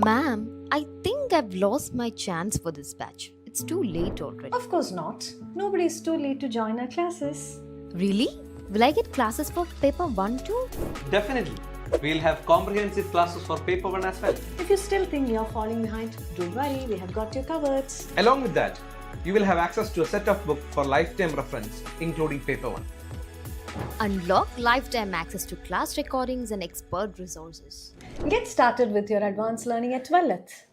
Ma'am, I think I've lost my chance for this batch. It's too late already. Of course not. Nobody is too late to join our classes. Really? Will I get classes for paper 1 too? Definitely. We'll have comprehensive classes for paper 1 as well. If you still think you're falling behind, don't worry, we have got you covered. Along with that, you will have access to a set of books for lifetime reference, including paper 1. Unlock lifetime access to class recordings and expert resources. Get started with your advanced learning at Vallath.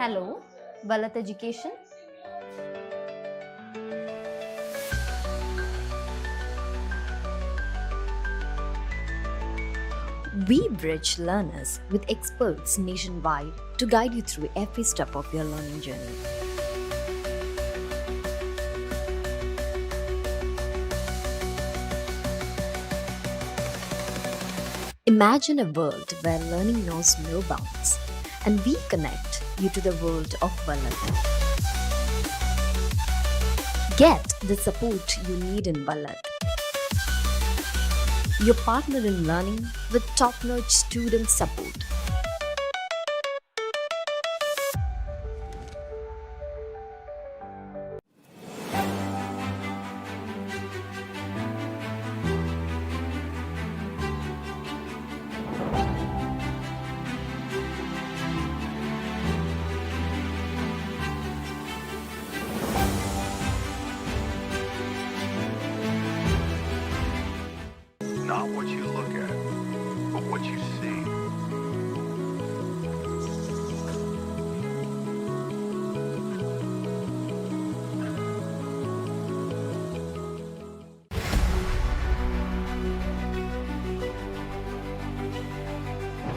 Hello, Vallath Education. We bridge learners with experts nationwide to guide you through every step of your learning journey. Imagine a world where learning knows no bounds, and we connect you to the world of Vallath. Get the support you need in Vallath. Your partner in learning with top-notch student support. Not what you look at, but what you see.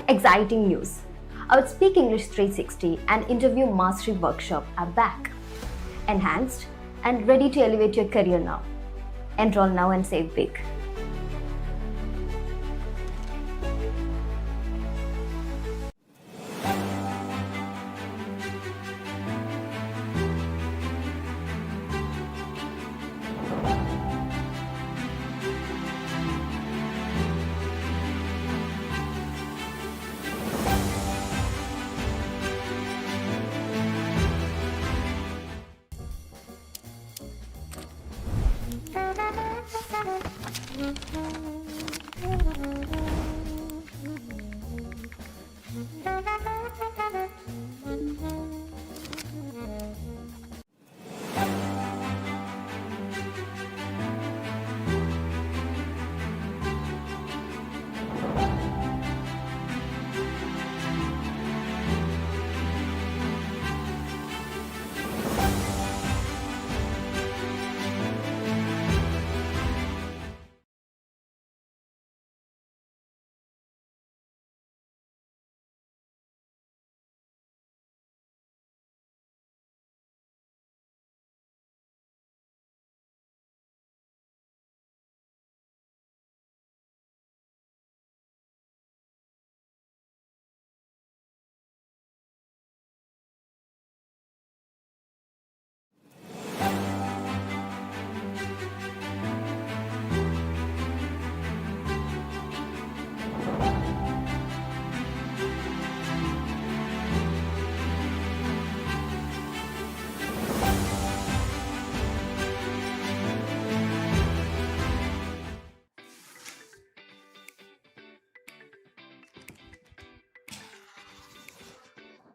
Exciting news! Our Speak English 360 and Interview Mastery Workshop are back, enhanced and ready to elevate your career now. Enroll now and save big.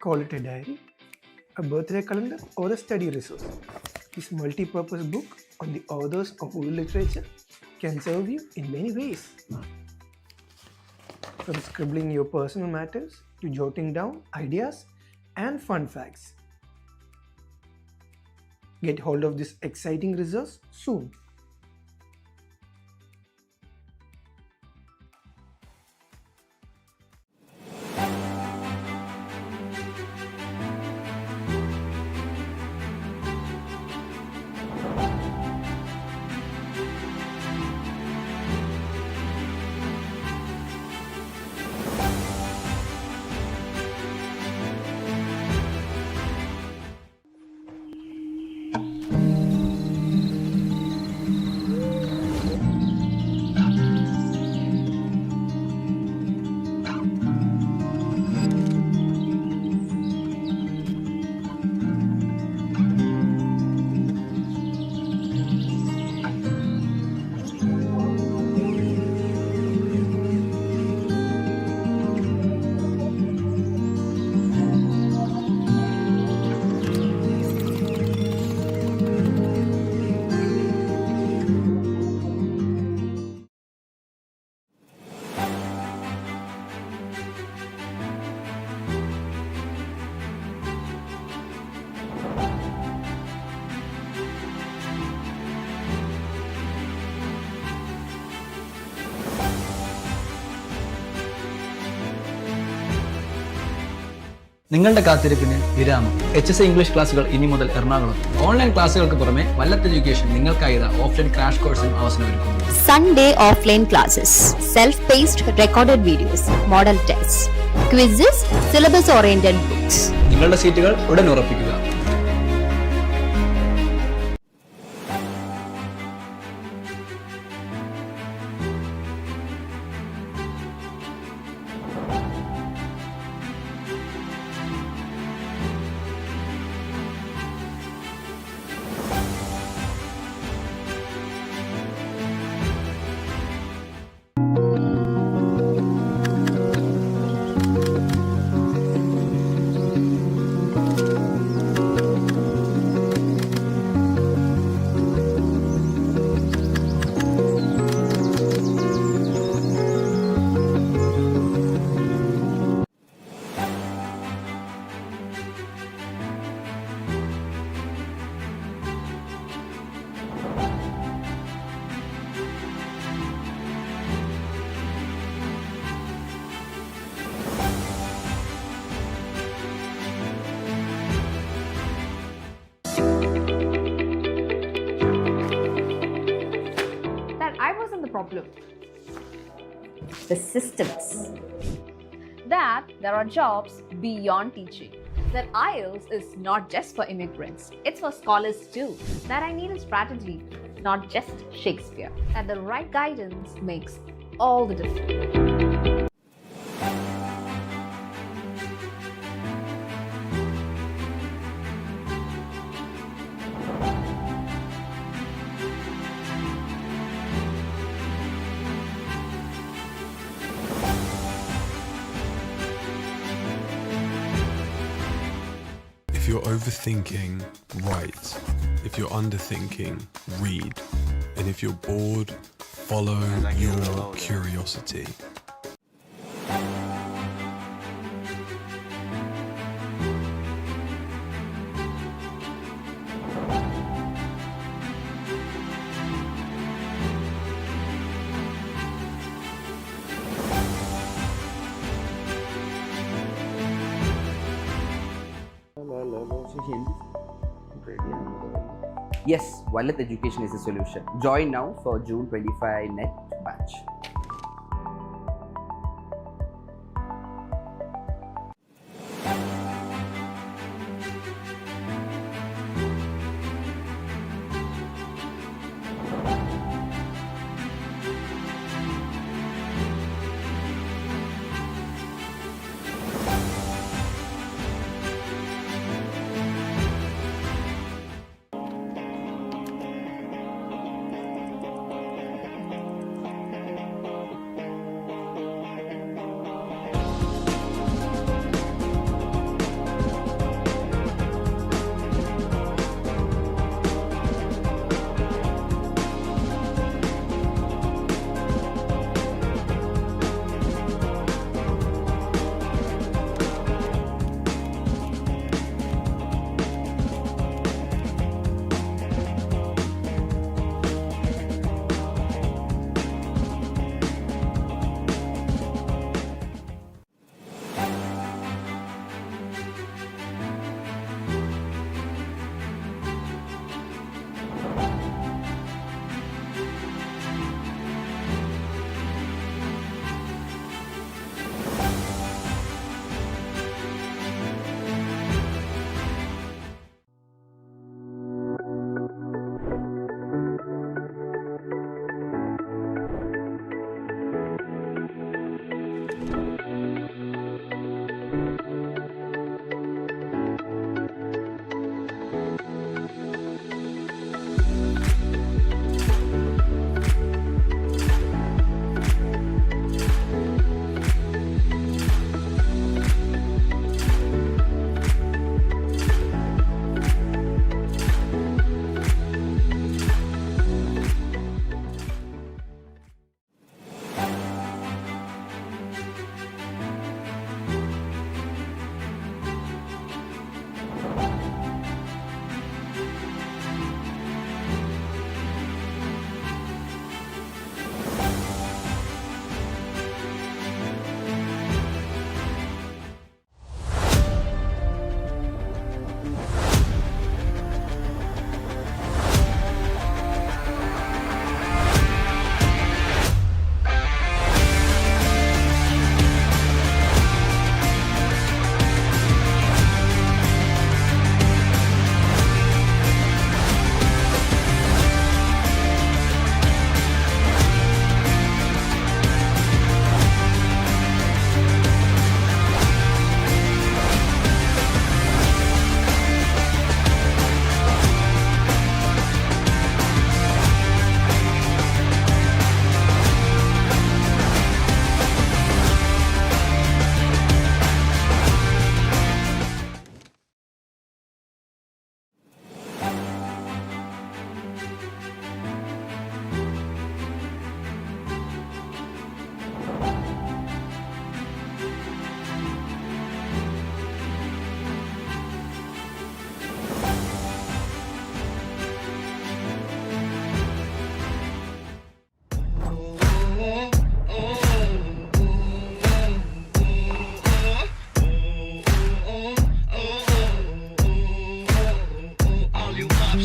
Call it a diary, a birthday calendar, or a study resource. This multi-purpose book on the authors of world literature can serve you in many ways. From scribbling your personal matters to jotting down ideas and fun facts. Get hold of this exciting resource soon. നിങ്ങളുടെ കാത്തിരിപ്പിന് വിരാമം. HSC English ക്ലാസുകൾ ഇനി മുതൽ Ernakulam. Online ക്ലാസുകൾക്ക് പുറമെ Vallath education നിങ്ങൾക്കായി offline crash കോഴ്സും അവസരമൊരുക്കുന്നു. Sunday offline classes, self-paced recorded videos, model tests, quizzes, syllabus-oriented books. നിങ്ങളുടെ സീറ്റുകൾ ഉടൻ ഉറപ്പിക്കുക. Problem. The systems. That there are jobs beyond teaching. That IELTS is not just for immigrants, it's for scholars too. That I need a strategy, not just Shakespeare. That the right guidance makes all the difference. If you're overthinking, write. If you're underthinking, read. And if you're bored, follow your curiosity. Yes, Vallath Education is a solution. Join now for June 25 NET batch.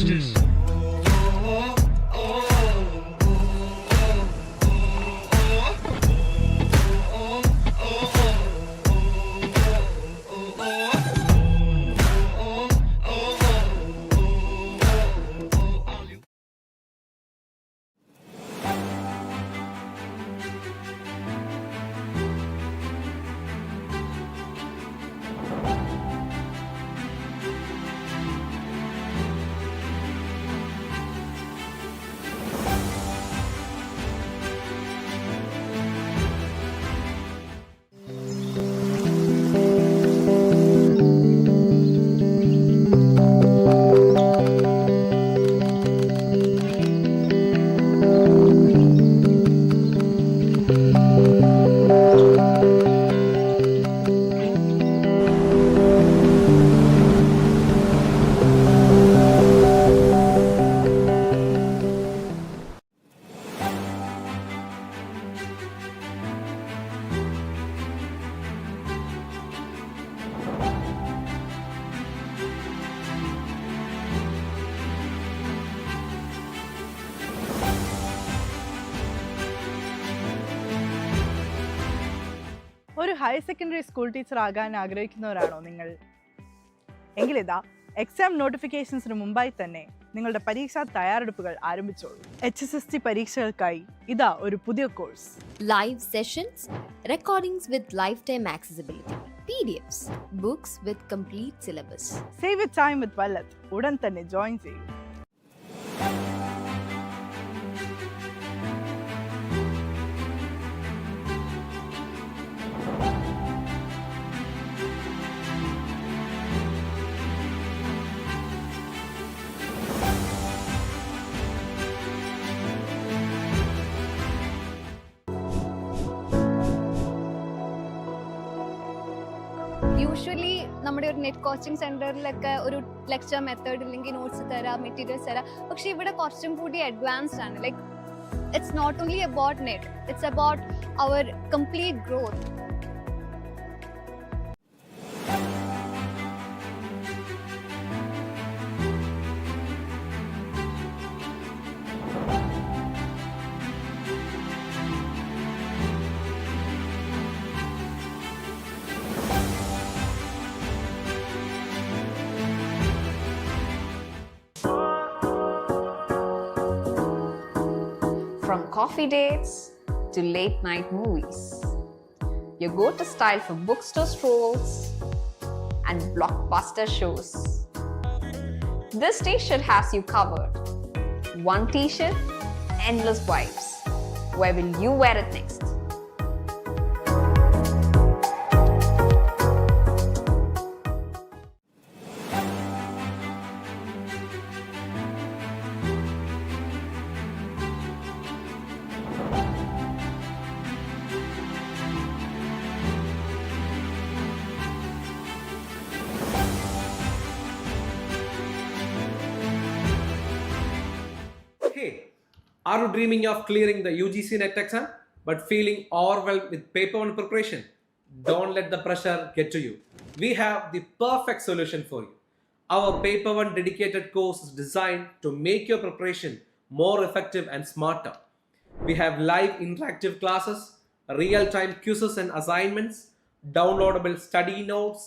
justice. ഒരു higher secondary school teacher ആകാൻ ആഗ്രഹിക്കുന്നവരാണോ നിങ്ങൾ? എങ്കിലിതാ exam നോട്ടിഫിക്കേഷൻസിന് മുമ്പായി തന്നെ നിങ്ങളുടെ പരീക്ഷാ തയ്യാറെടുപ്പുകൾ ആരംഭിച്ചോളൂ. HSST പരീക്ഷകൾക്കായി ഇതാ ഒരു പുതിയ course. Live sessions, recordings with lifetime accessibility, PDFs, books with complete syllabus. Save your time with Vallath. ഉടൻ തന്നെ ജോയിൻ ചെയ്യൂ. യൂഷ്വലി നമ്മുടെ ഒരു നെറ്റ് കോച്ചിങ് സെന്ററിലൊക്കെ ഒരു ലെക്ചർ മെത്തേഡ് ഇല്ലെങ്കിൽ നോട്ട്സ് തരാം, മെറ്റീരിയൽസ് തരാം. പക്ഷെ ഇവിടെ കുറച്ചും കൂടി അഡ്വാൻസ്ഡ് ആണ്. Like it's not only about NET, it's about our complete growth. From coffee dates to late night movies, your go-to style for bookstore strolls and blockbuster shows. This t-shirt has you covered. One t-shirt, endless vibes. Where will you wear it next? Hey, are you dreaming of clearing the UGC NET exam but feeling overwhelmed with paper one preparation? Don't let the pressure get to you. We have the perfect solution for you. Our paper one dedicated course is designed to make your preparation more effective and smarter. We have live interactive classes, real-time quizzes and assignments, downloadable study notes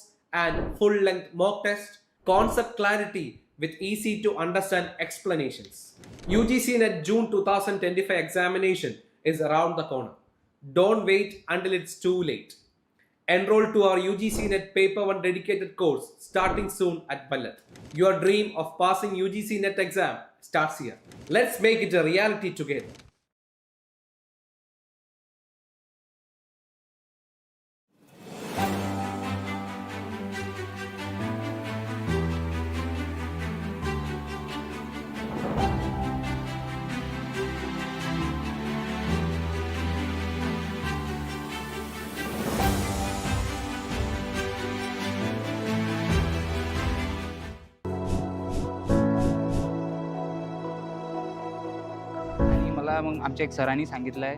and full-length mock test, concept clarity with easy to understand explanations. UGC NET June 2025 examination is around the corner. Don't wait until it's too late. Enroll to our UGC NET Paper 1 dedicated course starting soon at Vallath. Your dream of passing UGC NET exam starts here. Let's make it a reality together. मला मग आमच्या एक सरांनी सांगितलं आहे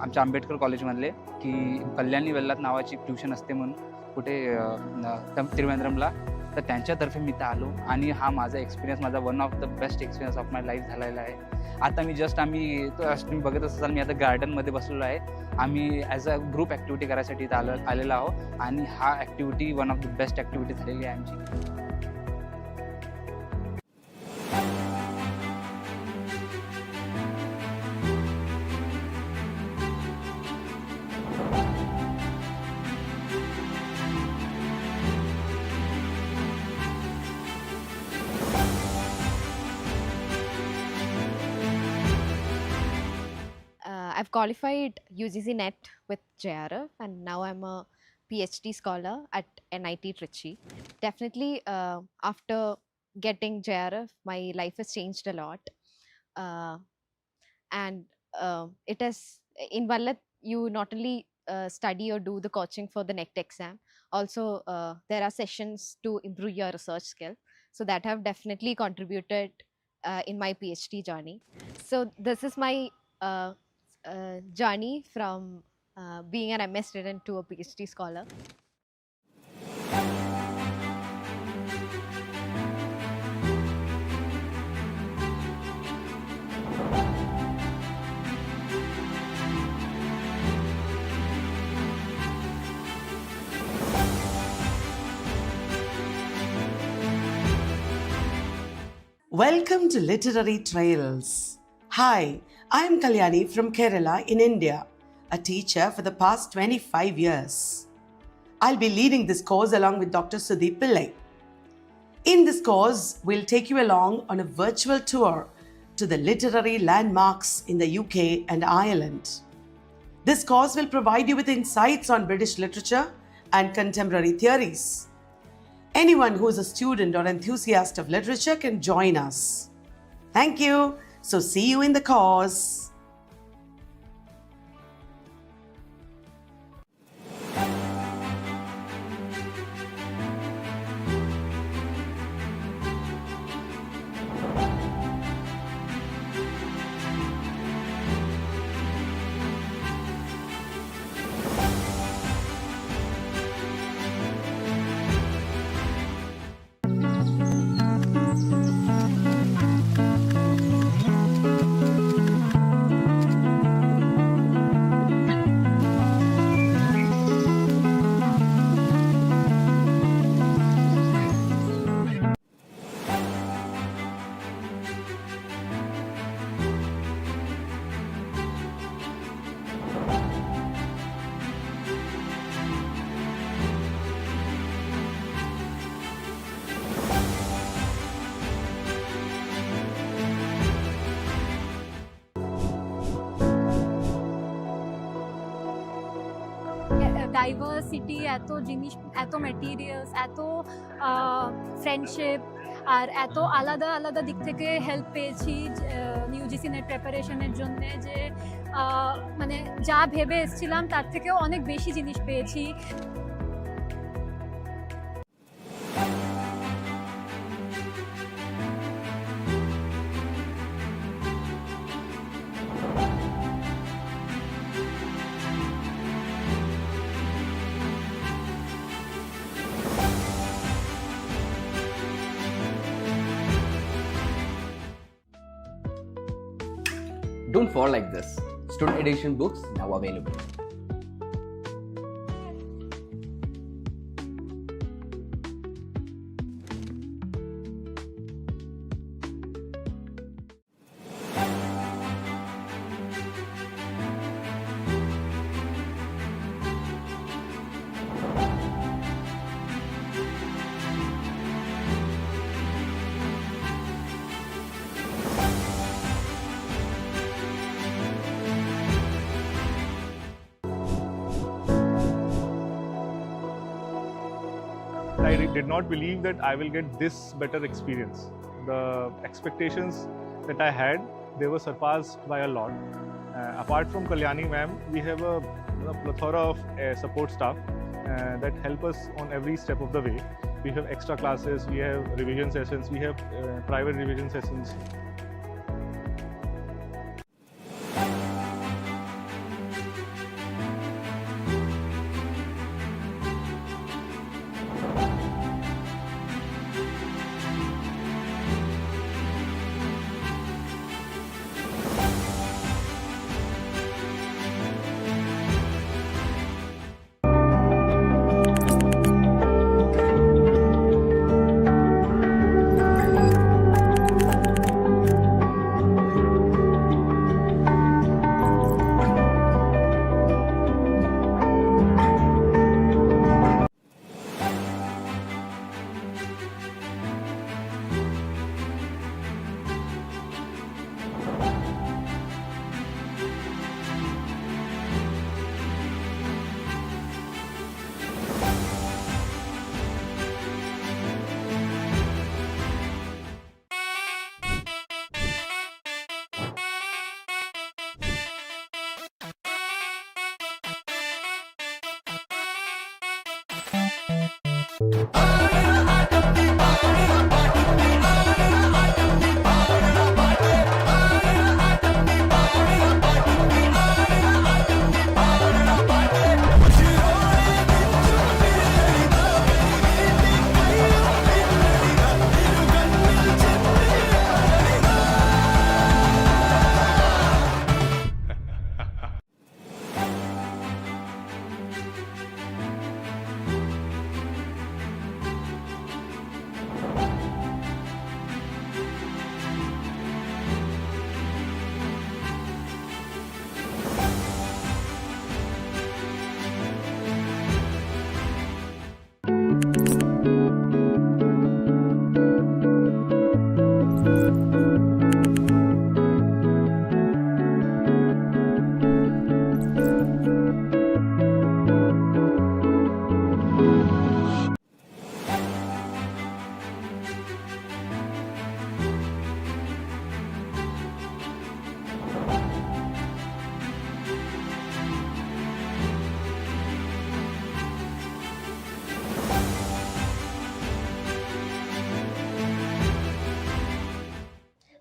आमच्या आंबेडकर कॉलेजमधले की कल्याणी वेल्लाथ नावाची tuition असते म्हणून कुठे त्रिवेंद्रमला. तर त्यांच्यातर्फे मी इथं आलो आणि हा माझा एक्सपिरियन्स, माझा one of the best experience of my life झालेला आहे. आता मी जस्ट तुम्ही बघत असाल मी आता गार्डनमध्ये बसलेलो आहे. आम्ही ॲज अ ग्रुप ॲक्टिव्हिटी करायसाठी इथं आलेलो आहोत आणि हा activity one of the best activity झालेली आहे आमची. I've qualified UGC NET with JRF, and now I'm a PhD scholar at NIT Trichy. Definitely, after getting JRF, my life has changed a lot. And it has, in Vallath, you not only study or do the coaching for the NET exam, also there are sessions to improve your research skill. So that have definitely contributed in my PhD journey. So this is my journey from being an MS student to a PhD scholar. Welcome to Literary Trails. Hi, I am Kalyani from Kerala in India, a teacher for the past 25 years. I'll be leading this course along with Dr. Sudeep Pillai. In this course, we'll take you along on a virtual tour to the literary landmarks in the UK and Ireland. This course will provide you with insights on British literature and contemporary theories. Anyone who is a student or enthusiast of literature can join us. Thank you. So see you in the course. Diversity, এত জিনিস, এত materials, এত friendship আর এত আলাদা আলাদা দিক থেকে help পেয়েছি ইউজিসি নেট প্রিপারেশনের জন্য, যে মানে যা ভেবে এসেছিলাম তার থেকেও অনেক বেশি জিনিস পেয়েছি। Don't fall like this. Student edition books now available. I did not believe that I will get this better experience. The expectations that I had, they were surpassed by a lot. Apart from Kalyani ma'am, we have a plethora of support staff that help us on every step of the way. We have extra classes, we have revision sessions, we have private revision sessions.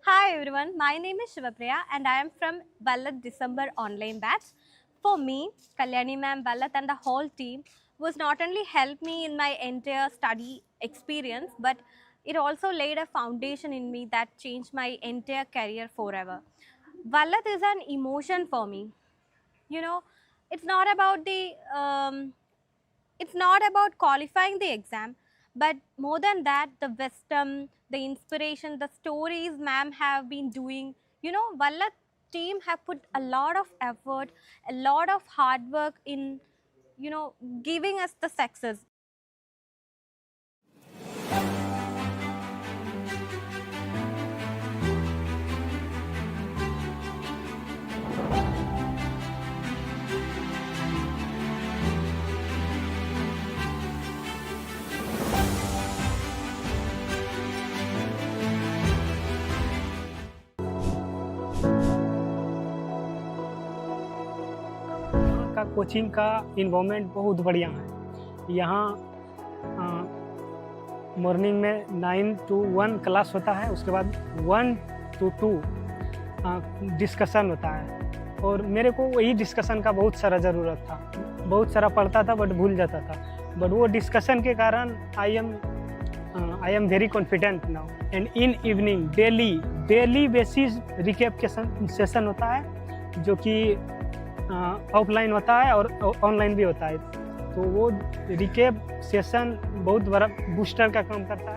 Hi everyone, my name is Shivapriya and I am from Vallath December online batch. For me, Kalyani ma'am, Vallath and the whole team was not only helped me in my entire study experience, but it also laid a foundation in me that changed my entire career forever. Vallath is an emotion for me. You know, it's not about it's not about qualifying the exam, but more than that, the wisdom, the inspiration, the stories ma'am have been doing. You know, Vallath team have put a lot of effort, a lot of hard work in, you know, giving us the success. का coaching का involvement बहुत बढ़िया है। यहाँ morning में 9 to 1 class होता है, उसके बाद 1 to 2 डिस्कशन होता है और मेरे को वही डिस्कशन का बहुत सारा ज़रूरत था। बहुत सारा पढ़ता था बट भूल जाता था, बट वो डिस्कशन के कारण I am very confident now. And in evening daily basis recap के सेशन होता है जो कि ऑफलाइन होता है और ऑनलाइन भी होता है। तो वो रिकैप सेशन बहुत बड़ा बूस्टर का काम करता है।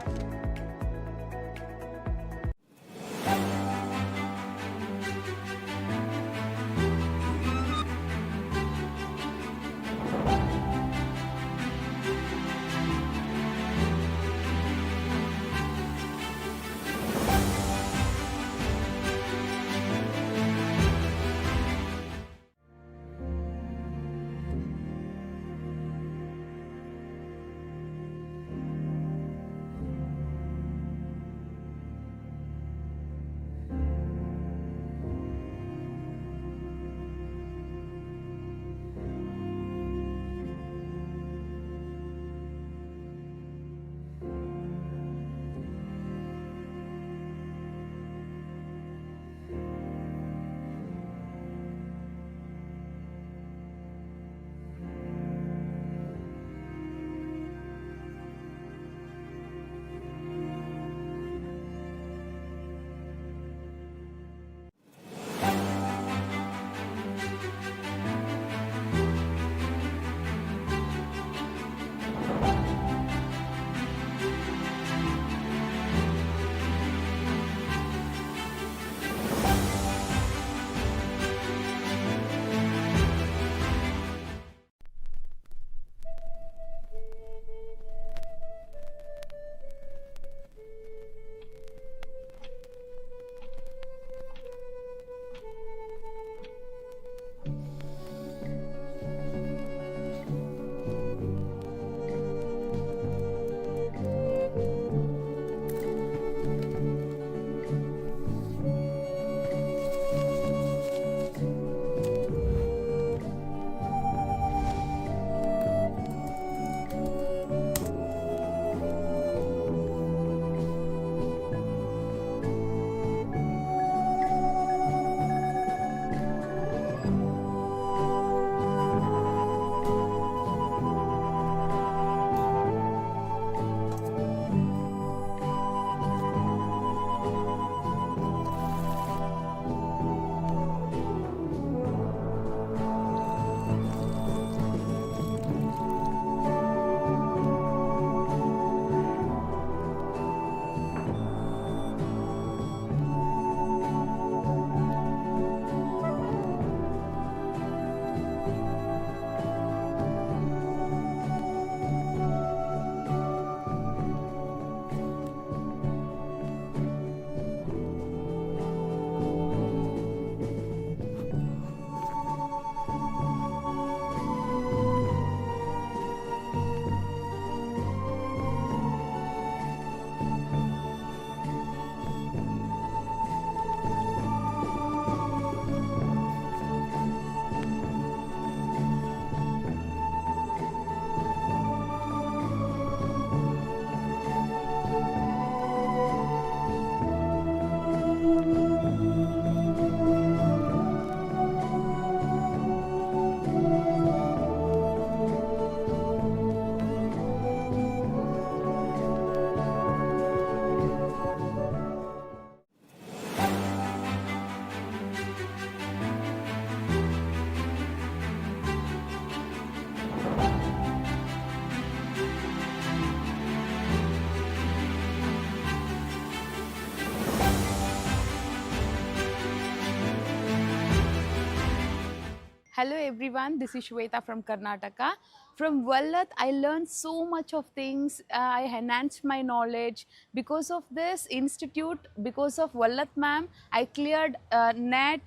Hello everyone, this is Shweta from Karnataka. From Vallath, I learned so much of things. I enhanced my knowledge. Because of this institute, because of Vallath ma'am, I cleared NET,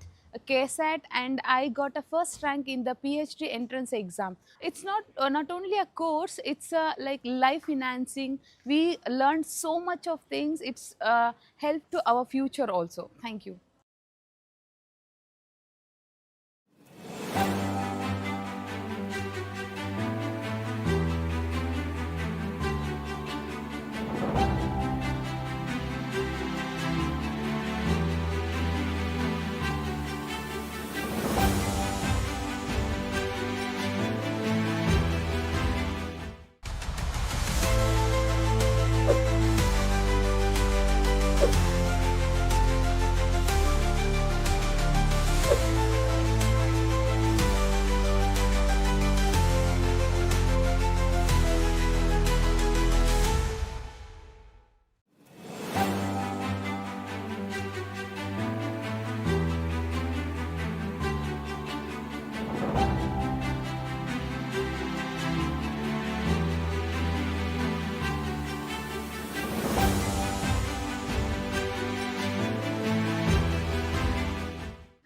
KSAT, and I got a first rank in the PhD entrance exam. It's not only a course, it's like life enhancing. We learned so much of things. It's helped to our future also. Thank you.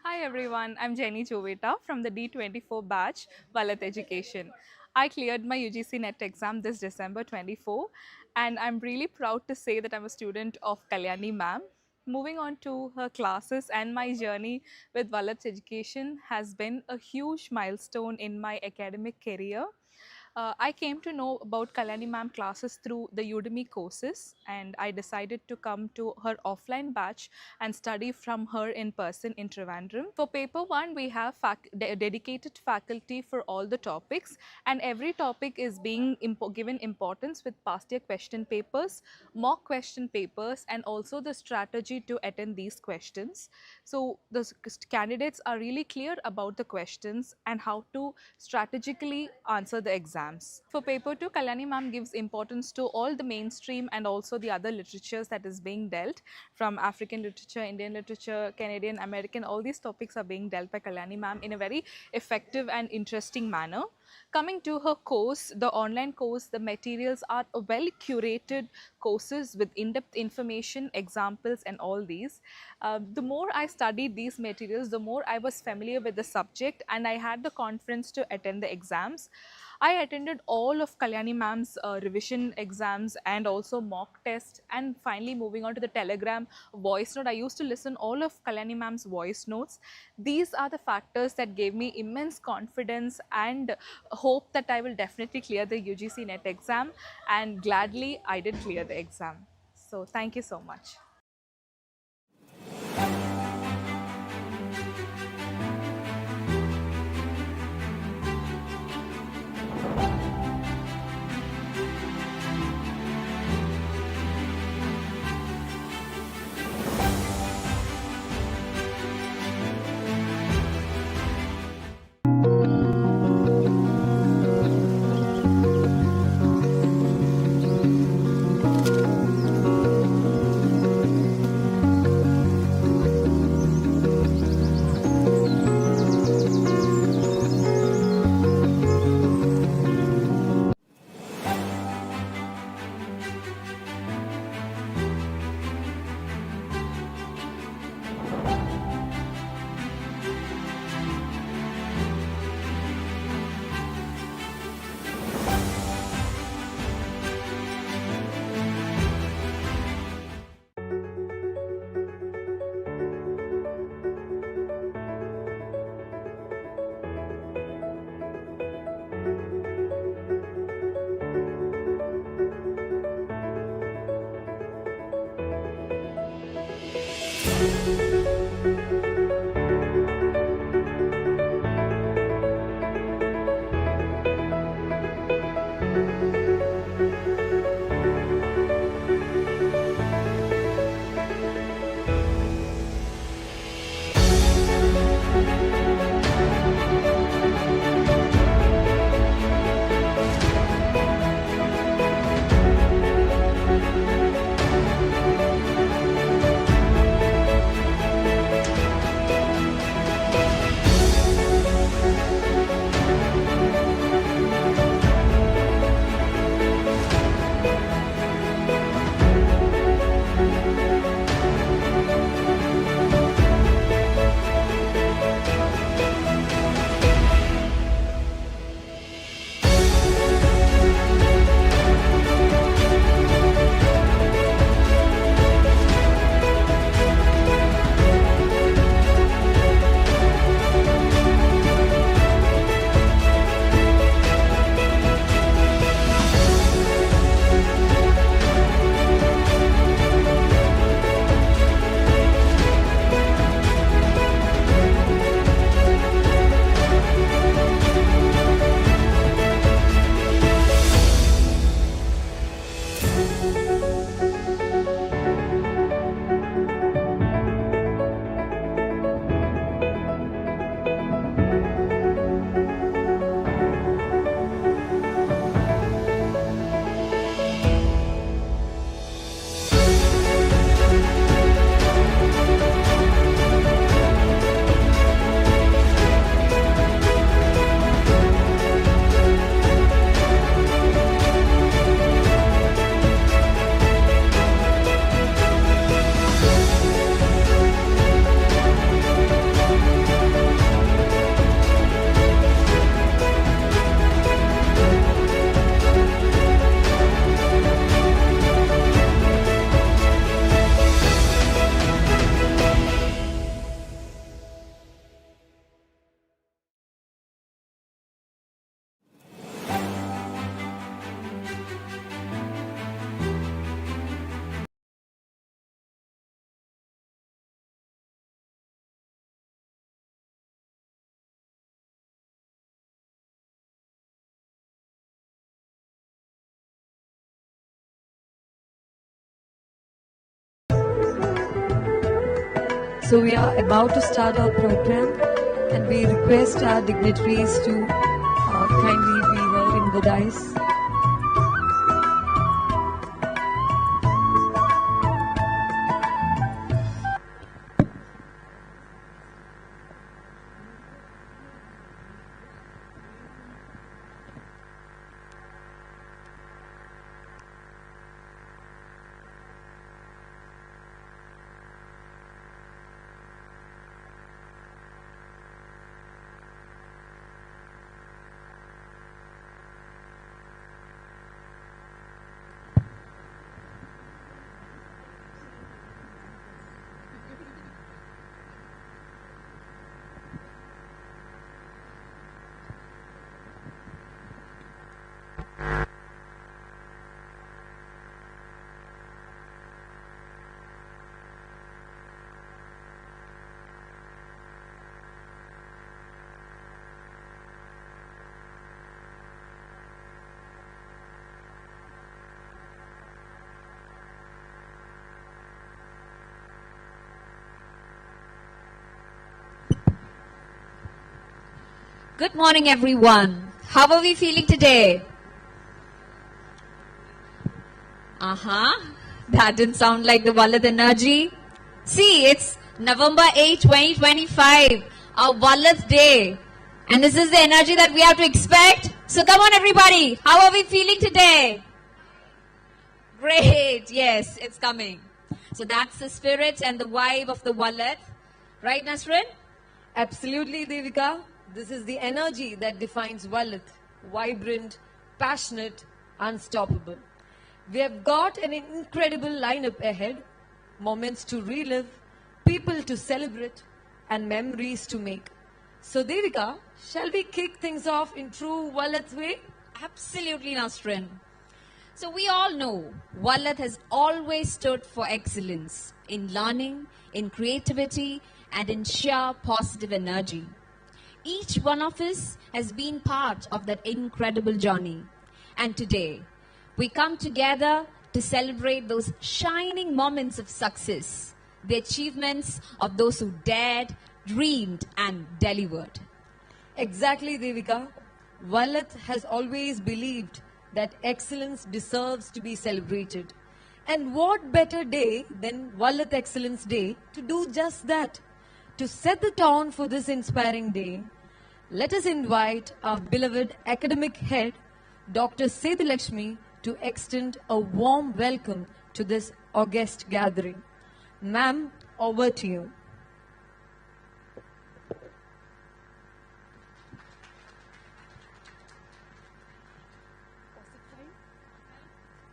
Hi everyone, I'm Jenny Joveta from the D24 batch, Vallath Education. I cleared my UGC NET exam this December 24 and I'm really proud to say that I'm a student of Kalyani ma'am. Moving on to her classes and my journey with Vallath Education has been a huge milestone in my academic career. I came to know about Kalyani ma'am classes through the Udemy courses and I decided to come to her offline batch and study from her in person in Trivandrum. For paper 1, we have dedicated faculty for all the topics and every topic is being given importance with past year question papers, mock question papers and also the strategy to attend these questions. So the candidates are really clear about the questions and how to strategically answer the exam. For paper 2, Kalyani ma'am gives importance to all the mainstream and also the other literatures that is being dealt from African literature, Indian literature, Canadian, American, all these topics are being dealt by Kalyani ma'am in a very effective and interesting manner. Coming to her course, the online course, the materials are well curated courses with in-depth information, examples and all these. The more I studied these materials, the more I was familiar with the subject and I had the confidence to attend the exams. I attended all of Kalyani ma'am's revision exams and also mock tests and finally moving on to the Telegram voice note. I used to listen all of Kalyani ma'am's voice notes. These are the factors that gave me immense confidence and hope that I will definitely clear the UGC NET exam and gladly I did clear the exam. So thank you so much. So we are about to start our program, and we request our dignitaries to kindly be here in the dais. Good morning, everyone. How are we feeling today? That didn't sound like the Vallath energy. See, it's November 8, 2025, our Vallath Day. And this is the energy that we have to expect. So come on, everybody. How are we feeling today? Great. Yes, it's coming. So that's the spirit and the vibe of the Vallath. Right, Nasrin? Absolutely, Devika. This is the energy that defines Vallath. Vibrant, passionate, unstoppable. We have got an incredible lineup ahead. Moments to relive, people to celebrate, and memories to make. So Devika, shall we kick things off in true Vallath way? Absolutely, Nasrin. So we all know Vallath has always stood for excellence in learning, in creativity, and in sheer positive energy. Each one of us has been part of that incredible journey. And today, we come together to celebrate those shining moments of success, the achievements of those who dared, dreamed, and delivered. Exactly, Devika. Vallath has always believed that excellence deserves to be celebrated. And what better day than Vallath Excellence Day to do just that? To set the tone for this inspiring day, let us invite our beloved academic head, Dr. Sethu-Lakshmi, to extend a warm welcome to this august gathering. Ma'am, over to you.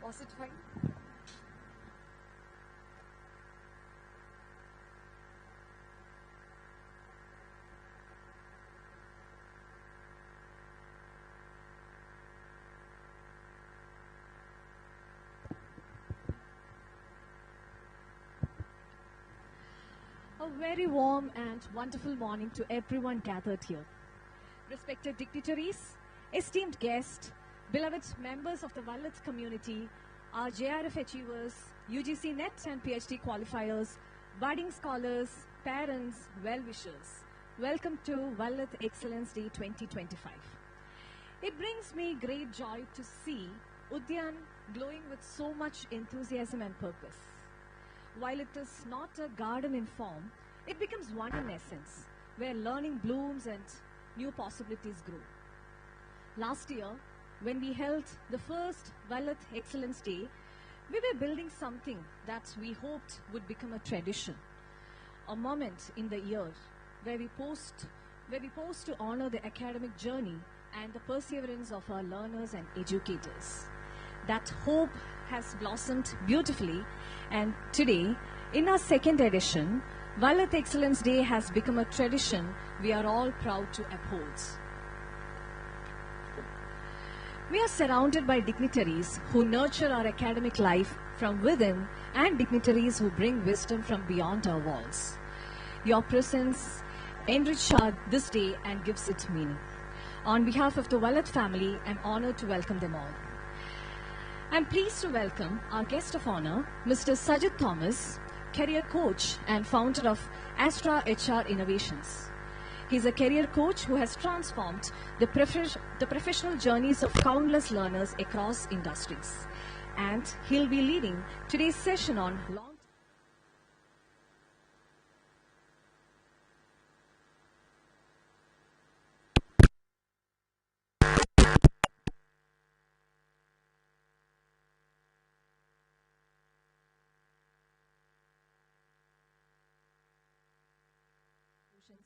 Was it fine? A very warm and wonderful morning to everyone gathered here. Respected dignitaries, esteemed guests, beloved members of the Vallath community, our JRF achievers, UGC NET and PhD qualifiers, budding scholars, parents, well-wishers. Welcome to Vallath Excellence Day 2025. It brings me great joy to see Udyan glowing with so much enthusiasm and purpose. While it is not a garden in form, it becomes one in essence, where learning blooms and new possibilities grow. Last year, when we held the first Vallath Excellence Day, we were building something that we hoped would become a tradition, a moment in the year where we pause to honor the academic journey and the perseverance of our learners and educators. That hope has blossomed beautifully, and today, in our second edition, Vallath Excellence Day has become a tradition we are all proud to uphold. We are surrounded by dignitaries who nurture our academic life from within and dignitaries who bring wisdom from beyond our walls. Your presence enriches this day and gives it meaning. On behalf of the Vallath family, I'm honored to welcome them all. I'm pleased to welcome our guest of honor, Mr. Sajid Thomas, career coach and founder of Astra HR Innovations. He's a career coach who has transformed the professional journeys of countless learners across industries. And he'll be leading today's session on long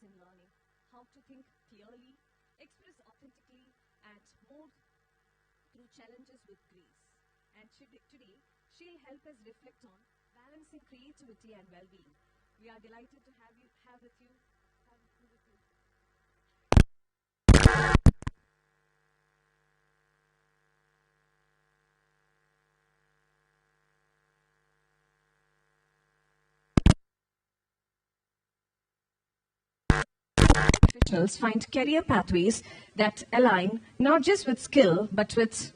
in learning, how to think clearly, express authentically, and move through challenges with grace. And today, she'll help us reflect on balancing creativity and well-being. We are delighted to have with you. Professionals find career pathways that align not just with skill but with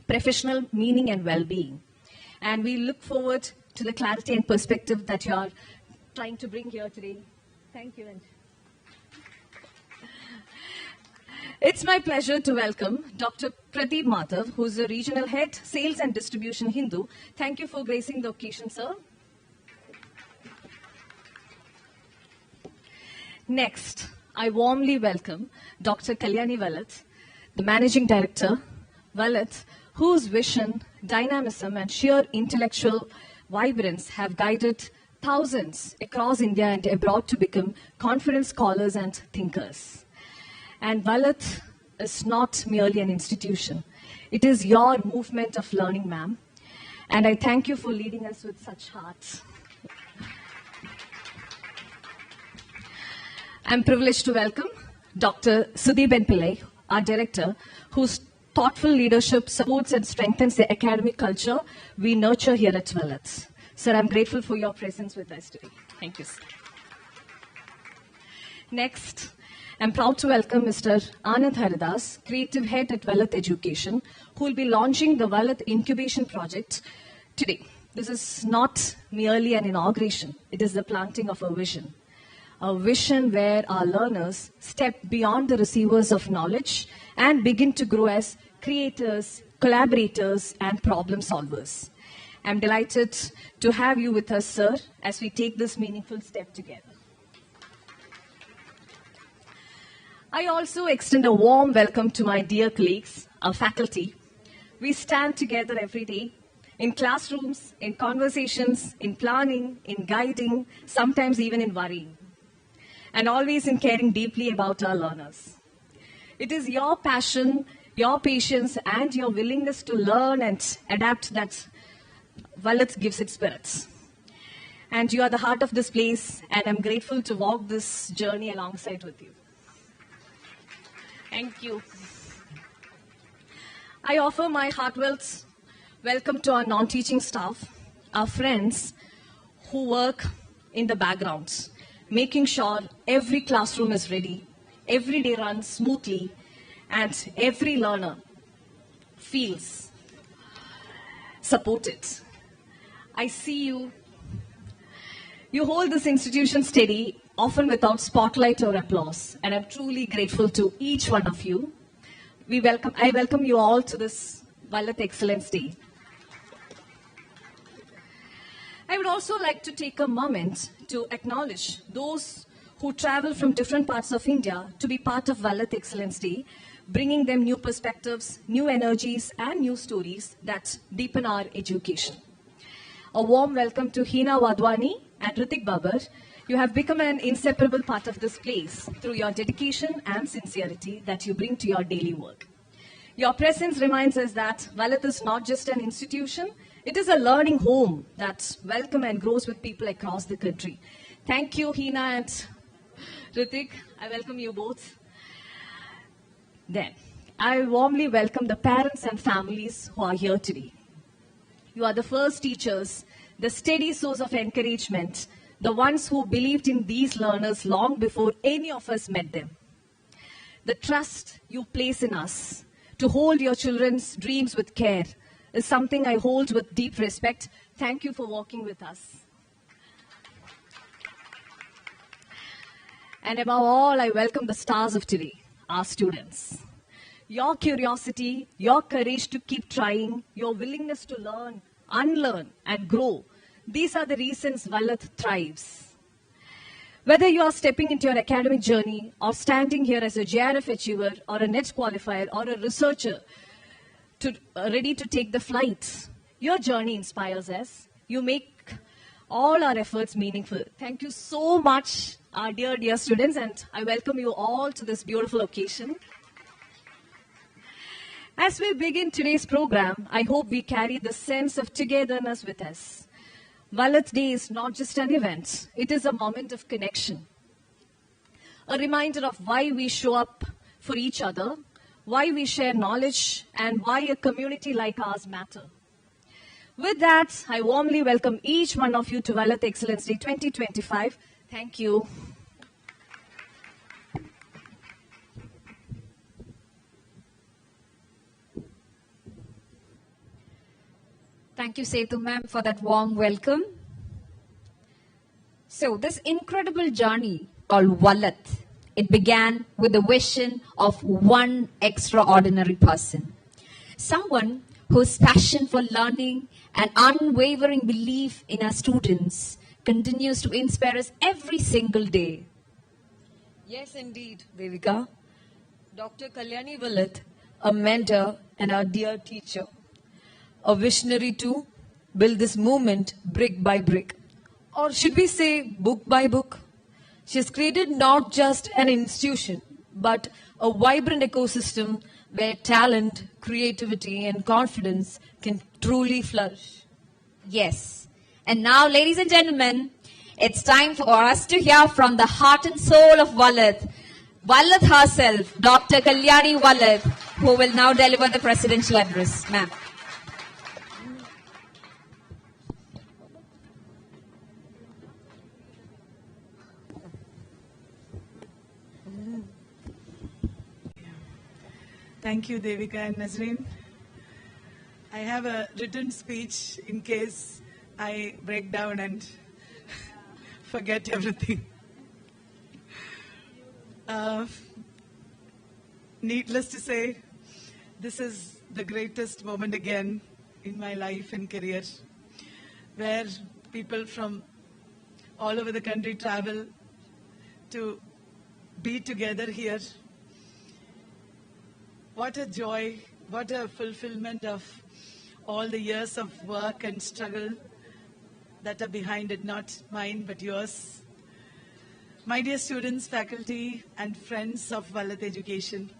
professional meaning and well-being. And we look forward to the clarity and perspective that you are trying to bring here today. Thank you. And it's my pleasure to welcome Dr. Pradeep Madhav, who's the Regional Head, Sales and Distribution, Hindu. Thank you for gracing the occasion, sir. Next, I warmly welcome Dr. Kalyani Vallath, the Managing Director, Vallath, whose vision, dynamism, and sheer intellectual vibrance have guided thousands across India and abroad to become conference scholars and thinkers. And Vallath is not merely an institution. It is your movement of learning, ma'am. And I thank you for leading us with such heart. I'm privileged to welcome Dr. Sudhiben Pillai, our director, whose thoughtful leadership supports and strengthens the academic culture we nurture here at Vallath. Sir, I'm grateful for your presence with us today. Thank you, sir. Next, I'm proud to welcome Mr. Anand Haridas, Creative Head at Vallath Education, who will be launching the Vallath Incubation Project today. This is not merely an inauguration. It is the planting of a vision where our learners step beyond the receivers of knowledge and begin to grow as creators, collaborators, and problem solvers. I'm delighted to have you with us, sir, as we take this meaningful step together. I also extend a warm welcome to my dear colleagues, our faculty. We stand together every day in classrooms, in conversations, in planning, in guiding, sometimes even in worrying, and always in caring deeply about our learners. It is your passion, your patience, and your willingness to learn and adapt that Vallath gives its spirits. And you are the heart of this place, and I'm grateful to walk this journey alongside with you. Thank you. I offer my heartfelt welcome to our non-teaching staff, our friends who work in the background, making sure every classroom is ready, every day runs smoothly, and every learner feels supported. I see you. You hold this institution steady, often without spotlight or applause, and I'm truly grateful to each one of you. I welcome you all to this Vallath Excellence Day. I would also like to take a moment to acknowledge those who travel from different parts of India to be part of Vallath Excellence Day, bringing them new perspectives, new energies, and new stories that deepen our education. A warm welcome to Hina Wadwani and Ritik Babar. You have become an inseparable part of this place through your dedication and sincerity that you bring to your daily work. Your presence reminds us that Vallath is not just an institution, it is a learning home that welcomes and grows with people across the country. Thank you, Hina and Ritik. I welcome you both. Then, I warmly welcome the parents and families who are here today. You are the first teachers, the steady source of encouragement, the ones who believed in these learners long before any of us met them. The trust you place in us to hold your children's dreams with care is something I hold with deep respect. Thank you for walking with us. And above all, I welcome the stars of today, our students. Your curiosity, your courage to keep trying, your willingness to learn, unlearn, and grow, these are the reasons Vallath thrives. Whether you are stepping into your academic journey or standing here as a JRF achiever or a NET qualifier or a researcher ready to take the flight, your journey inspires us. You make all our efforts meaningful. Thank you so much, our dear students, and I welcome you all to this beautiful occasion. As we begin today's program, I hope we carry the sense of togetherness with us. Vallath Day is not just an event, it is a moment of connection. A reminder of why we show up for each other, why we share knowledge, and why a community like ours matter. With that, I warmly welcome each one of you to Vallath Excellence Day 2025. Thank you. Thank you, Setu ma'am, for that warm welcome. So this incredible journey called Vallath, it began with the vision of one extraordinary person. Someone whose passion for learning and unwavering belief in our students continues to inspire us every single day. Yes, indeed, Devika. Dr. Kalyani Vallath, a mentor and our dear teacher. A visionary to build this movement brick by brick. Or should we say book by book? She has created not just an institution, but a vibrant ecosystem where talent, creativity, and confidence can truly flourish. Yes. And now, ladies and gentlemen, it's time for us to hear from the heart and soul of Vallath, Vallath herself, Dr. Kalyani Vallath, who will now deliver the presidential address. Ma'am. Thank you, Devika and Nazreen. I have a written speech in case I break down and forget everything. Needless to say, this is the greatest moment again in my life and career, where people from all over the country travel to be together here. What a joy, what a fulfillment of all the years of work and struggle that are behind it, not mine, but yours. My dear students, faculty, and friends of Vallath Education,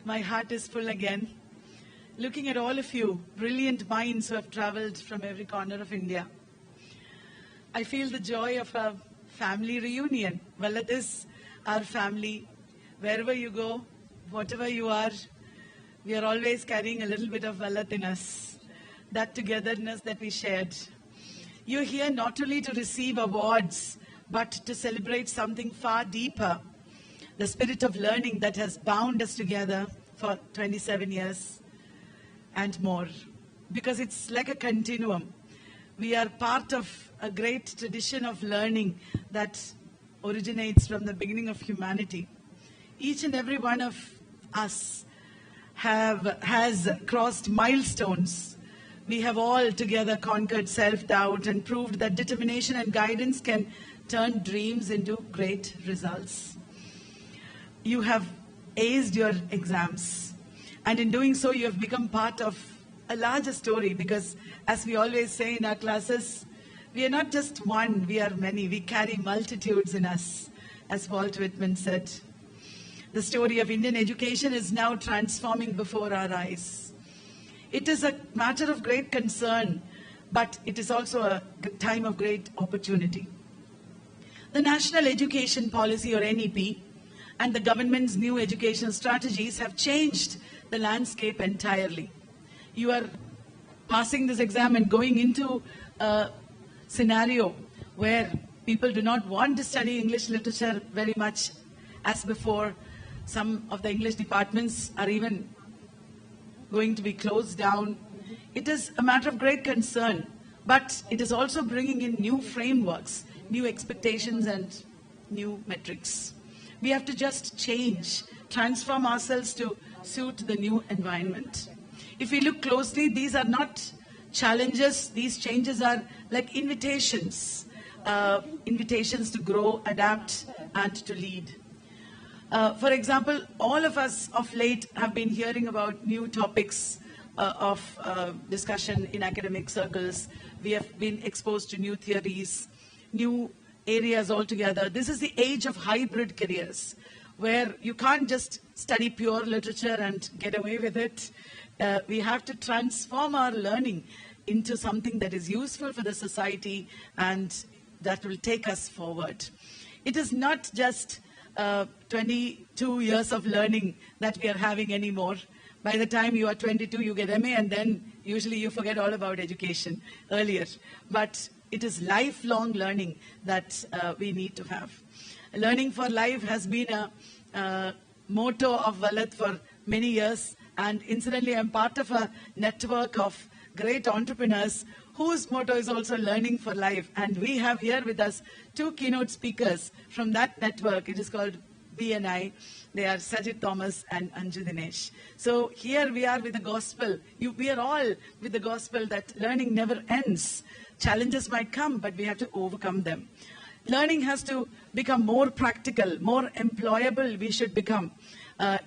my heart is full again. Looking at all of you, brilliant minds who have traveled from every corner of India. I feel the joy of a family reunion. Vallath is our family. Wherever you go, whatever you are, we are always carrying a little bit of Vallath in us, that togetherness that we shared. You're here not only to receive awards, but to celebrate something far deeper, the spirit of learning that has bound us together for 27 years and more, because it's like a continuum. We are part of a great tradition of learning that originates from the beginning of humanity. Each and every one of us has crossed milestones. We have all together conquered self-doubt and proved that determination and guidance can turn dreams into great results. You have aced your exams, and in doing so, you have become part of a larger story, because as we always say in our classes, we are not just one, we are many. We carry multitudes in us, as Walt Whitman said. The story of Indian education is now transforming before our eyes. It is a matter of great concern, but it is also a time of great opportunity. The National Education Policy, or NEP, and the government's new education strategies have changed the landscape entirely. You are passing this exam and going into a scenario where people do not want to study English literature very much as before. Some of the English departments are even going to be closed down. It is a matter of great concern, but it is also bringing in new frameworks, new expectations, and new metrics. We have to just change, transform ourselves to suit the new environment. If we look closely, these are not challenges, these changes are like invitations, invitations to grow, adapt, and to lead. For example, all of us of late have been hearing about new topics of discussion in academic circles. We have been exposed to new theories, new areas altogether. This is the age of hybrid careers, where you can't just study pure literature and get away with it. We have to transform our learning into something that is useful for the society and that will take us forward. It is not just 22 years of learning that we are having anymore. By the time you are 22, you get MA, and then usually you forget all about education earlier. But it is lifelong learning that we need to have. Learning for life has been a motto of Vallath for many years. And incidentally, I'm part of a network of great entrepreneurs whose motto is also learning for life. And we have here with us two keynote speakers from that network. It is called BNI. They are Sajid Thomas and Anju Dinesh. So here we are with the gospel. We are all with the gospel that learning never ends. Challenges might come, but we have to overcome them. Learning has to become more practical, more employable we should become.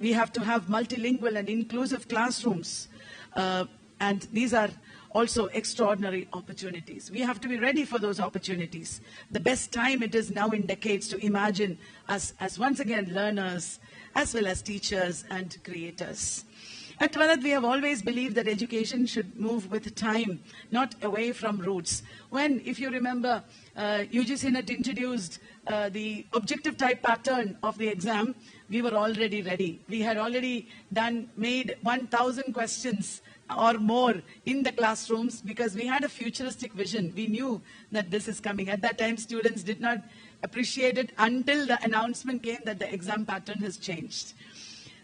We have to have multilingual and inclusive classrooms. And these are also extraordinary opportunities. We have to be ready for those opportunities. The best time it is now in decades to imagine us as once again learners, as well as teachers and creators. At Vallath, we have always believed that education should move with time, not away from roots. When, if you remember, UGC NET introduced the objective type pattern of the exam, we were already ready. We had already made 1,000 questions or more in the classrooms because we had a futuristic vision. We knew that this is coming. At that time, students did not appreciate it until the announcement came that the exam pattern has changed.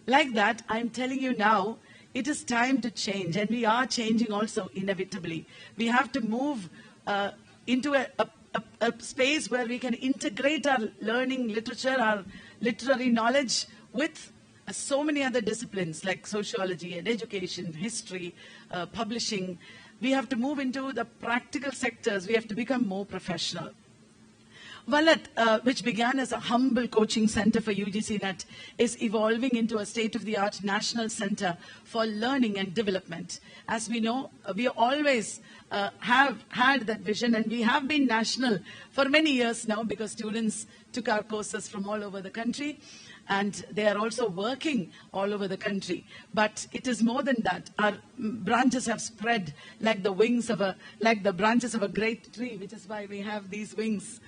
Like that, I'm telling you now, it is time to change, and we are changing also inevitably. We have to move into a space where we can integrate our learning literature, our literary knowledge with so many other disciplines like sociology and education, history, publishing. We have to move into the practical sectors. We have to become more professional. Vallath, which began as a humble coaching center for UGC NET, is evolving into a state-of-the-art national center for learning and development. As we know, we always have had that vision, and we have been national for many years now because students took our courses from all over the country, and they are also working all over the country. But it is more than that. Our branches have spread like the wings of like the branches of a great tree, which is why we have these wings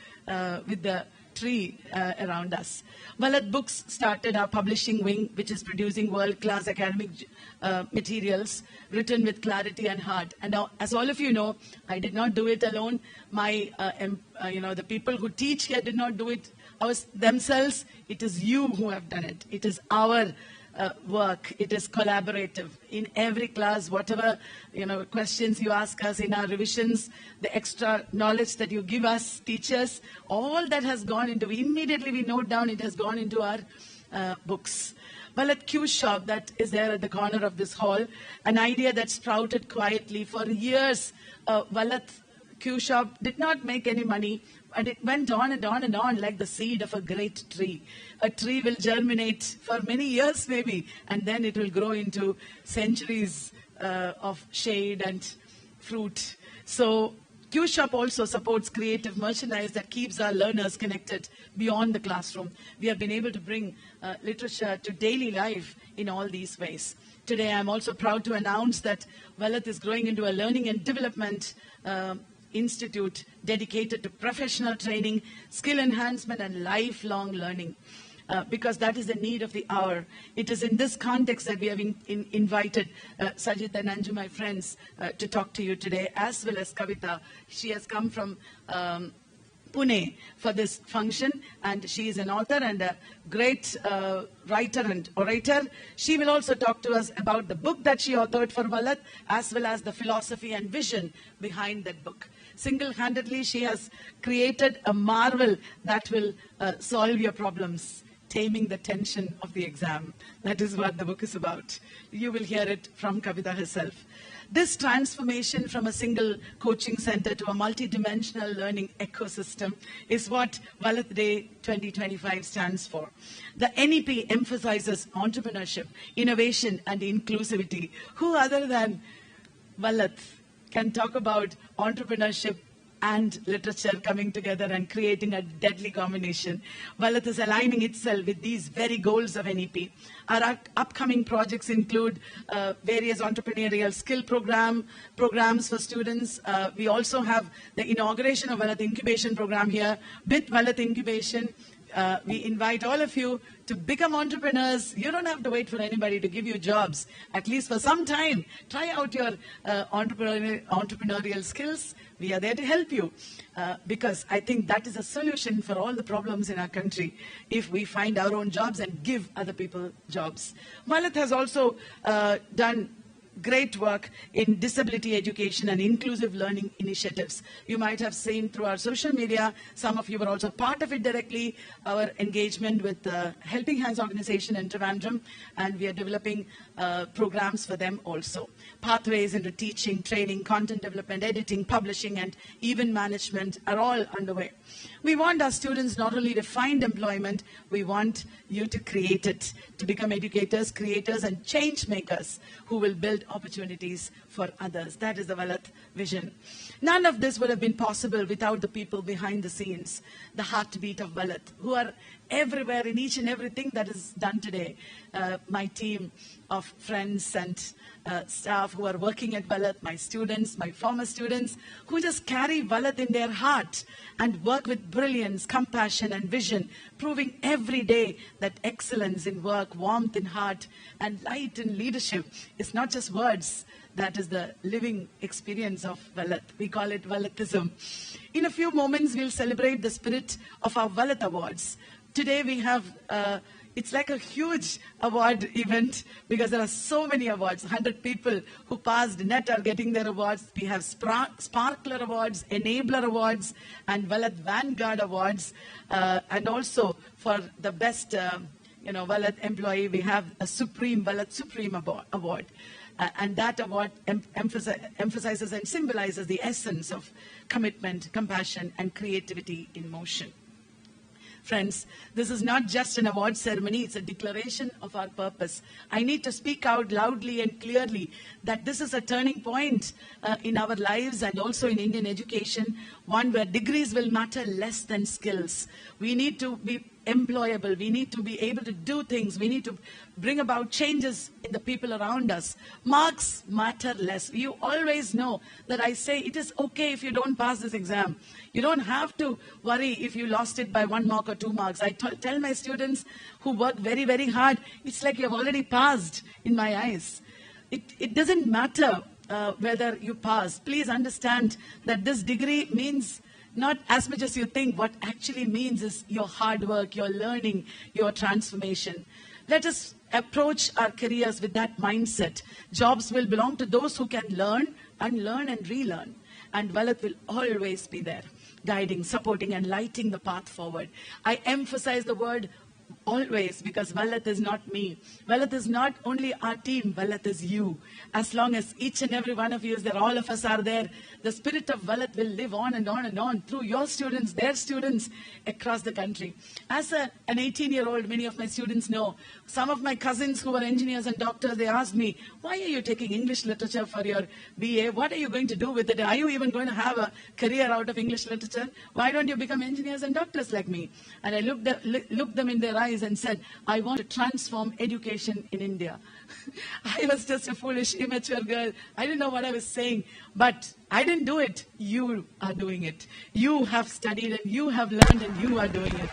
with the tree around us. Vallath Books started our publishing wing, which is producing world-class academic materials written with clarity and heart. And now, as all of you know, I did not do it alone. My, the people who teach here did not do it themselves. It is you who have done it. It is our work. It is collaborative. In every class, whatever questions you ask us in our revisions, the extra knowledge that you give us, teachers, all that has gone into, immediately we note down, it has gone into our books. Vallath Q Shop, that is there at the corner of this hall, an idea that sprouted quietly for years. Vallath Q Shop did not make any money, and it went on and on and on like the seed of a great tree. A tree will germinate for many years maybe, and then it will grow into centuries of shade and fruit. So Q Shop also supports creative merchandise that keeps our learners connected beyond the classroom. We have been able to bring literature to daily life in all these ways. Today, I'm also proud to announce that Vallath is growing into a learning and development institute dedicated to professional training, skill enhancement, and lifelong learning. Because that is the need of the hour. It is in this context that we have invited Sajid and Anju, my friends, to talk to you today, as well as Kavita. She has come from Pune for this function, and she is an author and a great writer and orator. She will also talk to us about the book that she authored for Vallath, as well as the philosophy and vision behind that book. Single-handedly, she has created a marvel that will solve your problems. Taming the tension of the exam. That is what the book is about. You will hear it from Kavita herself. This transformation from a single coaching center to a multidimensional learning ecosystem is what Vallath Day 2025 stands for. The NEP emphasizes entrepreneurship, innovation, and inclusivity. Who other than Vallath can talk about entrepreneurship and literature coming together and creating a deadly combination? Vallath is aligning itself with these very goals of NEP. Our upcoming projects include various entrepreneurial skill programs for students. We also have the inauguration of Vallath Incubation program here. With Vallath Incubation, we invite all of you to become entrepreneurs. You don't have to wait for anybody to give you jobs. At least for some time, try out your entrepreneurial skills. We are there to help you because I think that is a solution for all the problems in our country if we find our own jobs and give other people jobs. Vallath has also done great work in disability education and inclusive learning initiatives. You might have seen through our social media, some of you were also part of it directly, our engagement with the Helping Hands organization in Trivandrum, and we are developing programs for them also. Pathways into teaching, training, content development, editing, publishing, and event management are all underway. We want our students not only to find employment, we want you to create it, to become educators, creators, and change makers who will build opportunities for others. That is the Vallath vision. None of this would have been possible without the people behind the scenes, the heartbeat of Vallath, who are everywhere in each and everything that is done today. My team of friends and staff who are working at Vallath, my students, my former students, who just carry Vallath in their heart and work with brilliance, compassion, and vision, proving every day that excellence in work, warmth in heart, and light in leadership is not just words. That is the living experience of Vallath. We call it Vallathism. In a few moments, we'll celebrate the spirit of our Vallath Awards. Today we have, it's like a huge award event because there are so many awards. 100 people who passed NET are getting their awards. We have Sparkler Awards, Enabler Awards, and Vallath Vanguard Awards. And also for the best Vallath employee, we have a Vallath Supreme Award. And that award emphasizes and symbolizes the essence of commitment, compassion, and creativity in motion. Friends, this is not just an award ceremony, it's a declaration of our purpose. I need to speak out loudly and clearly that this is a turning point in our lives and also in Indian education, one where degrees will matter less than skills. We need to be employable. We need to be able to do things. We need to bring about changes in the people around us. Marks matter less. You always know that I say it is okay if you don't pass this exam. You don't have to worry if you lost it by 1 mark or 2 marks. I tell my students who work very, very hard, it's like you've already passed in my eyes. It doesn't matter whether you pass. Please understand that this degree means not as much as you think. What actually means is your hard work, your learning, your transformation. Let us approach our careers with that mindset. Jobs will belong to those who can learn and relearn. And Vallath will always be there, guiding, supporting, and lighting the path forward. I emphasize the word always because Vallath is not me. Vallath is not only our team, Vallath is you. As long as each and every one of you is there, all of us are there, the spirit of Vallath will live on and on and on through your students, their students across the country. As an 18-year-old, many of my students know, some of my cousins who are engineers and doctors, they asked me, why are you taking English literature for your BA? What are you going to do with it? Are you even going to have a career out of English literature? Why don't you become engineers and doctors like me? And I looked them in their eyes and said, I want to transform education in India. I was just a foolish, immature girl. I didn't know what I was saying, but I didn't do it. You are doing it. You have studied and you have learned and you are doing it.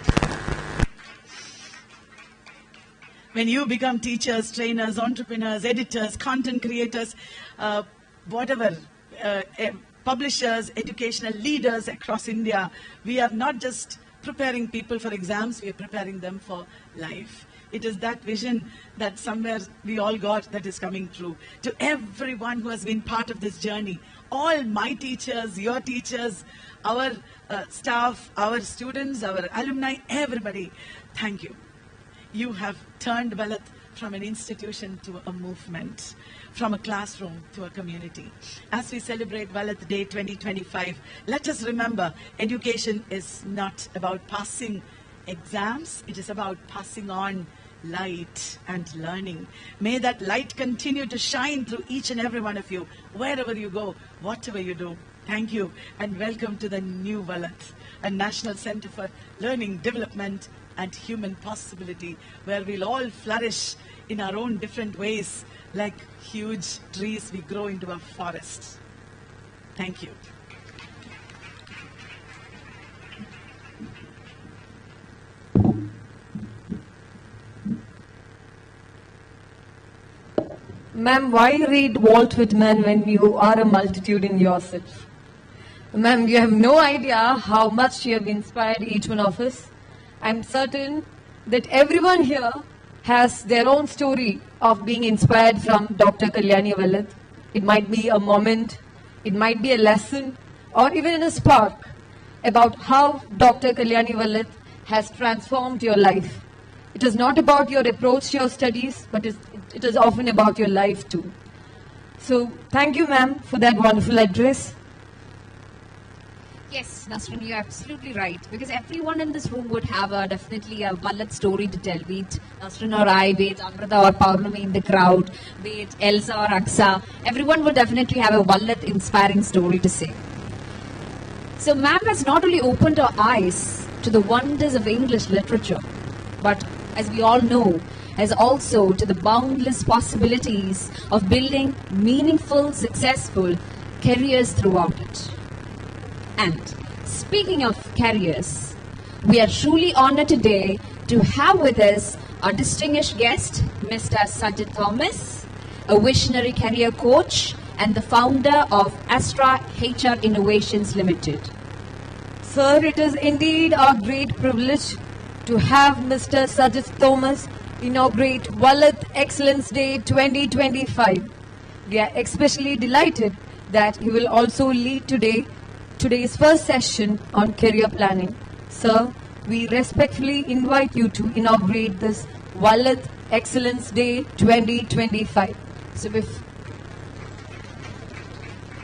When you become teachers, trainers, entrepreneurs, editors, content creators, whatever, publishers, educational leaders across India. We are not just preparing people for exams, we are preparing them for life. It is that vision that somewhere we all got that is coming true. To everyone who has been part of this journey, all my teachers, your teachers, our staff, our students, our alumni, everybody, thank you. You have turned Vallath from an institution to a movement, from a classroom to a community. As we celebrate Vallath Day 2025, let us remember education is not about passing exams, it is about passing on light and learning. May that light continue to shine through each and every one of you, wherever you go, whatever you do. Thank you and welcome to the new Vallath, a National Center for Learning, Development and Human Possibility, where we'll all flourish in our own different ways. Like huge trees, we grow into a forest. Thank you. Ma'am, why read Walt Whitman when you are a multitude in yourself? Ma'am, you have no idea how much you have inspired each one of us. I'm certain that everyone here has their own story of being inspired from Dr. Kalyani Vallath. It might be a moment, it might be a lesson, or even a spark about how Dr. Kalyani Vallath has transformed your life. It is not about your approach to your studies, but it is often about your life too. So thank you, ma'am, for that wonderful address. Yes, Nasrin, you're absolutely right. Because everyone in this room would have definitely a Vallath story to tell. Be it Nasrin or I, be it Amrita or Paurnami in the crowd, be it Elsa or Aksa. Everyone would definitely have a Vallath inspiring story to say. So ma'am has not only opened our eyes to the wonders of English literature, but as we all know, as also to the boundless possibilities of building meaningful, successful careers throughout it. And speaking of careers, we are truly honored today to have with us our distinguished guest, Mr. Sajid Thomas, a visionary career coach and the founder of Astra HR Innovations Limited. Sir, it is indeed our great privilege to have Mr. Sajid Thomas inaugurate Vallath Excellence Day 2025. We are especially delighted that he will also lead today's first session on career planning. Sir, we respectfully invite you to inaugurate this Vallath Excellence Day 2025. So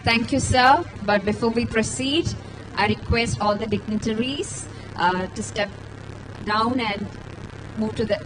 thank you, sir. But before we proceed, I request all the dignitaries to step down and move to the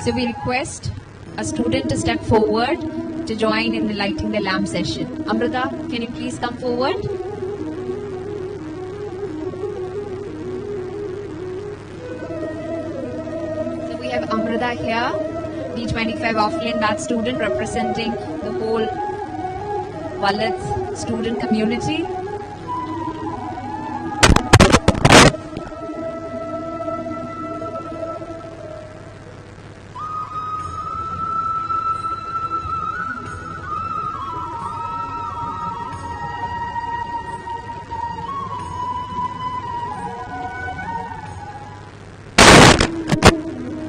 So we request a student to step forward to join in the lighting the lamp session. Amrita, can you please come forward? So we have Amrita here, D25 offline batch student representing the whole Vallath student community.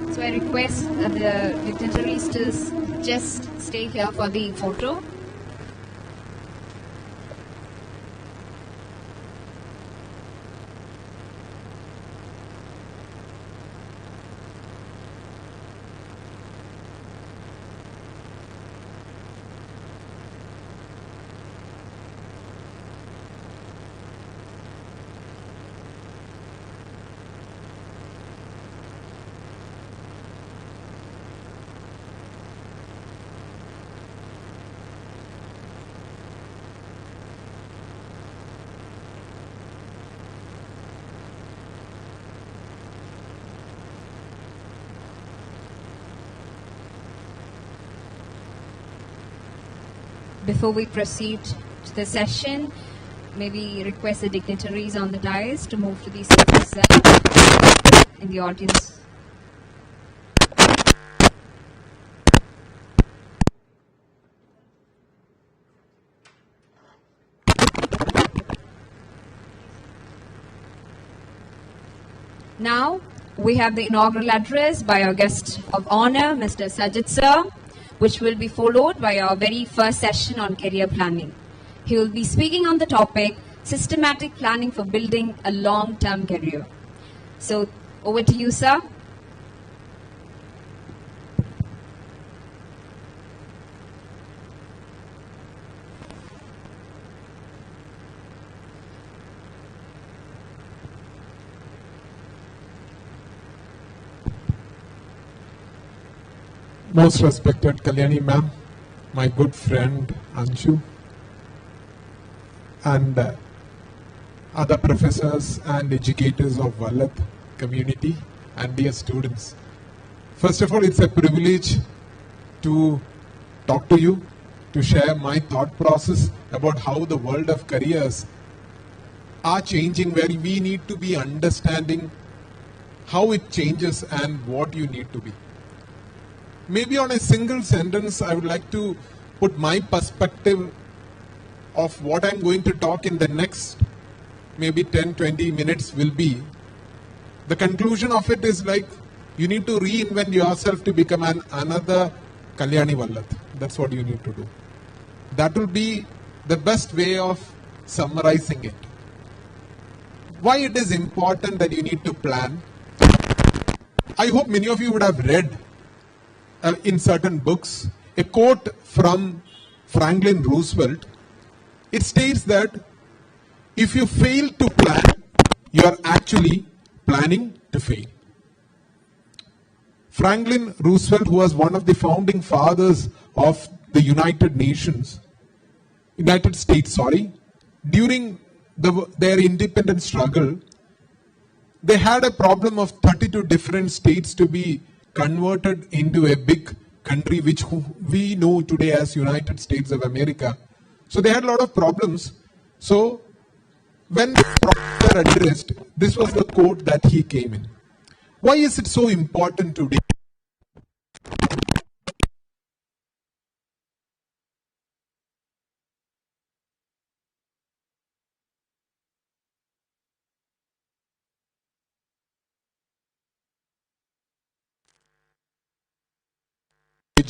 So I request the dignitaries to just stay here for the photo. Before we proceed to the session, maybe request the dignitaries on the dais to move to the seats in the audience. Now, we have the inaugural address by our guest of honor, Mr. Sajid Sir, which will be followed by our very first session on career planning. He will be speaking on the topic, systematic planning for building a long-term career. So, over to you, sir. Most respected Kalyani ma'am, my good friend Anshu, and other professors and educators of Vallath community and dear students. First of all, it's a privilege to talk to you, to share my thought process about how the world of careers are changing, where we need to be understanding how it changes and what you need to be. Maybe on a single sentence, I would like to put my perspective of what I'm going to talk in the next maybe 10-20 minutes will be. The conclusion of it is like you need to reinvent yourself to become another Kalyani Vallath. That's what you need to do. That will be the best way of summarizing it. Why it is important that you need to plan. I hope many of you would have read in certain books a quote from Franklin Roosevelt. It states that if you fail to plan, you are actually planning to fail. Franklin Roosevelt, who was one of the founding fathers of the United States, during their independence struggle, they had a problem of 32 different states to be converted into a big country which we know today as United States of America. So they had a lot of problems. So when the problems were addressed, this was the quote that he came in. Why is it so important today?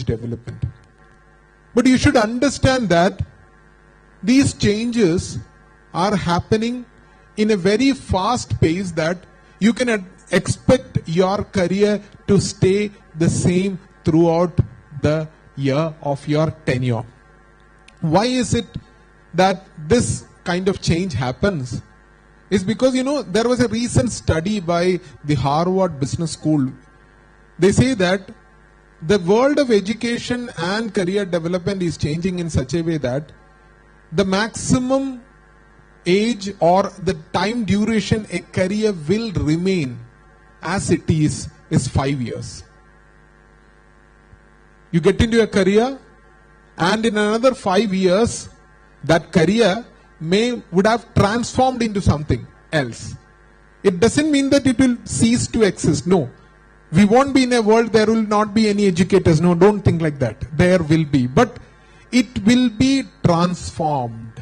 Development. But you should understand that these changes are happening in a very fast pace that you can expect your career to stay the same throughout the year of your tenure. Why is it that this kind of change happens? It's because, there was a recent study by the Harvard Business School. They say that the world of education and career development is changing in such a way that the maximum age or the time duration a career will remain as it is 5 years. You get into a career, and in another 5 years, that career would have transformed into something else. It doesn't mean that it will cease to exist. No. We won't be in a world there will not be any educators. No, don't think like that. There will be. But it will be transformed.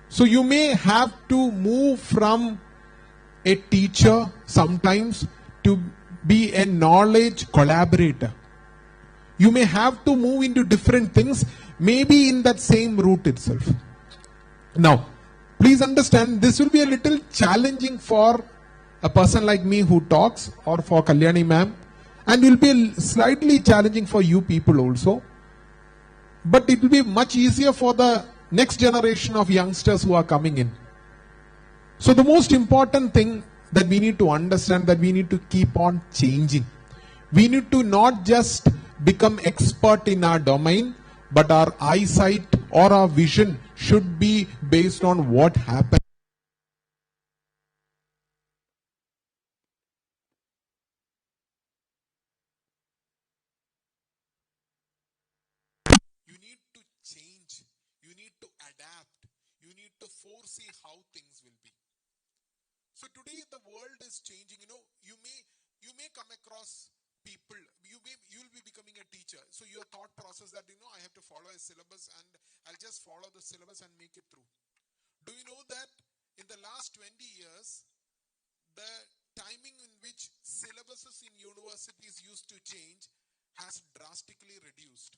So you may have to move from a teacher sometimes to be a knowledge collaborator. You may have to move into different things, maybe in that same route itself. Now, please understand, this will be a little challenging for a person like me who talks, or for Kalyani ma'am, and will be slightly challenging for you people also. But it will be much easier for the next generation of youngsters who are coming in. So the most important thing that we need to understand, that we need to keep on changing. We need to not just become expert in our domain, but our eyesight or our vision should be based on what happened. You need to change. You need to adapt. You need to foresee how things will be. So today the world is changing. You may come across people. You'll be becoming a teacher. So your thought process that I have to follow a syllabus and I'll just follow the syllabus and make it through. Do you know that in the last 20 years, the timing in which syllabuses in universities used to change has drastically reduced.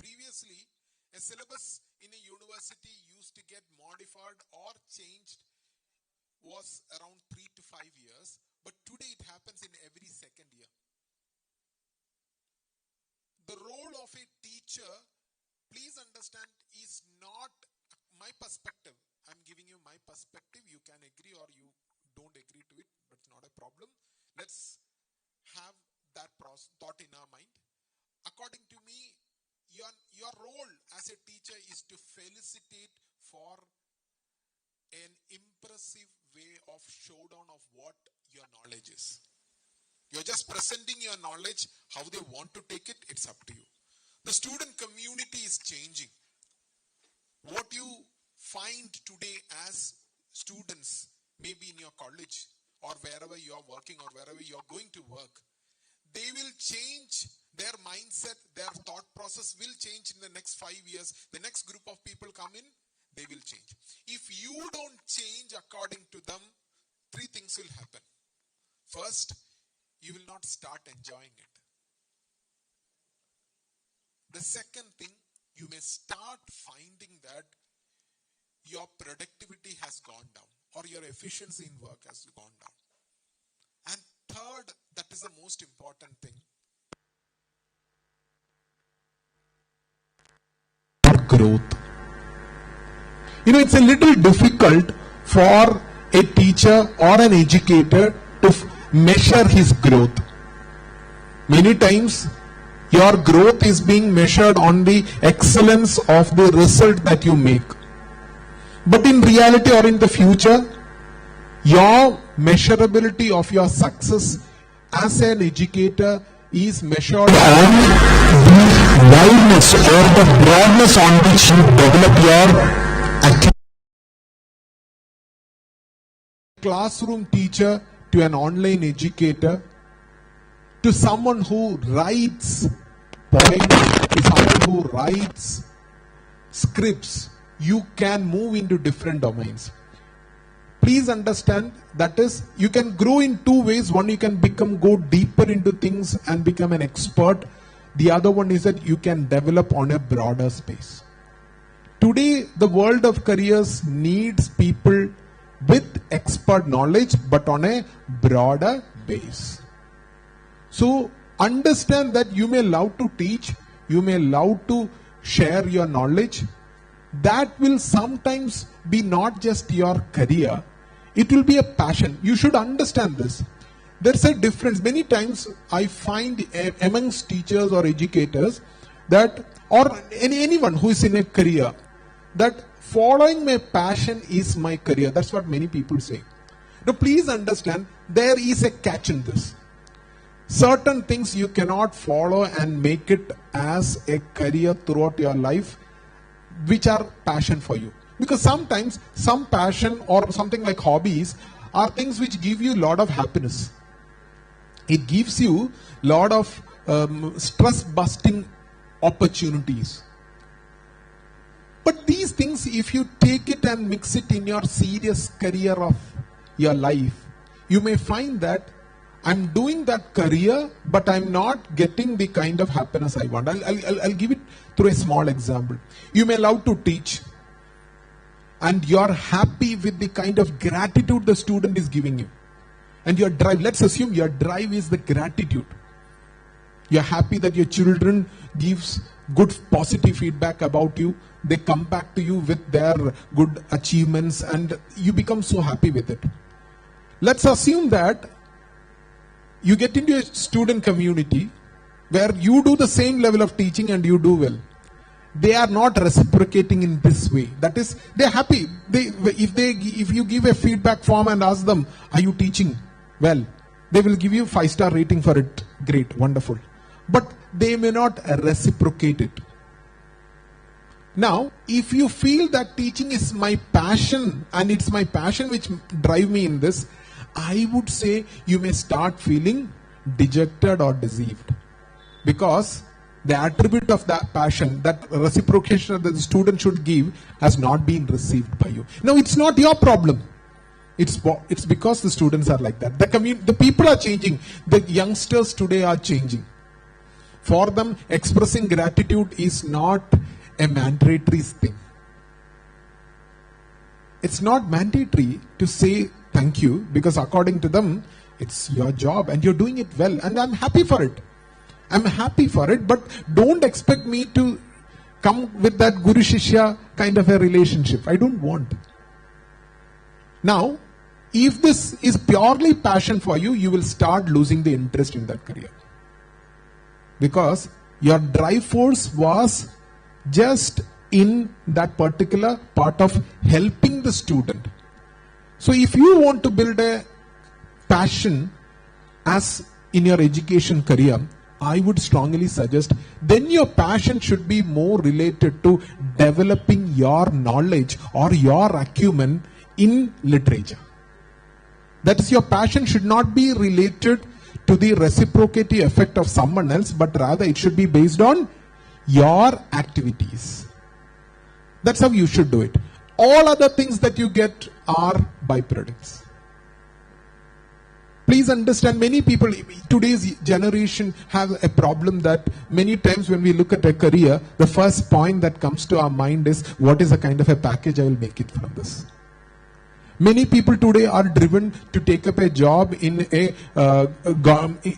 Previously, a syllabus in a university used to get modified or changed was around 3 to 5 years, but today it happens in every second year. The role of a teacher, please understand, is not my perspective. I'm giving you my perspective. You can agree or you don't agree to it, but it's not a problem. Let's have that thought in our mind. According to me, your role as a teacher is to felicitate for an impressive way of showdown of what your knowledge is. You're just presenting your knowledge. How they want to take it, it's up to you. The student community is changing. What you find today as students, maybe in your college or wherever you're working or wherever you're going to work, they will change their mindset, their thought process will change in the next 5 years. The next group of people come in, they will change. If you don't change according to them, 3 things will happen. First, you will not start enjoying it. The second thing, you may start finding that your productivity has gone down or your efficiency in work has gone down. And third, that is the most important thing, growth. It's a little difficult for a teacher or an educator to measure his growth. Many times, your growth is being measured on the excellence of the result that you make. But in reality or in the future, your measurability of your success as an educator is measured on the wideness or the broadness on which you develop your activity. Classroom teacher to an online educator, to someone who writes poems, to someone who writes scripts, you can move into different domains. Please understand, that is, you can grow in 2 ways. One, you can go deeper into things and become an expert. The other one is that you can develop on a broader space. Today, the world of careers needs people with expert knowledge, but on a broader base. So understand that you may love to teach, you may love to share your knowledge. That will sometimes be not just your career, it will be a passion. You should understand this. there's a difference. Many times I find amongst teachers or educators that, or anyone who is in a career, that following my passion is my career. That's what many people say. Now please understand, there is a catch in this. Certain things you cannot follow and make it as a career throughout your life, which are passion for you. Because sometimes some passion or something like hobbies are things which give you a lot of happiness. It gives you a lot of stress busting opportunities. But these things, if you take it and mix it in your serious career of your life, you may find that I'm doing that career, but I'm not getting the kind of happiness I want. I'll give it through a small example. You may love to teach, and you're happy with the kind of gratitude the student is giving you. And your drive, let's assume your drive is the gratitude. You're happy that your children gives good positive feedback about you. They come back to you with their good achievements and you become so happy with it. Let's assume that you get into a student community where you do the same level of teaching and you do well. They are not reciprocating in this way. That is, they're happy. If you give a feedback form and ask them, are you teaching well? They will give you 5-star rating for it. Great, wonderful. But they may not reciprocate it. Now, if you feel that teaching is my passion and it's my passion which drive me in this, I would say you may start feeling dejected or deceived. Because the attribute of that passion, that reciprocation that the student should give, has not been received by you. Now, it's not your problem. It's because the students are like that. The people are changing. The youngsters today are changing. For them, expressing gratitude is not a mandatory thing. It's not mandatory to say thank you, because according to them, it's your job and you're doing it well, and I'm happy for it. I'm happy for it, but don't expect me to come with that Guru Shishya kind of a relationship. I don't want. Now, if this is purely passion for you, you will start losing the interest in that career. Because your drive force was just in that particular part of helping the student. So if you want to build a passion as in your education career, I would strongly suggest then your passion should be more related to developing your knowledge or your acumen in literature. That is, your passion should not be related to the reciprocity effect of someone else, but rather it should be based on your activities. That's how you should do it. All other things that you get are byproducts. Please understand, many people, today's generation have a problem that many times when we look at a career, the first point that comes to our mind is, what is the kind of a package I will make it from this? Many people today are driven to take up a job in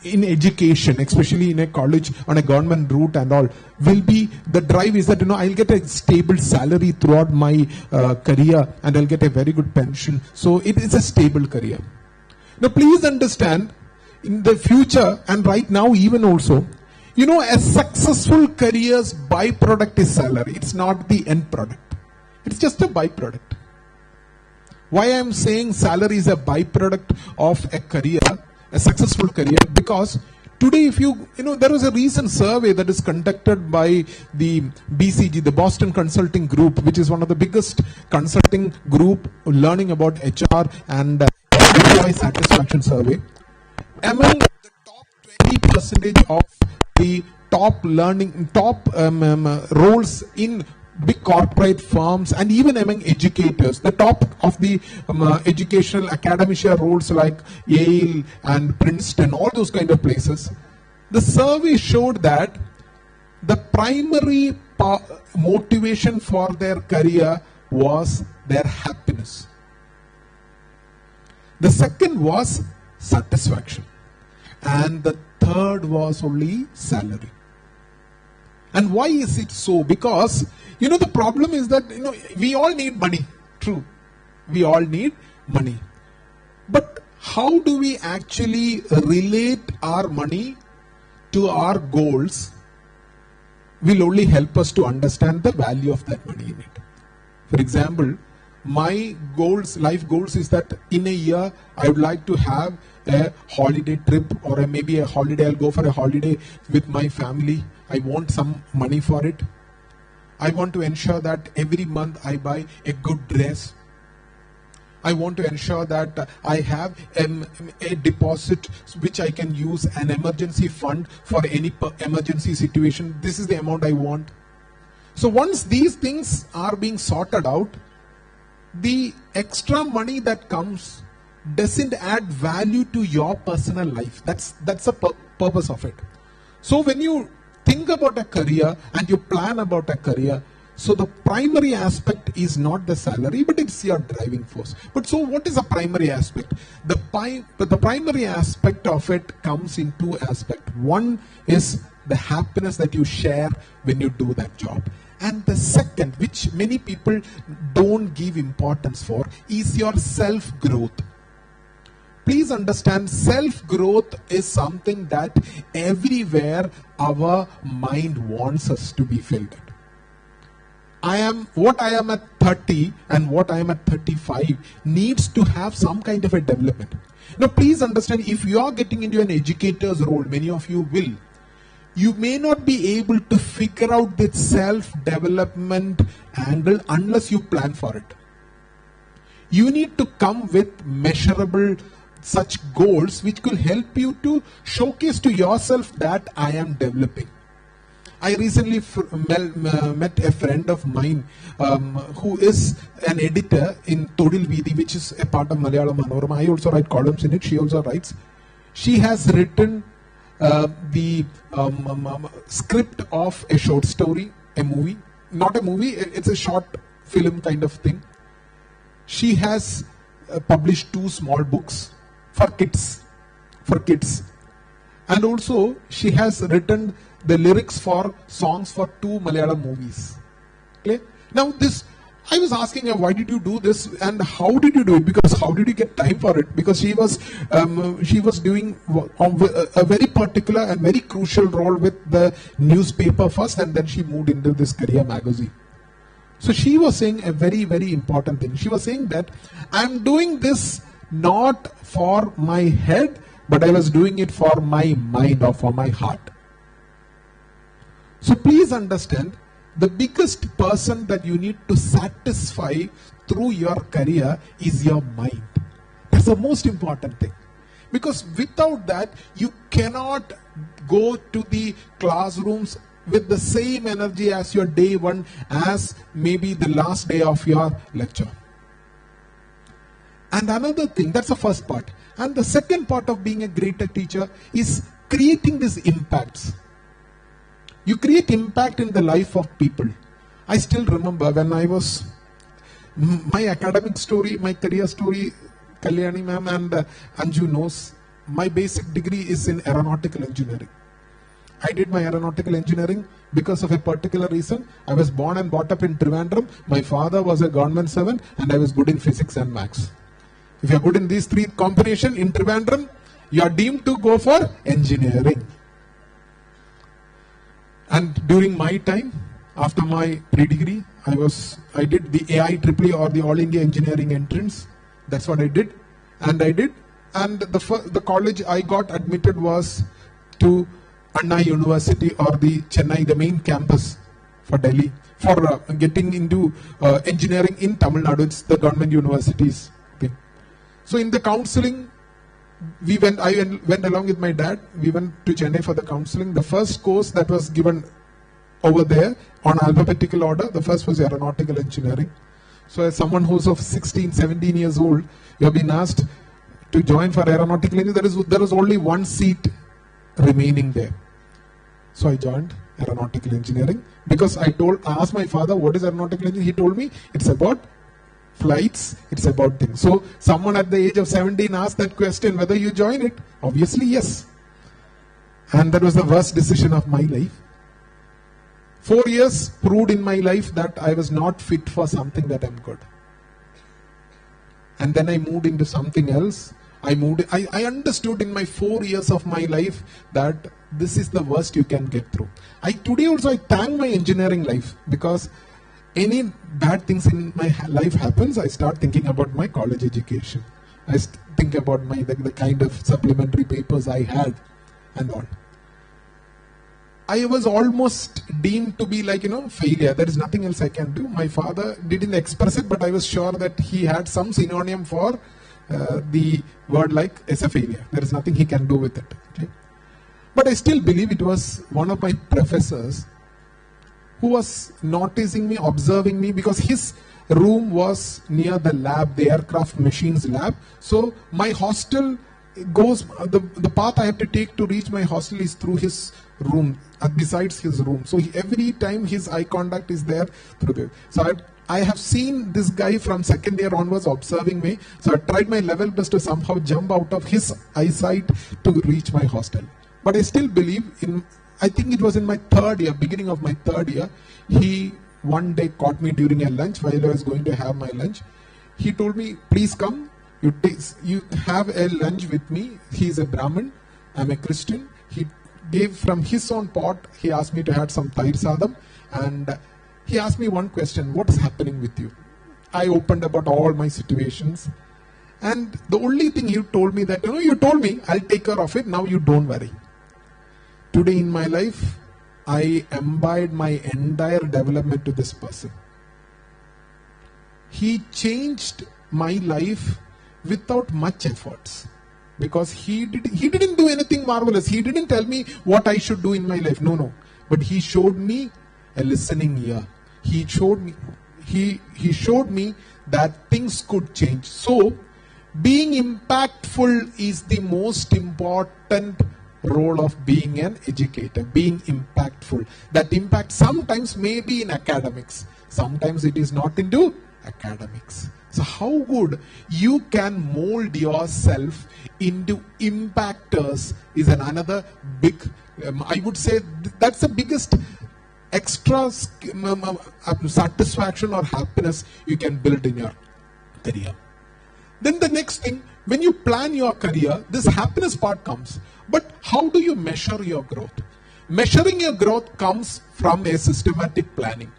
in education, especially in a college on a government route and all. The drive is that, I'll get a stable salary throughout my career and I'll get a very good pension. So it is a stable career. Now please understand, in the future and right now even also, a successful career's byproduct is salary. It's not the end product. It's just a byproduct. Why I am saying salary is a byproduct of a career, a successful career, because today if there was a recent survey that is conducted by the BCG, the Boston Consulting Group, which is one of the biggest consulting group learning about HR and employee satisfaction survey. Among the top 20% of the top roles in big corporate firms and even among educators, the top of the educational academia roles like Yale and Princeton, all those kind of places, the survey showed that the primary motivation for their career was their happiness. The second was satisfaction. And the third was only salary. And why is it so? Because, the problem is that, we all need money. True. We all need money. But how do we actually relate our money to our goals will only help us to understand the value of that money in it. For example, my goals, life goals, is that in a year I would like to have a holiday trip, or maybe a holiday, I'll go for a holiday with my family. I want some money for it. I want to ensure that every month I buy a good dress. I want to ensure that I have a deposit which I can use, an emergency fund for any emergency situation. This is the amount I want. So once these things are being sorted out, the extra money that comes doesn't add value to your personal life. That's the purpose of it. So when you think about a career and you plan about a career, so the primary aspect is not the salary, but it's your driving force. But so what is the primary aspect? The primary aspect of it comes in two aspects. One is the happiness that you share when you do that job. And the second, which many people don't give importance for, is your self-growth. Please understand, self-growth is something that everywhere our mind wants us to be filled. What I am at 30 and what I am at 35 needs to have some kind of a development. Now please understand, if you are getting into an educator's role, many of you will, you may not be able to figure out the self-development angle unless you plan for it. You need to come with measurable such goals which will help you to showcase to yourself that I am developing. I recently met a friend of mine who is an editor in Todil Veedi, which is a part of Malayalam Manorama. I also write columns in it. She also writes. She has written the script of a short story, a movie. Not a movie, it's a short film kind of thing. She has published 2 small books for kids. And also she has written the lyrics for songs for 2 Malayalam movies. Okay? Now this, I was asking her, why did you do this and how did you do it? Because how did you get time for it? Because she was doing a very particular and very crucial role with the newspaper first, and then she moved into this career magazine. So she was saying a very, very important thing. She was saying that I'm doing this not for my head, but I was doing it for my mind or for my heart. So please understand, the biggest person that you need to satisfy through your career is your mind. That's the most important thing. Because without that, you cannot go to the classrooms with the same energy as your day one, as maybe the last day of your lecture. And another thing, that's the first part. And the second part of being a greater teacher is creating these impacts. You create impact in the life of people. I still remember when I was, my academic story, my career story, Kalyani ma'am and Anju knows, my basic degree is in aeronautical engineering. I did my aeronautical engineering because of a particular reason. I was born and brought up in Trivandrum. My father was a government servant and I was good in physics and maths. If you are good in these 3 combination in Trivandrum, you are deemed to go for engineering. And during my time, after my pre-degree, I did the AIEEE or the All India Engineering Entrance. That's what I did. And the college I got admitted was to Anna University or the Chennai, the main campus for Delhi, for getting into engineering in Tamil Nadu. It's the government universities thing. So in the counseling, I went along with my dad. We went to Chennai for the counseling. The first course that was given over there on alphabetical order, the first was aeronautical engineering. So as someone who's of 16, 17 years old, you have been asked to join for aeronautical engineering. There was only 1 seat remaining there. So I joined aeronautical engineering because I asked my father, what is aeronautical engineering? He told me it's about flights, it's about things. So someone at the age of 17 asked that question, whether you join it. Obviously yes. And that was the worst decision of my life. 4 years proved in my life that I was not fit for something that I'm good. And then I moved into something else. I understood in my 4 years of my life that this is the worst you can get through. Today also I thank my engineering life, because any bad things in my life happens, I start thinking about my college education. I think about the kind of supplementary papers I had and all. I was almost deemed to be failure. There is nothing else I can do. My father didn't express it, but I was sure that he had some synonym for the word like as a failure. There is nothing he can do with it. Okay? But I still believe it was one of my professors who was noticing me, observing me, because his room was near the lab, the aircraft machines lab. So my hostel goes, the path I have to take to reach my hostel is through his room, besides his room. So every time his eye contact is there through there. So I have seen this guy from second year onwards observing me. So I tried my level best to somehow jump out of his eyesight to reach my hostel. But I still believe I think it was in my third year, beginning of my third year, he one day caught me during a lunch while I was going to have my lunch. He told me, please come, you have a lunch with me. He is a Brahmin, I'm a Christian. He gave from his own pot, he asked me to have some tair sadam, and he asked me one question, what is happening with you? I opened about all my situations, and the only thing he told me that, you told me, I'll take care of it, now you don't worry. Today in my life, I embodied my entire development to this person. He changed my life without much efforts, because he didn't do anything marvelous. He didn't tell me what I should do in my life. No. But he showed me a listening ear. He showed me that things could change. So being impactful is the most important role of being an educator, being impactful. That impact sometimes may be in academics, sometimes it is not into academics. So how good you can mold yourself into impactors is another big, I would say that's the biggest extra satisfaction or happiness you can build in your career. Then the next thing, when you plan your career, this happiness part comes. But how do you measure your growth? Measuring your growth comes from a systematic planning.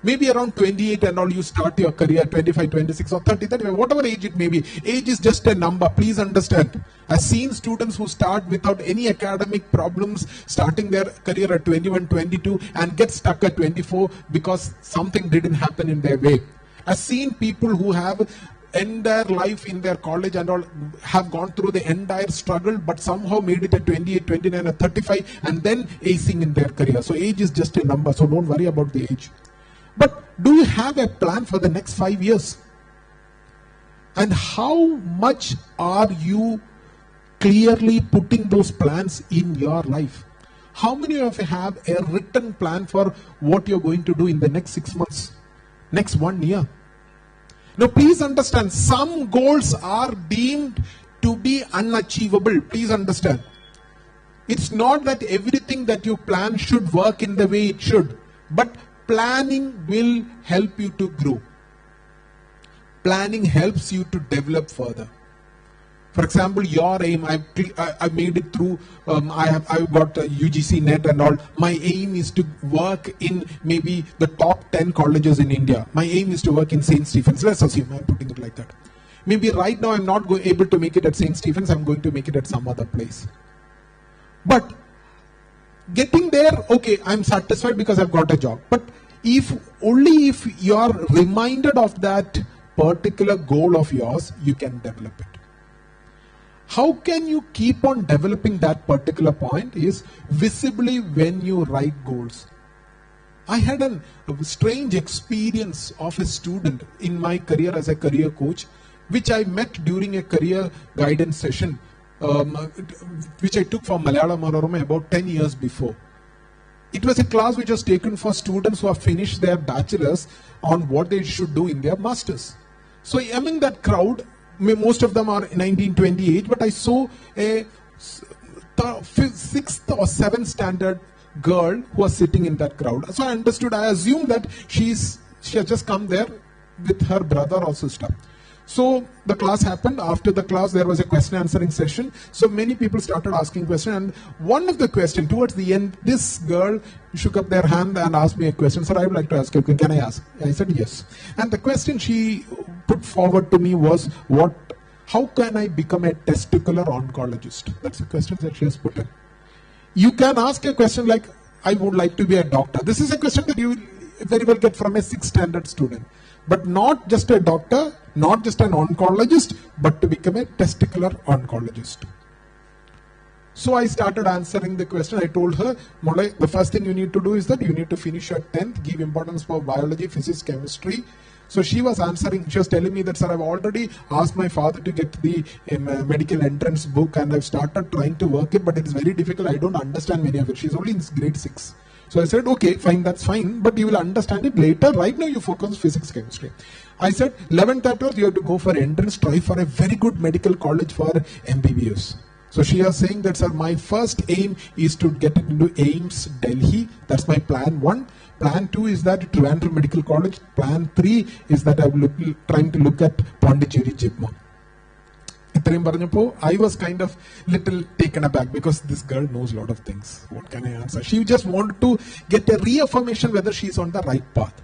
Maybe around 28 and all you start your career, 25, 26 or 30, 35, whatever age it may be. Age is just a number, please understand. I've seen students who start without any academic problems, starting their career at 21, 22 and get stuck at 24 because something didn't happen in their way. I've seen people who have entire life in their college and all have gone through the entire struggle but somehow made it at 28, 29 or 35 and then acing in their career. So age is just a number, so don't worry about the age. But do you have a plan for the next 5 years? And how much are you clearly putting those plans in your life? How many of you have a written plan for what you're going to do in the next 6 months, next 1 year? Now please understand, some goals are deemed to be unachievable. Please understand. It's not that everything that you plan should work in the way it should, but planning will help you to grow. Planning helps you to develop further. For example, your aim, I made it through, I've got UGC NET and all. My aim is to work in maybe the top 10 colleges in India. My aim is to work in St. Stephen's. Let's assume I'm putting it like that. Maybe right now I'm not able to make it at St. Stephen's, I'm going to make it at some other place. But getting there, okay, I'm satisfied because I've got a job. But if you're reminded of that particular goal of yours, you can develop it. How can you keep on developing that particular point is visibly when you write goals. I had a strange experience of a student in my career as a career coach, which I met during a career guidance session, which I took from Malayalam Manorama about 10 years before. It was a class which was taken for students who have finished their bachelor's on what they should do in their masters. So among that crowd, most of them are 1928, but I saw a 6th or 7th standard girl who was sitting in that crowd. So I assumed that she has just come there with her brother or sister. So the class happened. After the class, there was a question answering session. So many people started asking questions. And one of the questions, towards the end, this girl shook up their hand and asked me a question. Sir, I would like to ask you, can I ask? I said yes. And the question she put forward to me was, how can I become a testicular oncologist? That's the question that she has put in. You can ask a question like, I would like to be a doctor. This is a question that you will very well get from a 6th standard student. But not just a doctor, not just an oncologist, but to become a testicular oncologist. So I started answering the question. I told her, Molay, the first thing you need to do is that you need to finish your 10th, give importance for biology, physics, chemistry. So she was answering, she was telling me that, sir, I've already asked my father to get the medical entrance book and I've started trying to work it, but it's very difficult. I don't understand many of it. She's only in grade 6. So I said, okay, fine, that's fine, but you will understand it later. Right now you focus on physics, chemistry. I said, 11th afterwards, you have to go for entrance, try for a very good medical college for MBBS. So she was saying that, sir, my first aim is to get into AIMS Delhi. That's my plan 1. Plan 2 is that Trivandrum Medical College. Plan 3 is that I'm trying to look at Pondicherry Jipma. I was kind of little taken aback because this girl knows a lot of things. What can I answer? She just wanted to get a reaffirmation whether she's on the right path.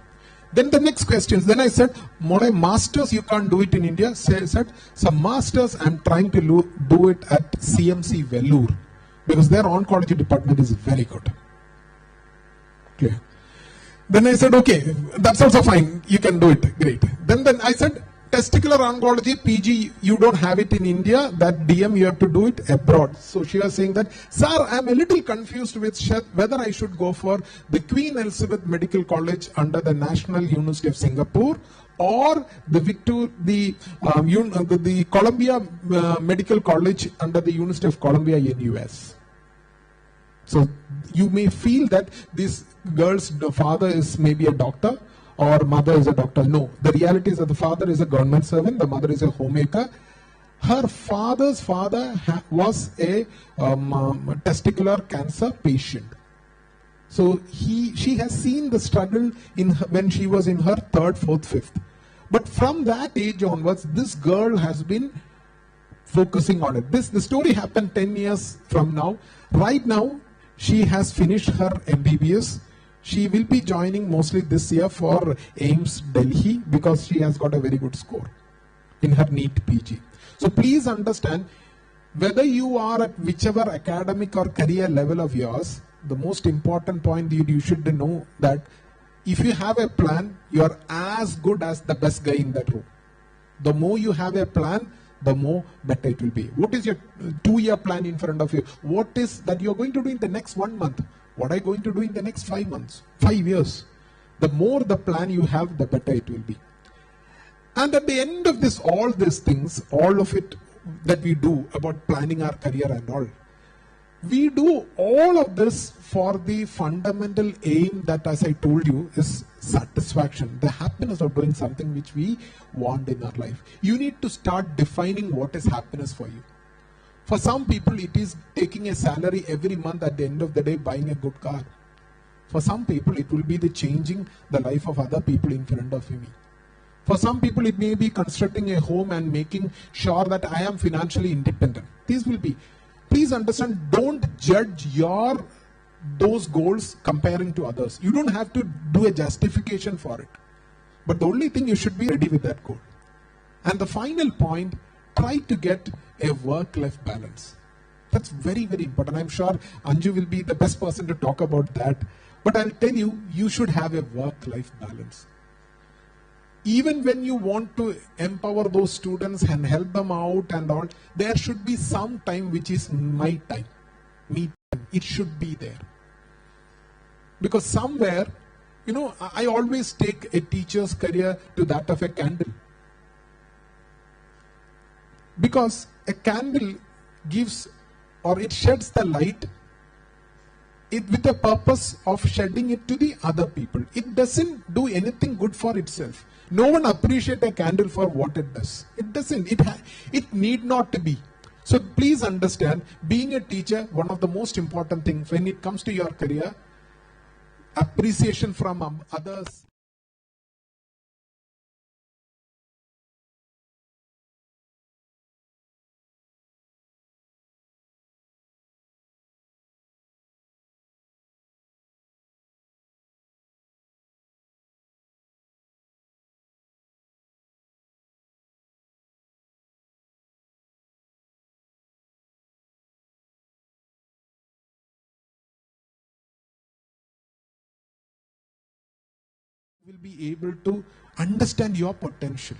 Then the next questions. Then I said, Molay, masters you can't do it in India. I said, some masters I'm trying to do it at CMC Vellore because their oncology department is very good. Okay. Then I said, okay, that's also fine. You can do it. Great. Then I said, testicular oncology, PG, you don't have it in India. That DM, you have to do it abroad. So she was saying that, sir, I'm a little confused with whether I should go for the Queen Elizabeth Medical College under the National University of Singapore or the Columbia Medical College under the University of Columbia in US. So you may feel that this girl's father is maybe a doctor or mother is a doctor. No, the reality is that the father is a government servant, the mother is a homemaker. Her father's father was a testicular cancer patient. So she has seen the struggle when she was in her 3rd, 4th, 5th. But from that age onwards, this girl has been focusing on it. The story happened 10 years from now. Right now, she has finished her MBBS. She will be joining mostly this year for AIMS Delhi because she has got a very good score in her NEET PG. So please understand, whether you are at whichever academic or career level of yours, the most important point you should know that if you have a plan, you are as good as the best guy in that room. The more you have a plan, the more better it will be. What is your 2-year plan in front of you? What is that you are going to do in the next 1 month? What are you going to do in the next 5 months, 5 years? The more the plan you have, the better it will be. And at the end of this, all these things, all of it that we do about planning our career and all, we do all of this for the fundamental aim that, as I told you, is satisfaction, the happiness of doing something which we want in our life. You need to start defining what is happiness for you. For some people, it is taking a salary every month at the end of the day, buying a good car. For some people, it will be the changing the life of other people in front of me. For some people, it may be constructing a home and making sure that I am financially independent. These will be. Please understand, don't judge those goals comparing to others. You don't have to do a justification for it. But the only thing, you should be ready with that goal. And the final point, try to get a work-life balance. That's very, very important. I'm sure Anju will be the best person to talk about that. But I'll tell you, you should have a work-life balance. Even when you want to empower those students and help them out and all, there should be some time which is my time, me time. It should be there. Because somewhere, I always take a teacher's career to that of a candle. Because a candle gives, or it sheds the light with the purpose of shedding it to the other people. It doesn't do anything good for itself. No one appreciates a candle for what it does. It doesn't. It need not to be. So please understand, being a teacher, one of the most important things when it comes to your career, appreciation from others. will be able to understand your potential.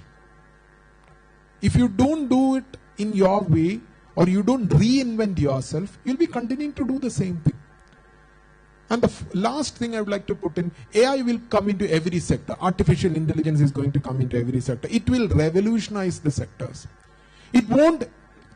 If you don't do it in your way, or you don't reinvent yourself, you'll be continuing to do the same thing. And the last thing I would like to put in, AI will come into every sector. Artificial intelligence is going to come into every sector. It will revolutionize the sectors. It won't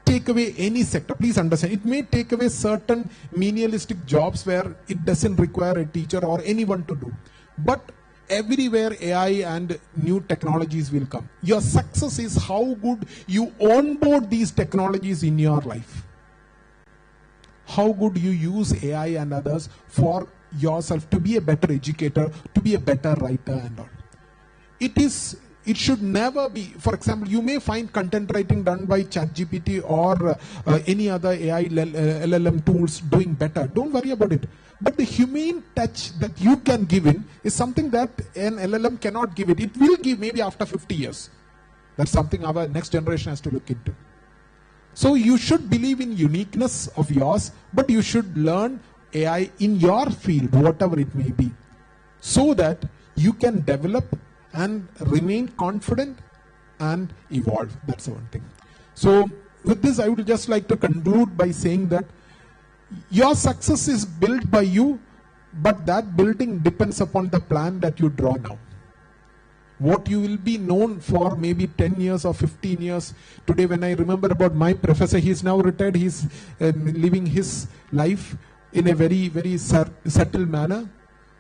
take away any sector. Please understand, it may take away certain menialistic jobs where it doesn't require a teacher or anyone to do. But everywhere AI and new technologies will come. Your success is how good you onboard these technologies in your life. How good you use AI and others for yourself to be a better educator, to be a better writer and all. It should never be, for example, you may find content writing done by ChatGPT or any other AI LLM tools doing better. Don't worry about it. But the humane touch that you can give in is something that an LLM cannot give it. It will give maybe after 50 years. That's something our next generation has to look into. So you should believe in uniqueness of yours, but you should learn AI in your field, whatever it may be, so that you can develop and remain confident and evolve. That's the one thing. So with this, I would just like to conclude by saying that your success is built by you, but that building depends upon the plan that you draw now. What you will be known for maybe 10 years or 15 years. Today when I remember about my professor, he is now retired, he is living his life in a very, very subtle manner.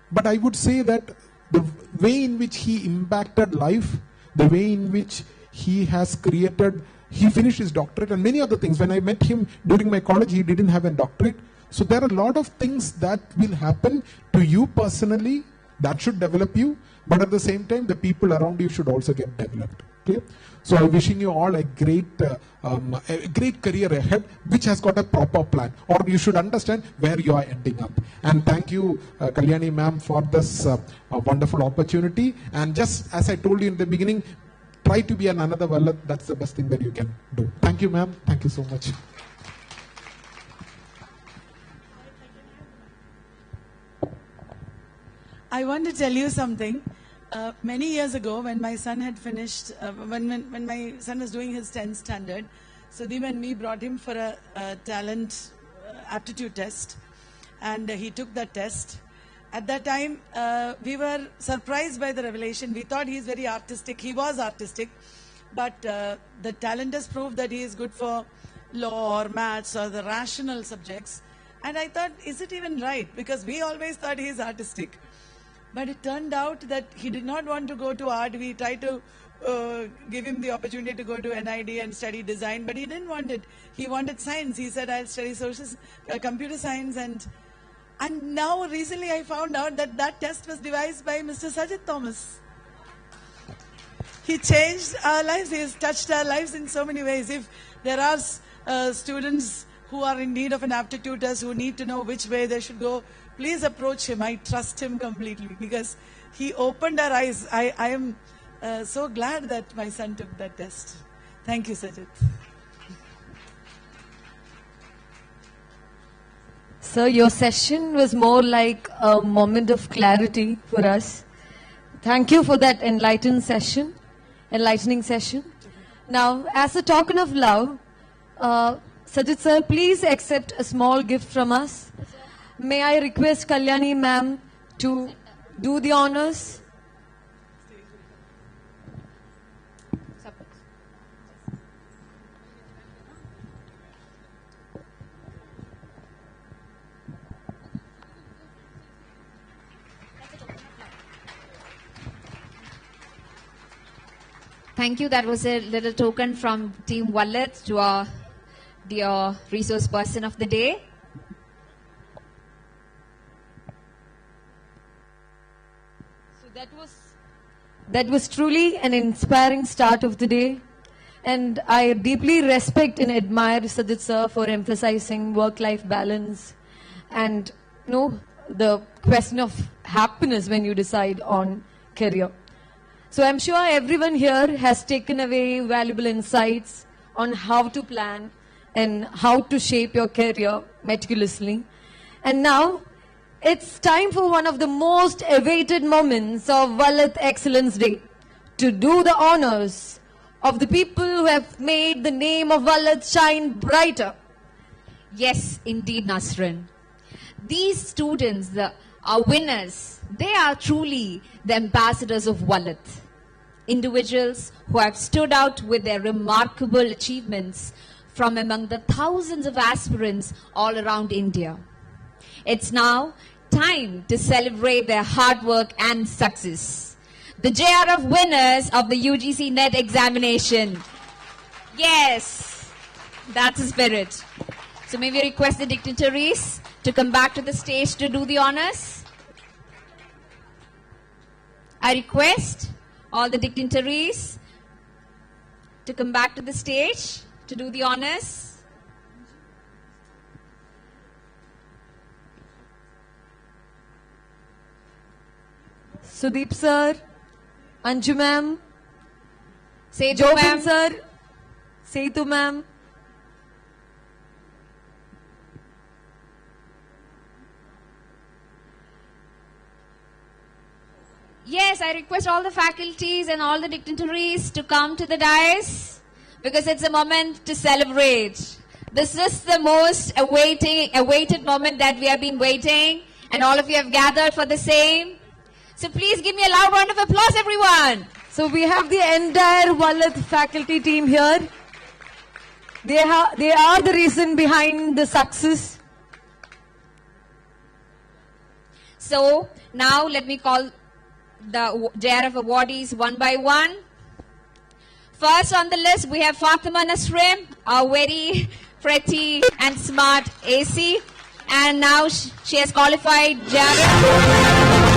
But I would say that the way in which he impacted life, the way in which he has created, he finished his doctorate and many other things. When I met him during my college, he didn't have a doctorate. So there are a lot of things that will happen to you personally that should develop you, but at the same time, the people around you should also get developed. Okay? So I'm wishing you all a great career ahead, which has got a proper plan, or you should understand where you are ending up. And thank you, Kalyani ma'am, for this wonderful opportunity. And just as I told you in the beginning, try to be another Vallath. That's the best thing that you can do. Thank you, ma'am. Thank you so much. I want to tell you something. Many years ago, when my son had finished, when my son was doing his 10th standard, Sudeep and me brought him for a talent aptitude test, and he took that test. At that time, we were surprised by the revelation. We thought he's very artistic. He was artistic, but the talent has proved that he is good for law or maths or the rational subjects. And I thought, is it even right? Because we always thought he is artistic. But it turned out that he did not want to go to art. We tried to give him the opportunity to go to NID and study design, but he didn't want it. He wanted science. He said, I'll study computer science. And now recently I found out that that test was devised by Mr. Sajid Thomas. He changed our lives. He has touched our lives in so many ways. If there are students who are in need of an aptitude test, who need to know which way they should go, please approach him. I trust him completely because he opened our eyes. I am so glad that my son took that test. Thank you, Sajid. Sir, your session was more like a moment of clarity for us. Thank you for that enlightening session. Now, as a token of love, Sajid sir, please accept a small gift from us. May I request Kalyani ma'am to do the honors? Thank you. That was a little token from Team Vallath to our dear resource person of the day. That was truly an inspiring start of the day, and I deeply respect and admire Sajid sir for emphasizing work-life balance and the question of happiness when you decide on career. So I'm sure everyone here has taken away valuable insights on how to plan and how to shape your career meticulously. And now It's time for one of the most awaited moments of Vallath Excellence Day, to do the honors of the people who have made the name of Vallath shine brighter. Yes, indeed, Nasrin. These students are winners. They are truly the ambassadors of Vallath. Individuals who have stood out with their remarkable achievements from among the thousands of aspirants all around India. It's now time to celebrate their hard work and success. The JRF winners of the UGC NET examination. Yes, that's the spirit. So may we request the dignitaries to come back to the stage to do the honors. I request all the dignitaries to come back to the stage to do the honors. Sudeep sir, Anju ma'am, Setu Jobin ma'am, sir, Setu ma'am. Yes, I request all the faculties and all the dignitaries to come to the dais because it's a moment to celebrate. This is the most awaited moment that we have been waiting, and all of you have gathered for the same. So please give me a loud round of applause, everyone. So we have the entire Vallath faculty team here. They are the reason behind the success. So now let me call the JRF awardees one by one. First on the list, we have Fatima Nasrim, our very pretty and smart AC. And now she has qualified JRF.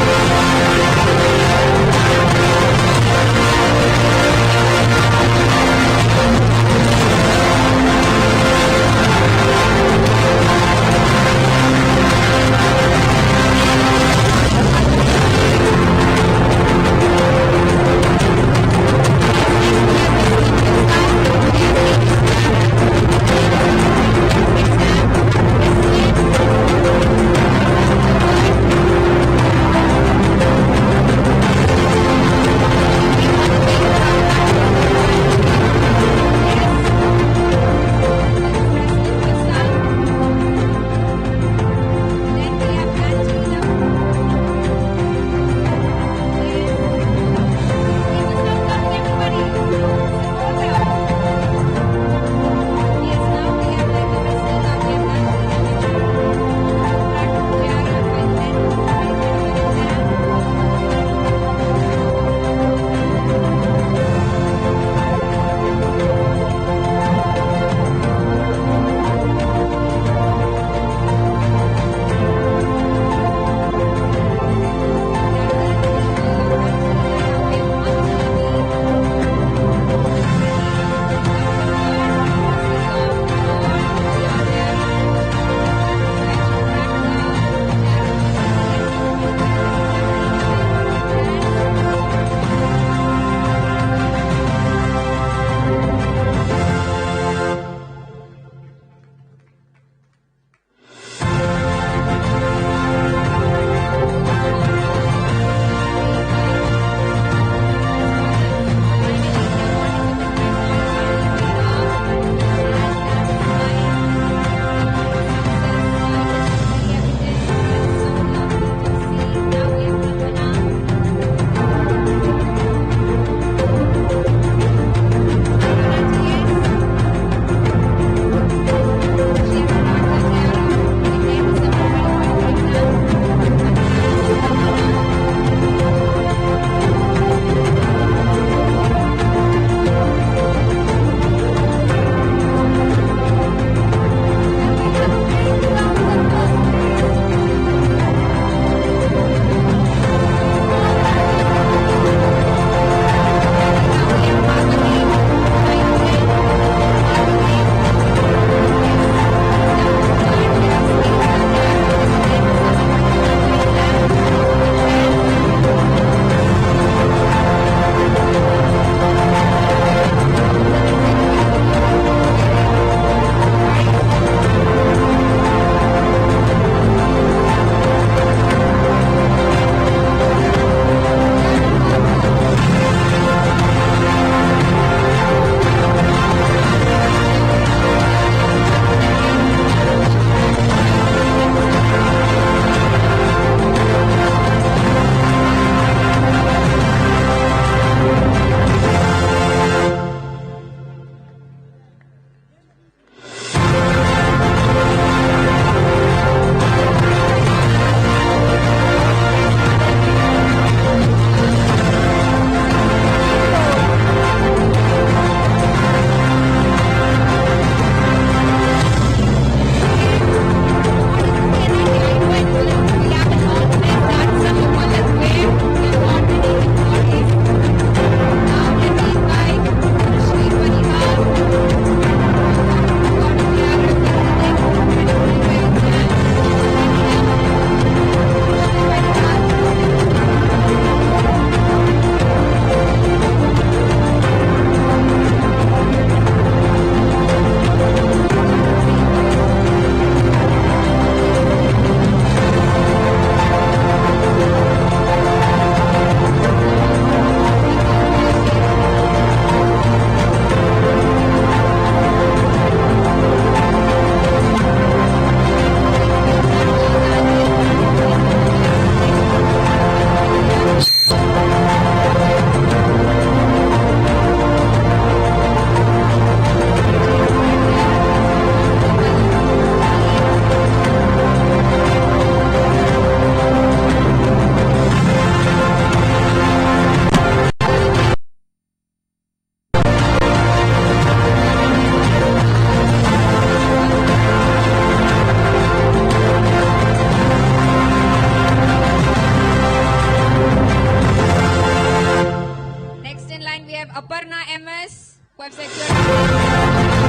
have Aparna MS, who have secured.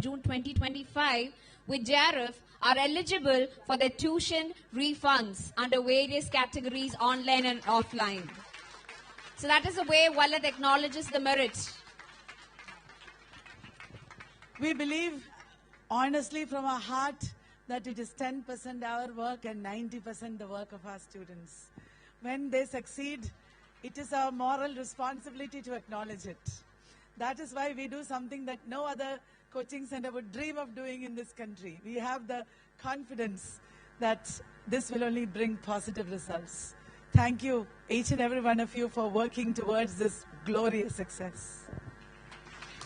June 2025 with JRF are eligible for their tuition refunds under various categories, online and offline. So that is the way Vallath acknowledges the merit. We believe honestly from our heart that it is 10% our work and 90% the work of our students. When they succeed, it is our moral responsibility to acknowledge it. That is why we do something that no other coaching center would dream of doing in this country. We have the confidence that this will only bring positive results. Thank you, each and every one of you, for working towards this glorious success.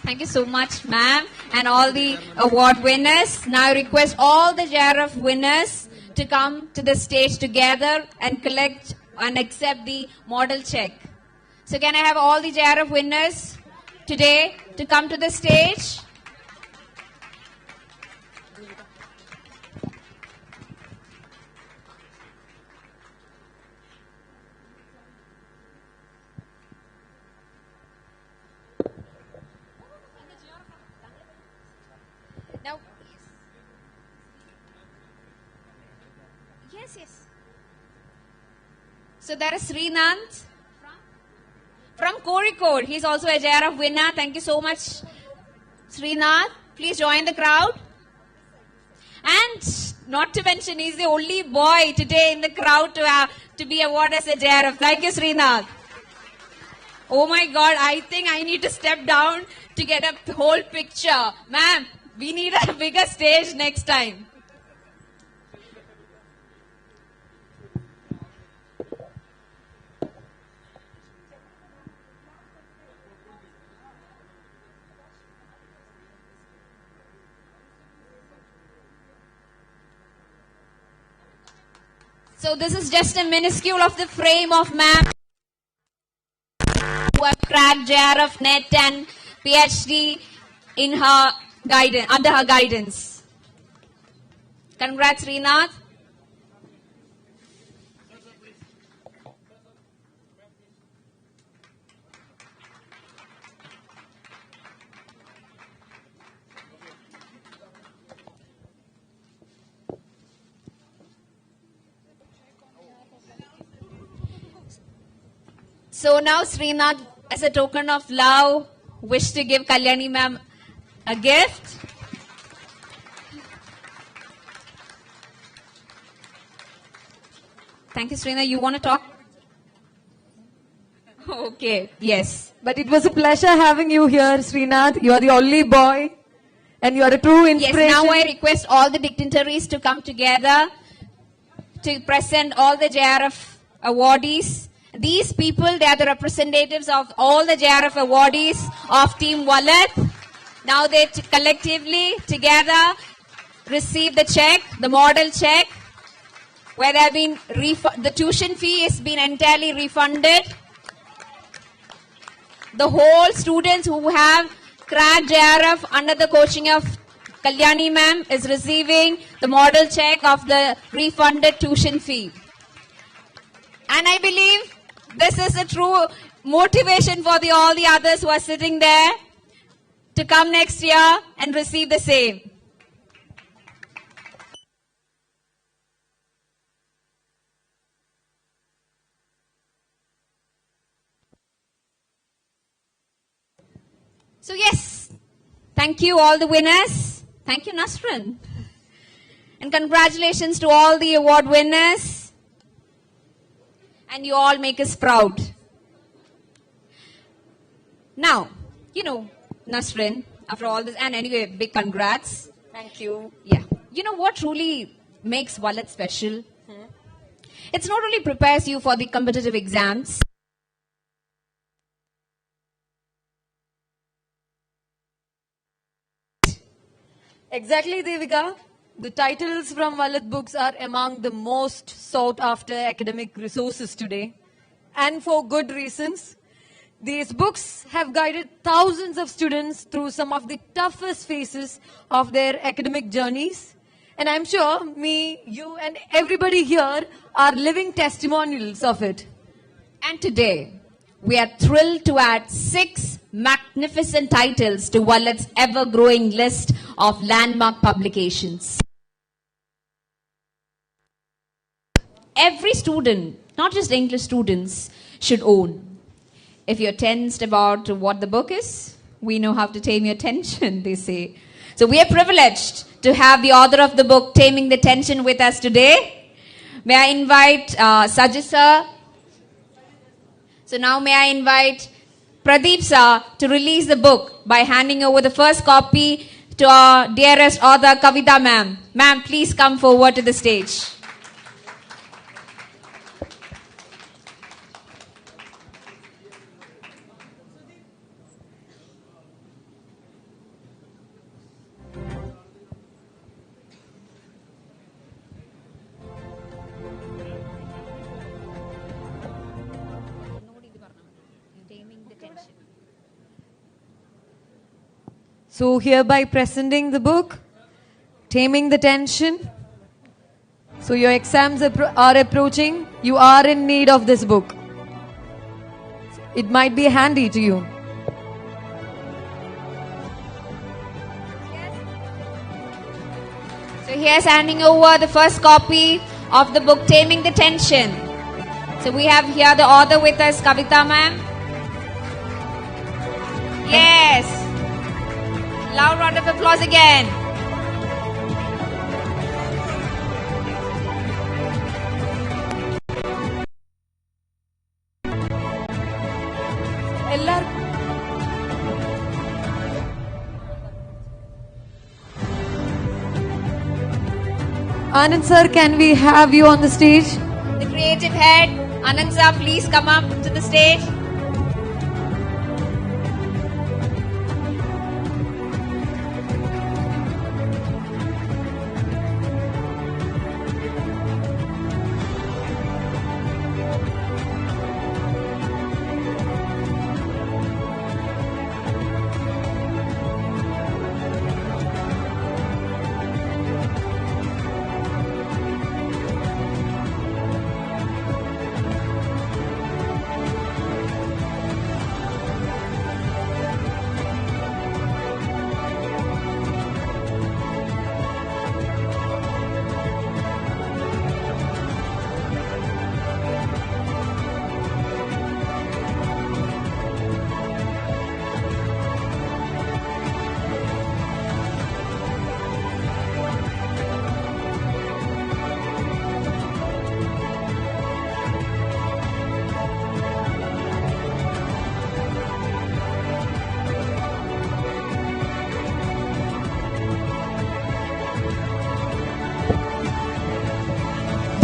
Thank you so much, ma'am, and all the award winners. Now I request all the JRF winners to come to the stage together and collect and accept the model check. So can I have all the JRF winners today to come to the stage? Now, yes. So there is Srinath from Kozhikode. He's also a JRF winner. Thank you so much, Srinath. Please join the crowd. And not to mention, he's the only boy today in the crowd to be awarded as a JRF. Thank you, Srinath. Oh my God, I think I need to step down to get a whole picture. Ma'am, we need a bigger stage next time. So this is just a minuscule of the frame of ma'am who have cracked JRF, NET and PhD in her guidance, under her guidance. Congrats, Srinath. So now Srinath, as a token of love, wish to give Kalyani ma'am a gift. Thank you, Srinath. You want to talk? Okay, yes. But it was a pleasure having you here, Srinath. You are the only boy and you are a true inspiration. Yes, now I request all the dignitaries to come together to present all the JRF awardees. These people, they are the representatives of all the JRF awardees of Team Vallath. Now they collectively together receive the check, the model check, where they have been the tuition fee has been entirely refunded. The whole students who have cracked JRF under the coaching of Kalyani ma'am is receiving the model check of the refunded tuition fee. And I believe this is a true motivation for all the others who are sitting there to come next year and receive the same. So yes, thank you all the winners. Thank you, Nasrin. And congratulations to all the award winners. And you all make us proud. Now, you know, Nasrin, after all this, and anyway, big congrats. Thank you. Yeah. You know what truly makes Vallath special? It's not only prepares you for the competitive exams. Exactly, Devika. The titles from Vallath books are among the most sought after academic resources today. And for good reasons. These books have guided thousands of students through some of the toughest phases of their academic journeys. And I'm sure me, you and everybody here are living testimonials of it. And today, we are thrilled to add 6 magnificent titles to Vallath's ever-growing list of landmark publications. Every student, not just English students, should own. If you're tensed about what the book is, we know how to tame your tension, they say. So we are privileged to have the author of the book, Taming the Tension, with us today. May I invite Sajid sir. So now may I invite Pradeep sir to release the book by handing over the first copy to our dearest author, Kavita ma'am. Ma'am, please come forward to the stage. So hereby presenting the book, Taming the Tension. So your exams are approaching. You are in need of this book. It might be handy to you. So here's handing over the first copy of the book, Taming the Tension. So we have here the author with us, Kavita ma'am. Yes. Loud round of applause again. Anand sir, can we have you on the stage? The creative head, Anand sir, please come up to the stage.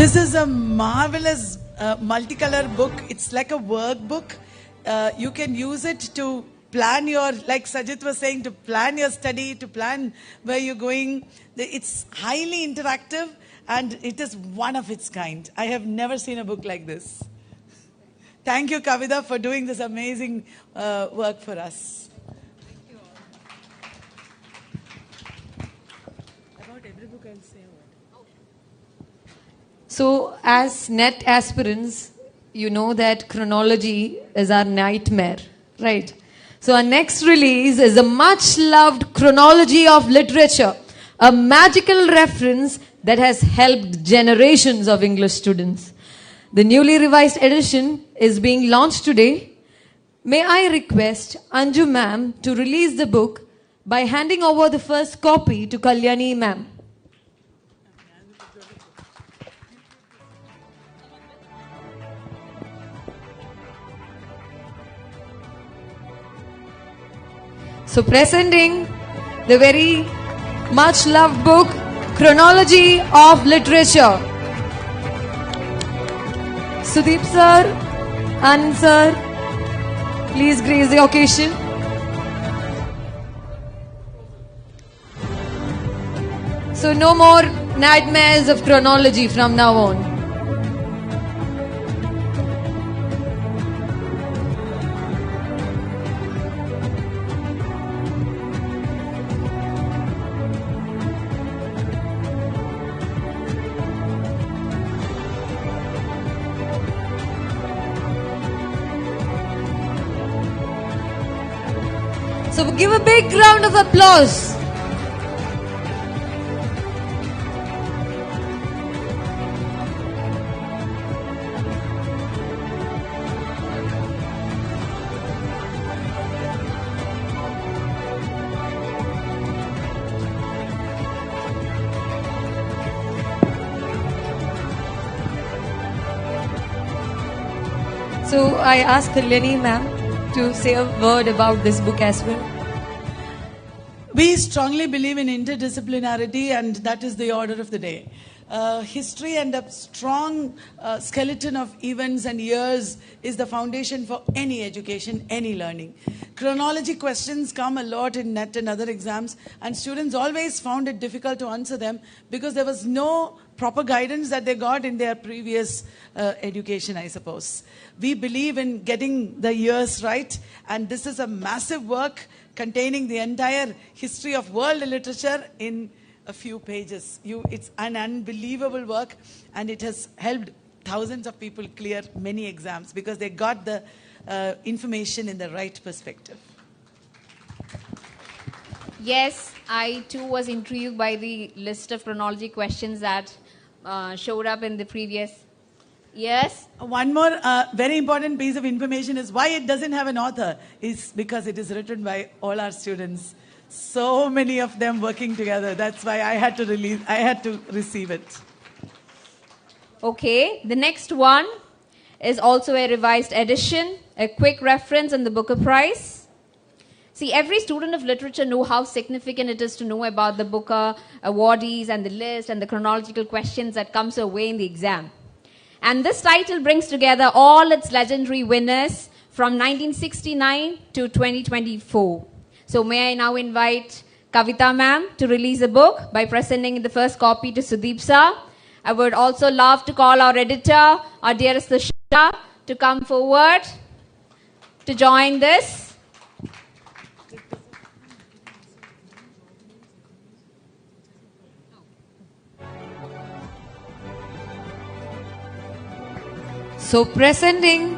This is a marvelous multicolor book. It's like a workbook. You can use it to plan your, like Sajid was saying, to plan your study, to plan where you're going. It's highly interactive and it is one of its kind. I have never seen a book like this. Thank you, Kavita, for doing this amazing work for us. About every book I'll say a word. So, as NET aspirants, you know that chronology is our nightmare, right? So, our next release is a much loved chronology of literature, a magical reference that has helped generations of English students. The newly revised edition is being launched today. May I request Anju ma'am to release the book by handing over the first copy to Kalyani ma'am. So presenting the very much loved book, Chronology of Literature. Sudeep sir, Anand sir, please grace the occasion. So no more nightmares of chronology from now on. So give a big round of applause. So I asked Kalyani ma'am to say a word about this book as well. We strongly believe in interdisciplinarity, and that is the order of the day. History and a strong skeleton of events and years is the foundation for any education, any learning. Chronology questions come a lot in NET and other exams, and students always found it difficult to answer them because there was no proper guidance that they got in their previous education, I suppose. We believe in getting the years right, and this is a massive work containing the entire history of world literature in a few pages. It's an unbelievable work, and it has helped thousands of people clear many exams because they got the information in the right perspective. Yes, I too was intrigued by the list of chronology questions that showed up in the previous years. One more very important piece of information is why it doesn't have an author is because it is written by all our students. So many of them working together. That's why I had to receive it. Okay, the next one is also a revised edition, a quick reference on the Booker Prize. See, every student of literature knows how significant it is to know about the Booker awardees and the list and the chronological questions that comes away in the exam. And this title brings together all its legendary winners from 1969 to 2024. So may I now invite Kavita ma'am to release a book by presenting the first copy to Sudeep sir. I would also love to call our editor, our dearest Tushar, to come forward to join this. So presenting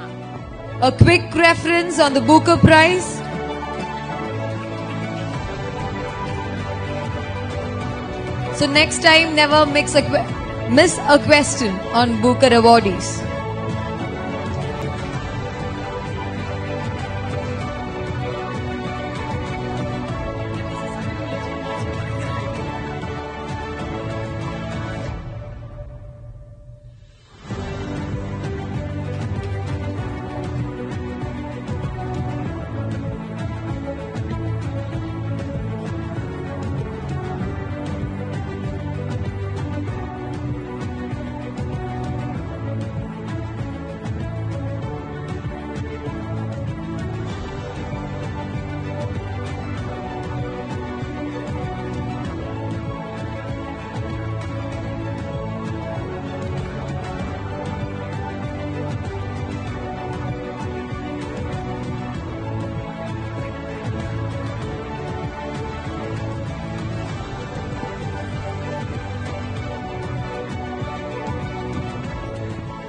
a quick reference on the Booker Prize. So next time, never miss a question on Booker awardees.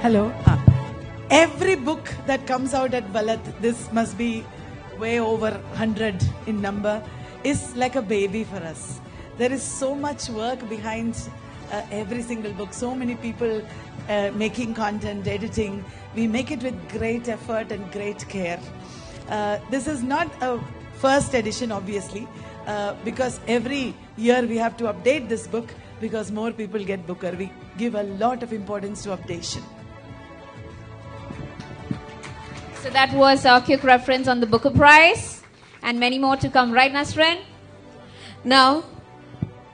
Hello. Every book that comes out at Vallath, this must be way over 100 in number, is like a baby for us. There is so much work behind every single book. So many people making content, editing. We make it with great effort and great care. This is not a first edition, obviously, because every year we have to update this book because more people get Booker. We give a lot of importance to updation. So that was our quick reference on the Booker Prize, and many more to come, right, Nasrin? Now,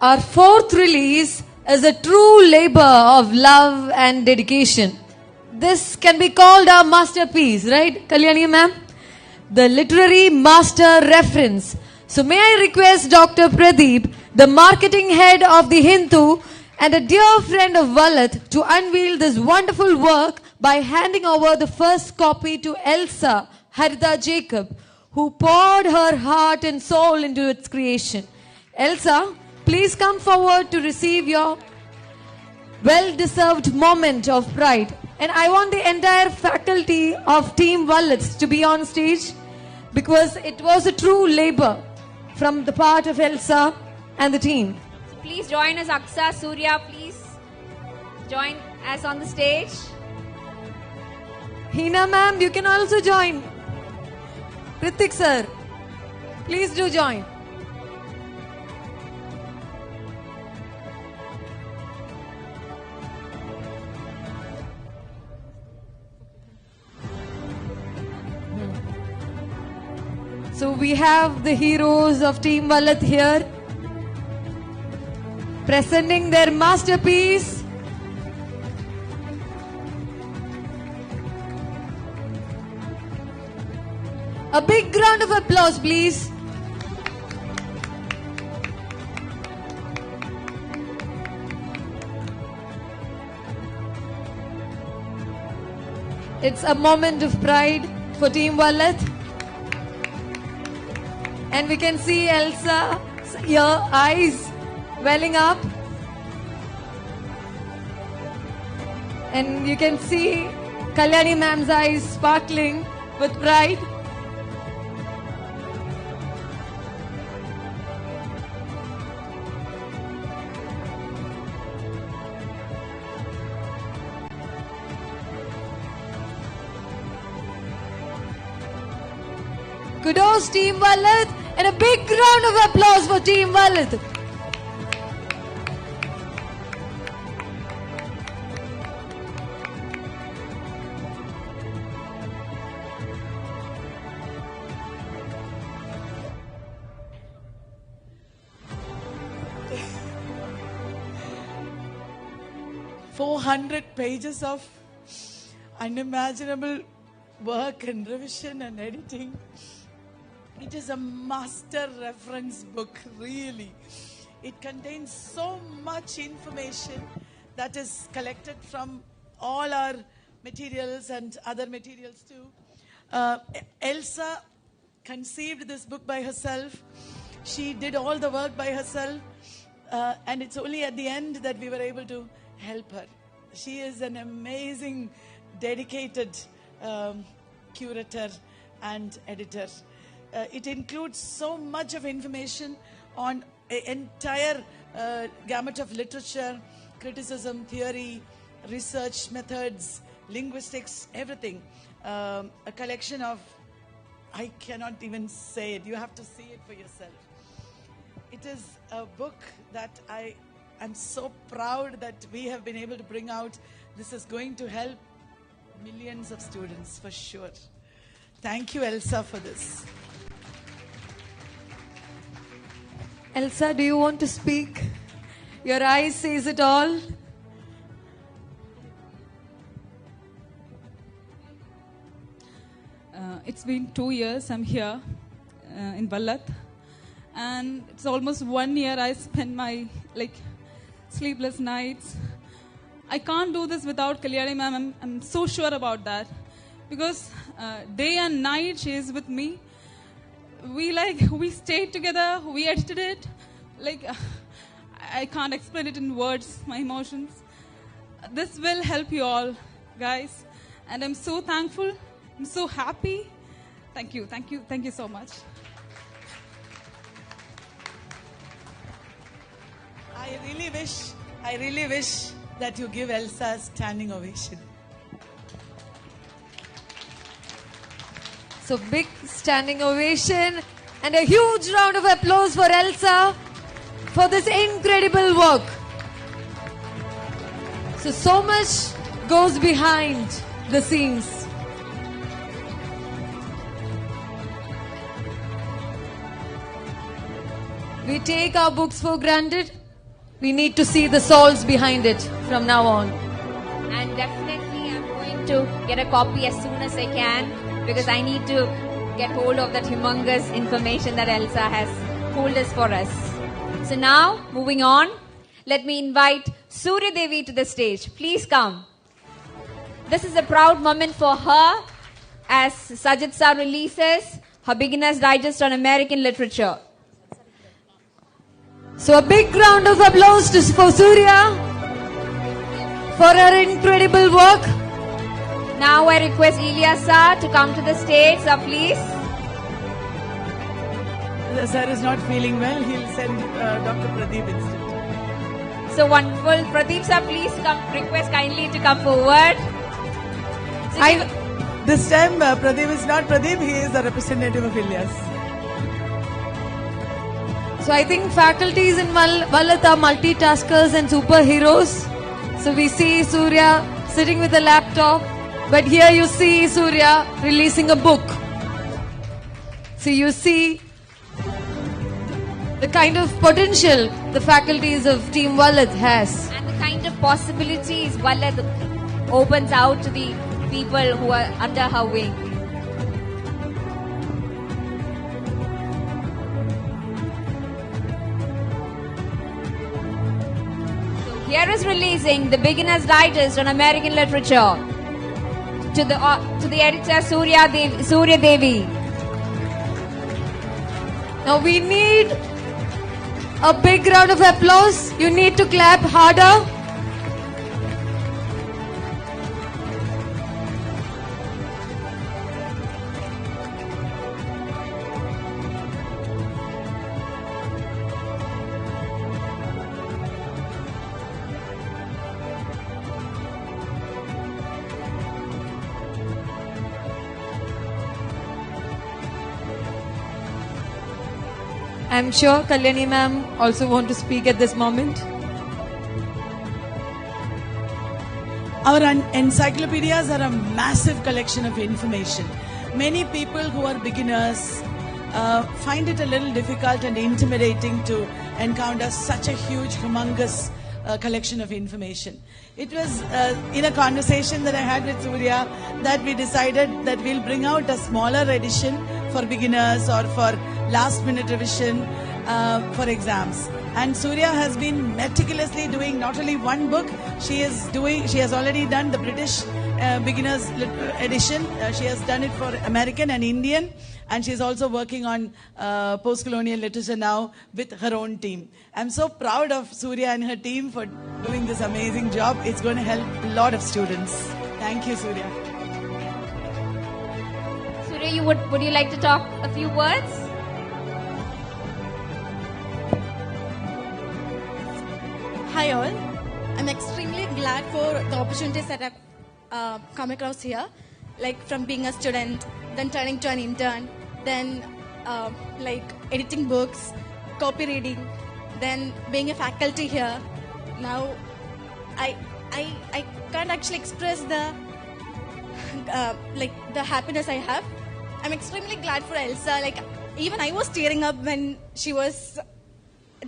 our fourth release is a true labor of love and dedication. This can be called our masterpiece, right, Kalyani ma'am? The literary master reference. So may I request Dr. Pradeep, the marketing head of the Hindu and a dear friend of Vallath, to unveil this wonderful work by handing over the first copy to Elsa Harida Jacob, who poured her heart and soul into its creation. Elsa, please come forward to receive your well-deserved moment of pride. And I want the entire faculty of Team Vallath to be on stage, because it was a true labor from the part of Elsa and the team. So please join us, Aksa, Surya, please join us on the stage. Hina ma'am, you can also join. Ritik sir, please do join. So we have the heroes of Team Vallath here, presenting their masterpiece. A big round of applause, please. It's a moment of pride for Team Vallath. And we can see Elsa's eyes welling up. And you can see Kalyani ma'am's eyes sparkling with pride. Kudos Team Vallath, and a big round of applause for Team Vallath. Pages of unimaginable work and revision and editing. It is a master reference book, really. It contains so much information that is collected from all our materials and other materials too. Elsa conceived this book by herself. She did all the work by herself. And it's only at the end that we were able to help her. She is an amazing, dedicated curator and editor. It includes so much of information on an entire gamut of literature, criticism, theory, research methods, linguistics, everything. A collection of, I cannot even say it, you have to see it for yourself. It is a book that I am so proud that we have been able to bring out. This is going to help millions of students for sure. Thank you, Elsa, for this. Elsa, do you want to speak? Your eyes says it all. It's been 2 years I'm here in Vallath, and it's almost 1 year I spent my sleepless nights. I can't do this without Kalyani ma'am. I'm so sure about that, because day and night she is with me. We stayed together, we edited it. I can't explain it in words, my emotions. This will help you all. guys. And I'm so thankful. I'm so happy. Thank you so much. I really wish that you give Elsa a standing ovation. So big standing ovation and a huge round of applause for Elsa for this incredible work. So much goes behind the scenes. We take our books for granted. We need to see the souls behind it from now on. And definitely I'm going to get a copy as soon as I can, because I need to get hold of that humongous information that Elsa has pulled us for us. So now, moving on, let me invite Surya Devi to the stage. Please come. This is a proud moment for her as Sajid releases her Beginner's Digest on American Literature. So a big round of applause for Surya for her incredible work. Now I request Ilyas to come to the stage, sir, please. The sir is not feeling well. He'll send Dr. Pradeep instead. So wonderful. Pradeep sir, please come. Request kindly to come forward. This time Pradeep is not Pradeep. He is the representative of Ilyas. So I think faculties in Vallath are multitaskers and superheroes. So we see Surya sitting with a laptop, but here you see Surya releasing a book. So you see the kind of potential the faculties of Team Vallath has. And the kind of possibilities Vallath opens out to the people who are under her wing. Here is releasing the Beginner's Digest on American Literature to the editor Surya Devi. Now we need a big round of applause. You need to clap harder. I'm sure Kalyani ma'am also want to speak at this moment. Our encyclopedias are a massive collection of information. Many people who are beginners find it a little difficult and intimidating to encounter such a huge, humongous collection of information. It was in a conversation that I had with Surya that we decided that we'll bring out a smaller edition for beginners or for last minute revision for exams. And Surya has been meticulously doing not only one book, she has already done the British beginners edition. She has done it for American and Indian, and she's also working on post-colonial literature now with her own team. I'm so proud of Surya and her team for doing this amazing job. It's going to help a lot of students. Thank you, Surya. Surya, would you like to talk a few words? Hi all, I'm extremely glad for the opportunities that I've come across here, like from being a student, then turning to an intern, then like editing books, copy reading, then being a faculty here. Now I can't actually express the like the happiness I have. I'm extremely glad for Elsa. Like even I was tearing up when she was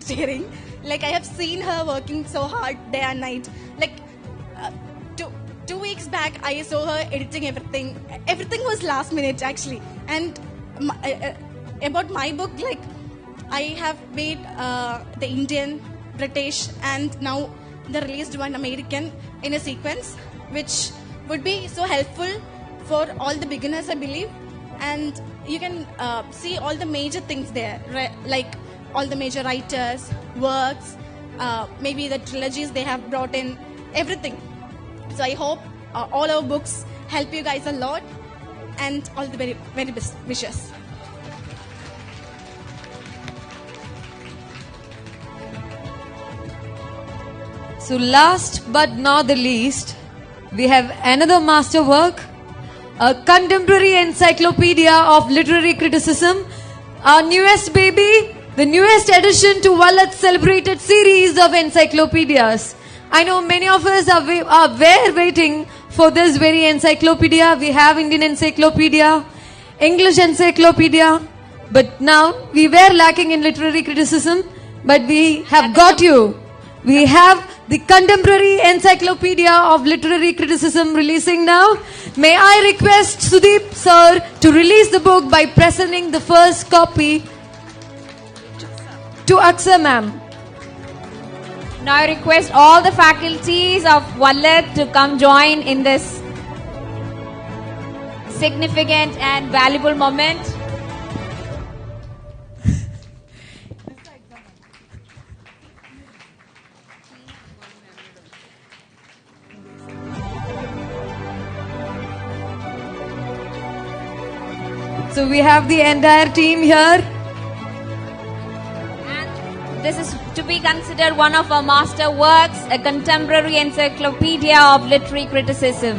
tearing. Like I have seen her working so hard day and night. Like 2 weeks back I saw her editing everything. Everything was last minute actually. And about my book, like I have made the Indian, British and now the released one American in a sequence, which would be so helpful for all the beginners I believe. And you can see all the major things there, right? Like all the major writers, works, maybe the trilogies they have brought in, everything. So I hope all our books help you guys a lot, and all the very, very best wishes. So last but not the least, we have another masterwork, a contemporary encyclopedia of literary criticism, our newest baby, the newest addition to Vallath's celebrated series of encyclopedias. I know many of us were waiting for this very encyclopedia. We have Indian Encyclopedia, English Encyclopedia, but now we were lacking in literary criticism, but we have got you. We have the Contemporary Encyclopedia of Literary Criticism releasing now. May I request Sudeep sir to release the book by presenting the first copy to Aksa ma'am. Now I request all the faculties of Vallath to come join in this significant and valuable moment. So we have the entire team here. This is to be considered one of our master works, a contemporary encyclopedia of literary criticism.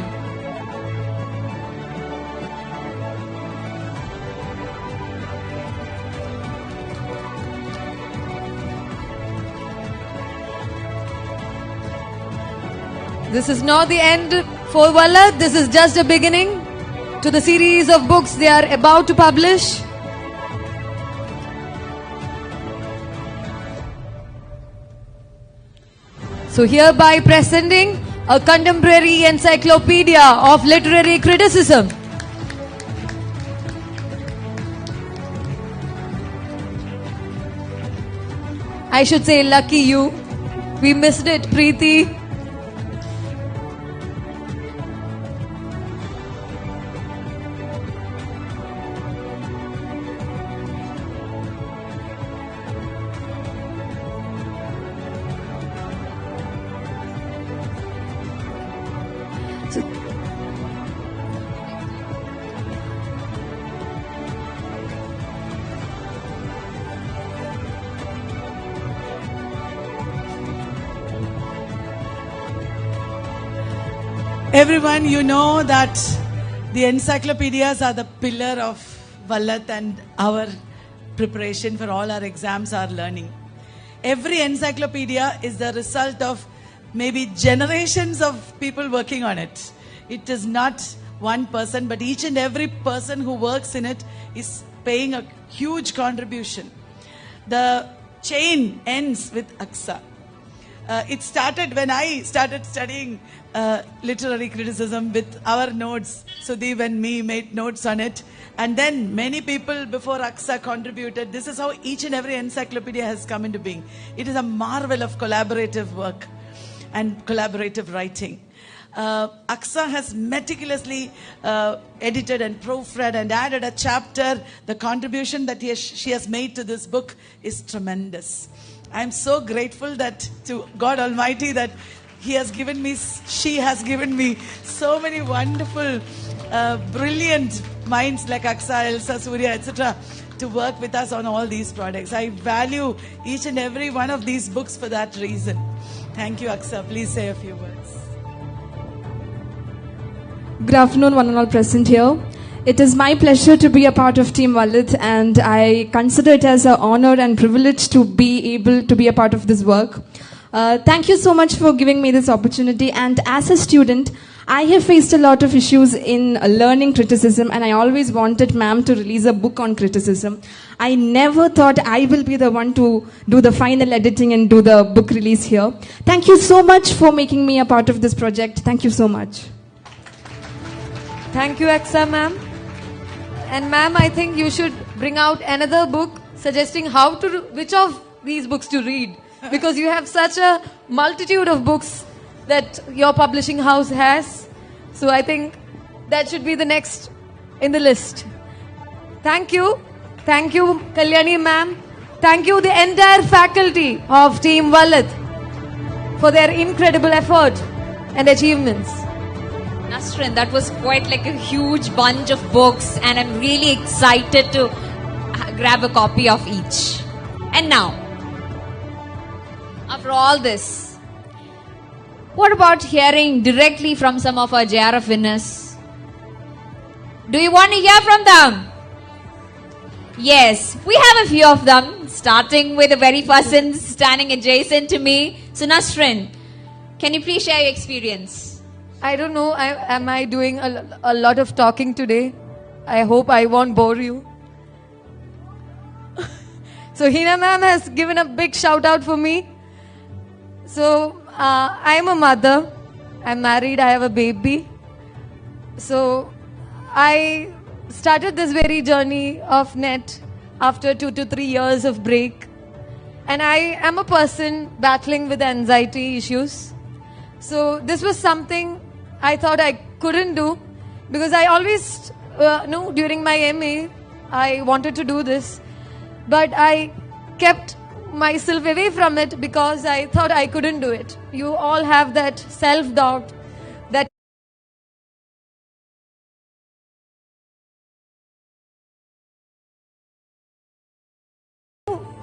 This is not the end for Vallath. This is just a beginning to the series of books they are about to publish. So hereby presenting a contemporary encyclopedia of literary criticism. I should say lucky you. We missed it, Preeti. Everyone, you know that the encyclopedias are the pillar of Vallath and our preparation for all our exams, our learning. Every encyclopedia is the result of maybe generations of people working on it. It is not one person, but each and every person who works in it is paying a huge contribution. The chain ends with Aksa. It started when I started studying literary criticism with our notes. Sudeep and me made notes on it. And then many people before Aksa contributed. This is how each and every encyclopedia has come into being. It is a marvel of collaborative work and collaborative writing. Aksa has meticulously edited and proofread and added a chapter. The contribution that she has made to this book is tremendous. I am so grateful that to God Almighty that she has given me so many wonderful, brilliant minds like Aksa, Elsa, Surya, etc. to work with us on all these products. I value each and every one of these books for that reason. Thank you, Aksa. Please say a few words. Good afternoon, one and all present here. It is my pleasure to be a part of Team Vallath, and I consider it as an honor and privilege to be able to be a part of this work. Thank you so much for giving me this opportunity. And as a student, I have faced a lot of issues in learning criticism, and I always wanted ma'am to release a book on criticism. I never thought I will be the one to do the final editing and do the book release here. Thank you so much for making me a part of this project. Thank you so much. Thank you, Aksa ma'am. And ma'am, I think you should bring out another book suggesting which of these books to read. Because you have such a multitude of books that your publishing house has. So I think that should be the next in the list. Thank you. Thank you, Kalyani ma'am. Thank you, the entire faculty of Team Vallath for their incredible effort and achievements. Nasrin, that was quite like a huge bunch of books, and I'm really excited to grab a copy of each. And now, after all this, what about hearing directly from some of our JRF winners? Do you want to hear from them? Yes, we have a few of them, starting with the very person standing adjacent to me. So Nasrin, can you please share your experience? I don't know, am I doing a lot of talking today? I hope I won't bore you. So Hina ma'am has given a big shout out for me. So I'm a mother, I'm married, I have a baby. So I started this very journey of NET after 2 to 3 years of break. And I am a person battling with anxiety issues. So this was something I thought I couldn't do, because I always knew during my MA I wanted to do this, but I kept myself away from it because I thought I couldn't do it. You all have that self-doubt, that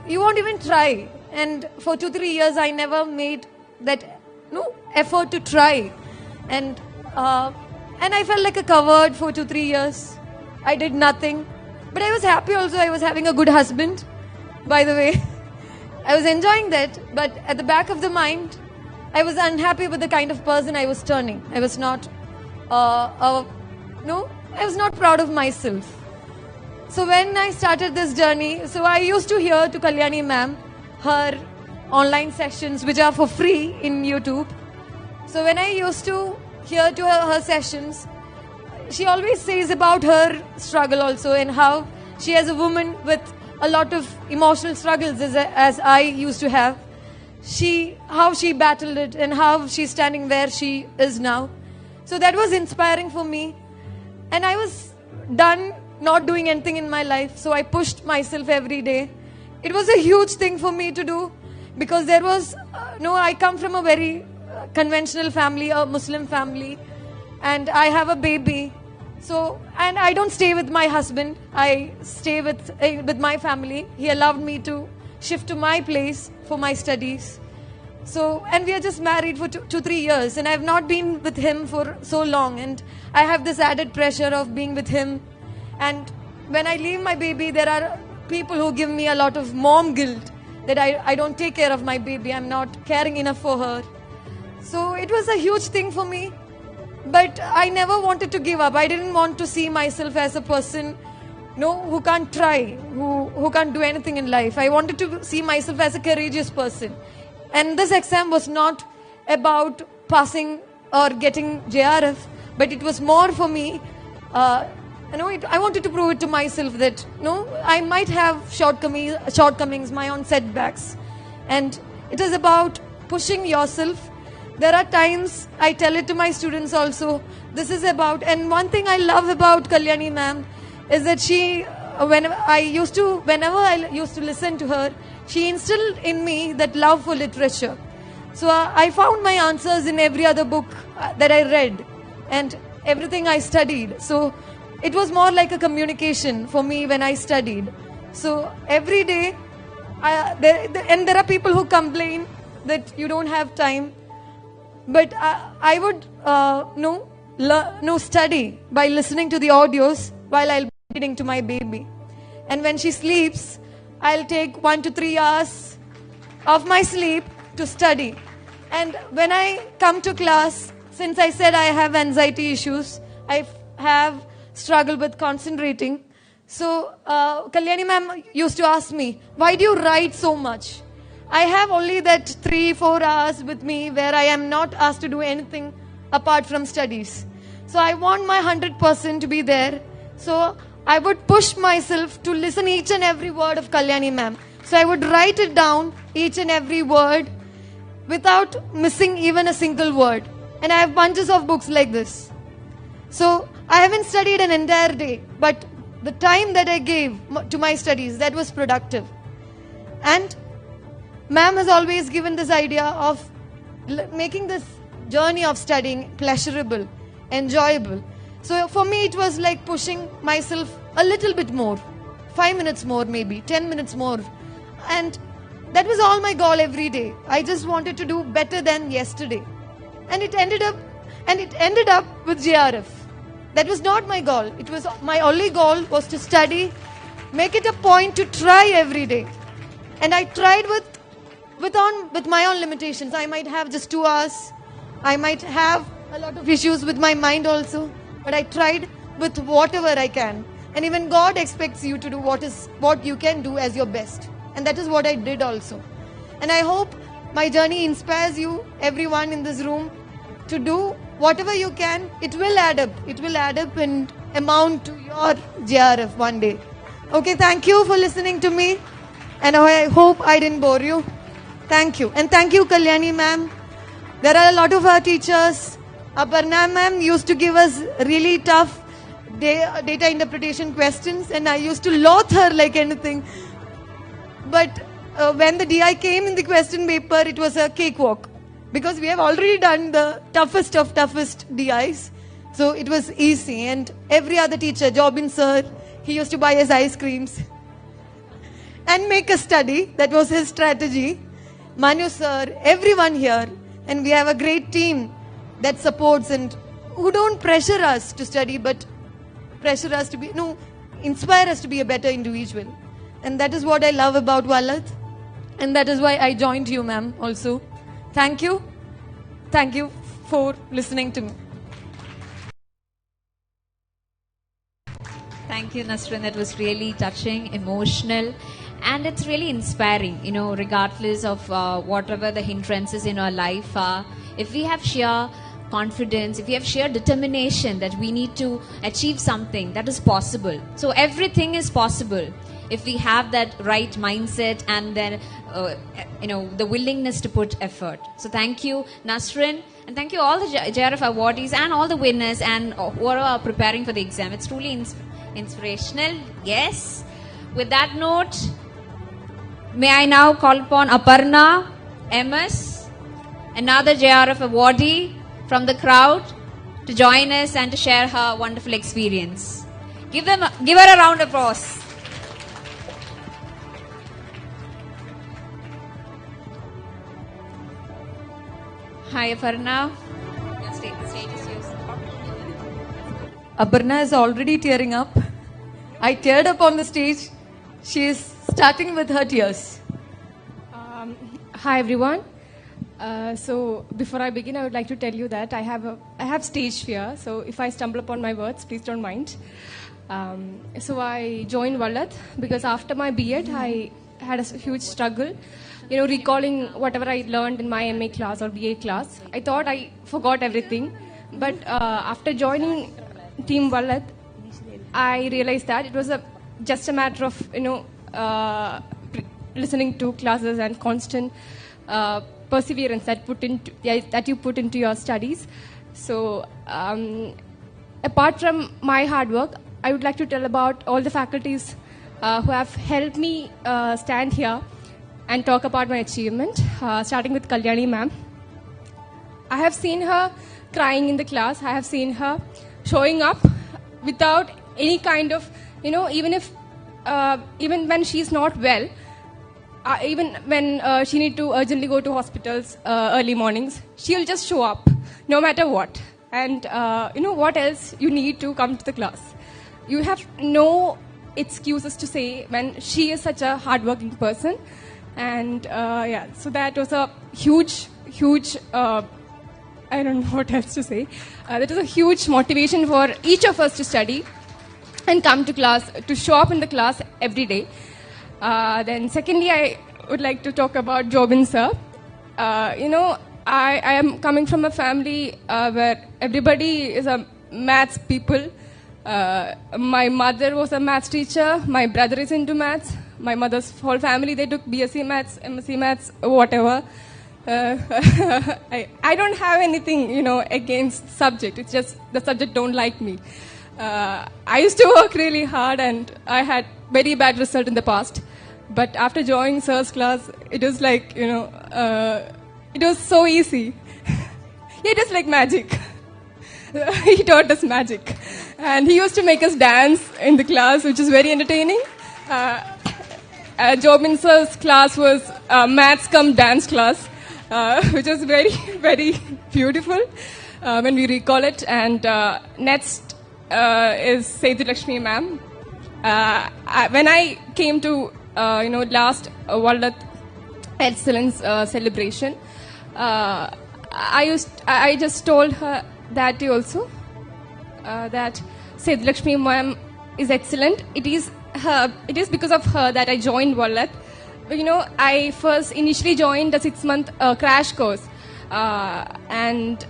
you won't even try. And for 2-3 years I never made that effort to try. And I felt like a coward for 2-3 years. I did nothing. But I was happy also. I was having a good husband, by the way. I was enjoying that. But at the back of the mind, I was unhappy with the kind of person I was turning. I was not, I was not proud of myself. So when I started this journey, so I used to hear to Kalyani ma'am, her online sessions which are for free in YouTube. So when I used to hear to her sessions, she always says about her struggle also, and how she, as a woman with a lot of emotional struggles as I used to have, how she battled it and how she's standing where she is now. So that was inspiring for me. And I was done not doing anything in my life, so I pushed myself every day. It was a huge thing for me to do, because there was, I come from a very conventional family, a Muslim family, and I have a baby. So, and I don't stay with my husband, I stay with my family. He allowed me to shift to my place for my studies. So, and we are just married for 2-3 years, and I have not been with him for so long, and I have this added pressure of being with him. And when I leave my baby, there are people who give me a lot of mom guilt that I don't take care of my baby, I'm not caring enough for her. So it was a huge thing for me, but I never wanted to give up. I didn't want to see myself as a person who can't try, who can't do anything in life. I wanted to see myself as a courageous person. And this exam was not about passing or getting JRF, but it was more for me, I wanted to prove it to myself that I might have shortcomings, my own setbacks, and it is about pushing yourself. There are times I tell it to my students also. This is about, and one thing I love about Kalyani ma'am is that she, whenever I used to listen to her, she instilled in me that love for literature. So I found my answers in every other book that I read and everything I studied. So it was more like a communication for me when I studied. So every day, and there are people who complain that you don't have time. But I would study by listening to the audios while I'll be reading to my baby. And when she sleeps, I'll take 1 to 3 hours of my sleep to study. And when I come to class, since I said I have anxiety issues, I have struggled with concentrating. So Kalyani ma'am used to ask me, why do you write so much? I have only that 3-4 hours with me where I am not asked to do anything apart from studies. So I want my 100% to be there. So I would push myself to listen each and every word of Kalyani ma'am. So I would write it down, each and every word, without missing even a single word. And I have bunches of books like this. So I haven't studied an entire day, but the time that I gave to my studies, that was productive. And ma'am has always given this idea of making this journey of studying pleasurable. enjoyable. So for me, it was like pushing myself a little bit more, 5 minutes more, maybe 10 minutes more. And that was all my goal every day. I just wanted to do better than yesterday. And it ended up with JRF. That was not my goal. It was my only goal was to study, make it a point to try every day. And I tried with my own limitations. I might have just 2 hours. I might have a lot of issues with my mind also. But I tried with whatever I can. And even God expects you to do what you can do as your best. And that is what I did also. And I hope my journey inspires you, everyone in this room, to do whatever you can. It will add up. It will add up and amount to your JRF one day. Okay, thank you for listening to me. And I hope I didn't bore you. Thank you. And thank you, Kalyani ma'am. There are a lot of our teachers. Aparna ma'am used to give us really tough data interpretation questions, and I used to loathe her like anything. But when the DI came in the question paper, it was a cakewalk, because we have already done the toughest of toughest DIs. So it was easy. And every other teacher, Jobin sir, he used to buy us ice creams and make us study. That was his strategy. Manu sir, everyone here. And we have a great team that supports and who don't pressure us to study, but pressure us to inspire us to be a better individual. And that is what I love about Vallath. And that is why I joined you, ma'am, also. Thank you. Thank you for listening to me. Thank you, Nasrin. That was really touching, emotional, and it's really inspiring, regardless of whatever the hindrances in our life are. If we have sheer confidence, if we have sheer determination that we need to achieve something, that is possible. So everything is possible if we have that right mindset and then, the willingness to put effort. So thank you, Nasrin, and thank you all the JRF awardees and all the winners and who are preparing for the exam. It's truly inspirational. Yes. With that note, may I now call upon Aparna MS, another JRF awardee from the crowd, to join us and to share her wonderful experience. Give her a round of applause. Hi, Aparna. The stage is yours. Aparna is already tearing up. I teared up on the stage. She is starting with her tears. Hi everyone. So before I begin, I would like to tell you that I have stage fear. So if I stumble upon my words, please don't mind. So I joined Vallath because after my B.Ed, I had a huge struggle. Recalling whatever I learned in my MA class or BA class. I thought I forgot everything. But after joining Team Vallath, I realized that it was just a matter of, listening to classes and constant perseverance that you put into your studies. So apart from my hard work, I would like to tell about all the faculties who have helped me stand here and talk about my achievement, starting with Kalyani ma'am. I have seen her crying in the class. I have seen her showing up without any kind of, even when she's not well, even when she need to urgently go to hospitals early mornings, she'll just show up no matter what. And what else you need to come to the class. You have no excuses to say when she is such a hardworking person. And so that was a huge, I don't know what else to say. That was a huge motivation for each of us to study and come to class, to show up in the class every day. Then secondly, I would like to talk about Jobin sir. I am coming from a family where everybody is a maths people. My mother was a maths teacher. My brother is into maths. My mother's whole family, they took BSc maths, MSc maths, whatever. I don't have anything, against subject. It's just the subject don't like me. I used to work really hard and I had very bad result in the past. But after joining sir's class, it was like, it was so easy. It is like magic. he taught us magic. And he used to make us dance in the class, which is very entertaining. Jobin sir's class was maths cum dance class, which is very, very beautiful when we recall it. And next is Sethi ma'am. When I came to, last Vallath Excellence celebration, I just told her that also, that Sethi ma'am is excellent. It is because of her that I joined Vallath. I first initially joined a 6-month crash course, and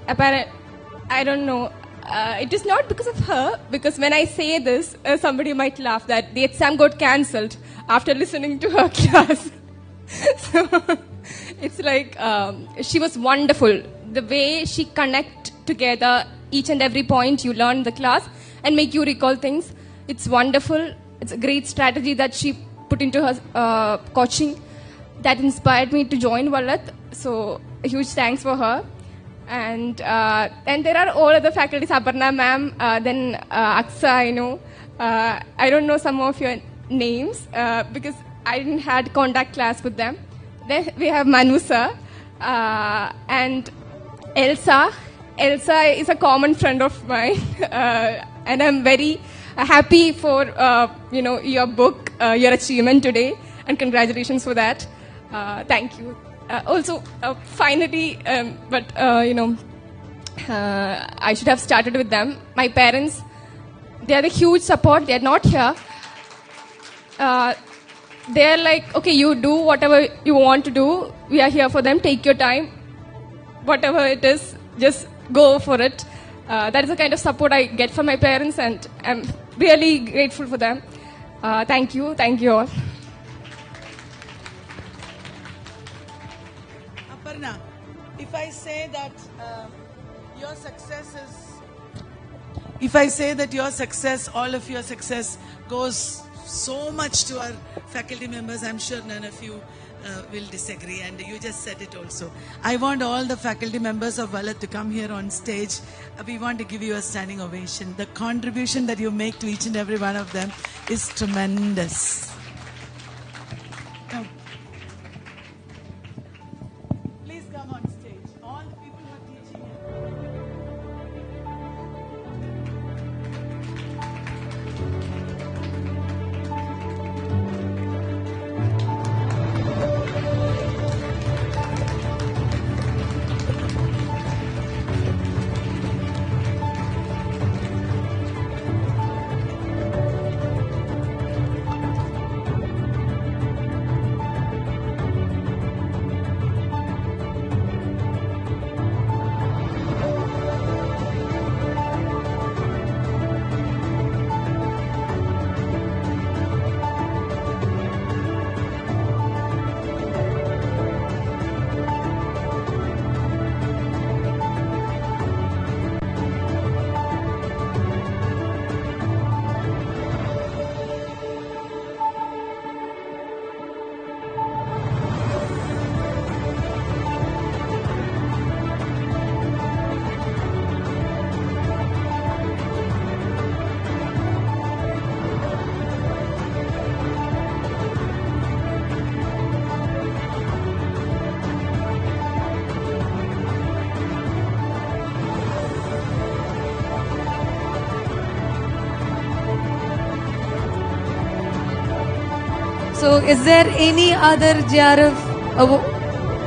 I don't know. It is not because of her, because when I say this, somebody might laugh that the exam got cancelled after listening to her class. So it's like she was wonderful. The way she connect together each and every point you learn in the class and make you recall things. It's wonderful. It's a great strategy that she put into her coaching that inspired me to join Vallath. So a huge thanks for her. And there are all other faculties, Aparna ma'am, then Aksa, I don't know some of your names because I didn't had contact class with them. Then we have Manusa and Elsa. Elsa is a common friend of mine, and I'm very happy for your book, your achievement today, and congratulations for that. Thank you. Also, finally, I should have started with them. My parents, they are the huge support. They are not here. They are like, okay, you do whatever you want to do. We are here for them. Take your time. Whatever it is, just go for it. That is the kind of support I get from my parents, and I'm really grateful for them. Thank you. Thank you all. Aparna, if I say that your success is, all of your success goes so much to our faculty members, I'm sure none of you will disagree, and you just said it also. I want all the faculty members of Vallath to come here on stage. We want to give you a standing ovation. The contribution that you make to each and every one of them is tremendous. Come. Please come on stage. All the people who are teaching here. So, is there any other JRF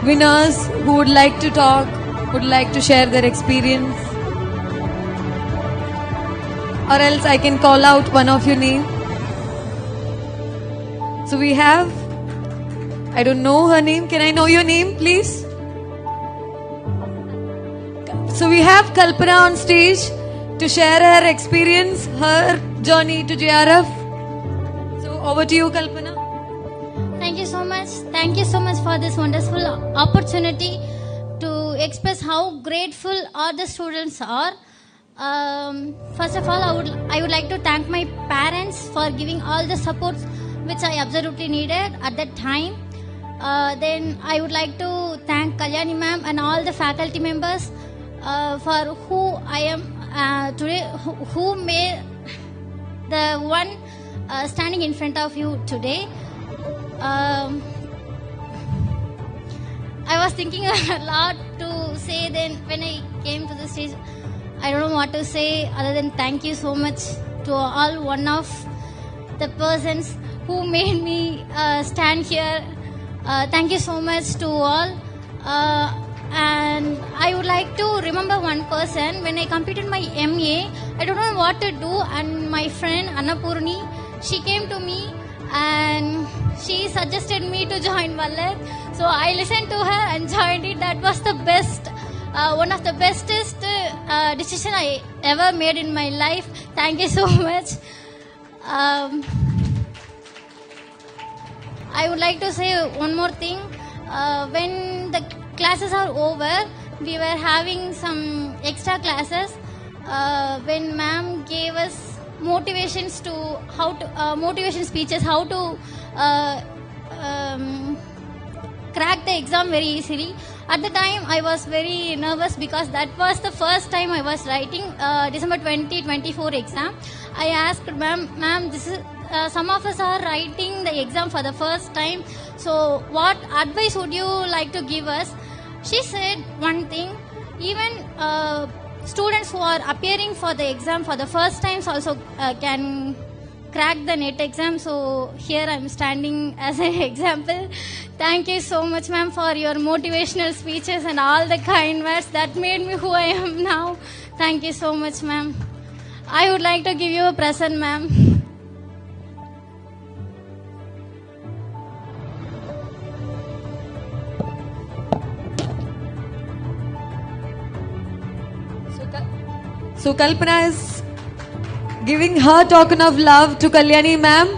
winners who would like to talk, would like to share their experience? Or else I can call out one of your name. So we have, I don't know her name. Can I know your name, please? So we have Kalpana on stage to share her experience, her journey to JRF. So over to you, Kalpana. Thank you so much. Thank you so much for this wonderful opportunity to express how grateful all the students are. First of all, I would like to thank my parents for giving all the supports which I absolutely needed at that time. Then I would like to thank Kalyani ma'am and all the faculty members for who I am today, who made the one standing in front of you today. I was thinking a lot to say. Then when I came to the stage, I don't know what to say other than thank you so much to all one of the persons who made me stand here. Thank you so much to all. And I would like to remember one person. When I completed my MA, I don't know what to do, and my friend Annapurni, she came to me and she suggested me to join Vallath. So I listened to her and joined it. That was the best, one of the bestest decision I ever made in my life. Thank you so much. I would like to say one more thing. When the classes are over, we were having some extra classes. When ma'am gave us motivations to how to motivation speeches, how to crack the exam very easily. At the time, I was very nervous because that was the first time I was writing December 2024 exam. I asked ma'am, this is some of us are writing the exam for the first time. So, what advice would you like to give us? She said one thing. Even students who are appearing for the exam for the first times also can crack the NET exam. So here I am standing as an example. Thank you so much, ma'am, for your motivational speeches and all the kind words that made me who I am now. Thank you so much, ma'am. I would like to give you a present, ma'am. So Kalpana is giving her token of love to Kalyani ma'am.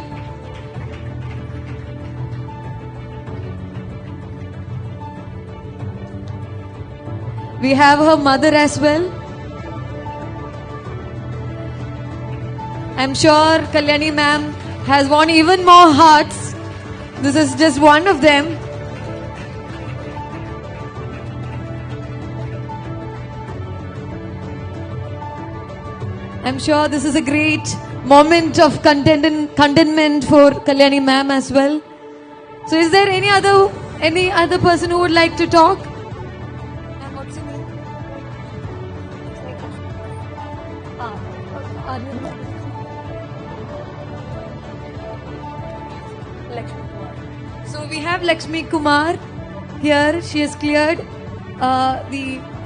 We have her mother as well. I'm sure Kalyani ma'am has won even more hearts. This is just one of them. I'm sure this is a great moment of contentment for Kalyani ma'am as well. So is there any other person who would like to talk? So we have Lakshmi Kumar here. She has cleared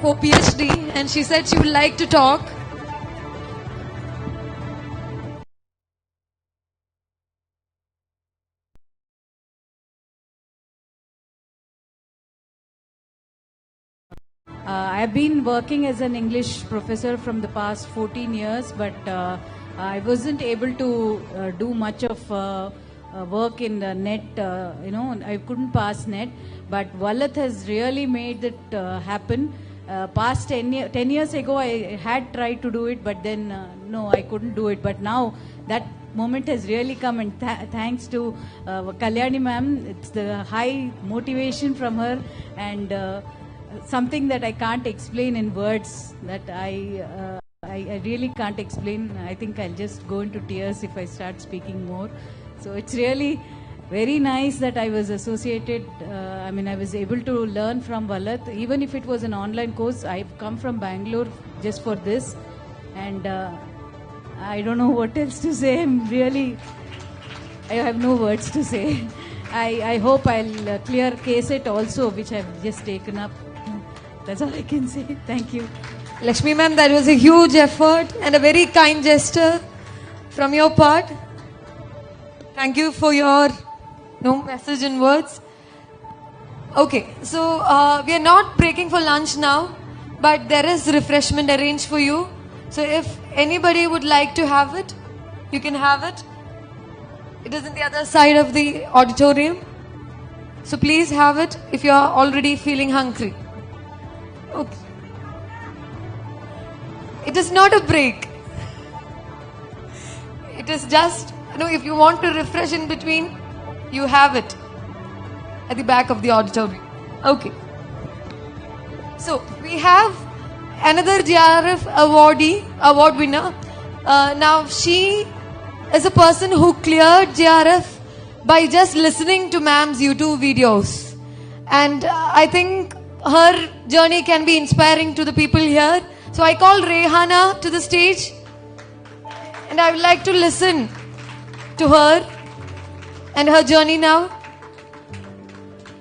for PhD and she said she would like to talk. I've been working as an English professor from the past 14 years, but I wasn't able to do much of work in the NET. I couldn't pass NET, but Vallath has really made it happen. Past 10 years ago, I had tried to do it, but then no, I couldn't do it. But now that moment has really come, and thanks to Kalyani ma'am, it's the high motivation from her and something that I can't explain in words, that I really can't explain. I think I'll just go into tears if I start speaking more. So it's really very nice that I was associated. I was able to learn from Vallath, even if it was an online course. I've come from Bangalore just for this, and I don't know what else to say. I have no words to say. I hope I'll clear KSET also, which I've just taken up. That's all I can say. Thank you. Lakshmi ma'am, that was a huge effort and a very kind gesture from your part. Thank you for your message and words. Okay, so we are not breaking for lunch now, but there is refreshment arranged for you. So if anybody would like to have it, you can have it. It is on the other side of the auditorium. So please have it if you are already feeling hungry. Okay. It is not a break. It is just, if you want to refresh in between, you have it at the back of the auditorium. Okay. So we have another JRF award winner. Now she is a person who cleared JRF by just listening to ma'am's YouTube videos. And I think her journey can be inspiring to the people here. So I call Rehana to the stage. And I would like to listen to her and her journey now.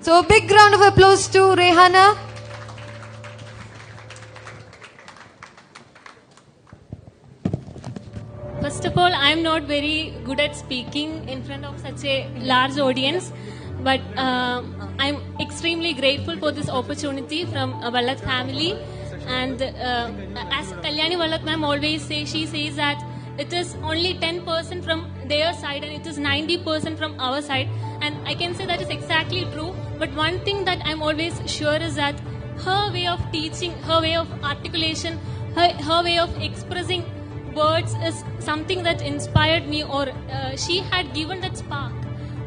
So a big round of applause to Rehana. First of all, I'm not very good at speaking in front of such a large audience, but I'm extremely grateful for this opportunity from Vallath family. And as Kalyani Vallath ma'am always says, she says that it is only 10% from their side and it is 90% from our side. And I can say that is exactly true. But one thing that I'm always sure is that her way of teaching, her way of articulation, her way of expressing words is something that inspired me, or she had given that spark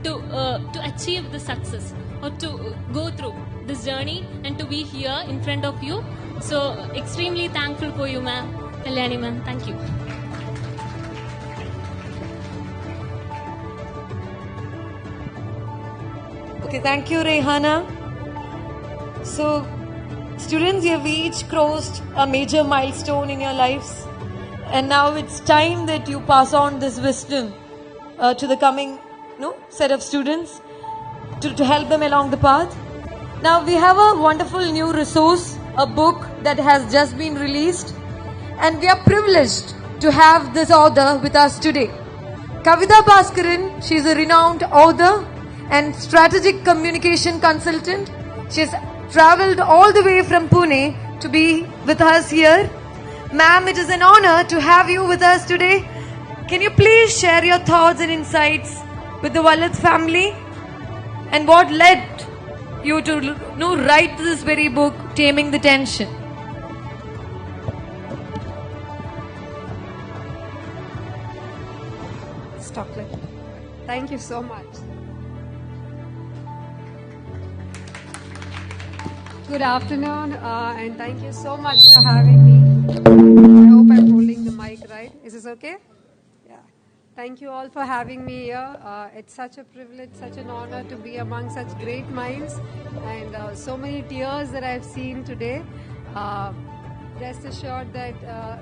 to achieve the success or to go through this journey and to be here in front of you. So extremely thankful for you, ma'am. Kalyani ma'am, thank you. Okay, thank you, Rehana. So, students, you have each crossed a major milestone in your lives. And now it's time that you pass on this wisdom to the coming set of students to help them along the path. Now, we have a wonderful new resource, a book that has just been released. And we are privileged to have this author with us today. Kavita Bhaskaran, she is a renowned author and strategic communication consultant. She has traveled all the way from Pune to be with us here. Ma'am, it is an honor to have you with us today. Can you please share your thoughts and insights with the Vallath family? And what led you to write this very book, Taming the Tension? Stop it. Thank you so much. Good afternoon, and thank you so much for having me. I hope I'm holding the mic right. Is this okay? Yeah. Thank you all for having me here. It's such a privilege, such an honor to be among such great minds, and so many tears that I've seen today. Rest assured that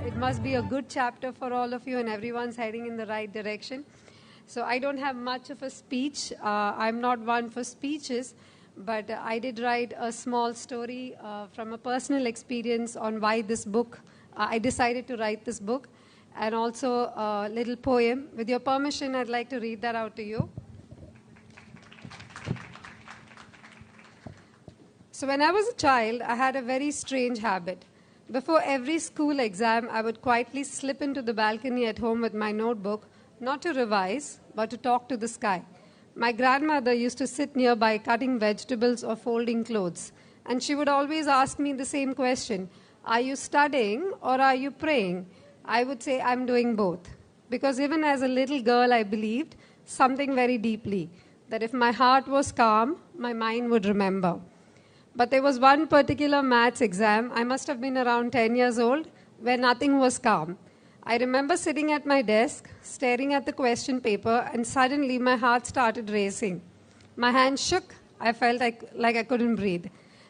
it must be a good chapter for all of you, and everyone's heading in the right direction. So I don't have much of a speech. I'm not one for speeches. But I did write a small story from a personal experience on why this book, I decided to write this book, and also a little poem. With your permission, I'd like to read that out to you. So when I was a child, I had a very strange habit. Before every school exam, I would quietly slip into the balcony at home with my notebook, not to revise, but to talk to the sky. My grandmother used to sit nearby cutting vegetables or folding clothes, and she would always ask me the same question: are you studying or are you praying? I would say I'm doing both, because even as a little girl I believed something very deeply, that if my heart was calm, my mind would remember. But there was one particular maths exam, I must have been around 10 years old, where nothing was calm. I remember sitting at my desk, staring at the question paper, and suddenly my heart started racing. My hands shook. I felt like I couldn't breathe.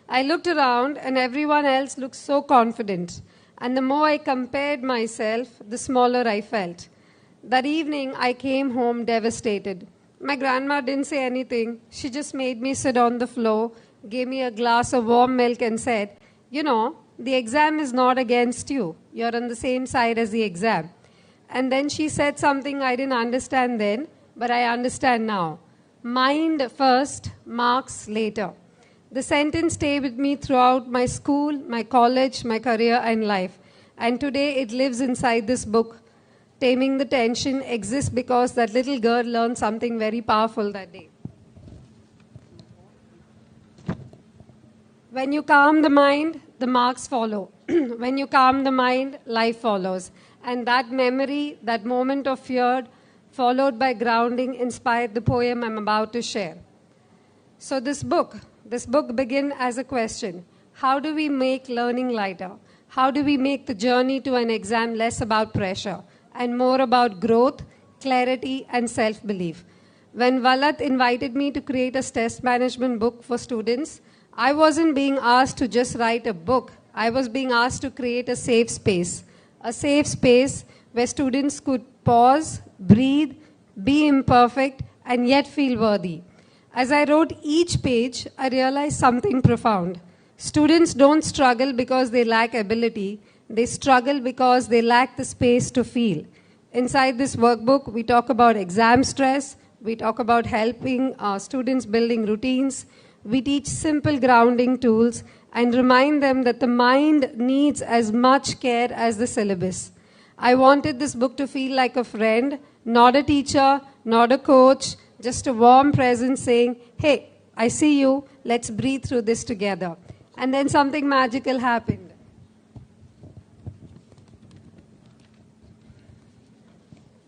I looked around, and everyone else looked so confident. And the more I compared myself, the smaller I felt. That evening, I came home devastated. My grandma didn't say anything. She just made me sit on the floor, gave me a glass of warm milk, and said, "You know, the exam is not against you. You're on the same side as the exam." And then she said something I didn't understand then, but I understand now. Mind first, marks later. The sentence stayed with me throughout my school, my college, my career, and life. And today it lives inside this book. Taming the Tension exists because that little girl learned something very powerful that day. When you calm the mind, the marks follow. When you calm the mind, life follows. And that memory, that moment of fear, followed by grounding, inspired the poem I'm about to share. So this book begins as a question. How do we make learning lighter? How do we make the journey to an exam less about pressure and more about growth, clarity, and self-belief? When Vallath invited me to create a test management book for students, I wasn't being asked to just write a book. I was being asked to create a safe space where students could pause, breathe, be imperfect, and yet feel worthy. As I wrote each page, I realized something profound. Students don't struggle because they lack ability. They struggle because they lack the space to feel. Inside this workbook, we talk about exam stress. We talk about helping students building routines. We teach simple grounding tools and remind them that the mind needs as much care as the syllabus. I wanted this book to feel like a friend, not a teacher, not a coach, just a warm presence saying, hey, I see you, let's breathe through this together. And then something magical happened.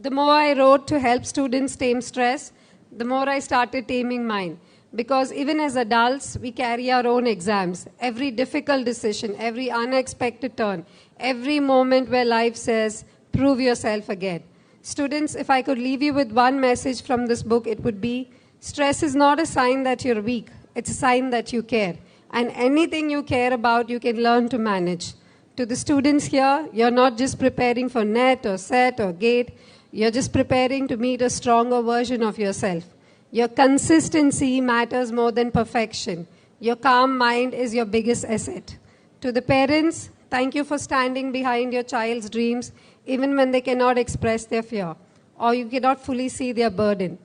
The more I wrote to help students tame stress, the more I started taming mine. Because even as adults, we carry our own exams. Every difficult decision, every unexpected turn, every moment where life says, prove yourself again. Students, if I could leave you with one message from this book, it would be, stress is not a sign that you're weak. It's a sign that you care. And anything you care about, you can learn to manage. To the students here, you're not just preparing for NET or SET or GATE. You're just preparing to meet a stronger version of yourself. Your consistency matters more than perfection. Your calm mind is your biggest asset. To the parents, thank you for standing behind your child's dreams, even when they cannot express their fear, or you cannot fully see their burden.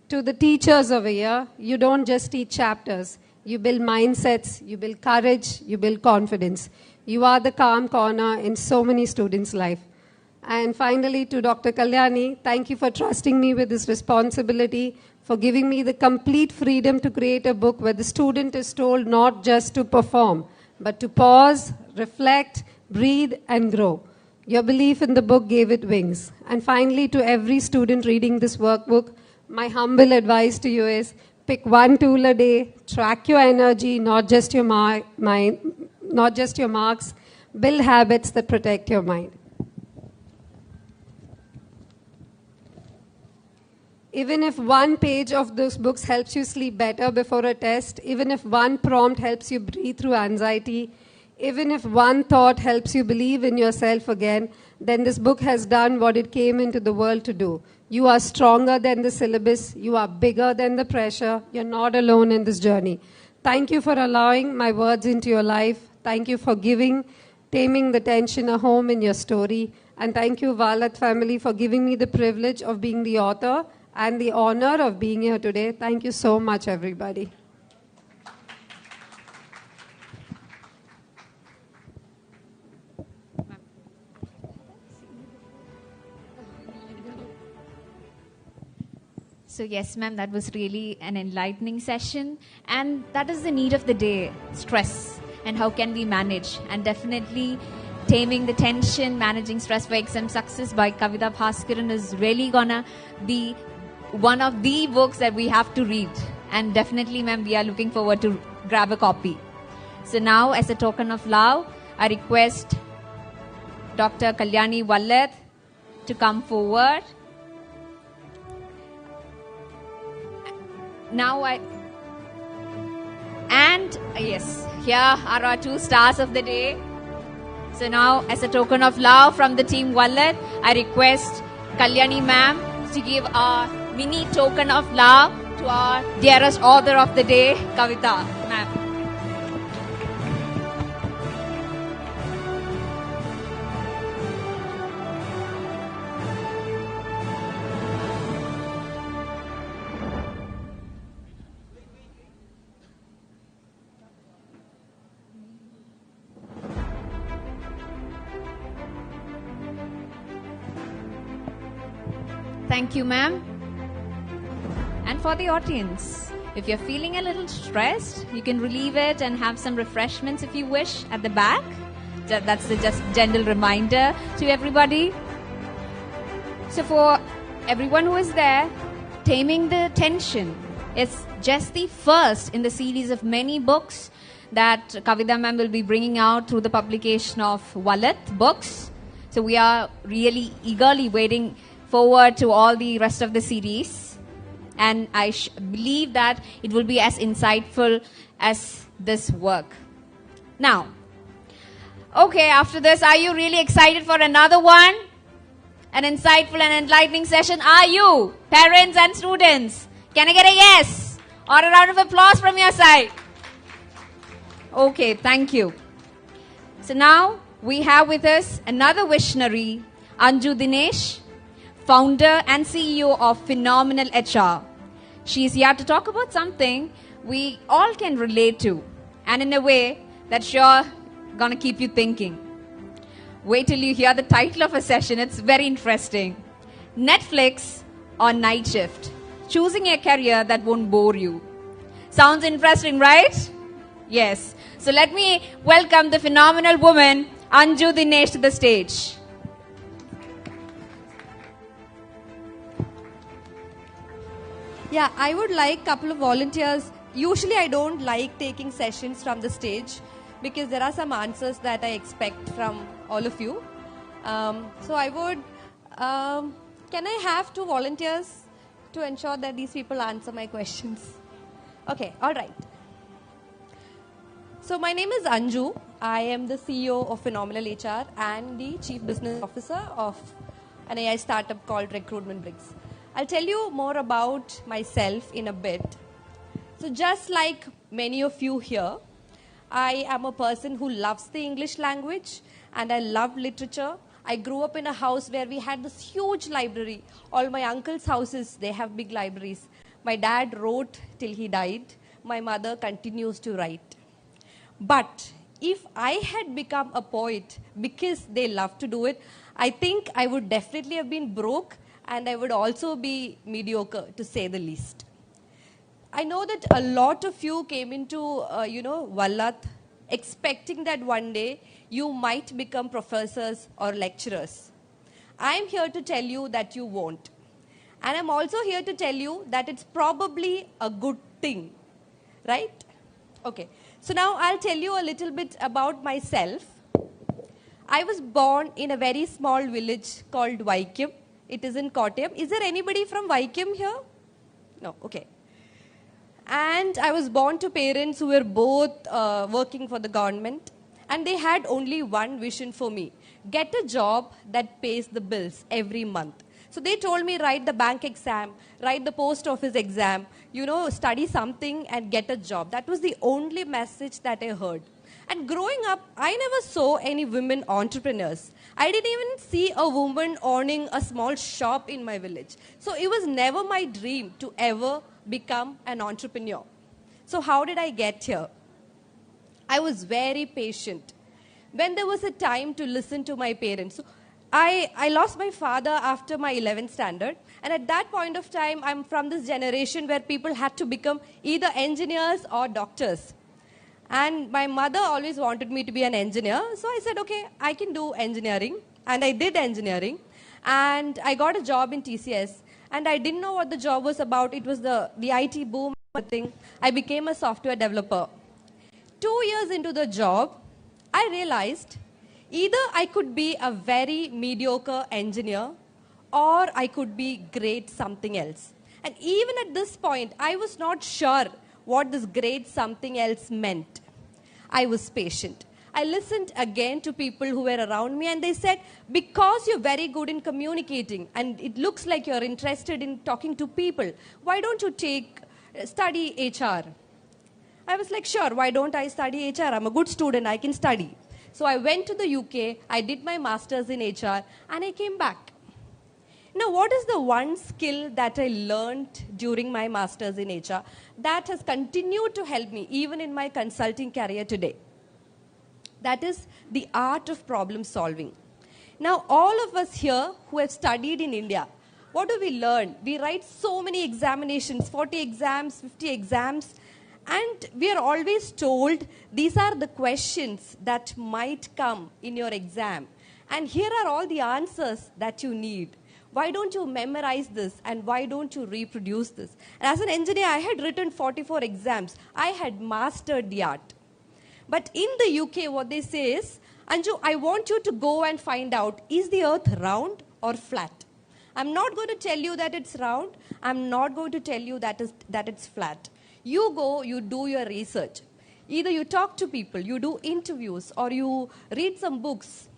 To the teachers over here, you don't just teach chapters. You build mindsets, you build courage, you build confidence. You are the calm corner in so many students' life. And finally, to Dr. Kalyani, thank you for trusting me with this responsibility, for giving me the complete freedom to create a book where the student is told not just to perform, but to pause, reflect, breathe, and grow. Your belief in the book gave it wings. And finally, to every student reading this workbook, my humble advice to you is, pick one tool a day, track your energy, not just your marks, build habits that protect your mind. Even if one page of those books helps you sleep better before a test, even if one prompt helps you breathe through anxiety, even if one thought helps you believe in yourself again, then this book has done what it came into the world to do. You are stronger than the syllabus. You are bigger than the pressure. You're not alone in this journey. Thank you for allowing my words into your life. Thank you for taming the tension a home in your story. And thank you, Vallath family, for giving me the privilege of being the author and the honor of being here today. Thank you so much, everybody. So yes, ma'am, that was really an enlightening session. And that is the need of the day, stress. And how can we manage? And definitely Taming the Tension, Managing Stress for Exam Success by Kavita Bhaskaran is really gonna be one of the books that we have to read. And definitely, ma'am, we are looking forward to grab a copy. So now, as a token of love, I request Dr. Kalyani Vallath to come forward. Yes, here are our 2 stars of the day. So now, as a token of love from the team Vallath, I request Kalyani ma'am to give a mini token of love to our dearest author of the day, Kavita ma'am. Thank you, ma'am. And for the audience, if you're feeling a little stressed, you can relieve it and have some refreshments if you wish at the back. That's the just gentle reminder to everybody. So for everyone who is there, Taming the Tension is just the first in the series of many books that Kavita ma'am will be bringing out through the publication of Vallath books. So we are really eagerly waiting forward to all the rest of the series. And I believe that it will be as insightful as this work. Now, okay, after this, are you really excited for another one? An insightful and enlightening session. Are you, parents and students? Can I get a yes? Or a round of applause from your side? Okay, thank you. So now we have with us another visionary, Anju Dinesh, founder and CEO of Phenomenal HR. She is here to talk about something we all can relate to, and in a way that's sure gonna keep you thinking. Wait till you hear the title of a session. It's very interesting. Netflix or night shift? Choosing a career that won't bore you. Sounds interesting, right? Yes. So let me welcome the phenomenal woman, Anju Dinesh, to the stage. Yeah, I would like a couple of volunteers. Usually I don't like taking sessions from the stage because there are some answers that I expect from all of you. So I would, can I have 2 volunteers to ensure that these people answer my questions? Okay, all right. So my name is Anju. I am the CEO of Phenomenal HR and the Chief Business Officer of an AI startup called Recruitment Bricks. I'll tell you more about myself in a bit. So just like many of you here, I am a person who loves the English language and I love literature. I grew up in a house where we had this huge library. All my uncle's houses, they have big libraries. My dad wrote till he died. My mother continues to write. But if I had become a poet because they love to do it, I think I would definitely have been broke and I would also be mediocre, to say the least. I know that a lot of you came into, Vallath expecting that one day you might become professors or lecturers. I'm here to tell you that you won't. And I'm also here to tell you that it's probably a good thing, right? Okay, so now I'll tell you a little bit about myself. I was born in a very small village called Vaikim. It is in Kottayam. Is there anybody from Vaikim here? No, okay. And I was born to parents who were both working for the government. And they had only one vision for me. Get a job that pays the bills every month. So they told me, write the bank exam, write the post office exam, study something and get a job. That was the only message that I heard. And growing up, I never saw any women entrepreneurs. I didn't even see a woman owning a small shop in my village. So it was never my dream to ever become an entrepreneur. So how did I get here? I was very patient. When there was a time to listen to my parents. So I lost my father after my 11th standard. And at that point of time, I'm from this generation where people had to become either engineers or doctors. And my mother always wanted me to be an engineer. So I said, okay, I can do engineering. And I did engineering. And I got a job in TCS. And I didn't know what the job was about. It was the IT boom thing. I became a software developer. 2 years into the job, I realized either I could be a very mediocre engineer or I could be great something else. And even at this point, I was not sure what this great something else meant. I was patient. I listened again to people who were around me and they said, because you're very good in communicating and it looks like you're interested in talking to people, why don't you study HR? I was like, sure, why don't I study HR? I'm a good student, I can study. So I went to the UK, I did my master's in HR and I came back. Now, what is the one skill that I learned during my master's in HR that has continued to help me even in my consulting career today? That is the art of problem solving. Now, all of us here who have studied in India, what do we learn? We write so many examinations, 40 exams, 50 exams, and we are always told these are the questions that might come in your exam. And here are all the answers that you need. Why don't you memorize this and why don't you reproduce this? And as an engineer, I had written 44 exams. I had mastered the art. But in the UK, what they say is, Anju, I want you to go and find out, is the earth round or flat? I'm not going to tell you that it's round. I'm not going to tell you that it's flat. You go, you do your research. Either you talk to people, you do interviews, or you read some books,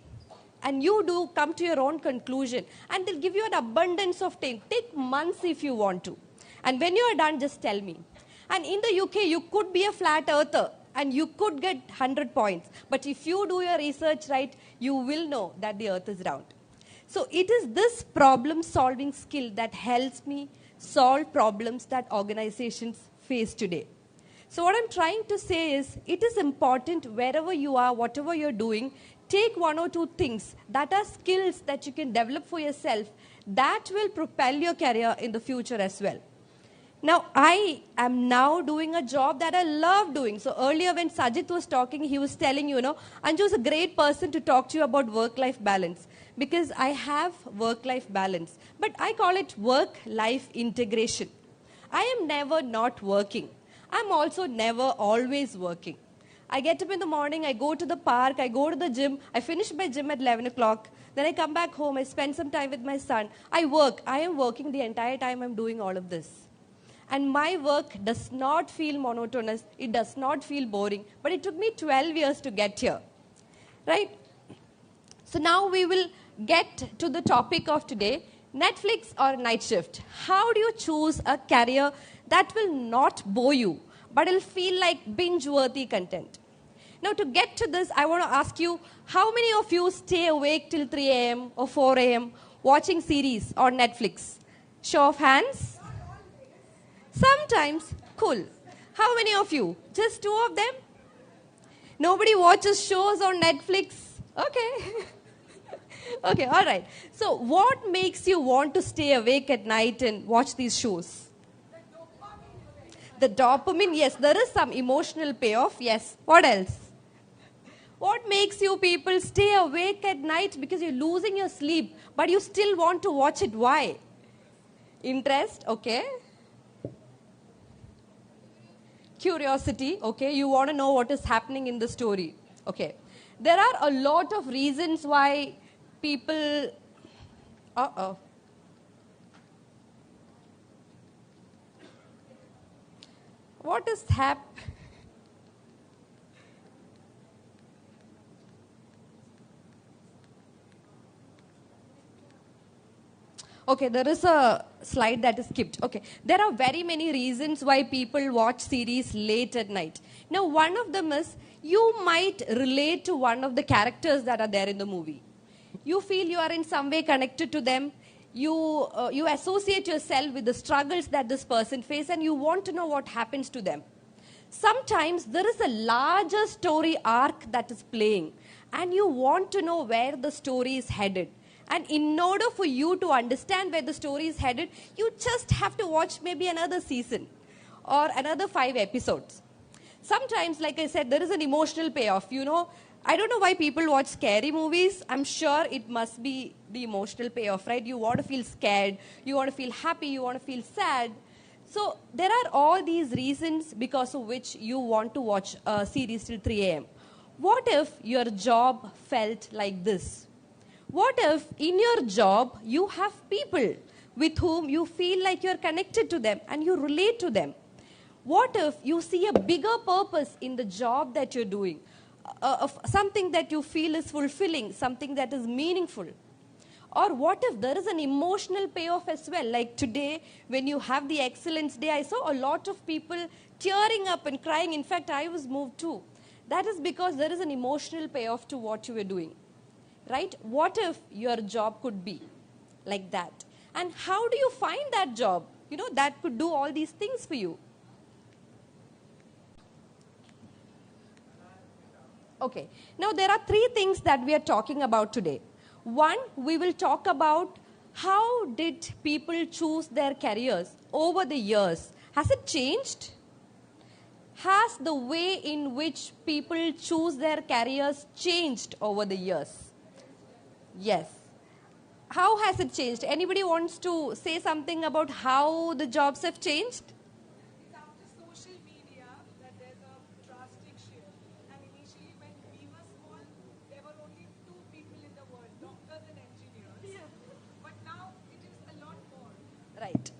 and you do come to your own conclusion. And they'll give you an abundance of time. Take months if you want to. And when you are done, just tell me. And in the UK, you could be a flat earther, and you could get 100 points. But if you do your research right, you will know that the earth is round. So it is this problem-solving skill that helps me solve problems that organizations face today. So what I'm trying to say is, it is important wherever you are, whatever you're doing, take one or two things that are skills that you can develop for yourself that will propel your career in the future as well. Now, I am now doing a job that I love doing. So earlier when Sajid was talking, he was telling Anju is a great person to talk to you about work-life balance, because I have work-life balance. But I call it work-life integration. I am never not working. I'm also never always working. I get up in the morning, I go to the park, I go to the gym, I finish my gym at 11 o'clock, then I come back home, I spend some time with my son. I work. I am working the entire time I'm doing all of this. And my work does not feel monotonous, it does not feel boring, but it took me 12 years to get here, right? So now we will get to the topic of today, Netflix or night shift. How do you choose a career that will not bore you, but will feel like binge-worthy content? Now to get to this, I want to ask you, how many of you stay awake till 3 a.m. or 4 a.m. watching series on Netflix? Show of hands. Sometimes, cool. How many of you? Just 2 of them? Nobody watches shows on Netflix? Okay. Okay, all right. So what makes you want to stay awake at night and watch these shows? The dopamine, yes. There is some emotional payoff, yes. What else? What makes you people stay awake at night? Because you're losing your sleep, but you still want to watch it. Why? Interest, okay. Curiosity, okay, you want to know what is happening in the story, okay. There are a lot of reasons why people, what is happening? Okay, there is a slide that is skipped. Okay, there are very many reasons why people watch series late at night. Now, one of them is you might relate to one of the characters that are there in the movie. You feel you are in some way connected to them. You associate yourself with the struggles that this person faces, and you want to know what happens to them. Sometimes there is a larger story arc that is playing, and you want to know where the story is headed. And in order for you to understand where the story is headed, you just have to watch maybe another season or another 5 episodes. Sometimes, like I said, there is an emotional payoff. I don't know why people watch scary movies. I'm sure it must be the emotional payoff, right? You want to feel scared, you want to feel happy, you want to feel sad. So there are all these reasons because of which you want to watch a series till 3 a.m. What if your job felt like this? What if in your job you have people with whom you feel like you're connected to them and you relate to them? What if you see a bigger purpose in the job that you're doing? Something that you feel is fulfilling, something that is meaningful? Or what if there is an emotional payoff as well? Like today, when you have the Excellence Day, I saw a lot of people tearing up and crying. In fact, I was moved too. That is because there is an emotional payoff to what you were doing. Right? What if your job could be like that? And how do you find that job, that could do all these things for you? Okay. Now, there are 3 things that we are talking about today. One, we will talk about how did people choose their careers over the years. Has it changed? Has the way in which people choose their careers changed over the years? Yes. How has it changed? Anybody wants to say something about how the jobs have changed? It's after social media that there's a drastic shift. And Right.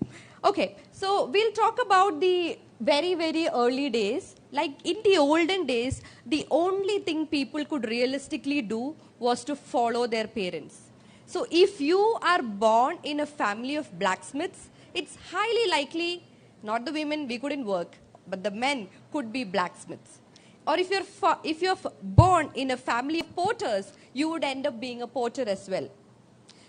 Okay, so we'll talk about the very, very early days. Like in the olden days, the only thing people could realistically do was to follow their parents. So if you are born in a family of blacksmiths, it's highly likely, not the women, we couldn't work, but the men could be blacksmiths. Or if you're born in a family of porters, you would end up being a porter as well.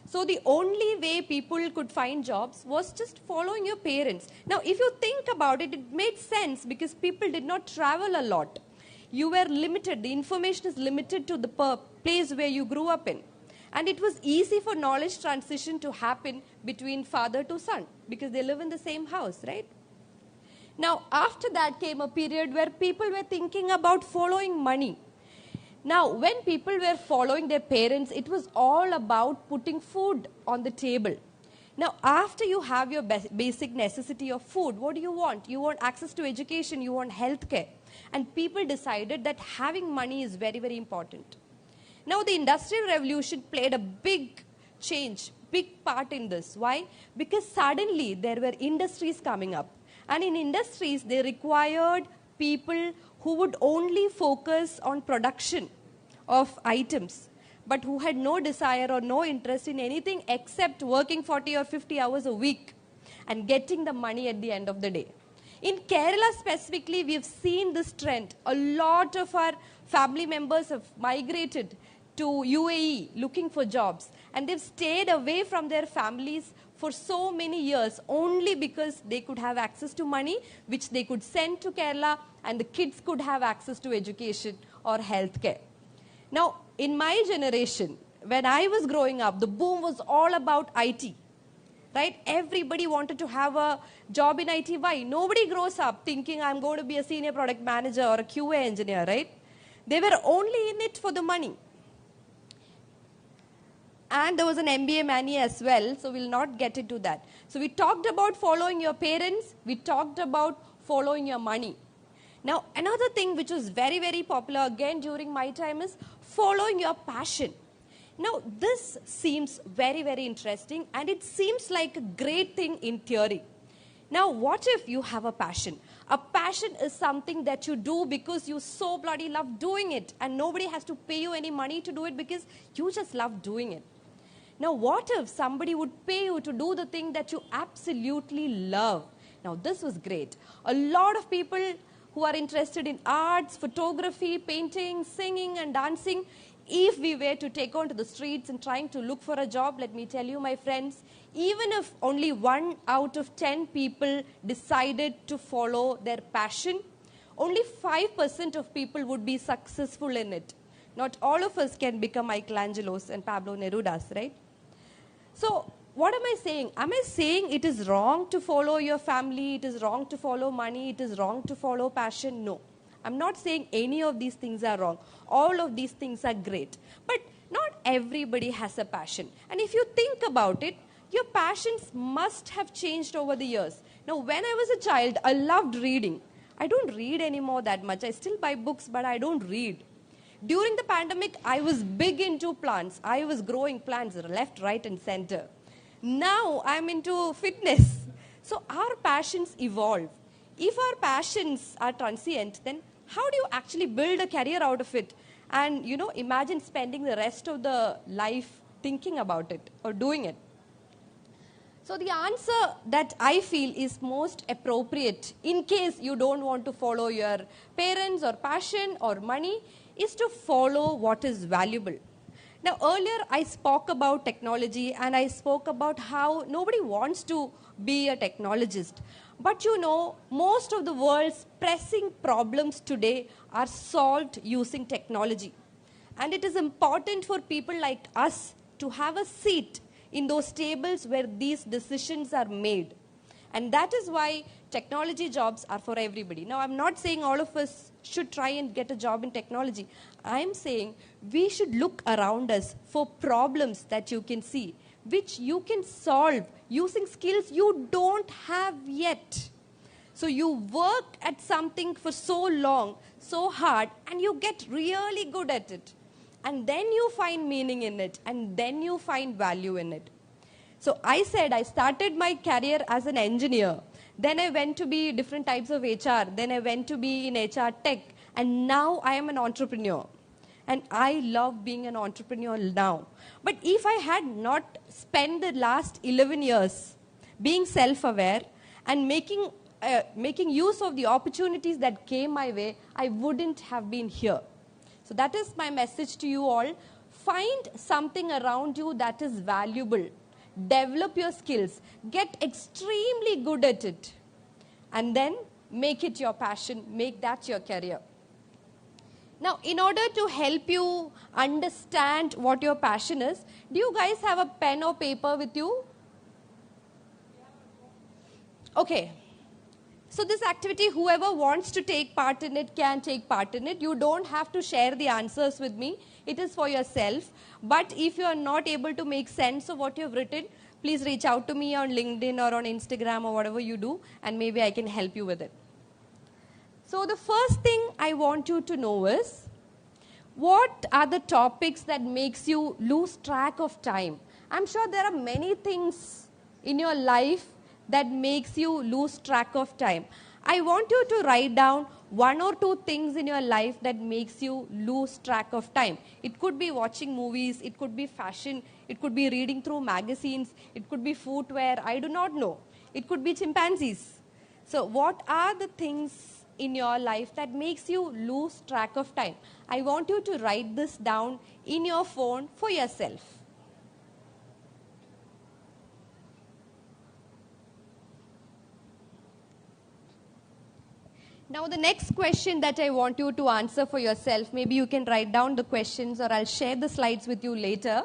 So the only way people could find jobs was just following your parents. Now, if you think about it, it made sense because people did not travel a lot. You were limited. The information is limited to the place where you grew up in. And it was easy for knowledge transition to happen between father to son because they live in the same house, right? Now, after that came a period where people were thinking about following money. Now, when people were following their parents, it was all about putting food on the table. Now, after you have your basic necessity of food, what do you want? You want access to education, you want healthcare. And people decided that having money is very, very important. Now, the Industrial Revolution played a big change, big part in this. Why? Because suddenly there were industries coming up. And in industries, they required people who would only focus on production of items, but who had no desire or no interest in anything except working 40 or 50 hours a week and getting the money at the end of the day. In Kerala specifically, we have seen this trend. A lot of our family members have migrated to UAE looking for jobs, and they've stayed away from their families for so many years only because they could have access to money which they could send to Kerala, and the kids could have access to education or healthcare. Now, in my generation, when I was growing up, the boom was all about IT, right? Everybody wanted to have a job in IT. Why? Nobody grows up thinking I'm going to be a senior product manager or a QA engineer, right? They were only in it for the money. And there was an MBA mania as well, so we'll not get into that. So we talked about following your parents. We talked about following your money. Now, another thing which was very, very popular again during my time is following your passion. Now, this seems very, very interesting, and it seems like a great thing in theory. Now, what if you have a passion? A passion is something that you do because you so bloody love doing it, and nobody has to pay you any money to do it because you just love doing it. Now, what if somebody would pay you to do the thing that you absolutely love? Now, this was great. A lot of people who are interested in arts, photography, painting, singing, and dancing, if we were to take on to the streets and trying to look for a job, let me tell you, my friends, even if only 1 out of 10 people decided to follow their passion, only 5% of people would be successful in it. Not all of us can become Michelangelos and Pablo Nerudas, right? So, what am I saying? Am I saying it is wrong to follow your family, it is wrong to follow money, it is wrong to follow passion? No. I'm not saying any of these things are wrong. All of these things are great. But not everybody has a passion. And if you think about it, your passions must have changed over the years. Now, when I was a child, I loved reading. I don't read anymore that much. I still buy books, but I don't read. During the pandemic, I was big into plants. I was growing plants left, right, and center. Now, I'm into fitness. So, our passions evolve. If our passions are transient, then how do you actually build a career out of it? And, imagine spending the rest of the life thinking about it or doing it. So, the answer that I feel is most appropriate in case you don't want to follow your parents or passion or money is to follow what is valuable. Now, earlier I spoke about technology and I spoke about how nobody wants to be a technologist. But most of the world's pressing problems today are solved using technology. And it is important for people like us to have a seat in those tables where these decisions are made. And that is why technology jobs are for everybody. Now, I'm not saying all of us should try and get a job in technology. I'm saying we should look around us for problems that you can see, which you can solve using skills you don't have yet. So you work at something for so long, so hard, and you get really good at it. And then you find meaning in it, and then you find value in it. So I said I started my career as an engineer. Then I went to be different types of HR. Then I went to be in HR tech. And now I am an entrepreneur. And I love being an entrepreneur now. But if I had not spent the last 11 years being self-aware and making use of the opportunities that came my way, I wouldn't have been here. So that is my message to you all. Find something around you that is valuable. Develop your skills. Get extremely good at it. And then make it your passion. Make that your career. Now, in order to help you understand what your passion is, do you guys have a pen or paper with you? Okay. So this activity, whoever wants to take part in it can take part in it. You don't have to share the answers with me. It is for yourself. But if you are not able to make sense of what you have written, please reach out to me on LinkedIn or on Instagram or whatever you do, and maybe I can help you with it. So the first thing I want you to know is, what are the topics that makes you lose track of time? I'm sure there are many things in your life that makes you lose track of time. I want you to write down 1 or 2 things in your life that makes you lose track of time. It could be watching movies, it could be fashion, it could be reading through magazines, it could be footwear, I do not know. It could be chimpanzees. So what are the things in your life that makes you lose track of time? I want you to write this down in your phone for yourself. Now the next question that I want you to answer for yourself, maybe you can write down the questions or I'll share the slides with you later.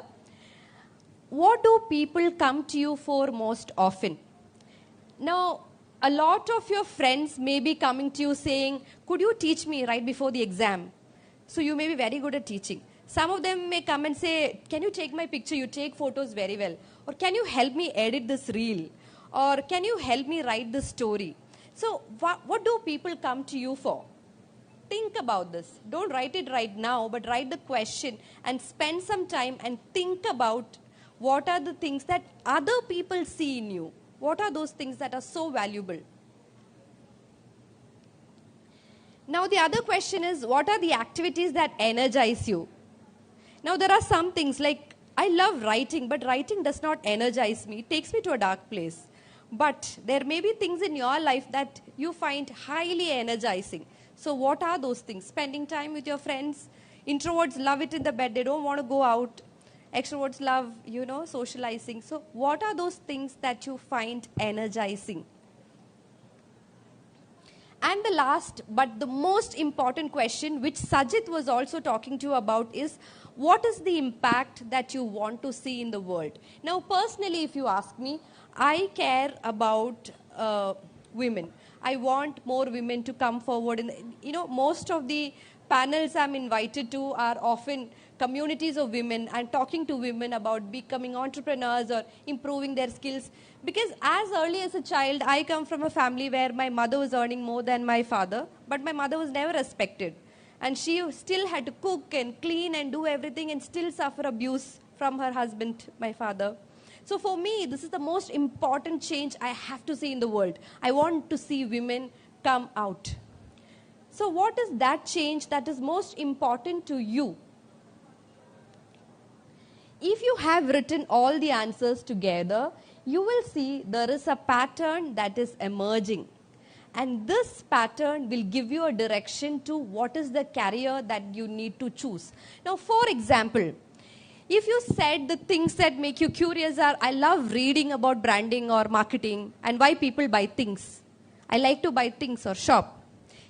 What do people come to you for most often? Now, a lot of your friends may be coming to you saying, could you teach me right before the exam? So you may be very good at teaching. Some of them may come and say, can you take my picture? You take photos very well. Or can you help me edit this reel? Or can you help me write this story? So what do people come to you for? Think about this. Don't write it right now, but write the question and spend some time and think about what are the things that other people see in you. What are those things that are so valuable? Now the other question is, what are the activities that energize you? Now there are some things like, I love writing, but writing does not energize me. It takes me to a dark place. But there may be things in your life that you find highly energizing. So what are those things? Spending time with your friends. Introverts love it in the bed. They don't want to go out. Extroverts love, socializing. So what are those things that you find energizing? And the last, but the most important question, which Sajid was also talking to you about, is what is the impact that you want to see in the world? Now, personally, if you ask me, I care about women. I want more women to come forward. And, most of the panels I'm invited to are often communities of women. I'm talking to women about becoming entrepreneurs or improving their skills. Because as early as a child, I come from a family where my mother was earning more than my father, but my mother was never respected. And she still had to cook and clean and do everything and still suffer abuse from her husband, my father. So for me, this is the most important change I have to see in the world. I want to see women come out. So what is that change that is most important to you? If you have written all the answers together, you will see there is a pattern that is emerging. And this pattern will give you a direction to what is the career that you need to choose. Now, for example, if you said the things that make you curious are, I love reading about branding or marketing and why people buy things. I like to buy things or shop.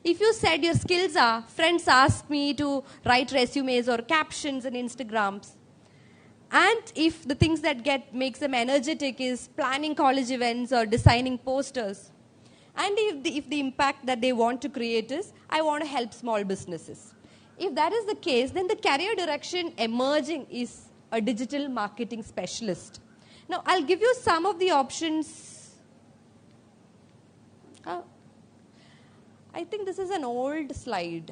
If you said your skills are, friends ask me to write resumes or captions in Instagrams. And if the things that makes them energetic is planning college events or designing posters. And if the impact that they want to create is, I want to help small businesses. If that is the case, then the career direction emerging is a digital marketing specialist. Now, I'll give you some of the options. I think this is an old slide.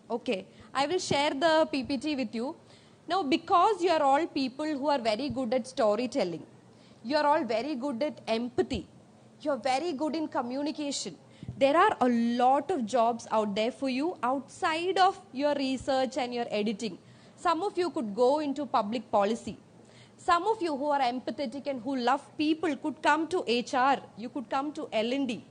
Okay, I will share the PPT with you. Now, because you are all people who are very good at storytelling, You're all very good at empathy. You're very good in communication. There are a lot of jobs out there for you outside of your research and your editing. Some of you could go into public policy. Some of you who are empathetic and who love people could come to HR. You could come to L&D.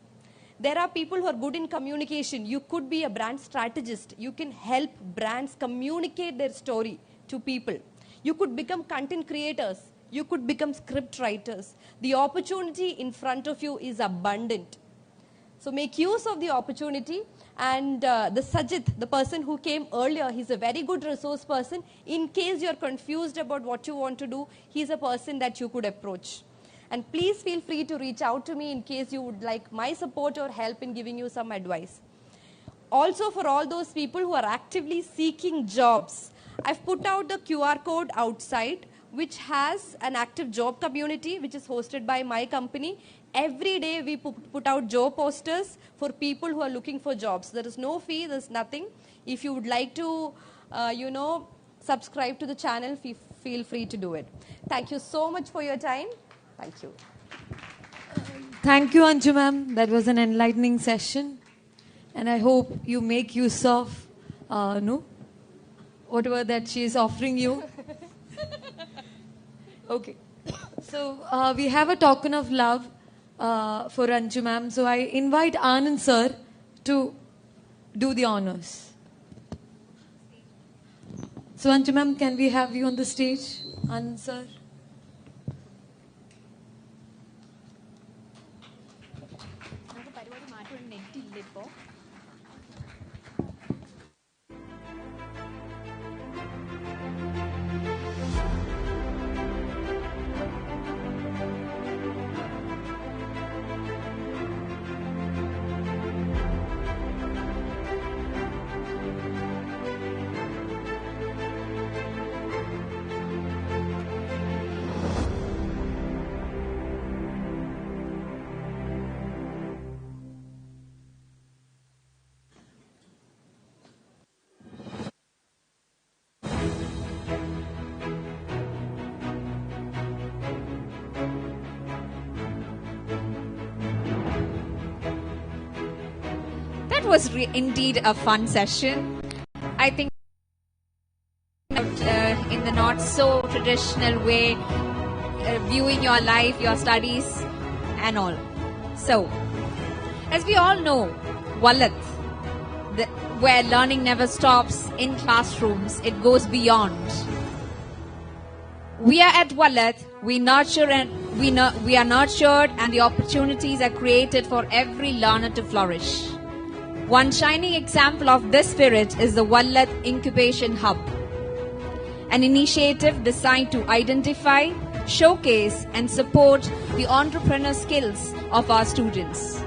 There are people who are good in communication. You could be a brand strategist. You can help brands communicate their story to people. You could become content creators. You could become script writers. The opportunity in front of you is abundant. So make use of the opportunity. And the Sajid, the person who came earlier, he's a very good resource person. In case you're confused about what you want to do, he's a person that you could approach. And please feel free to reach out to me in case you would like my support or help in giving you some advice. Also, for all those people who are actively seeking jobs, I've put out the QR code outside, which has an active job community, which is hosted by my company. Every day we put out job posters for people who are looking for jobs. There is no fee, there's nothing. If you would like to, subscribe to the channel, feel free to do it. Thank you so much for your time. Thank you. Thank you, Anju ma'am. That was an enlightening session. And I hope you make use of whatever that she is offering you. Okay. So we have a token of love for Anju ma'am. So I invite Anand sir to do the honors. So Anju ma'am, can we have you on the stage? Anand sir. That was indeed a fun session. I think in the not so traditional way, viewing your life, your studies and all. So, as we all know, Vallath, where learning never stops in classrooms, it goes beyond. We are at Vallath, we are nurtured and the opportunities are created for every learner to flourish. One shining example of this spirit is the Vallath Incubation Hub, an initiative designed to identify, showcase and support the entrepreneur skills of our students.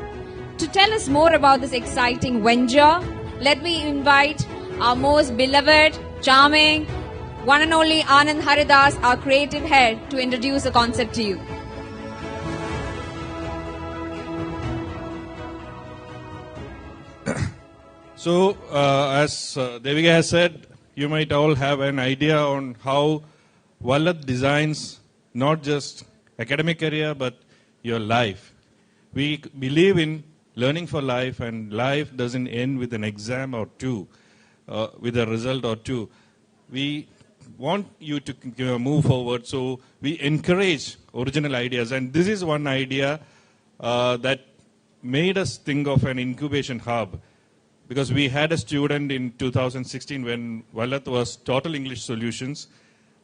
To tell us more about this exciting venture, let me invite our most beloved, charming, one and only Anand Haridas, our creative head, to introduce the concept to you. So, as Devika has said, you might all have an idea on how Vallath designs not just academic career, but your life. We believe in learning for life, and life doesn't end with an exam or two, with a result or two. We want you to move forward, so we encourage original ideas. And this is one idea that made us think of an incubation hub. Because we had a student in 2016 when Vallath was Total English Solutions.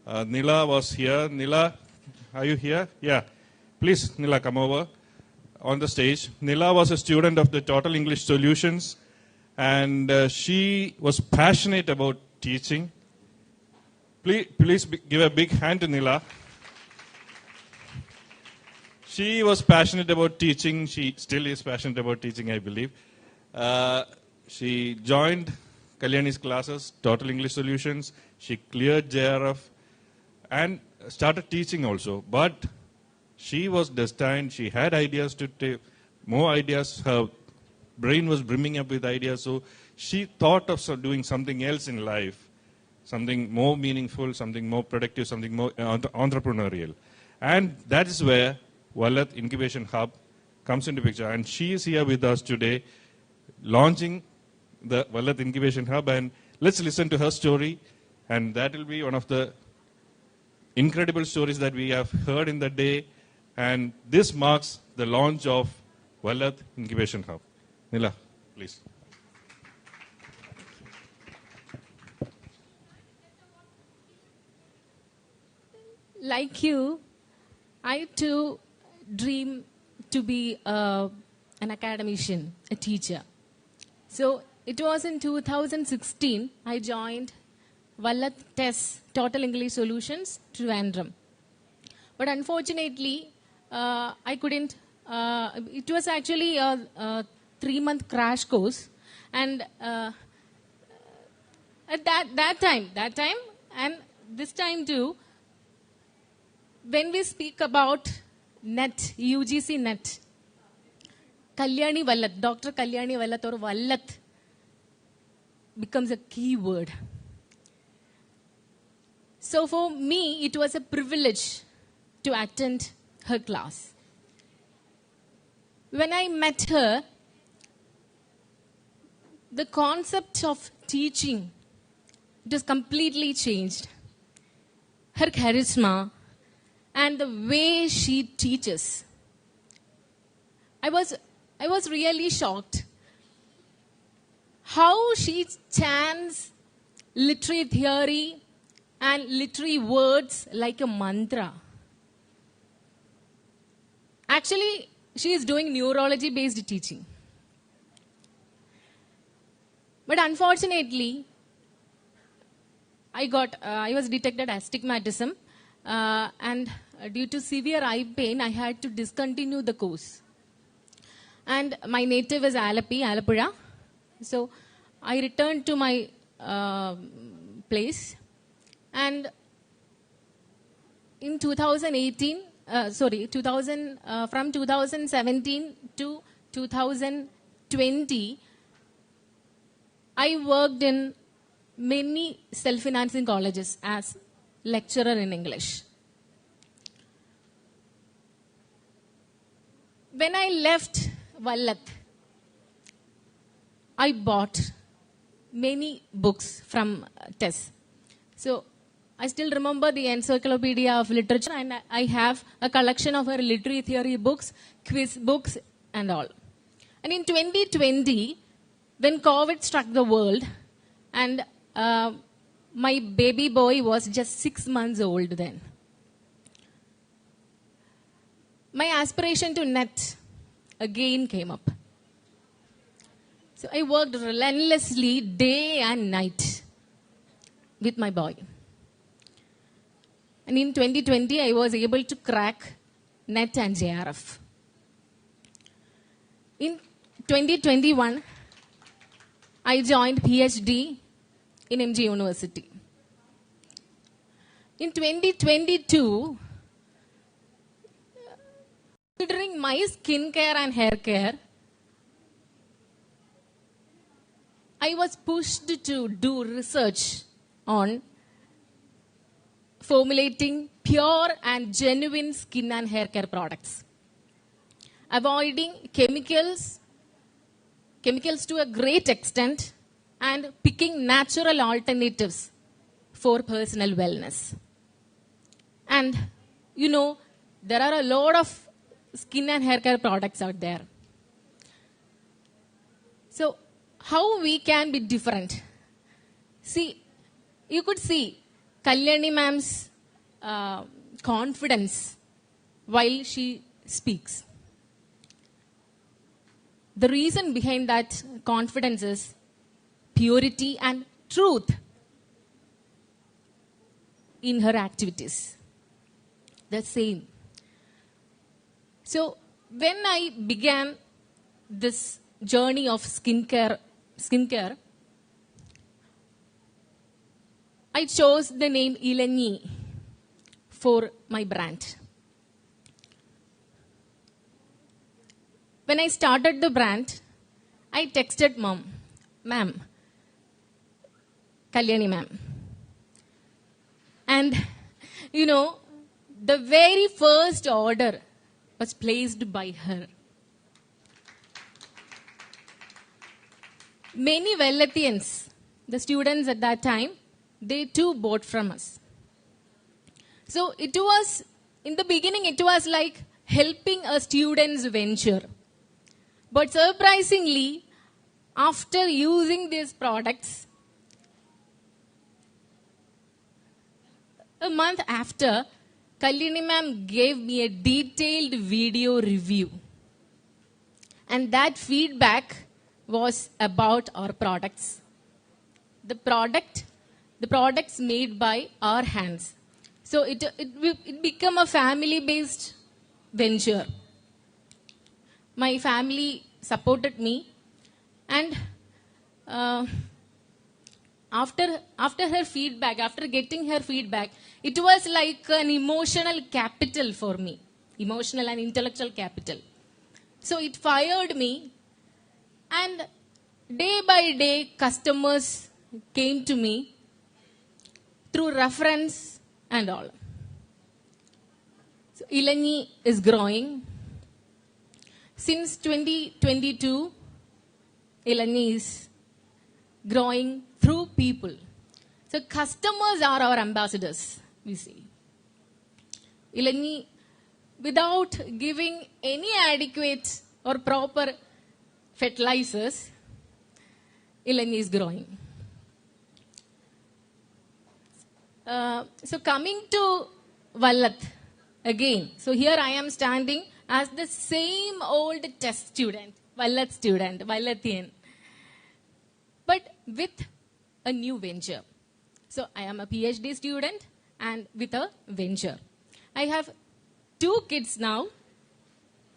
Nila was here. Nila, are you here? Yeah. Please, Nila, come over on the stage. Nila was a student of the Total English Solutions, and she was passionate about teaching. Please give a big hand to Nila. She was passionate about teaching. She still is passionate about teaching, I believe. She joined Kalyani's classes, Total English Solutions. She cleared JRF and started teaching also. But she was destined. She had ideas to take more ideas. Her brain was brimming up with ideas. So she thought of doing something else in life, something more meaningful, something more productive, something more entrepreneurial. And that is where Vallath Incubation Hub comes into picture. And she is here with us today, launching the Vallath Incubation Hub. And let's listen to her story. And that will be one of the incredible stories that we have heard in the day. And this marks the launch of Vallath Incubation Hub. Nila, please. Like you, I too dream to be an academician, a teacher. So it was in 2016 I joined Vallath TES, Total English Solutions, Trivandrum. But unfortunately, I couldn't. It was actually a 3-month crash course, and at that time, and this time too, when we speak about NET, UGC NET, Kalyani Vallath, Dr. Kalyani Vallath or Vallath becomes a key word. So for me, it was a privilege to attend her class. When I met her, the concept of teaching, it was completely changed. Her charisma and the way she teaches. I was really shocked. How she chants literary theory and literary words like a mantra. Actually, she is doing neurology-based teaching. But unfortunately, I was detected astigmatism, and due to severe eye pain, I had to discontinue the course. And my native is Alappuzha. So I returned to my place. And in 2018, from 2017 to 2020, I worked in many self-financing colleges as lecturer in English. When I left Vallath, I bought many books from TES. So I still remember the Encyclopedia of Literature, and I have a collection of her literary theory books, quiz books, and all. And in 2020, when COVID struck the world, and my baby boy was just 6 months old then, my aspiration to NET again came up. So I worked relentlessly day and night with my boy. And in 2020, I was able to crack NET and JRF. In 2021, I joined PhD in MG University. In 2022, considering my skincare and hair care, I was pushed to do research on formulating pure and genuine skin and hair care products, avoiding chemicals to a great extent, and picking natural alternatives for personal wellness. And you know, there are a lot of skin and hair care products out there. So how we can be different? See, you could see Kalyani ma'am's confidence while she speaks. The reason behind that confidence is purity and truth in her activities. The same. So when I began this journey of skincare, I chose the name Ilani for my brand. When I started the brand, I texted ma'am, Kalyani ma'am. And, you know, the very first order was placed by her. Many Vallathians, the students at that time, they too bought from us. So it was, in the beginning, it was like helping a student's venture. But surprisingly, after using these products, a month after, Kalyani ma'am gave me a detailed video review. And that feedback was about our products. The products made by our hands. So it became a family-based venture. My family supported me, and after her feedback, after getting her feedback, it was like an emotional capital for me, emotional and intellectual capital. So it fired me, and day by day, customers came to me through reference and all. So Ilani is growing. Since 2022, Ilani is growing through people. So customers are our ambassadors, we see. Ilani, without giving any adequate or proper fertilizers, Ilani is growing. So coming to Vallath again. So here I am standing as the same old test student, Vallathian, but with a new venture. So I am a PhD student and with a venture. I have 2 kids now.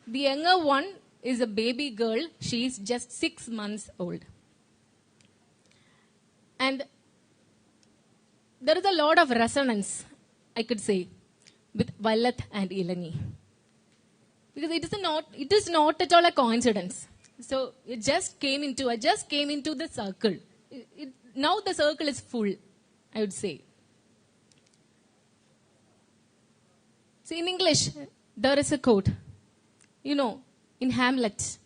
The younger one is a baby girl. She is just 6 months old. And there is a lot of resonance, I could say, with Vallath and Ilani. Because it is not at all a coincidence. So I just came into the circle. Now the circle is full, I would say. So in English, there is a quote, in Hamlet,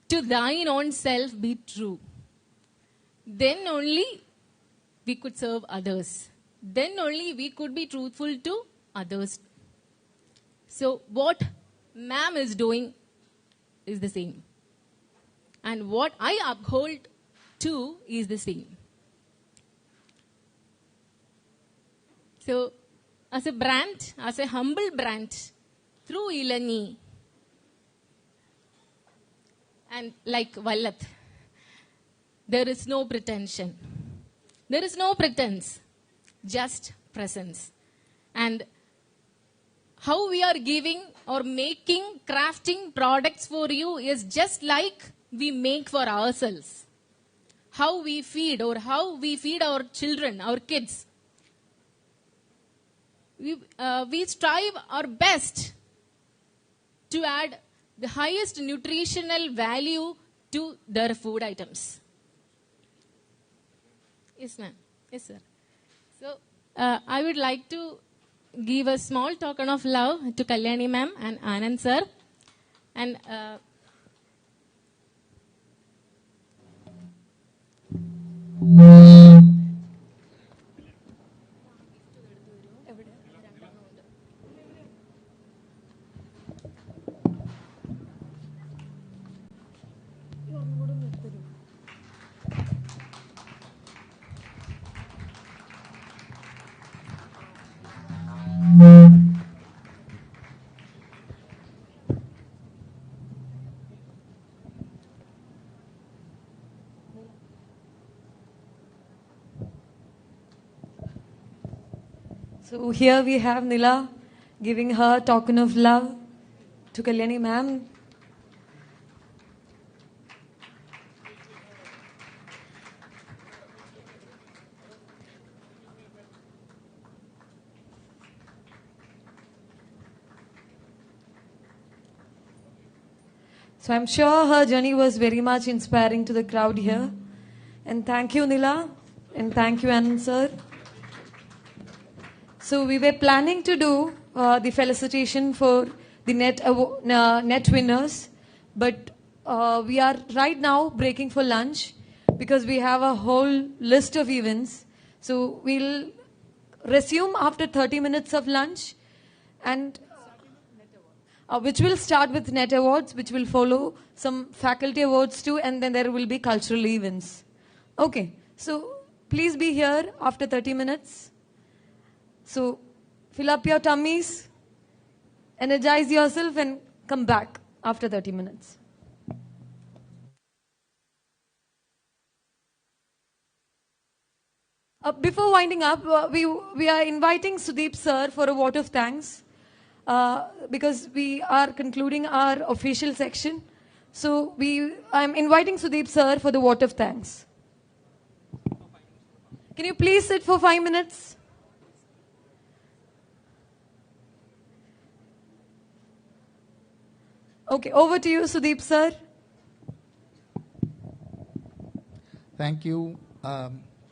"To thine own self be true. Then only we could serve others. Then only we could be truthful to others." So what ma'am is doing is the same. And what I uphold to is the same. So as a brand, as a humble brand, through Ilani and like Vallath, there is no pretension. There is no pretense, just presence. And how we are giving or making, crafting products for you is just like we make for ourselves. How we feed our children, our kids. We strive our best to add the highest nutritional value to their food items. Yes, ma'am. Yes, sir. So, I would like to give a small token of love to Kalyani ma'am and Anand sir. And So here we have Nila giving her token of love to Kalyani ma'am. So I'm sure her journey was very much inspiring to the crowd here. And thank you, Nila. And thank you, Anand sir. So we were planning to do the felicitation for the net winners, but we are right now breaking for lunch because we have a whole list of events. So we'll resume after 30 minutes of lunch, and which will start with net awards, which will follow some faculty awards too, and then there will be cultural events. Okay, so please be here after 30 minutes. So fill up your tummies, energize yourself, and come back after 30 minutes. Before winding up, we are inviting Sudeep sir for a vote of thanks because we are concluding our official section. So I'm inviting Sudeep sir for the vote of thanks. Can you please sit for 5 minutes? Okay, over to you, Sudeep sir. Thank you.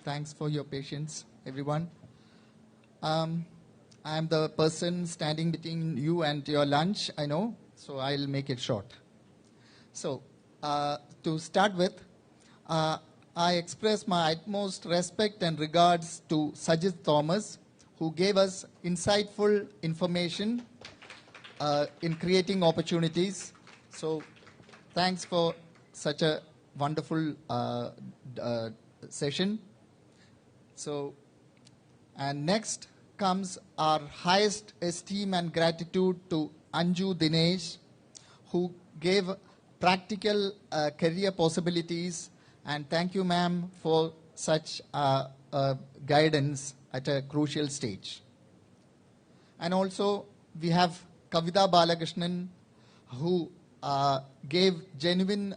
Thanks for your patience, everyone. I'm the person standing between you and your lunch, I know, so I'll make it short. So, to start with, I express my utmost respect and regards to Sajid Thomas, who gave us insightful information in creating opportunities. So, thanks for such a wonderful session. So, and next comes our highest esteem and gratitude to Anju Dinesh, who gave practical career possibilities, and thank you, ma'am, for such guidance at a crucial stage. And also, we have Kavita Balakrishnan, who gave genuine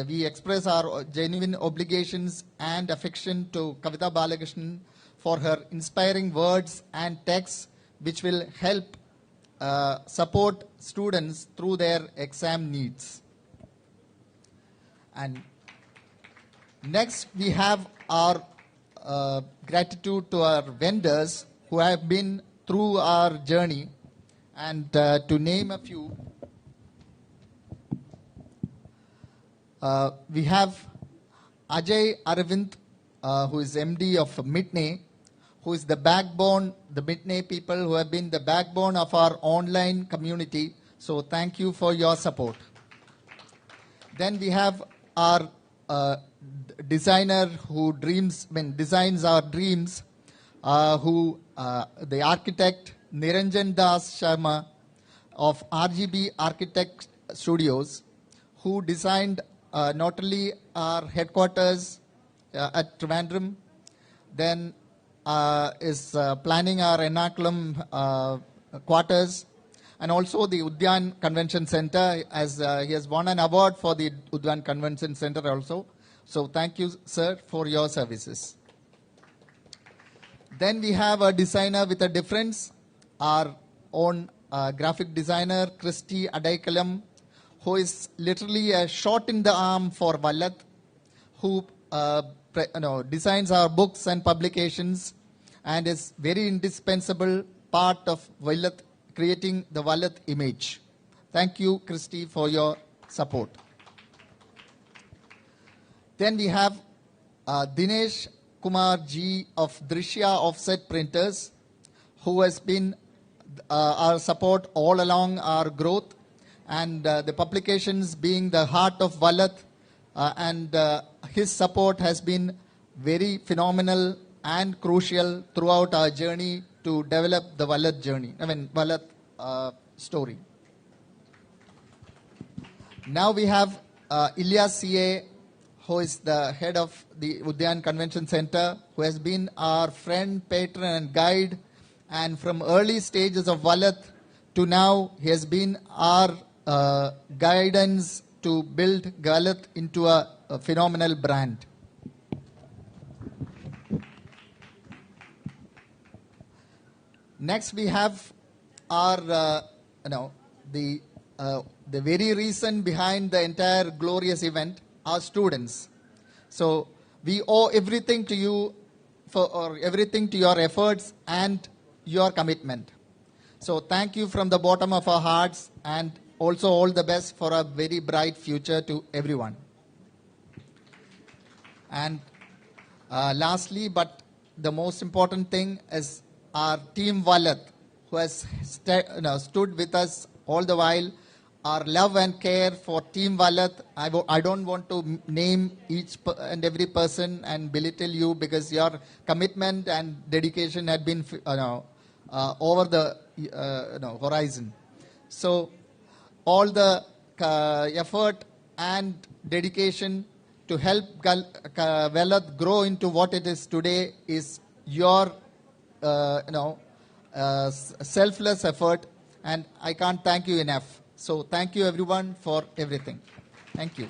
we express our genuine obligations and affection to Kavita Balakrishnan for her inspiring words and texts which will help support students through their exam needs. And next we have our gratitude to our vendors who have been through our journey, and to name a few, we have Ajay Aravind, who is MD of Mitne, who is the backbone, the Mitne people who have been the backbone of our online community. So thank you for your support. Then we have our designer who designs our dreams, the architect Niranjan Das Sharma of RGB Architect Studios, who designed not only our headquarters at Trivandrum, then is planning our Ernakulam quarters, and also the Udyan Convention Center, as he has won an award for the Udyan Convention Center also. So thank you, sir, for your services. Then we have a designer with a difference, our own graphic designer, Christy Adaikalam, who is literally a shot in the arm for Vallath, who designs our books and publications and is very indispensable part of Vallath, creating the Vallath image. Thank you, Christy, for your support. Then we have Dinesh Kumar Ji of Drishya Offset Printers, who has been our support all along our growth, and the publications being the heart of Vallath, and his support has been very phenomenal and crucial throughout our journey to develop the Vallath journey, Vallath story. Now we have Ilyas CA, who is the head of the Udyan Convention Center, who has been our friend, patron and guide, and from early stages of Vallath to now, he has been our guidance to build Vallath into a phenomenal brand. Next, we have our, the very reason behind the entire glorious event, our students. So we owe everything to you, for everything to your efforts and your commitment. So thank you from the bottom of our hearts, and also all the best for a very bright future to everyone. And lastly, but the most important thing is our team Vallath, who has stood with us all the while. Our love and care for Team Vallath, I don't want to name each and every person and belittle you, because your commitment and dedication had been over the horizon. So all the effort and dedication to help Vallath grow into what it is today is your selfless effort, and I can't thank you enough. So thank you everyone for everything. Thank you.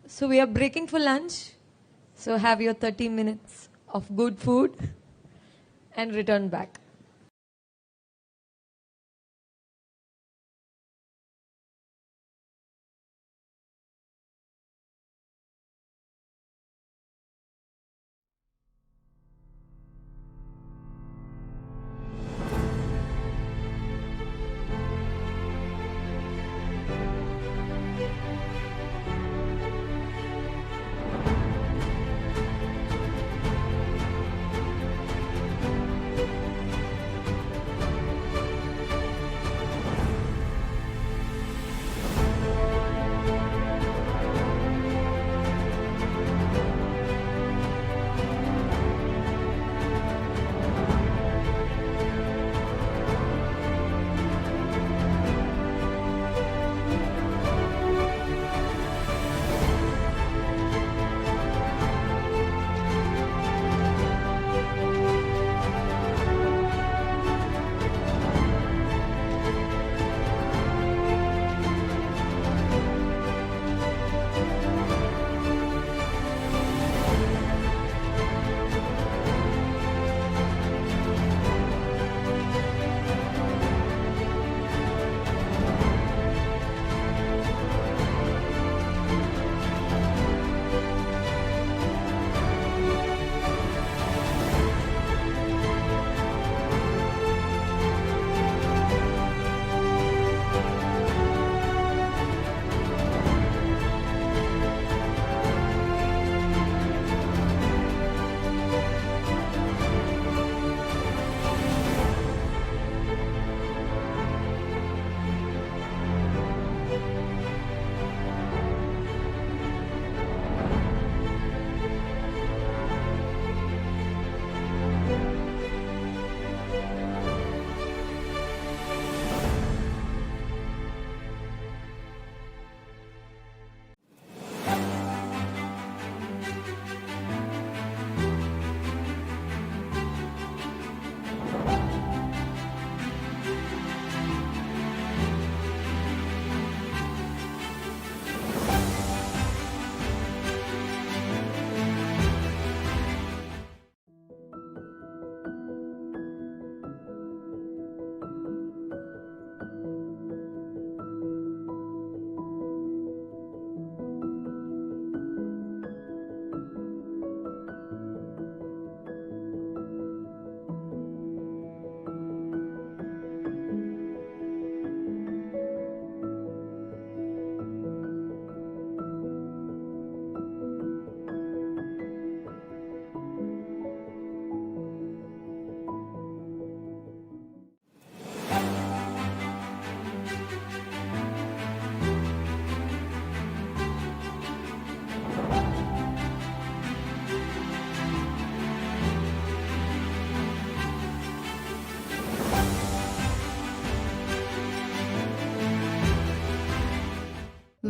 So we are breaking for lunch. So have your 30 minutes of good food and return back.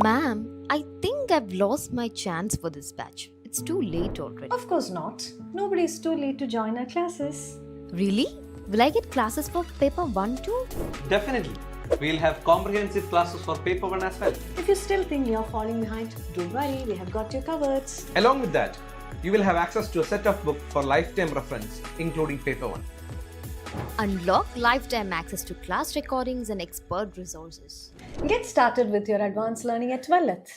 Ma'am, I think I've lost my chance for this batch. It's too late already. Of course not. Nobody is too late to join our classes. Really? Will I get classes for paper 1 too? Definitely. We'll have comprehensive classes for paper 1 as well. If you still think you're falling behind, don't worry, we have got you covered. Along with that, you will have access to a set of books for lifetime reference, including paper 1. Unlock lifetime access to class recordings and expert resources. Get started with your advanced learning at Vallath.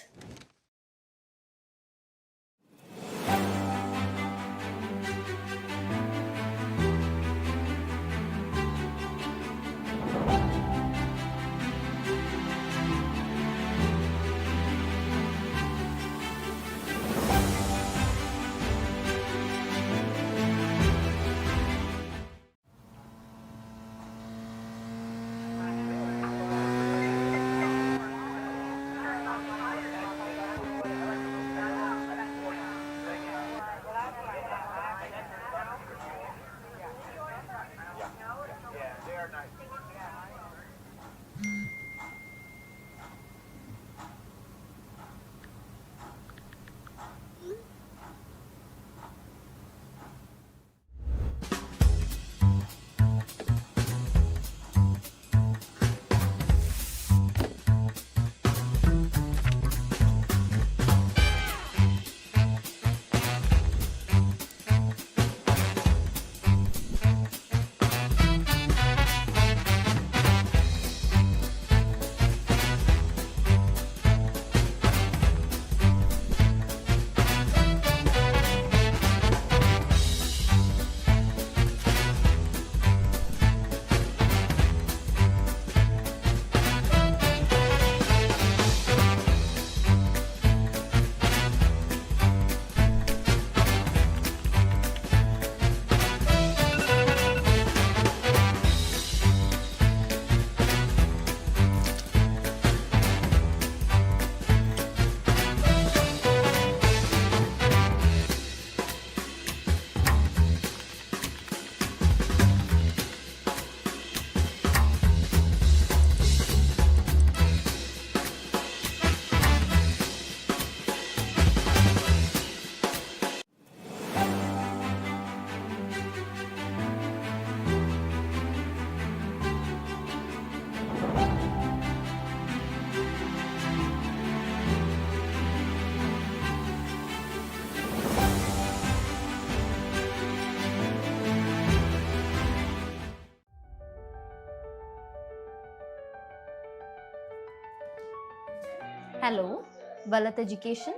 Hello, Vallath Education.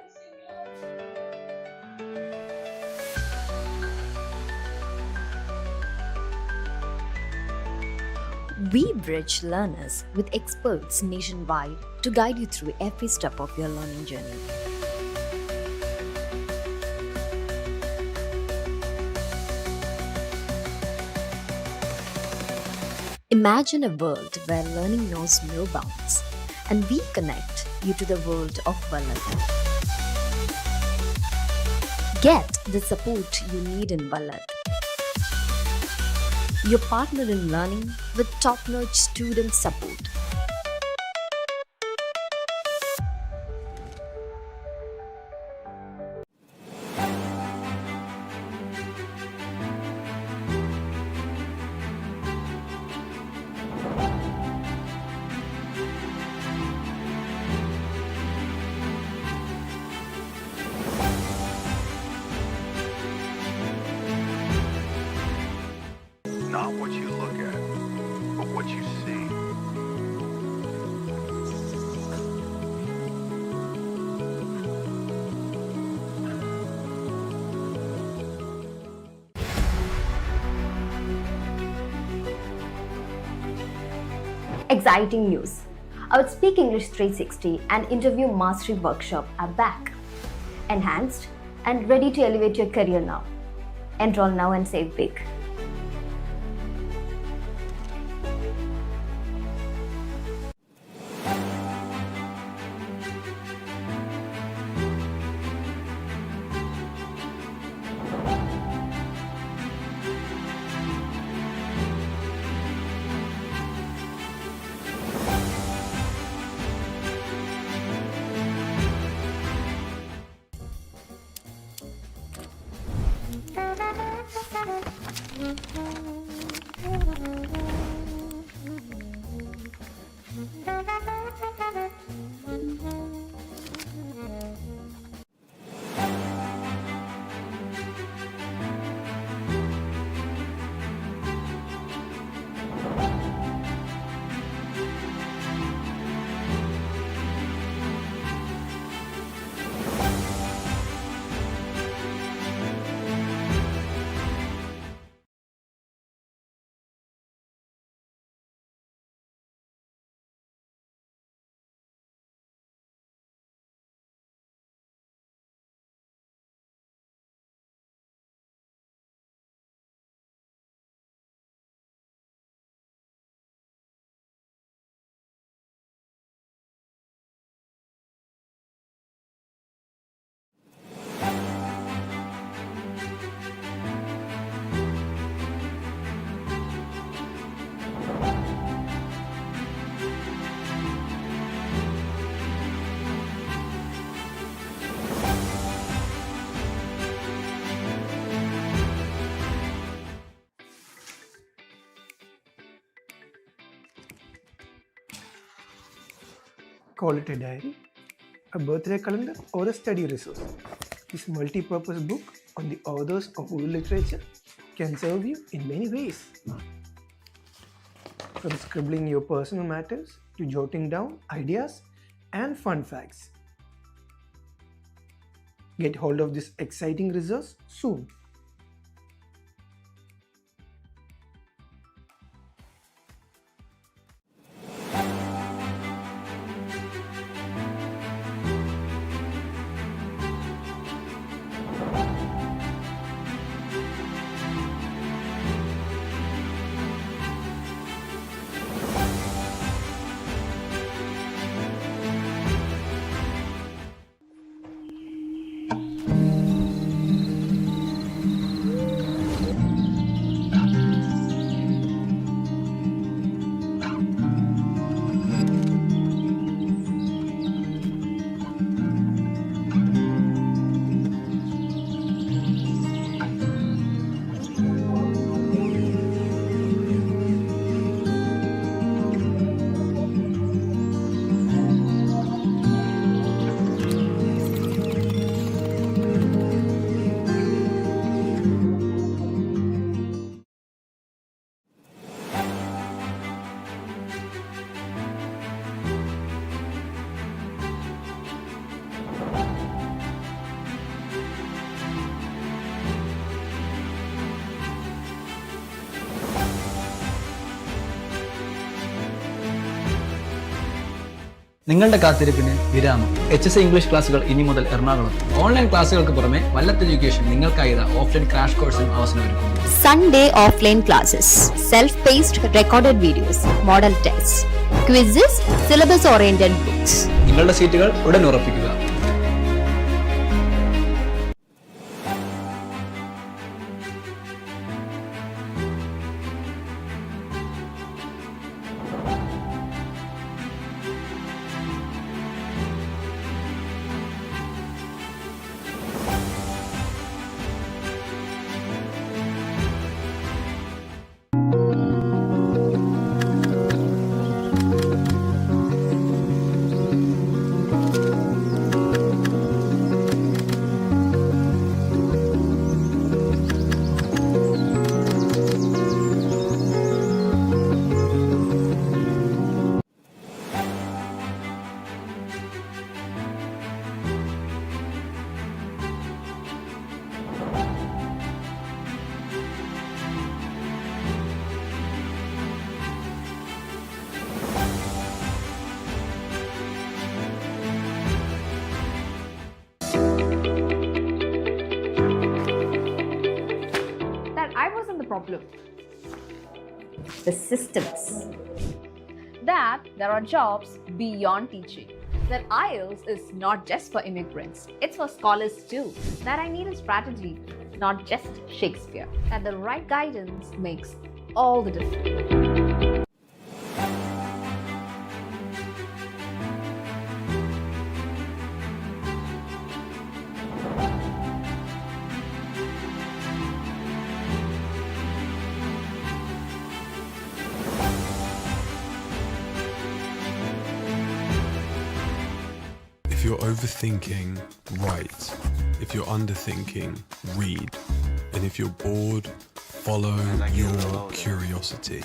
We bridge learners with experts nationwide to guide you through every step of your learning journey. Imagine a world where learning knows no bounds, and we connect you to the world of Vallath. Get the support you need in Vallath. Your partner in learning with top-notch student support. Not what you look at, but what you see. Exciting news! Our Speak English 360 and Interview Mastery Workshop are back, enhanced and ready to elevate your career now. Enroll now and save big. Call it a diary, a birthday calendar, or a study resource. This multi-purpose book on the authors of world literature can serve you in many ways. From scribbling your personal matters to jotting down ideas and fun facts. Get hold of this exciting resource soon. നിങ്ങളുടെ കാത്തിരിപ്പിന് വിരാമം. HSC English ക്ലാസുകൾ ഇനി മുതൽ എറണാകുളത്ത്. Online ക്ലാസുകൾക്ക് പുറമെ Vallath education നിങ്ങൾക്കായി offline crash കോഴ്സിന് അവസരമൊരുക്കുന്നു. Sunday offline classes, self-paced recorded videos, model tests, quizzes, syllabus-oriented books. നിങ്ങളുടെ സീറ്റുകൾ ഉടൻ ഉറപ്പിക്കുക. Problem. The systems. That there are jobs beyond teaching. That IELTS is not just for immigrants, it's for scholars too. That I need a strategy, not just Shakespeare. That the right guidance makes all the difference. If you're overthinking, write. If you're underthinking, read. And if you're bored, follow your curiosity.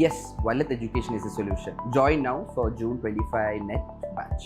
Yes, Vallath Education is the solution. Join now for June 25 NET batch.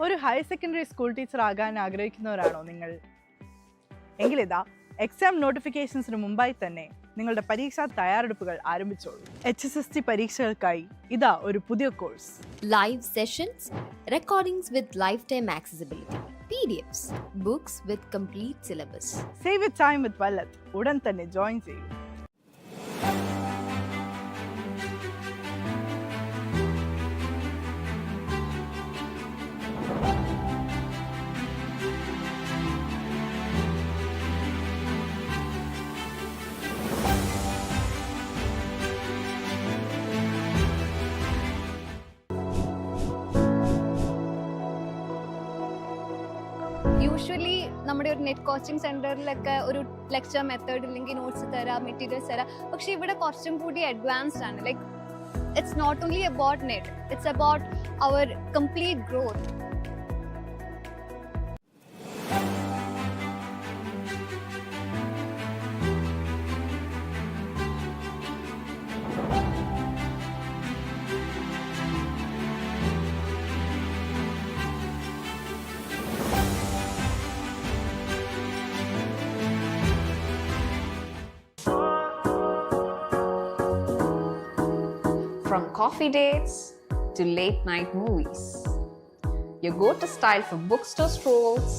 ഒരു higher secondary school teacher ആകാൻ ആഗ്രഹിക്കുന്നവരാണോ നിങ്ങൾ? എങ്കിലിതാ exam നോട്ടിഫിക്കേഷൻസിന് മുമ്പായി തന്നെ നിങ്ങളുടെ പരീക്ഷാ തയ്യാറെടുപ്പുകൾ ആരംഭിച്ചോളൂ. HSST പരീക്ഷകൾക്കായി ഇതാ ഒരു പുതിയ course. Live sessions, recordings with lifetime accessibility, PDFs, books with complete syllabus. Save your time with Vallath. ഉടൻ തന്നെ ജോയിൻ ചെയ്യൂ. യൂഷ്വലി നമ്മുടെ ഒരു നെറ്റ് കോച്ചിങ് സെന്ററിലൊക്കെ ഒരു ലെക്ചർ മെത്തേഡ് ഇല്ലെങ്കിൽ നോട്ട്സ് തരാം, മെറ്റീരിയൽസ് തരാം. പക്ഷെ ഇവിടെ കുറച്ചും കൂടി അഡ്വാൻസ്ഡ് ആണ്. Like it's not only about NET, it's about our complete growth. From coffee dates to late night movies, your go-to style for bookstore strolls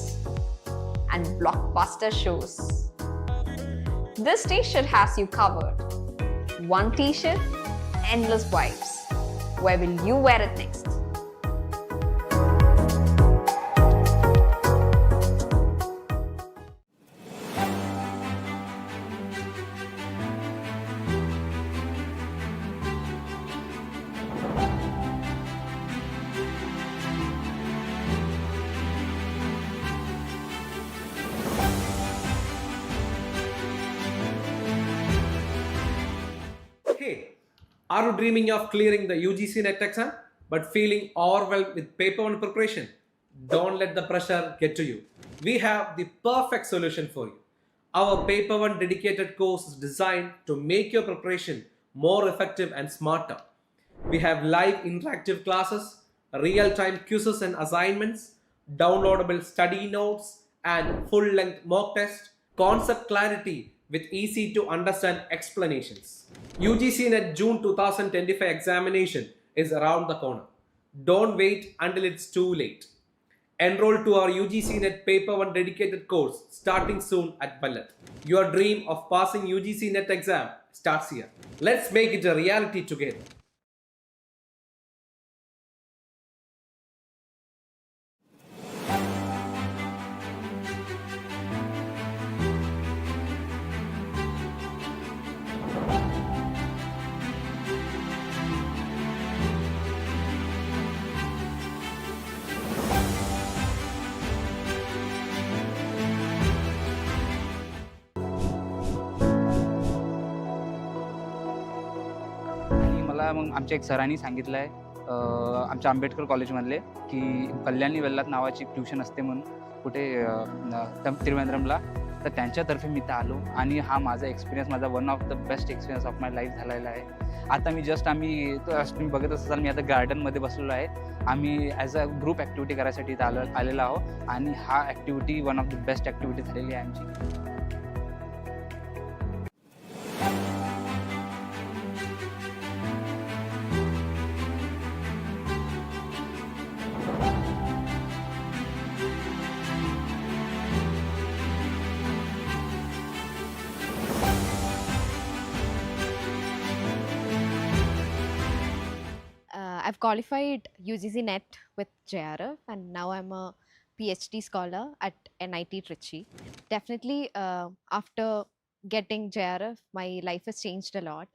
and blockbuster shows. This t-shirt has you covered. One t-shirt, endless vibes. Where will you wear it next? Hey, are you dreaming of clearing the UGC NET exam but feeling overwhelmed with paper one preparation? Don't let the pressure get to you. We have the perfect solution for you. Our paper one dedicated course is designed to make your preparation more effective and smarter. We have live interactive classes, real-time quizzes and assignments, downloadable study notes and full-length mock test, concept clarity with easy to understand explanations. UGC NET June 2025 examination is around the corner. Don't wait until it's too late. Enroll to our UGC NET Paper 1 dedicated course starting soon at Vallath. Your dream of passing UGC NET exam starts here. Let's make it a reality together. मला मग आमच्या एक सरांनी सांगितलं आहे आमच्या आंबेडकर कॉलेजमधले की कल्याणी वेल्लाथ नावाची tuition असते म्हणून कुठे त्रिवेंद्रमला, तर त्यांच्यातर्फे मी तर आलो आणि हा माझा एक्सपिरियन्स, माझा one of the best experience of my life झालेला आहे. आता मी तुम्ही बघत असाल मी आता गार्डनमध्ये बसलेलो आहे. आम्ही ॲज अ ग्रुप ॲक्टिव्हिटी करायसाठी इथं आलेलो आहोत आणि हा activity one of the best activity झालेली आहे आमची. I've qualified UGC NET with JRF and now I'm a PhD scholar at NIT Trichy. Definitely after getting JRF, my life has changed a lot.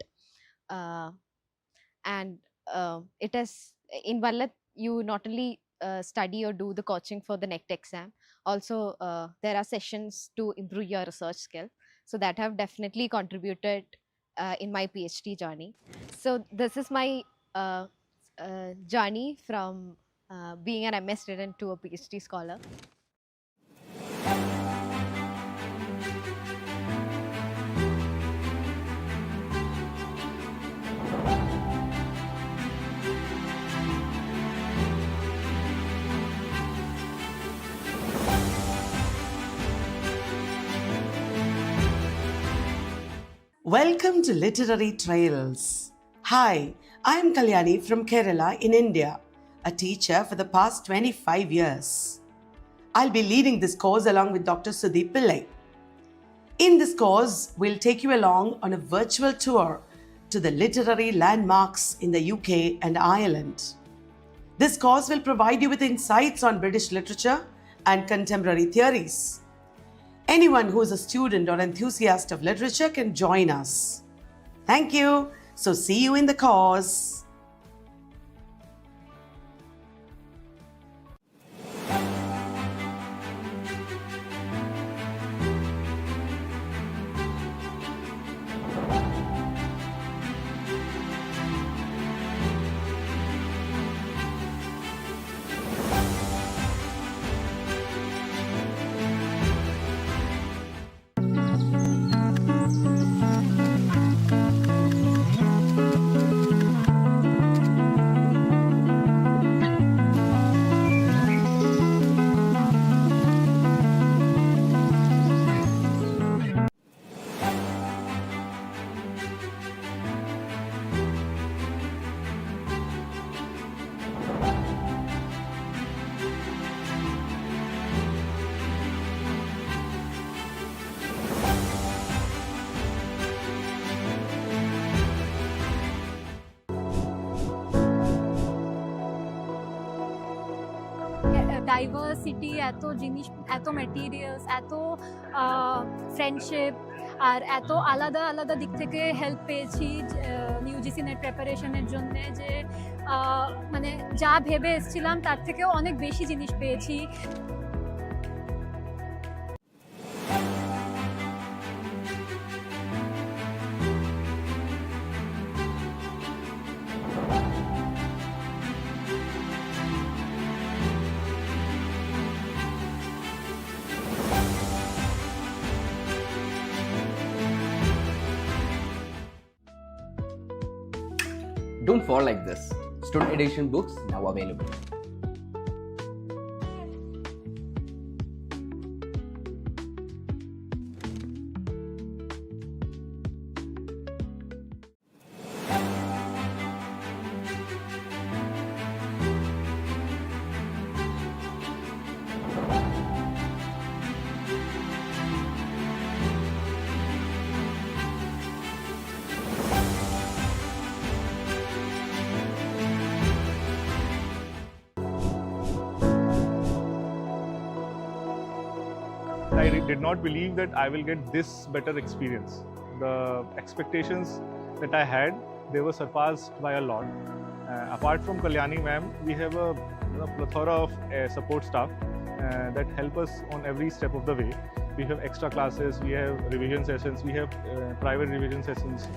And it has, in Vallath, you not only study or do the coaching for the NET exam, also there are sessions to improve your research skill. So that have definitely contributed in my PhD journey. So this is my journey from being an MS student to a PhD scholar. Welcome to Literary Trails. Hi, I am Kalyani from Kerala in India, a teacher for the past 25 years. I'll be leading this course along with Dr. Sudeep Pillai. In this course, we'll take you along on a virtual tour to the literary landmarks in the UK and Ireland. This course will provide you with insights on British literature and contemporary theories. Anyone who is a student or enthusiast of literature can join us. Thank you. So see you in the course. Diversity, এত জিনিস, এত materials, এত friendship আর এত আলাদা আলাদা দিক থেকে help পেয়েছি ইউজিসি নেট প্রিপারেশনের জন্য, যে মানে যা ভেবে এসেছিলাম তার থেকেও অনেক বেশি জিনিস পেয়েছি। Don't fall like this. Student edition books now available. I did not believe that I will get this better experience. The expectations that I had, they were surpassed by a lot. Apart from Kalyani ma'am, we have a plethora of support staff that help us on every step of the way. We have extra classes, we have revision sessions, we have private revision sessions.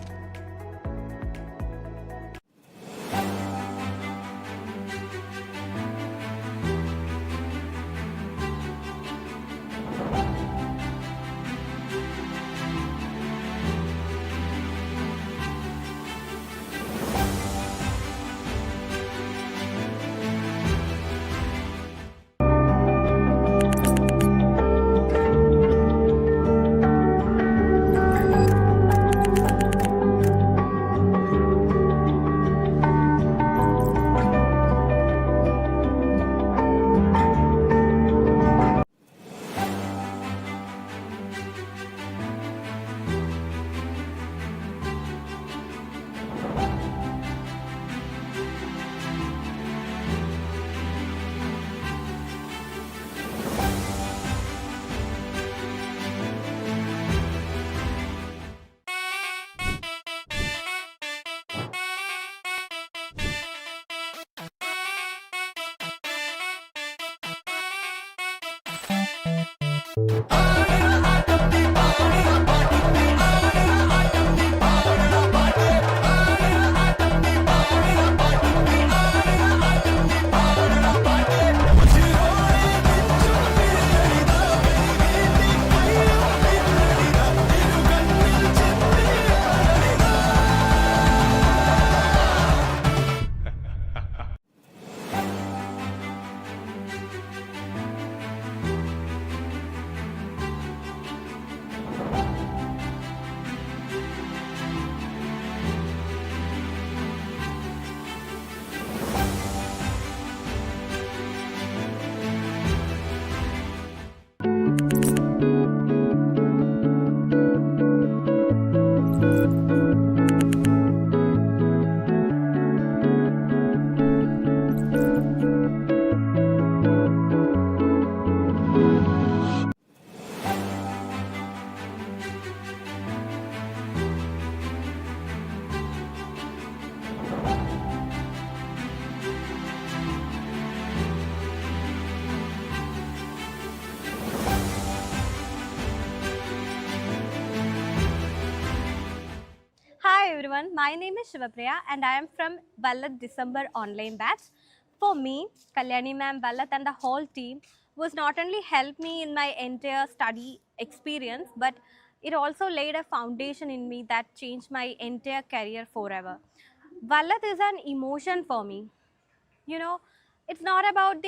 everyone. My name is Shivapriya and I am from Vallath December online batch. For me, Kalyani ma'am, Vallath and the whole team was not only helped me in my entire study experience, but it also laid a foundation in me that changed my entire career forever. Vallath is an emotion for me. You know, it's not about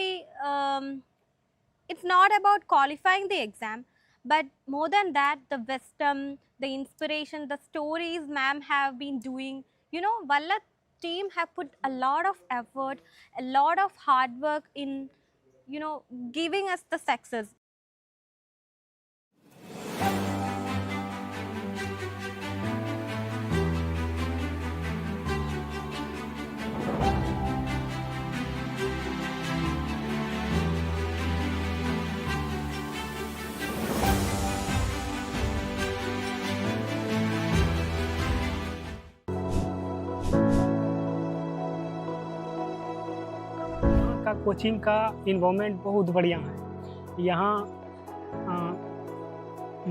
it's not about qualifying the exam, but more than that, the wisdom, the inspiration, the stories ma'am have been doing. You know, Vallath team have put a lot of effort, a lot of hard work in, you know, giving us the success. का coaching का involvement बहुत बढ़िया है। यहाँ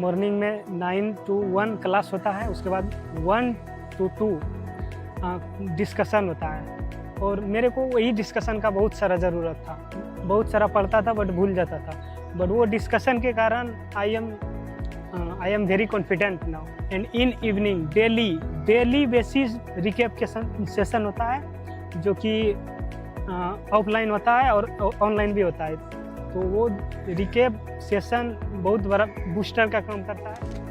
morning में 9 to 1 class होता है, उसके बाद 1 to 2 डिस्कशन होता है और मेरे को वही डिस्कशन का बहुत सारा ज़रूरत था। बहुत सारा पढ़ता था बट भूल जाता था, बट वो डिस्कशन के कारण I am very confident now. And in evening daily basis recap के सेशन होता है जो कि ऑफलाइन होता है और ऑनलाइन भी होता है, तो वो रिकैप सेशन बहुत बड़ा बूस्टर का काम करता है।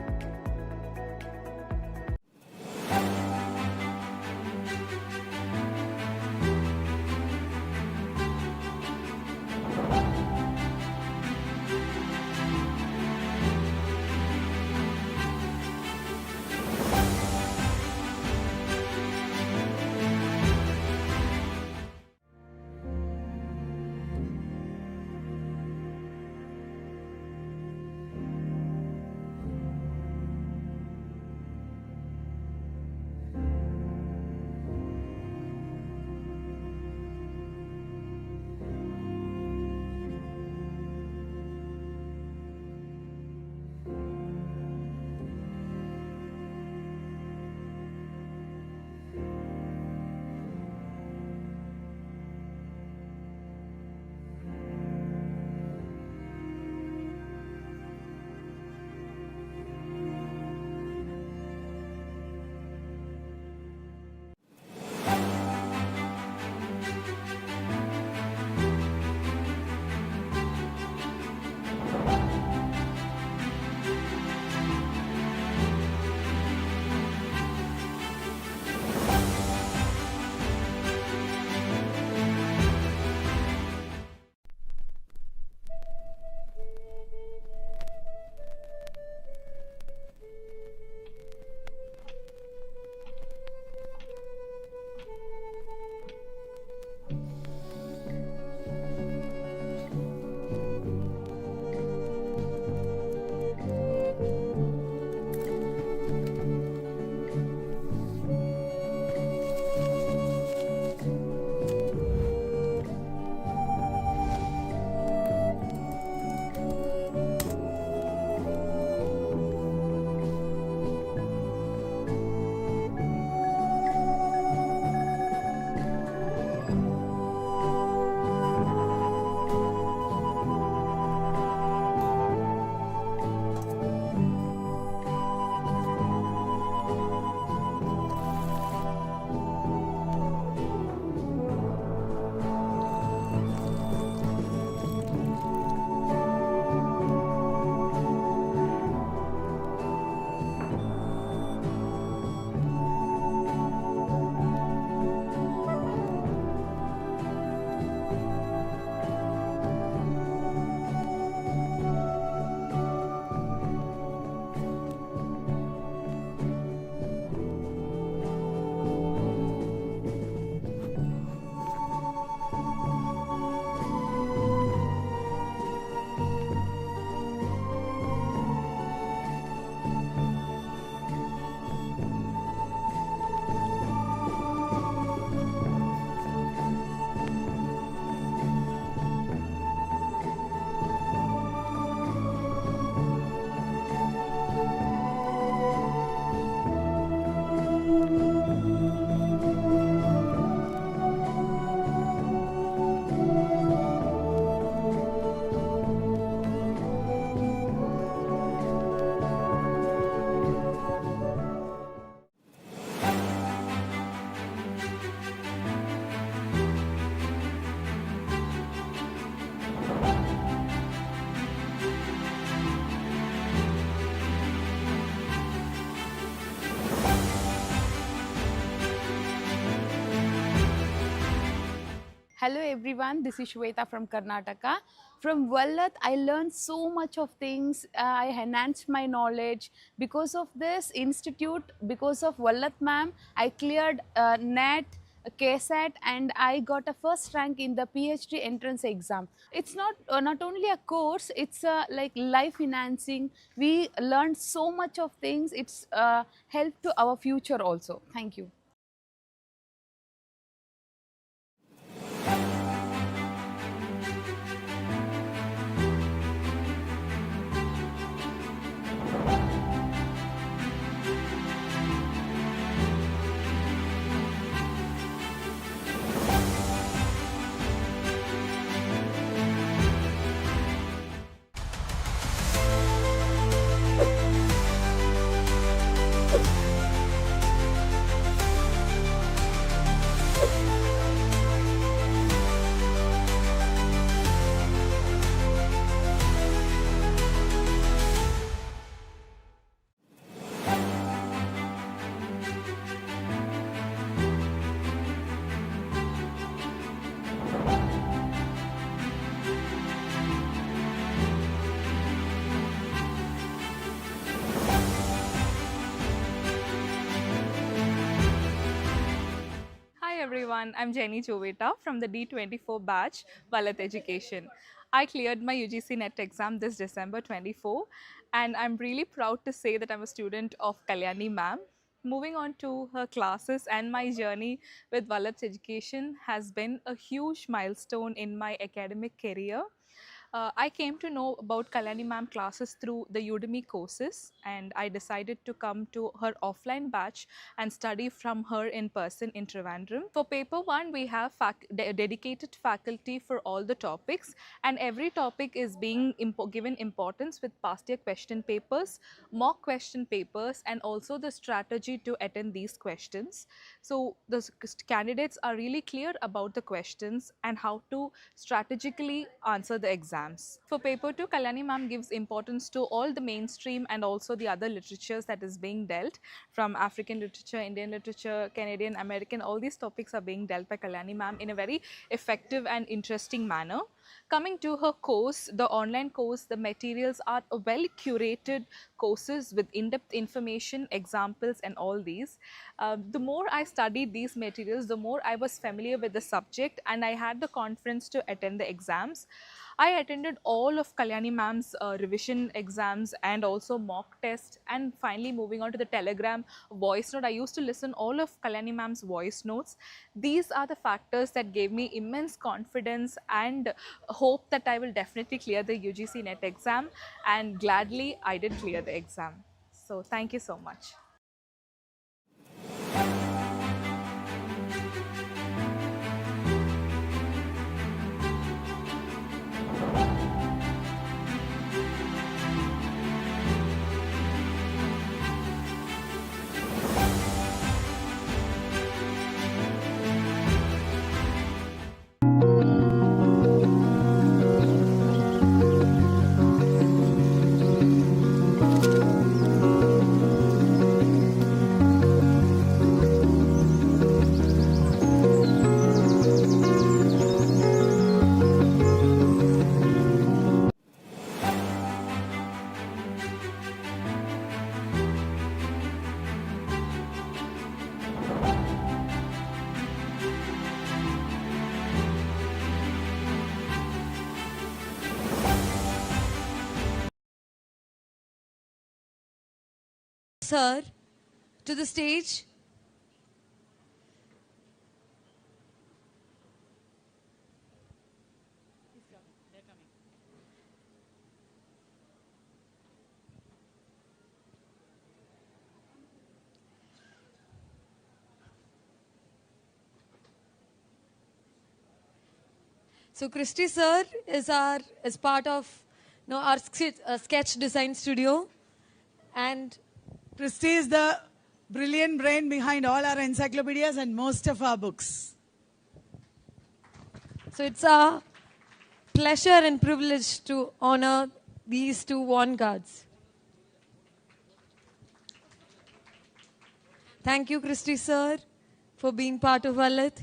Hello everyone, this is Shweta from Karnataka. From Vallath, I learned so much of things. I enhanced my knowledge. Because of this institute, because of Vallath ma'am, I cleared NET, KSAT, and I got a first rank in the PhD entrance exam. It's not only a course, it's like life enhancing. We learned so much of things. It's helped to our future also. Thank you. Hi everyone, I'm Jenny Choveta from the D24 batch, Vallath Education. I cleared my UGC NET exam this December 24 and I'm really proud to say that I'm a student of Kalyani ma'am. Moving on to her classes and my journey with Vallath Education has been a huge milestone in my academic career. I came to know about Kalyani ma'am classes through the Udemy courses and I decided to come to her offline batch and study from her in person in Trivandrum. For paper 1, we have dedicated faculty for all the topics and every topic is being given importance with past year question papers, mock question papers and also the strategy to attend these questions. So the candidates are really clear about the questions and how to strategically answer the exams. For paper 2, Kalyani ma'am gives importance to all the mainstream and also the other literatures that is being dealt from African literature, Indian literature, Canadian, American, all these topics are being dealt by Kalyani ma'am in a very effective and interesting manner. Coming to her course, the online course, the materials are well curated courses with in-depth information, examples and all these. The more I studied these materials, the more I was familiar with the subject and I had the confidence to attend the exams. I attended all of Kalyani ma'am's revision exams and also mock test, and finally moving on to the Telegram voice note. I used to listen all of Kalyani ma'am's voice notes. These are the factors that gave me immense confidence and hope that I will definitely clear the UGC NET exam, and gladly I did clear the exam. So thank you so much. Sir, to the stage. So Christy sir is part of our sketch design studio, and Christy is the brilliant brain behind all our encyclopedias and most of our books. So it's a pleasure and privilege to honor these two vanguards. Thank you, Christy sir, for being part of Vallath.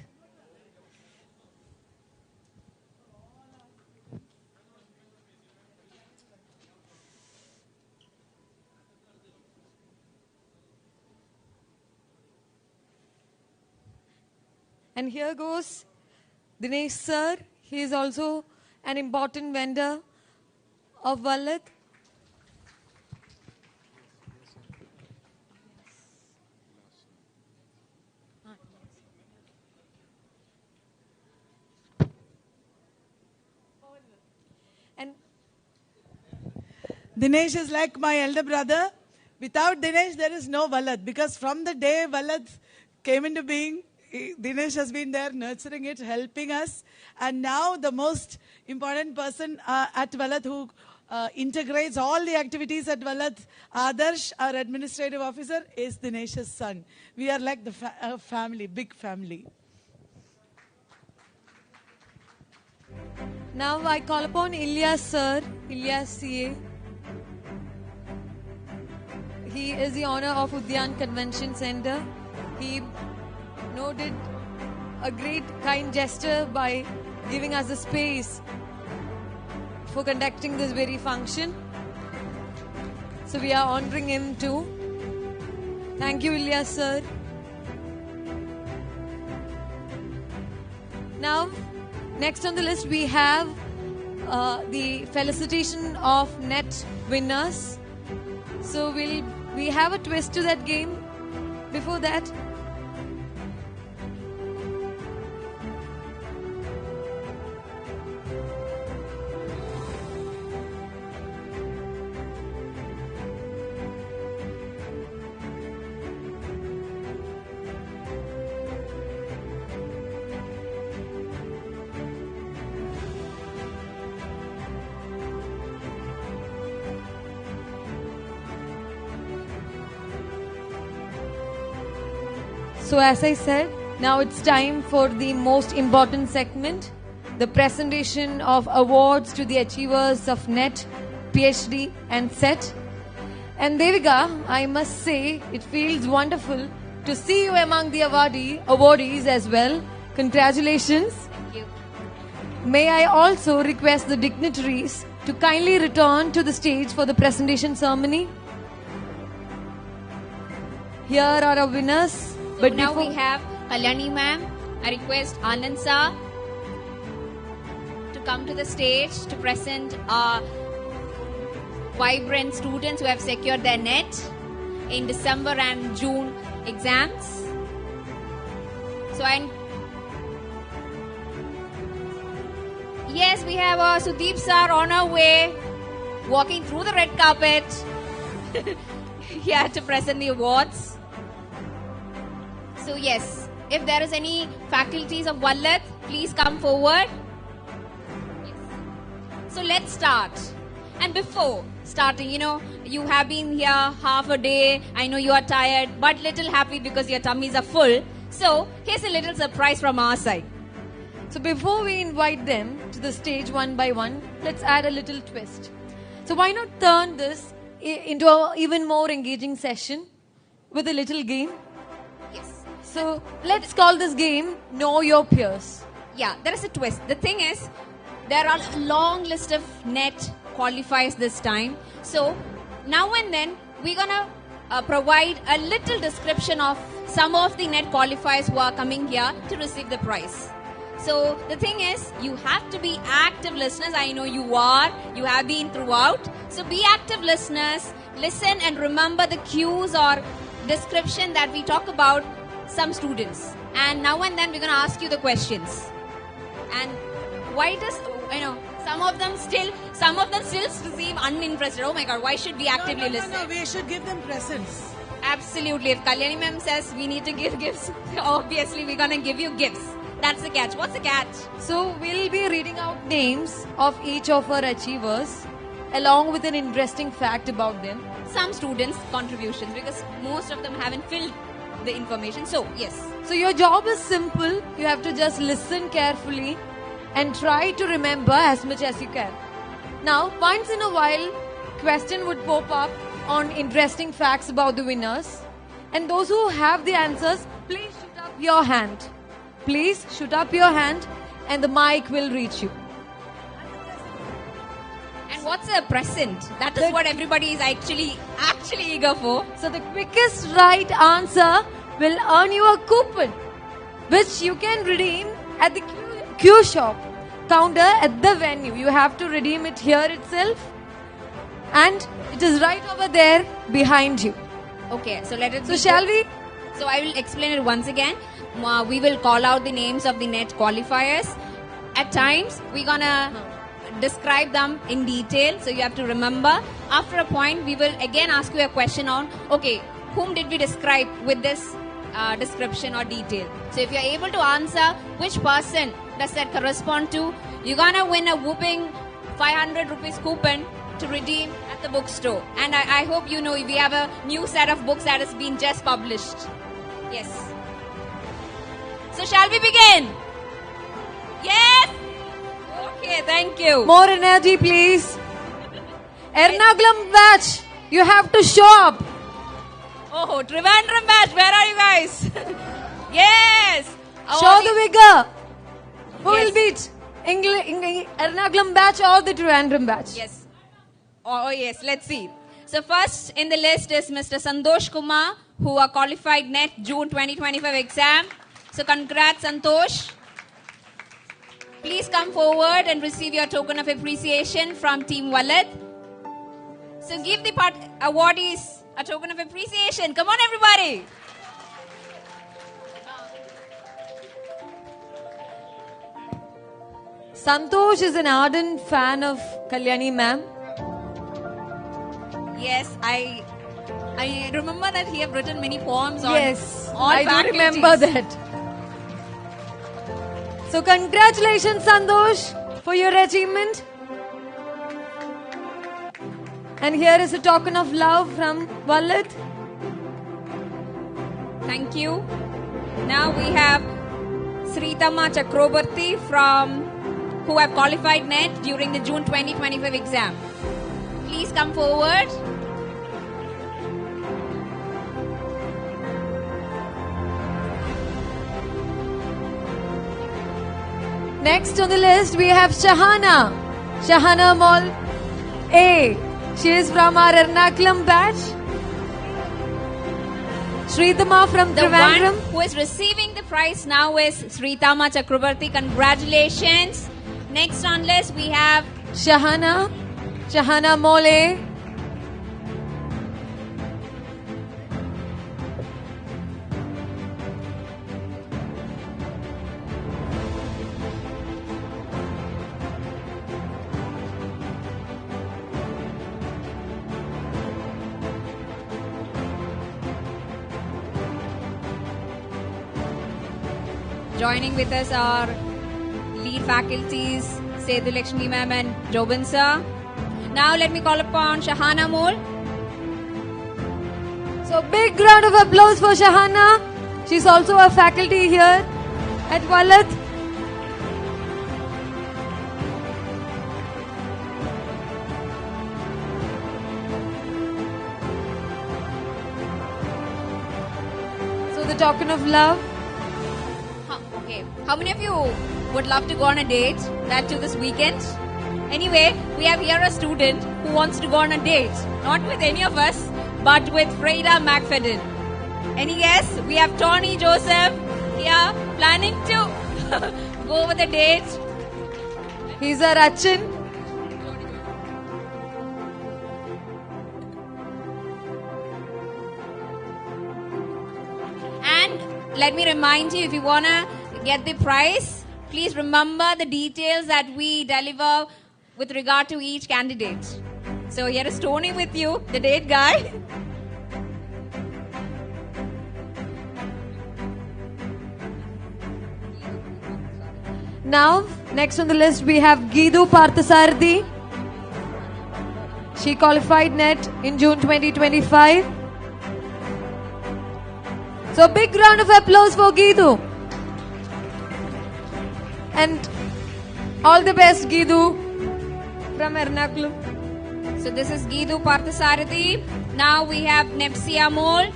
And here goes Dinesh sir. He is also an important vendor of Vallath. And Dinesh is like my elder brother. Without Dinesh, there is no Vallath, because from the day Vallath came into being, Dinesh has been there nurturing it, helping us. And now the most important person at Vallath who integrates all the activities at Vallath, Adarsh, our administrative officer, is Dinesh's son. We are like the family, big family. now I call upon Ilyas sir, Ilyas CA. He is the owner of Udyan Convention Center. He did a great kind gesture by giving us the space for conducting this very function. So we are honoring him too. Thank you, Ilyas sir. Now, next on the list we have the felicitation of net winners. So we have a twist to that game. Before that, so as I said, now it's time for the most important segment, the presentation of awards to the achievers of NET, PhD and SET. And Devika, I must say, it feels wonderful to see you among the awardees as well. Congratulations. Thank you. May I also request the dignitaries to kindly return to the stage for the presentation ceremony. Here are our winners. But now we have Kalyani ma'am. I request Anand sir to come to the stage to present our vibrant students who have secured their NET in December and June exams. So yes, we have Sudeep sir on our way, walking through the red carpet here to present the awards. So yes, if there is any faculties of Vallath, please come forward. Yes. So let's start. And before starting, you have been here half a day. I know you are tired, but little happy because your tummies are full. So here's a little surprise from our side. So before we invite them to the stage one by one, let's add a little twist. So why not turn this into an even more engaging session with a little game? Yes. So let's call this game Know Your Peers. Yeah, there is a twist. The thing is, there are a long list of NET qualifiers this time. So now and then, we're going to provide a little description of some of the NET qualifiers who are coming here to receive the prize. So the thing is, you have to be active listeners. I know you are. You have been throughout. So be active listeners. Listen and remember the cues or description that we talk about some students. And now and then we're going to ask you the questions. And why does, some of them still receive uninterested. Oh my God, why should we actively listen? No, we should give them presents. Absolutely. If Kalyani ma'am says we need to give gifts, obviously we're going to give you gifts. That's the catch. What's the catch? So we'll be reading out names of each of our achievers along with an interesting fact about them. Some students' contributions, because most of them haven't filled the information. So, yes. So your job is simple. You have to just listen carefully and try to remember as much as you can. Now, once in a while, question would pop up on interesting facts about the winners. And those who have the answers, please shoot up your hand. Please shoot up your hand and the mic will reach you. And what's a present? That is what everybody is actually eager for. So the quickest right answer will earn you a coupon which you can redeem at the Q shop counter at the venue. You have to redeem it here itself, and it is right over there behind you. Okay, so let it. So shall we? So I will explain it once again. We will call out the names of the NET qualifiers. At times, we're gonna describe them in detail, so you have to remember. After a point, we will again ask you a question on, okay, whom did we describe with this description or detail? So if you're able to answer which person does that correspond to, you're gonna win a whooping 500 rupees coupon to redeem at the bookstore. And I hope you know we have a new set of books that has been just published. Yes. So shall we begin? Yes? Okay, thank you. More energy, please. Ernakulam batch, you have to show up. Oh, Trivandrum batch, where are you guys? Yes. Show the vigor. Who will beat? Ernakulam batch or the Trivandrum batch? Yes. Oh yes, let's see. So first in the list is Mr. Santosh Kumar, who are qualified NET June 2025 exam. So congrats, Santosh. Please come forward and receive your token of appreciation from Team Vallath. So give the awardees a token of appreciation. Come on, everybody. Santosh is an ardent fan of Kalyani ma'am. Yes, I remember that he have written many poems on all I do faculties. remember that. So congratulations, Santosh, for your achievement. And here is a token of love from Vallath. Thank you. Now we have Sritama Chakraborty who have qualified NET during the June 2025 exam. Please come forward. Next on the list we have Shahana. Shahana Mall A. She is from our Ernakulam batch. Sritama from The Trivandrum. one who is receiving the prize now is Sritama Chakraborty. Congratulations. Next on list we have Shahana. Shahana Mall A. Joining with us are lead faculties Sethu Lakshmi ma'am and Jobin sir. Now let me call upon Shahana Mole. So big round of applause for Shahana. She's also a faculty here at Vallath. So the token of love. Okay, how many of you would love to go on a date, that too this weekend? Anyway, we have here a student who wants to go on a date, not with any of us, but with Freda McFadden. Any guess? We have Tony Joseph here planning to go with a date. He's a Rachin. And let me remind you, if you want to get the prize, please remember the details that we deliver with regard to each candidate. So here is Tony with you, the date guy. Now, next on the list we have Gidu Parthasarathi. She qualified NET in June 2025. So big round of applause for Gidu. And all the best, Gidu, from Ernakulam. So this is Gidu Parthasarathi. Now we have Nepsia Mole.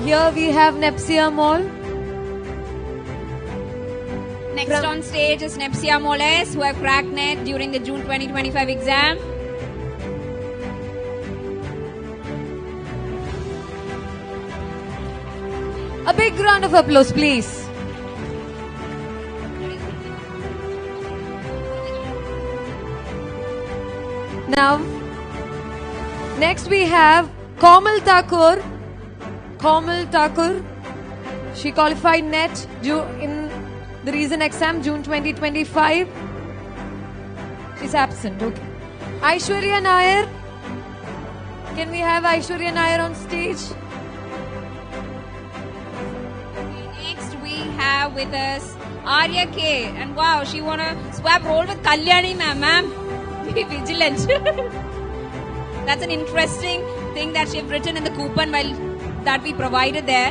Here we have Nepsia Mall. Next on stage is Nepsia Moles, who have cracked NET during the June 2025 exam. A big round of applause, please. Now, next we have Komal Thakur. Komal Thakur. She qualified NET in the recent exam, June 2025. She's absent, okay. Aishwarya Nair. Can we have Aishwarya Nair on stage? Next we have with us Arya K. And wow, she wanna swap role with Kalyani ma'am. Ma'am, be vigilant. That's an interesting thing that she've written in the coupon that we provided there.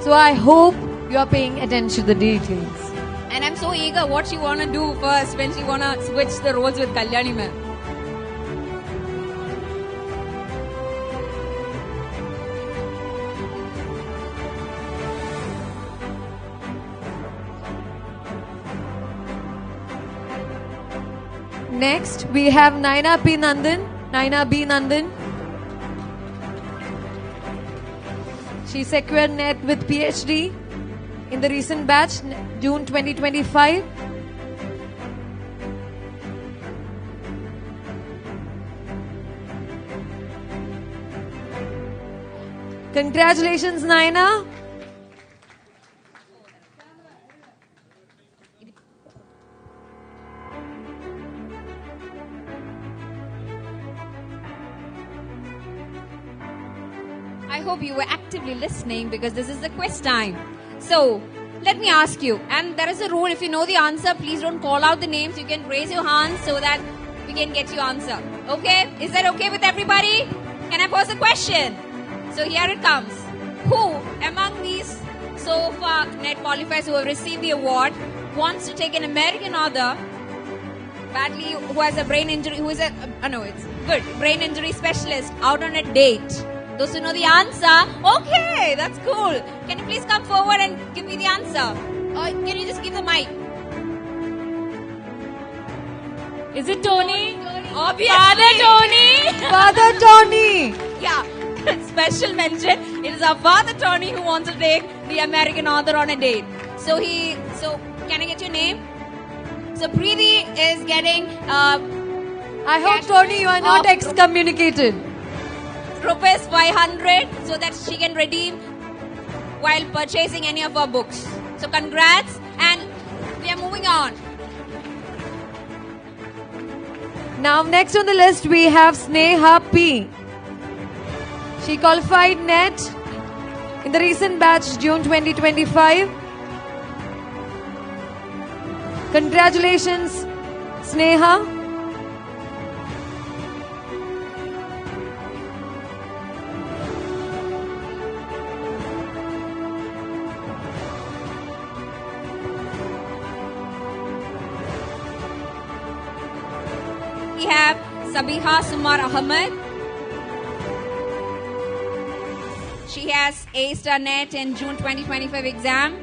So I hope you are paying attention to the details. And I'm so eager what she wanna do first when she wanna switch the roles with Kalyani ma'am. Next, we have Naina P. Nandan. Naina B. Nandan. She secured NET with PhD in the recent batch, June 2025. Congratulations, Naina. I hope you were actively listening because this is the quiz time. So, let me ask you, and there is a rule, if you know the answer, please don't call out the names. You can raise your hands so that we can get your answer. Okay? Is that okay with everybody? Can I pose a question? So here it comes. Who among these so far NET qualifiers who have received the award wants to take an American author who has a brain injury, brain injury specialist out on a date? Those who know the answer, okay, that's cool. Can you please come forward and give me the answer? Or can you just give the mic? Is it Tony? Obviously. Father Tony. Father Tony. Yeah, special mention. It is our Father Tony who wants to take the American author on a date. So can I get your name? So Preeti is getting. I hope Tony, you are not excommunicated. Rupees 500 so that she can redeem while purchasing any of our books. So congrats, and we are moving on. Now next on the list we have Sneha P. She qualified NET in the recent batch, June 2025. Congratulations, Sneha. We have Sabiha Sumar Ahmed. She has aced her NET in June 2025 exam.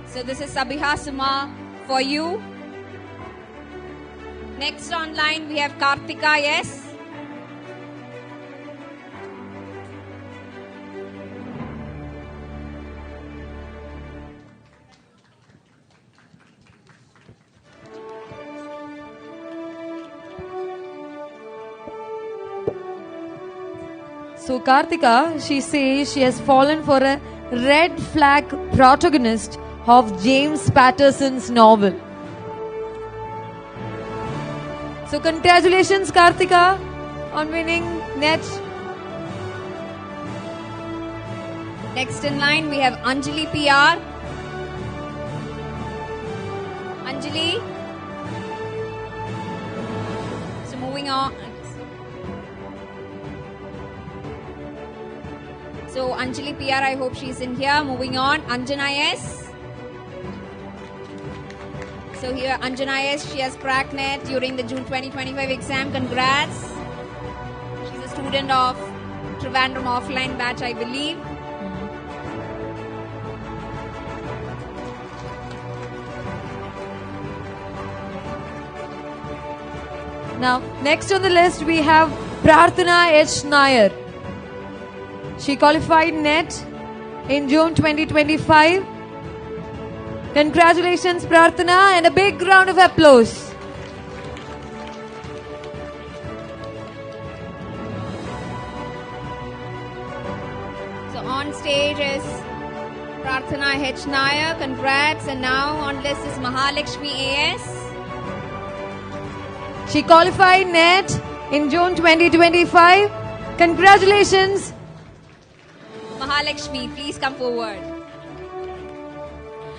So this is Sabiha Sumar for you. Next online we have Kartika, yes. So Kartika, she says she has fallen for a red flag protagonist of James Patterson's novel. So congratulations Kartika on winning NET. Next in line we have Anjali PR. Anjali. So moving on. So Anjali PR, I hope she's in here. Moving on, Anjana S. So here Anjana S, she has cracked NET during the June 2025 exam. Congrats. student of Trivandrum offline batch, I believe. Now, next on the list we have Prarthana H. Nair. She qualified NET in June 2025. Congratulations, Prarthana, and a big round of applause. So on stage is Prarthana H. Nair. Congrats. And now on list is Mahalakshmi A.S. She qualified NET in June 2025. Congratulations. Mahalakshmi, please come forward.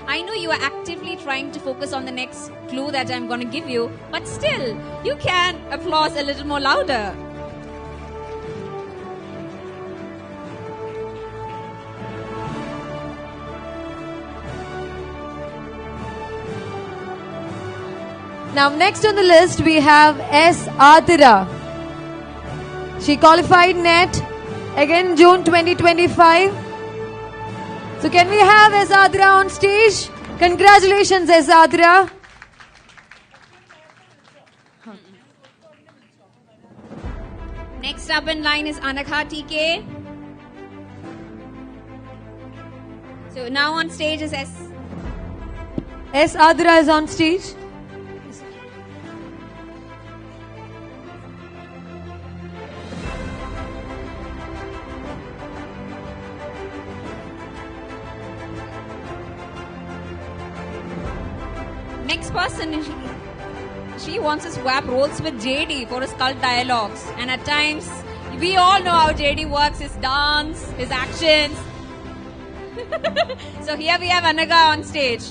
I know you are actively trying to focus on the next clue that I'm going to give you, but still, you can applause a little more louder. Now, next on the list we have S. Adira. She qualified NET again June 2025. So can we have S. Adira on stage? Congratulations, S. Adira. Next up in line is Anagha TK. So now on stage is S. S. Adira is on stage. Next person, she wants to swap roles with JD for his cult dialogues. And at times, we all know how JD works, his dance, his actions. So here we have Anaga on stage.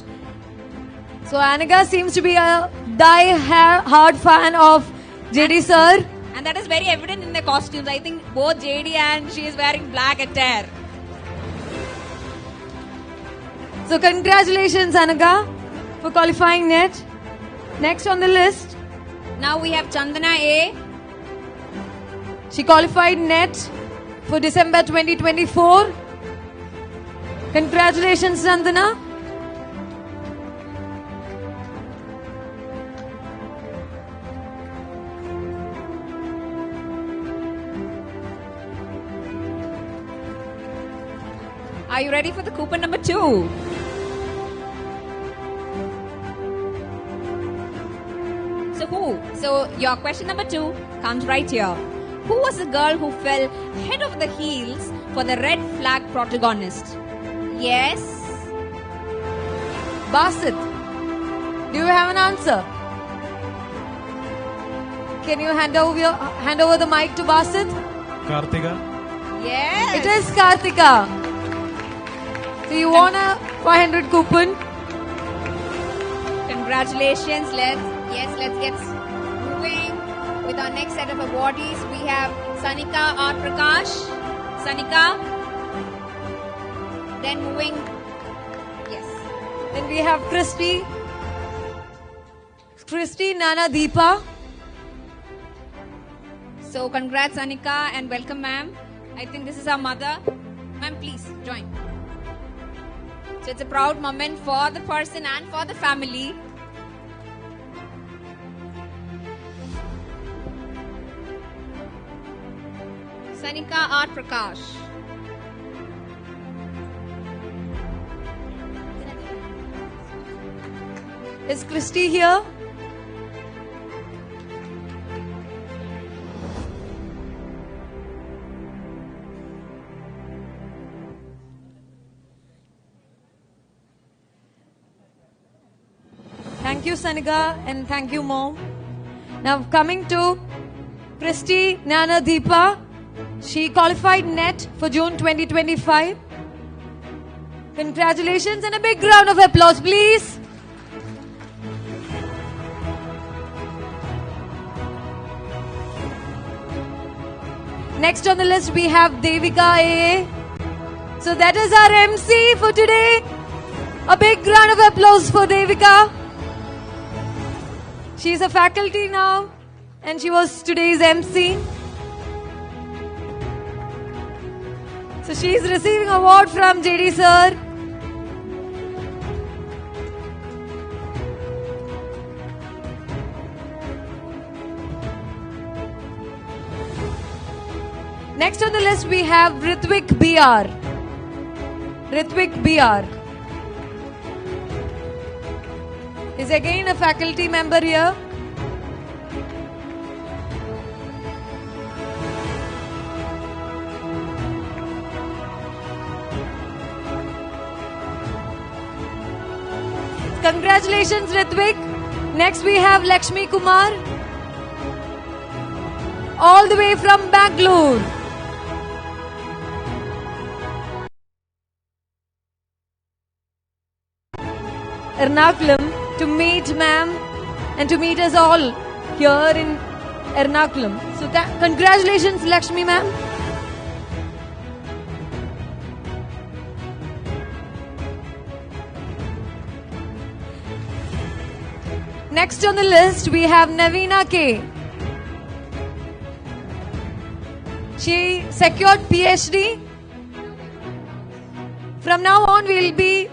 So Anaga seems to be a die-hard fan of JD sir. And that is very evident in their costumes. I think both JD and she is wearing black attire. So congratulations, Anaga, for qualifying NET. Next on the list. Now we have Chandana A. She qualified NET for December 2024. Congratulations, Chandana. Are you ready for the coupon number 2? So your question number 2 comes right here. Who was the girl who fell head over the heels for the red flag protagonist? Yes. Basit. Do you have an answer? Can you hand over the mic to Basit? Kartika. Yes. It is Kartika. So you won a 500 coupon. Congratulations. Let's get moving with our next set of awardees. We have Sanika R. Prakash. Sanika. Then moving. Yes. Then we have Christy Nana Deepa. So congrats, Sanika, and welcome, ma'am. I think this is our mother. Ma'am, please join. So it's a proud moment for the person and for the family. Sanika R. Prakash. Is Christy here? Thank you, Sanika, and thank you, Mom. Now coming to Christy Nana Deepa. She qualified NET for June 2025. Congratulations and a big round of applause, please. Next on the list we have Devika AA. So that is our MC for today. A big round of applause for Devika. She is a faculty now and she was today's MC. she is receiving award from JD sir. Next on the list we have Ritvik BR. Ritvik BR is again a faculty member here. Congratulations, Ritvik. Next we have Lakshmi Kumar, all the way from Bangalore. Ernakulam to meet ma'am and to meet us all here in Ernakulam. So congratulations, Lakshmi ma'am. Next on the list we have Navina K. She secured PhD. From now on we will be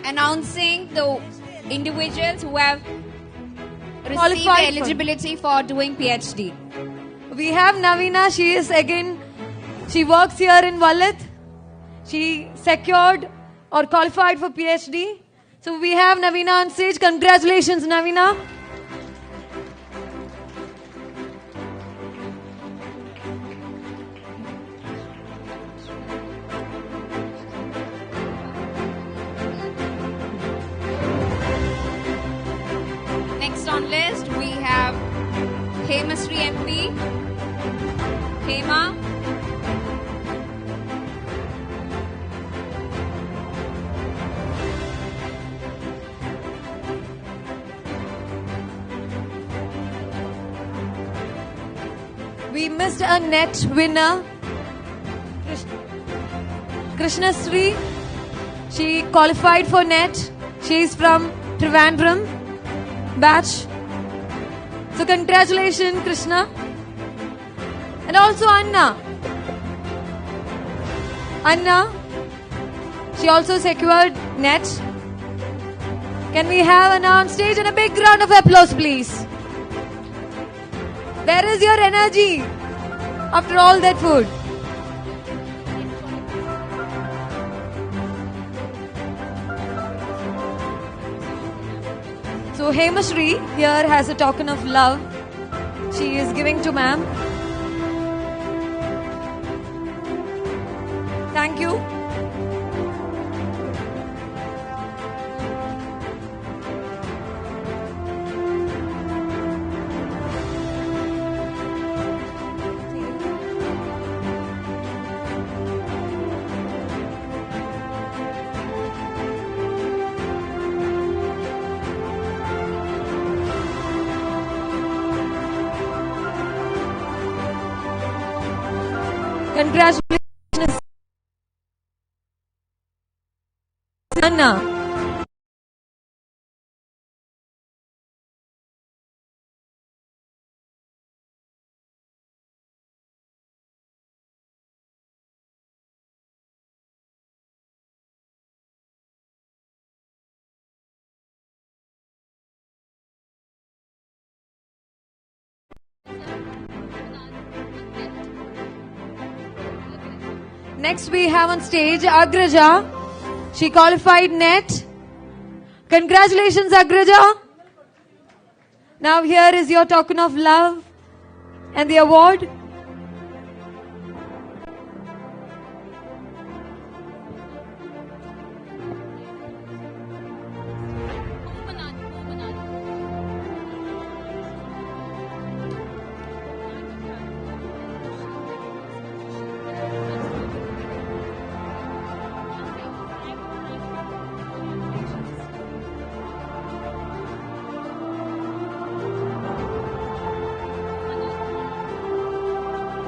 announcing the individuals who have received Qualified eligibility for doing PhD. We have Navina. She works here in Vallath. She secured or qualified for PhD. So we have Navina on stage. Congratulations, Navina. Next on list we have Hemashri MP. Hema. We missed a net winner, Krishna Sri. She qualified for net. She is from Trivandrum batch. So congratulations, Krishna. And also Anna. Anna, she also secured net. Can we have Anna on stage and a big round of applause, please? Where is your energy after all that food? So Hemashri here has a token of love she is giving to ma'am. Thank you. Congratulations, Anna. Next we have on stage Agraja. She qualified net. Congratulations, Agraja. Now here is your token of love and the award.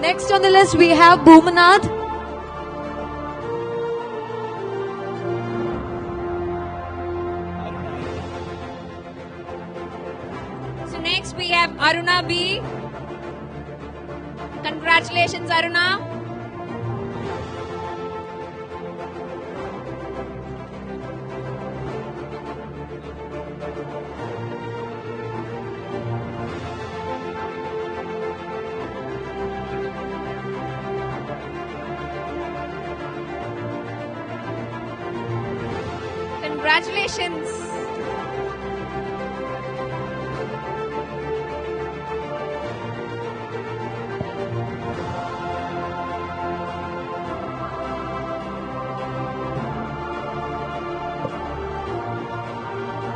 Next on the list we have Bhumanad. So next we have Aruna B. Congratulations, Aruna. Congratulations.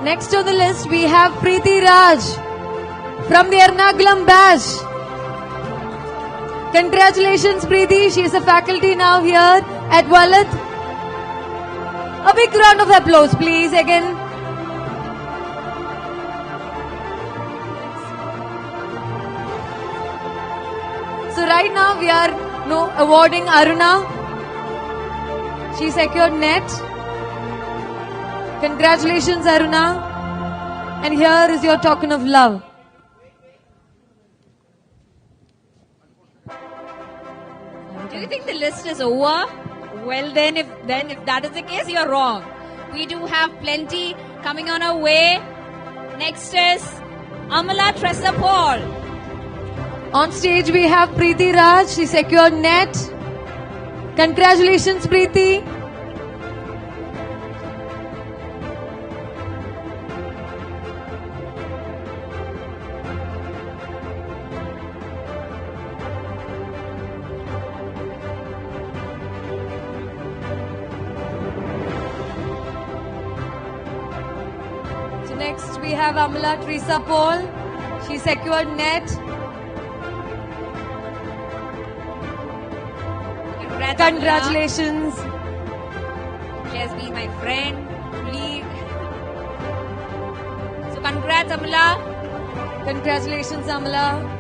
Next on the list, we have Preeti Raj from the Ernakulam batch. Congratulations, Preeti. She is a faculty now here at Vallath. A big round of applause, please, again. So right now we are awarding Aruna. She secured net. Congratulations, Aruna. And here is your token of love. Do you think the list is over? Well, then if that is the case, you're wrong. We do have plenty coming on our way. Next is Amala Tressa Paul. On stage we have Preeti Raj. She secured net. Congratulations, Preeti. Next we have Amala Teresa Paul. She secured net. Congratulations. She has been my friend, colleague. So congrats, Amala. Congratulations, Amala.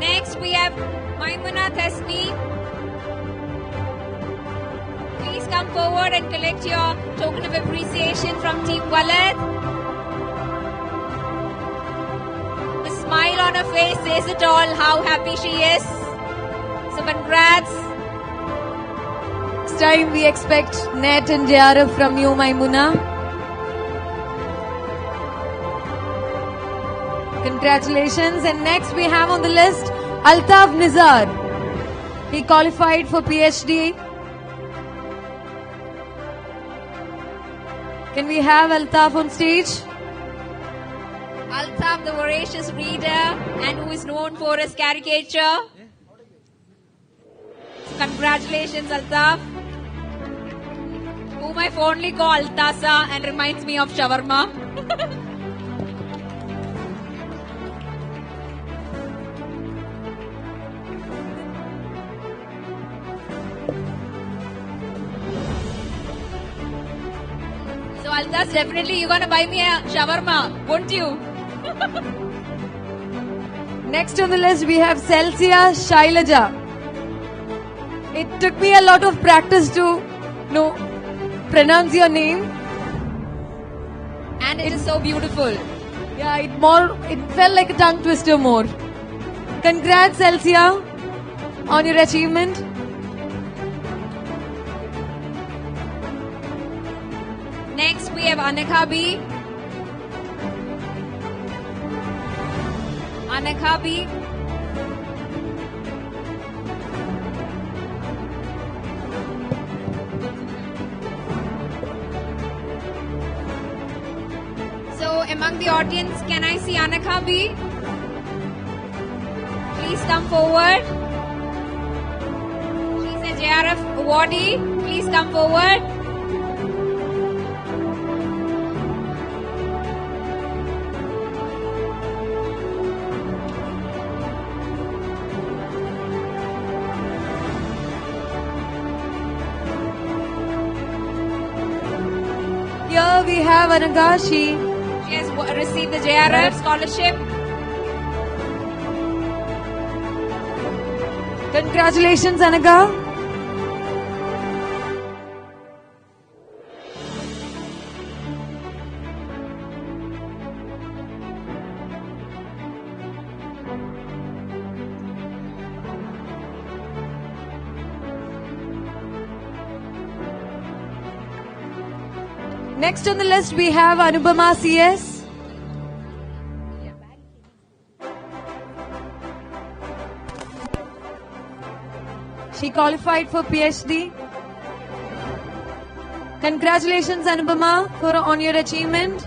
Next we have Maimuna Tesni. Please come forward and collect your token of appreciation from Team Vallath. The smile on her face says it all, how happy she is. So congrats. Next time we expect net and JRF from you, Maimuna. Congratulations. And next we have on the list Altaf Nizar. He qualified for PhD. Can we have Altaf on stage? Altaf, the voracious reader and who is known for his caricature. So congratulations, Altaf, whom I fondly call Altasa and reminds me of shawarma. So Altas, definitely you're gonna buy me a shawarma, won't you? Next on the list we have Celsia Shailaja. It took me a lot of practice to pronounce your name. And it is so beautiful. Yeah, it felt like a tongue twister more. Congrats, Celsia, on your achievement. Next we have Anakha B. Anakha B. So among the audience, can I see Anakha B? Please come forward. She's a JRF awardee. Please come forward. Here we have Anagashi. She has received the JRF scholarship. Congratulations, Anaga. Next on the list, we have Anubama CS. She qualified for PhD. Congratulations, Anubama, on your achievement.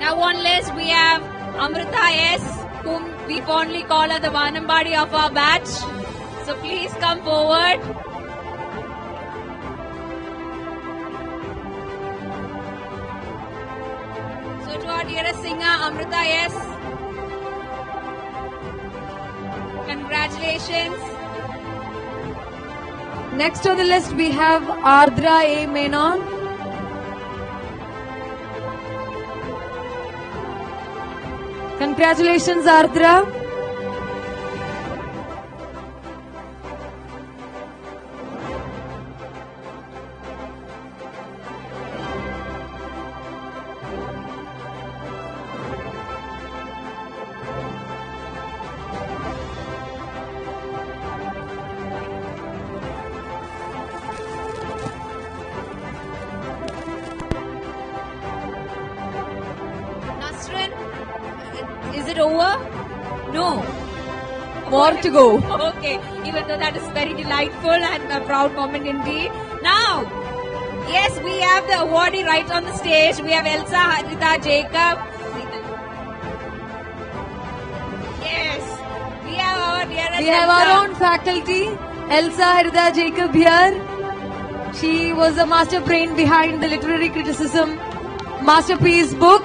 Now on list we have Amrita S, whom we fondly call her the Vanambadi of our batch. So please come forward. So to our dearest singer, Amrita S, congratulations. Next on the list, we have Ardra A. Menon. Congratulations, Ardra. Nasrin, is it over? No. More to go. Okay, even though that is very delightful and a proud moment indeed. Now, yes, we have the awardee right on the stage. We have Elsa Harita Jacob. Yes, we have our dearest We have Elsa. our own faculty, Elsa Harida Jacob here. She was the master brain behind the literary criticism masterpiece book.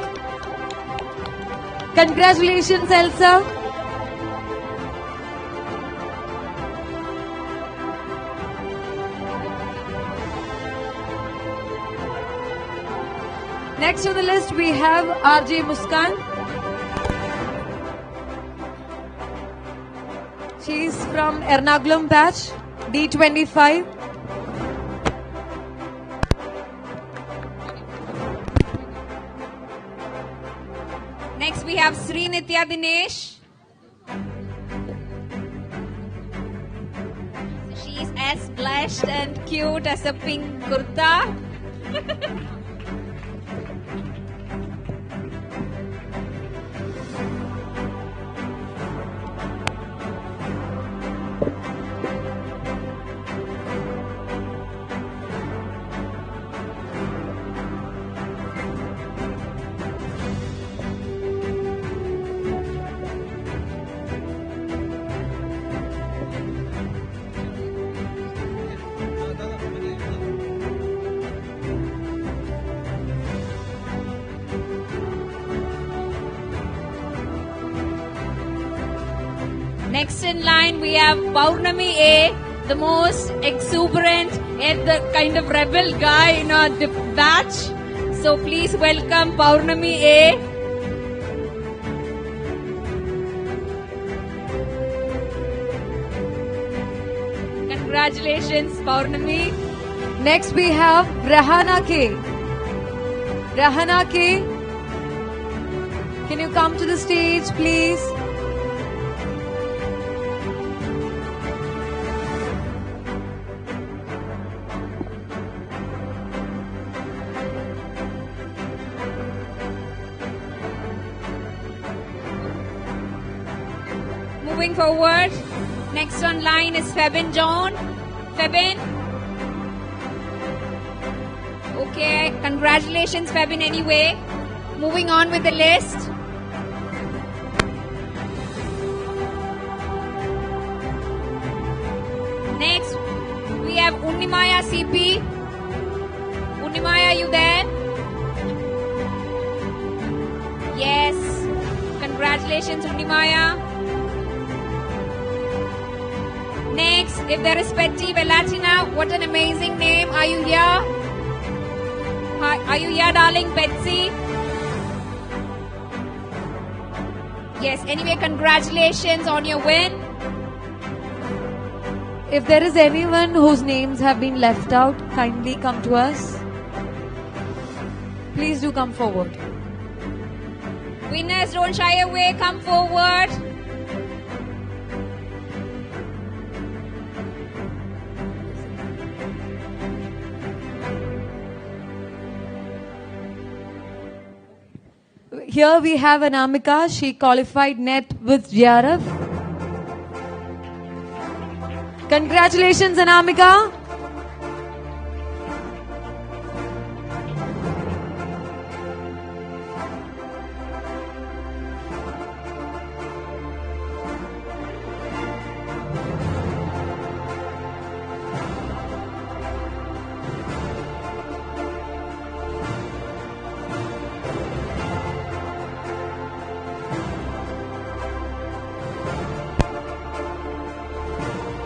Congratulations, Elsa. Next on the list, we have RJ Muskan. She's from Ernakulam batch, D25. Next, we have Sri Nitya Dinesh. She's as blushed and cute as a pink kurta. Next in line, we have Paurnami A, the most exuberant yet the kind of rebel guy in our batch. So please welcome Paurnami A. Congratulations, Paurnami. Next, we have Rahana K. Rahana K. Can you come to the stage, please? Moving forward, next on line is Febin John. Febin. Okay, congratulations, Febin, anyway. Moving on with the list. Next, we have Unnimaya CP. Unnimaya, you there? Yes. Congratulations, Unnimaya. Next, if there is Betty Velatina, what an amazing name. Are you here? Hi, are you here, darling? Betsy? Yes, anyway, congratulations on your win. If there is anyone whose names have been left out, kindly come to us. Please do come forward. Winners, don't shy away, come forward. Here we have Anamika. She qualified NET with JRF. Congratulations, Anamika.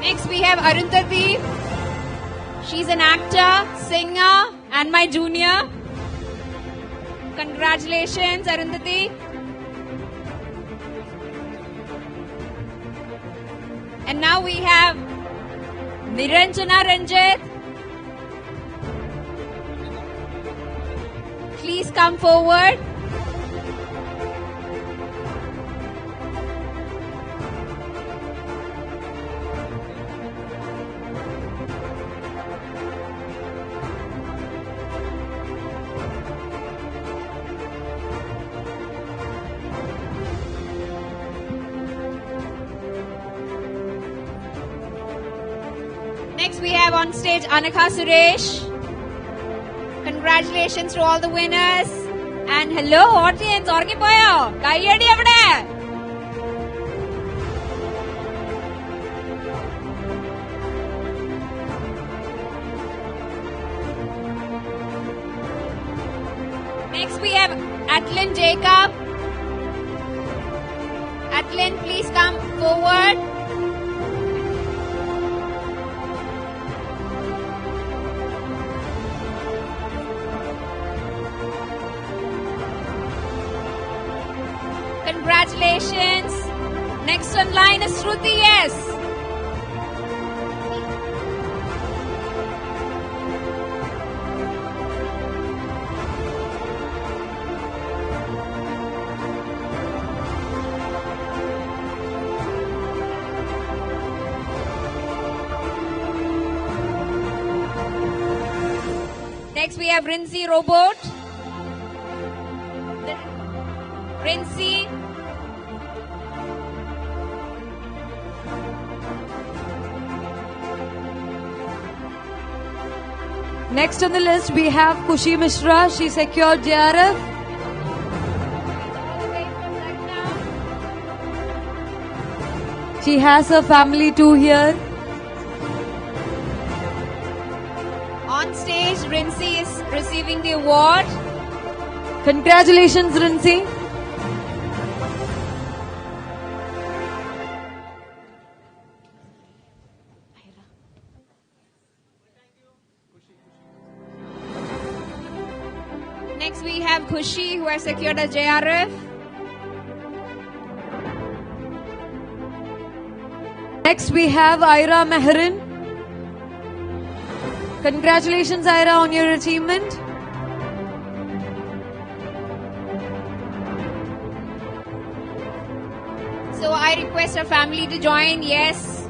Next we have Arundhati. She's an actor, singer, and my junior. Congratulations, Arundhati. And now we have Niranjana Ranjit. Please come forward. Next we have on stage Anakha Suresh. Congratulations to all the winners. And hello audience, orgipoyo. Kalyani avade. Next we have Atlin Jacob. Atlin, please come forward. Congratulations. Next on line is Shruti S. Next we have Rinzi Robot. Rinzi. Next on the list we have Kushi Mishra. She secured JRF. She has her family too here. On stage, Rinzi is receiving the award. Congratulations, Rinzi. Next we have Khushi who has secured a JRF. Next we have Ira Mehrin. Congratulations, Ira, on your achievement. So I request our family to join. Yes,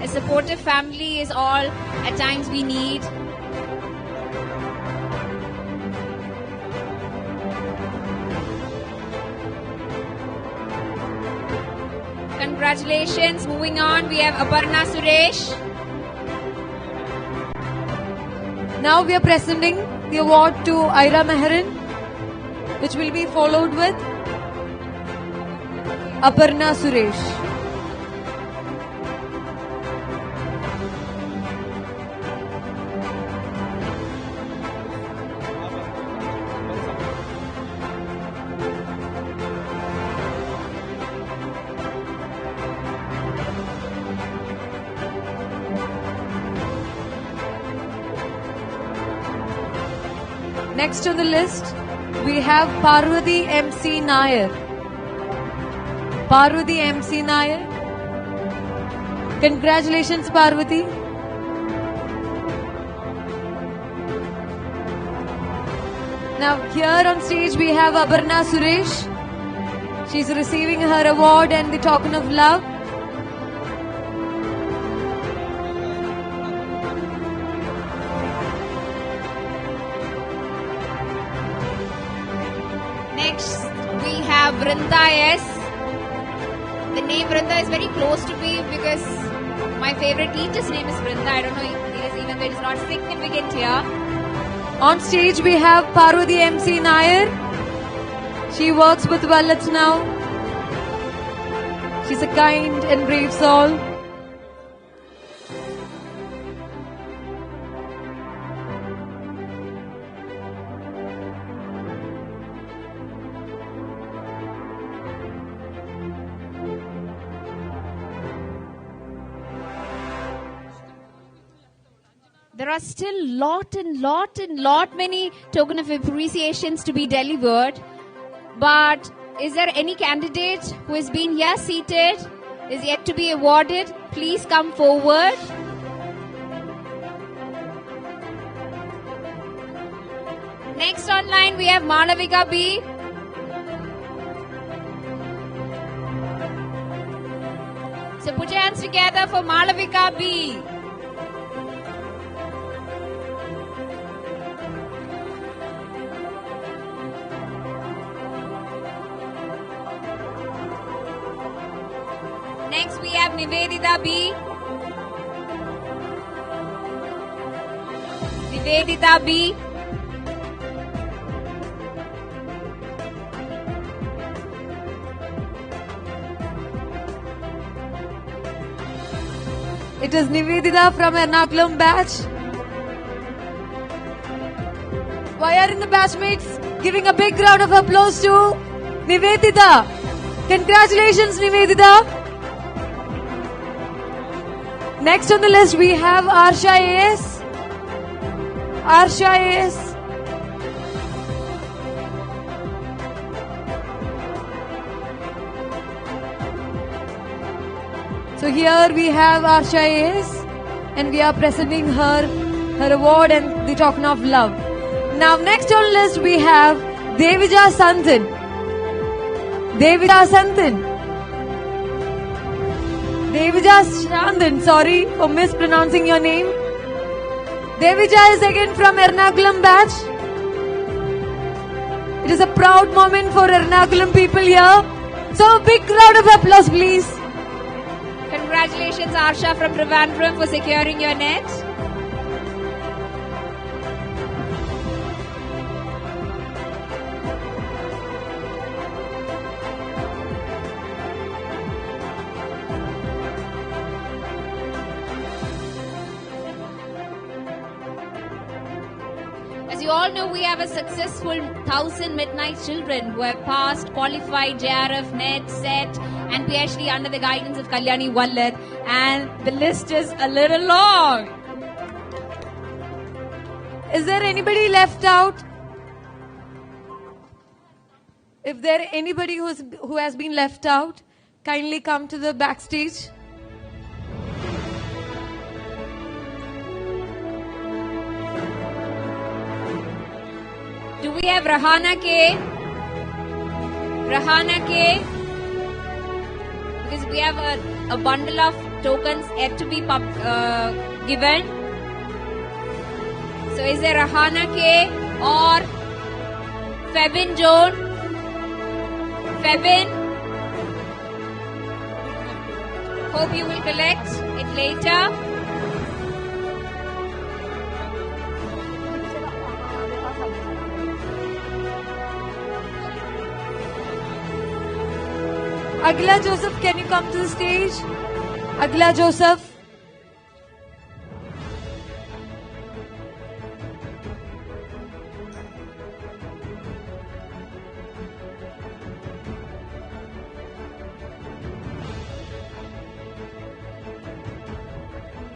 a supportive family is all at times we need. Congratulations. Moving on, we have Aparna Suresh. Now we are presenting the award to Ira Mehrin, which will be followed with Aparna Suresh. Next on the list, we have Parvati MC Nair. Parvati MC Nair. Congratulations, Parvati. Now here on stage we have Aparna Suresh. She's receiving her award and the token of love. Next, we have Vrinda S. The name Vrinda is very close to me because my favorite teacher's name is Vrinda. I don't know even though it is not significant here. On stage we have Parvati MC Nair. She works with Vallath now. She's a kind and brave soul. There are still lot many token of appreciations to be delivered. But is there any candidate who has been here seated, is yet to be awarded? Please come forward. Next online we have Malavika B. So put your hands together for Malavika B. Next we have Nivedita B. Nivedita B. It is Nivedita from Ernakulam batch. Why aren't the batchmates giving a big round of applause to Nivedita? Congratulations, Nivedita. Next on the list we have Arsha AS. Arsha AS. So here we have Arsha AS and we are presenting her award and the token of love. Now next on the list we have Devija Santhan. Devija Santhan. Devija Santhan, sorry for mispronouncing your name. Devija is again from Ernakulam batch. It is a proud moment for Ernakulam people here. So a big round of applause please. Congratulations Arsha from Trivandrum for securing your net. As you all know, we have a successful 1,000 midnight children who have passed, qualified JRF, NET, SET and PhD under the guidance of Kalyani Vallath, and the list is a little long. Is there anybody left out? If there anybody who has been left out, kindly come to the backstage. Do we have Rahana K? Rahana K? Because we have a bundle of tokens yet to be given. So is there Rahana K or Febin Joan? Febin? Hope you will collect it later. Agila Joseph, can you come to the stage? Agila Joseph.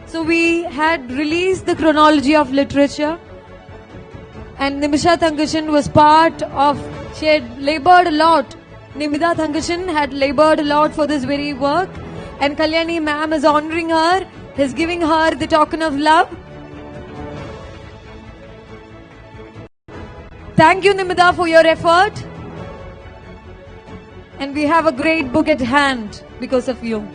So we had released the chronology of literature and Nimisha Thangashan was part of, she had labored a lot Nimida Thangashan had labored a lot for this very work, and Kalyani ma'am is honoring her, is giving her the token of love. Thank you, Nimida, for your effort. And we have a great book at hand because of you.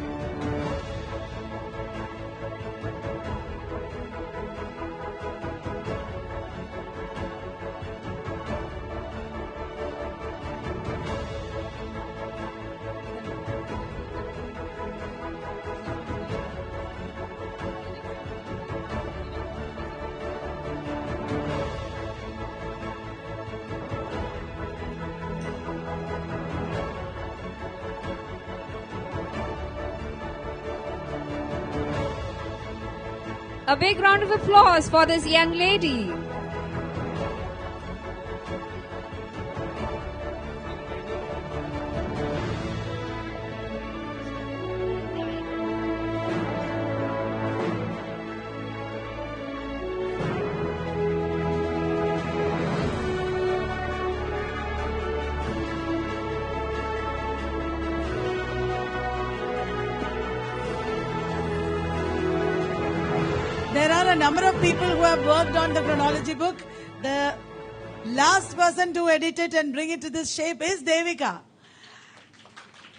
A big round of applause for this young lady. There are a number of people who have worked on the chronology book. The last person to edit it and bring it to this shape is Devika.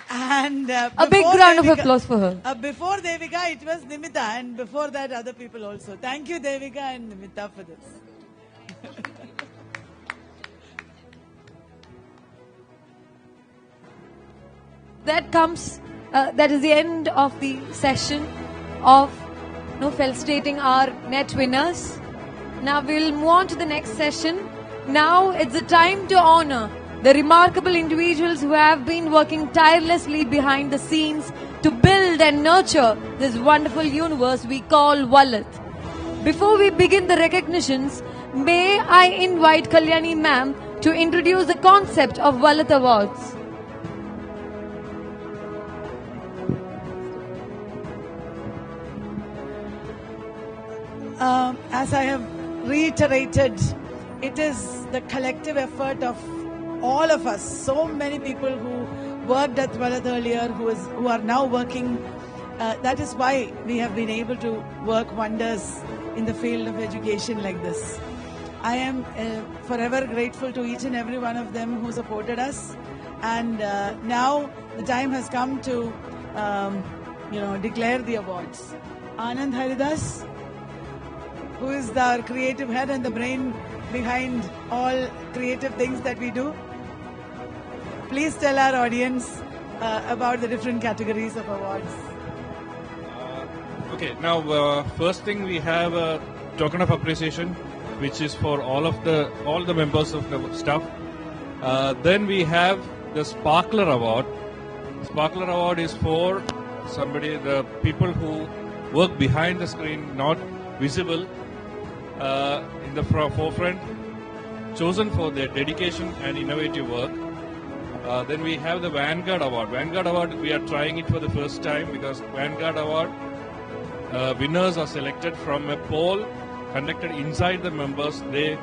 And A big round of applause for her. Before Devika, it was Nimita, and before that, other people also. Thank you, Devika and Nimita, for this. That is the end of the session of felicitating our net winners. Now we'll move on to the next session. Now it's the time to honor the remarkable individuals who have been working tirelessly behind the scenes to build and nurture this wonderful universe we call Vallath. Before we begin the recognitions, may I invite Kalyani ma'am to introduce the concept of Vallath Awards. As I have reiterated, it is the collective effort of all of us. So many people who worked at Vallath earlier, who are now working. That is why we have been able to work wonders in the field of education like this. I am forever grateful to each and every one of them who supported us. And now the time has come to, declare the awards. Anand Haridas, who is our creative head and the brain behind all creative things that we do. Please tell our audience about the different categories of awards. Okay, now first thing we have a token of appreciation, which is for all the members of the staff. Then we have the Sparkler Award. Sparkler Award is for the people who work behind the screen, not visible, in the forefront, chosen for their dedication and innovative work. Then we have the Vanguard Award. Vanguard Award, we are trying it for the first time because Vanguard Award winners are selected from a poll conducted inside the members. They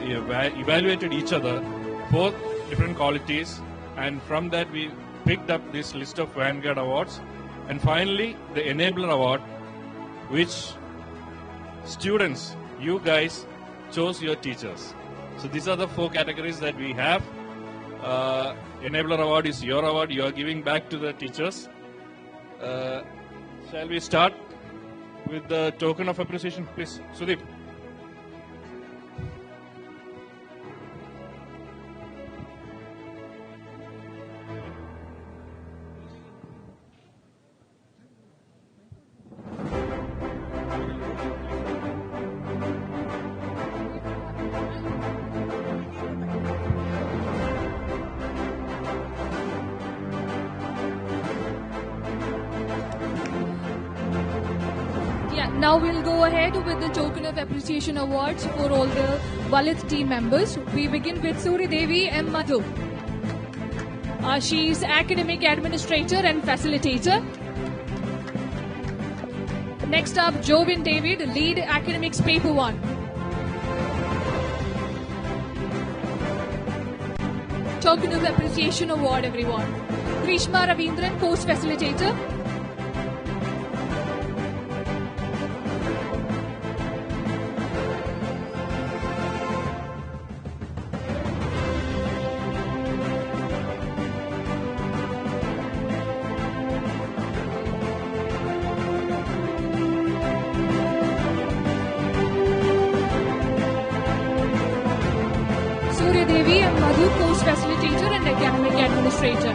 evaluated each other for different qualities, and from that we picked up this list of Vanguard Awards. And finally, the Enabler Award, which students, you guys, chose your teachers. So these are the 4 categories that we have. Enabler Award is your award. You are giving back to the teachers. Shall we start with the token of appreciation, please? Sudeep. Now we'll go ahead with the Token of Appreciation Awards for all the Vallath team members. We begin with Suri Devi M. Madhu. She's Academic Administrator and Facilitator. Next up, Jovin David, Lead Academics Paper 1. Token of Appreciation Award, everyone. Grishma Ravindran, Course Facilitator. Surya Devi and Madhu, Course Facilitator and Academic Administrator.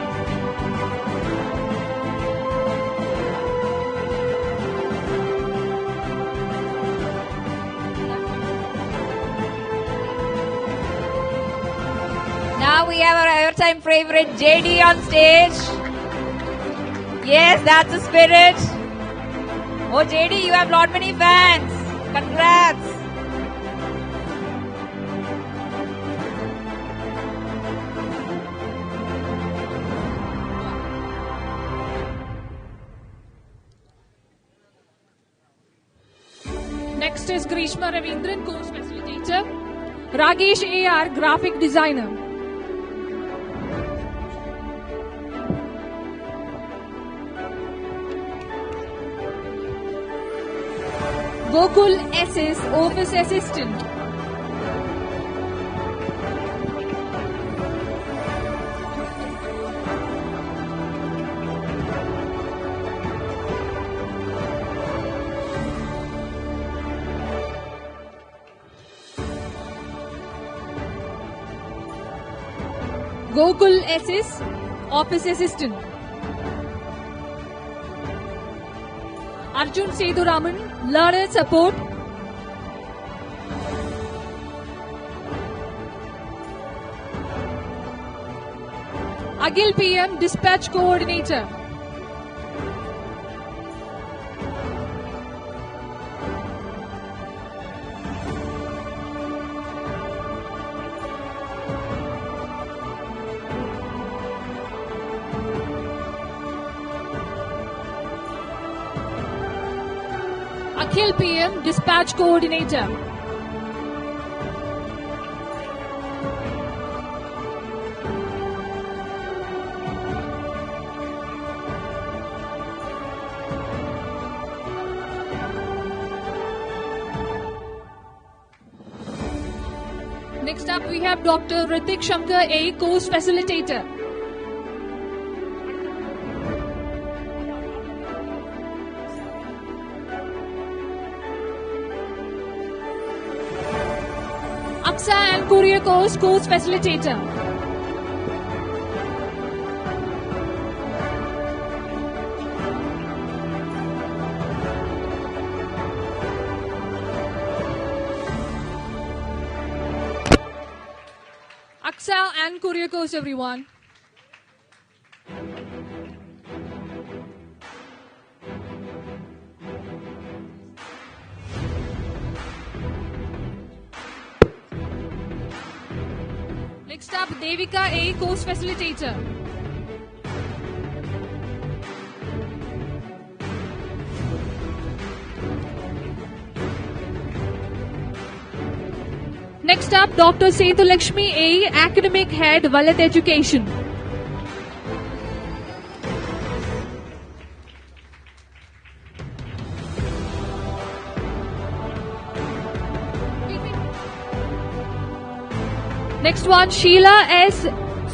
Now we have our airtime favorite JD on stage. Yes, that's the spirit. Oh JD, you have lot many fans. Congrats. Next is Grishma Ravindran, Course Facilitator. Ragesh AR, Graphic Designer. Gokul SS, Office Assistant. Gokul SS, Office Assistant. Arjun Seduraman, Learner Support. Agil PM, Dispatch Coordinator. Akhil PM, Dispatch Coordinator. Next up we have Dr. Ritik Shankar A, Course Facilitator. Aksa and Courier Course Facilitator. Aksa and Courier Course, everyone. Next up, Devika A, Course Facilitator. Next up, Dr. Sethu Lakshmi A, Academic Head, Vallath Education. Next one, Sheila S,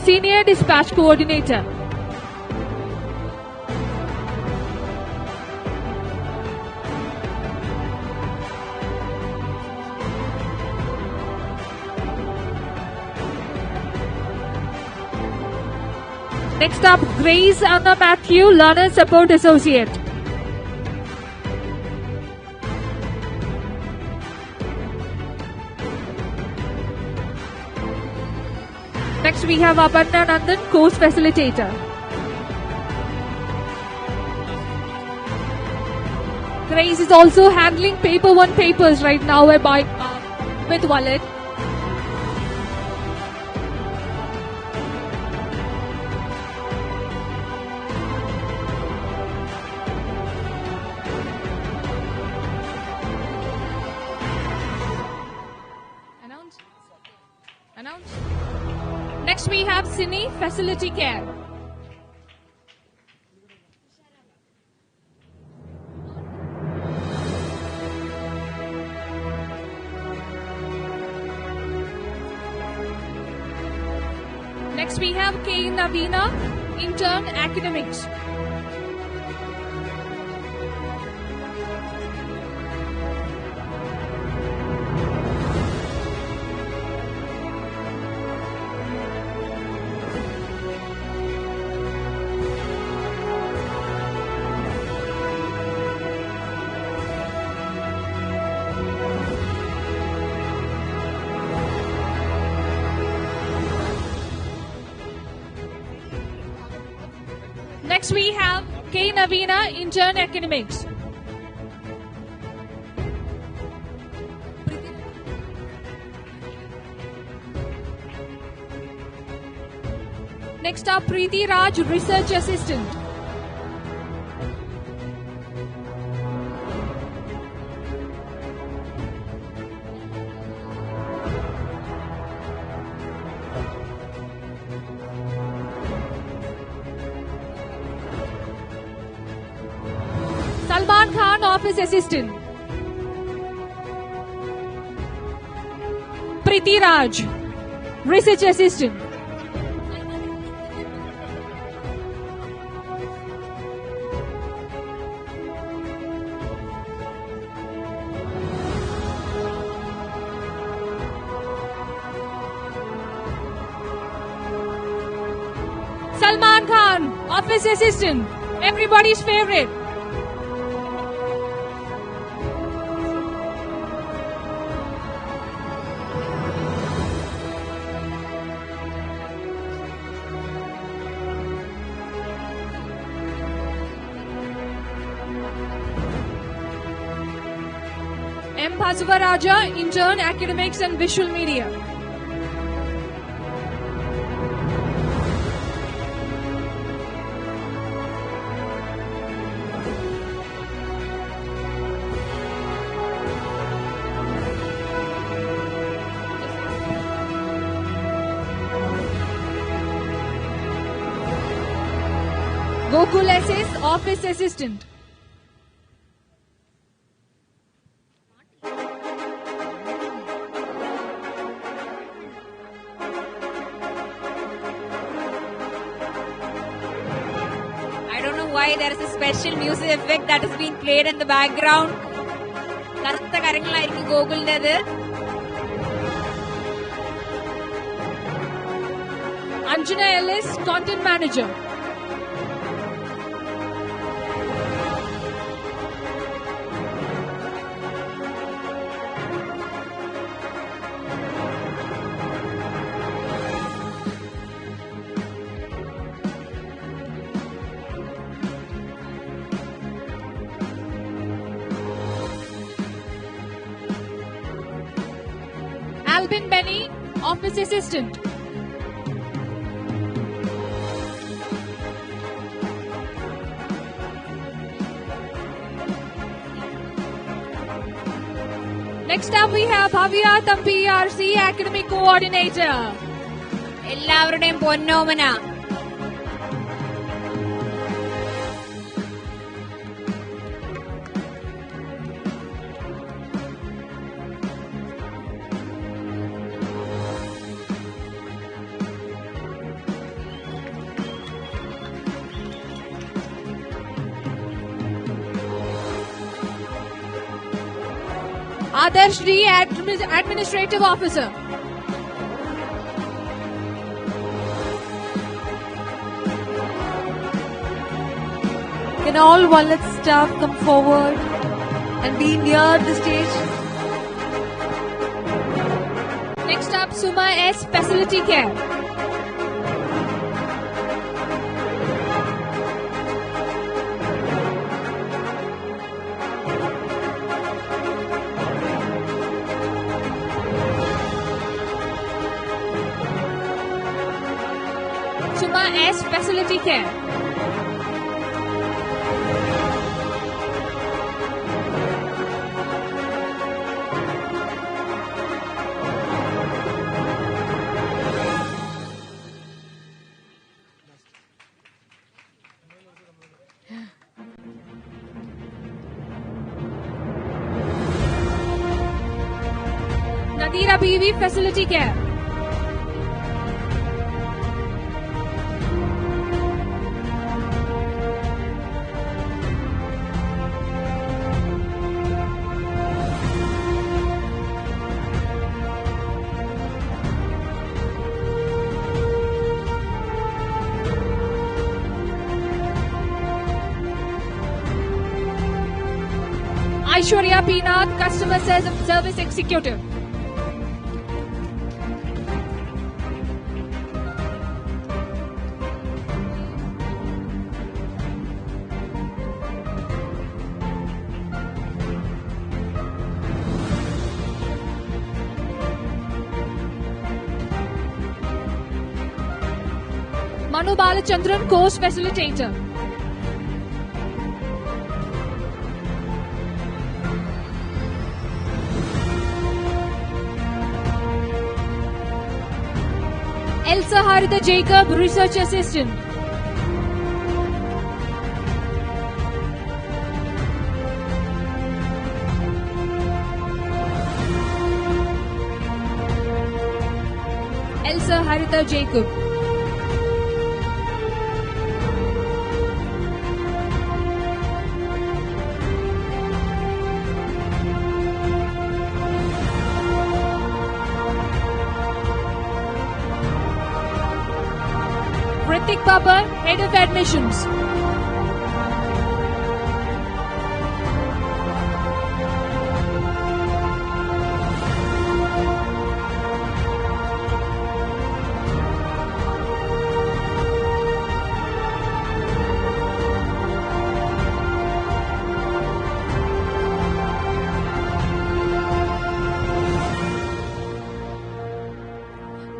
Senior Dispatch Coordinator. Next up, Grace Anna Matthew, Learner Support Associate. Next we have Aparna Nandan, Course Facilitator. Grace is also handling Paper 1 papers right now with Vallath. Next we have have Cine Facility Care. Next we have K. Navina, Intern Academics. Next we have K. Navina, Intern Academics. Next up, Preeti Raj, Research Assistant. Salman Khan, Office Assistant. Preeti Raj, Research Assistant. Salman Khan, Office Assistant, everybody's favorite. M. Bhasavaraja, Intern Academics and Visual Media. Gokul SS, Office Assistant. I don't know why there is a special music effect that is being played in the background. കറുത്ത കരങ്ങളായിരിക്കും ഗോകുലിൻ്റെത്. Anjana Ellis, Content Manager. Albin Benny, Office Assistant. Next up we have Bhavya Tampi, RC Academic Coordinator. എല്ലാവരുടെയും പൊന്നോമന. Adarsh D, Administrative Officer. Can all Vallath staff come forward and be near the stage? Next up, Suma S, Facility Care. Suma S, Facility Care. Nadira Bibi, Facility Care. Aishwarya Pinath, Customer Service Executive. Manu Balachandran, Course Facilitator. Elsa Haritha Jacob, Research Assistant. Elsa Haritha Jacob. Ritik Papa, Head of Admissions.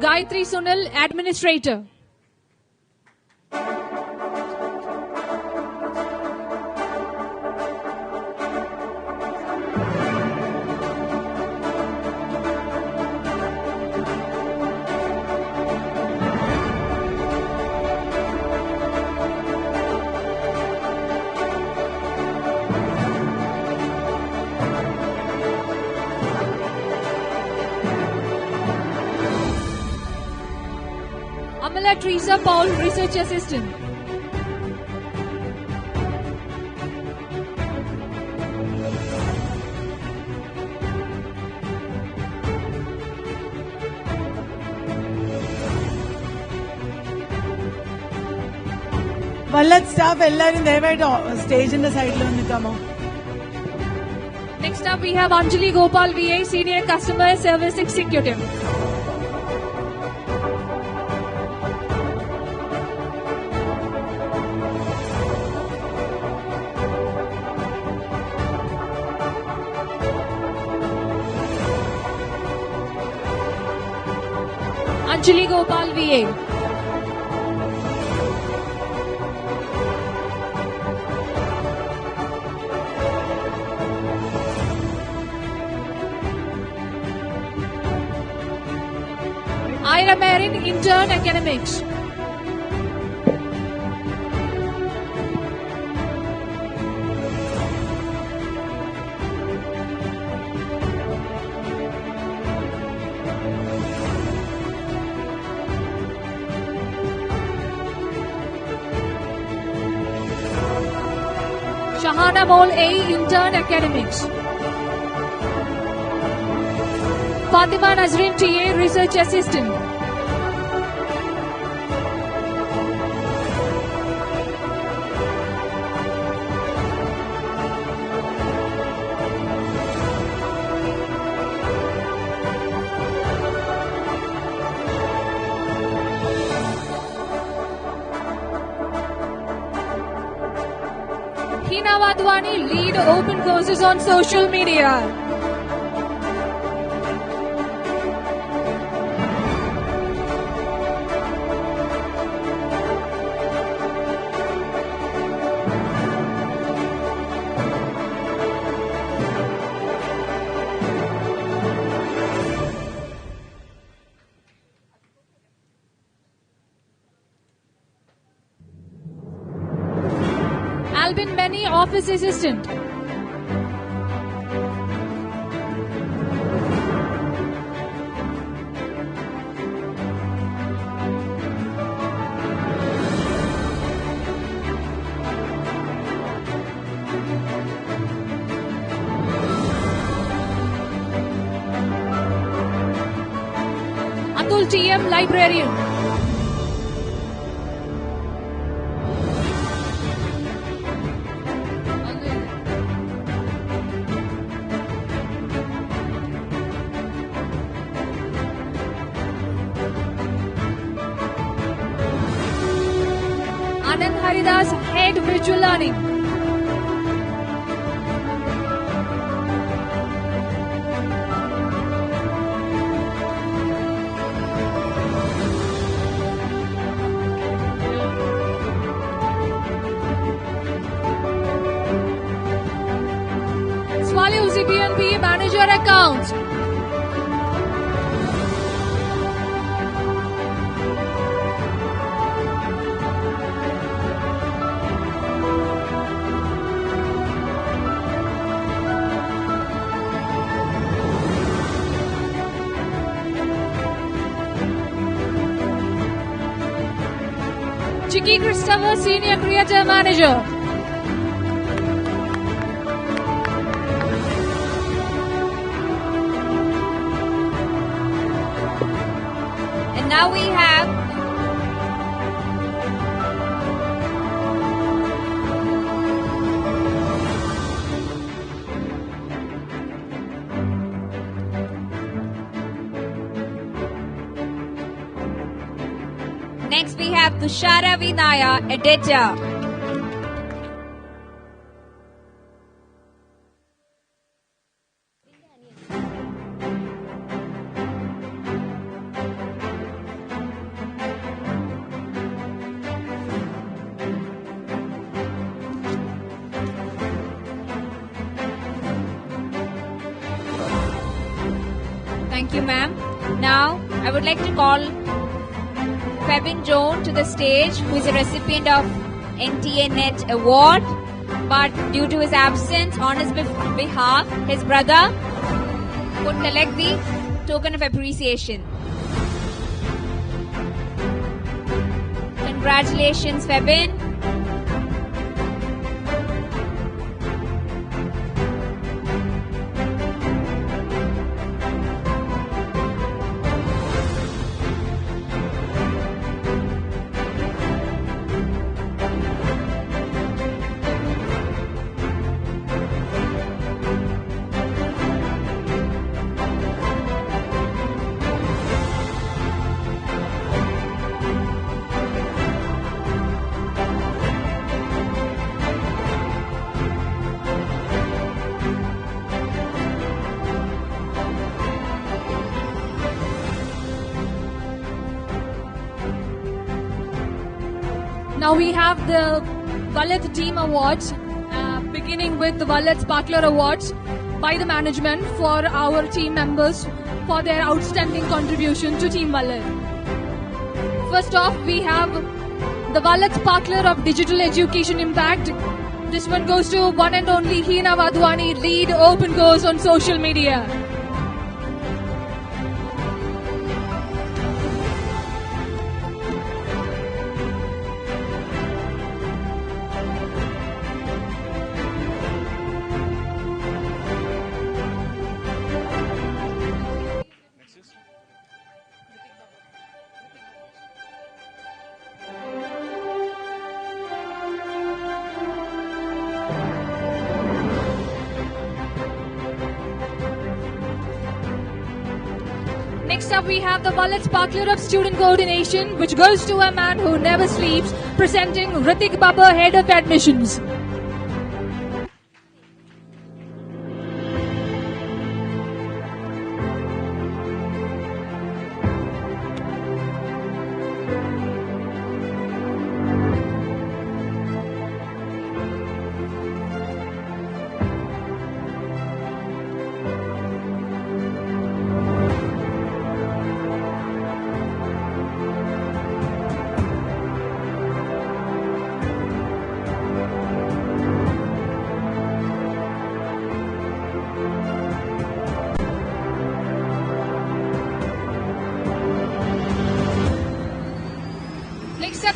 Gayatri Sunil, Administrator. Amala Teresa Paul, Research Assistant. Vallath staff എല്ലാവരും ദയവായിട്ട് സ്റ്റേജിന്റെ സൈഡിൽ നിൽക്കാമോ? Next up we have Anjali Gopal VA, Senior Customer Service Executive. Anjali Gopal VA. Ira Marin, Intern Academics. Shahana Mol A, Intern Academics. Fatima Nazrin TA, Research Assistant. Hina Wadwani, lead open courses on social media. Alvin Benny, Office Assistant. Atul TM, Librarian. Anand Haridas, Head Virtual Learning. Swallow CPNP, Manager Accounts. Chicky Christopher, Senior Creator Manager. And now we have next we have Tushara Vinaya, Editor. Thank you, ma'am. Now, I would like to call Febin Joan to the stage, who is a recipient of NTA NET Award. But due to his absence, on his behalf, his brother would collect the token of appreciation. Congratulations, Febin. Now we have the Vallath Team Awards, beginning with the Vallath Sparkler Awards by the management for our team members for their outstanding contribution to Team Vallath. First off, we have the Vallath Sparkler of Digital Education Impact. This one goes to one and only Hina Wadhwani, lead open course on social media. Next up, we have the Vallath Sparkler of Student Coordination, which goes to a man who never sleeps, presenting Ritik Baba, Head of Admissions.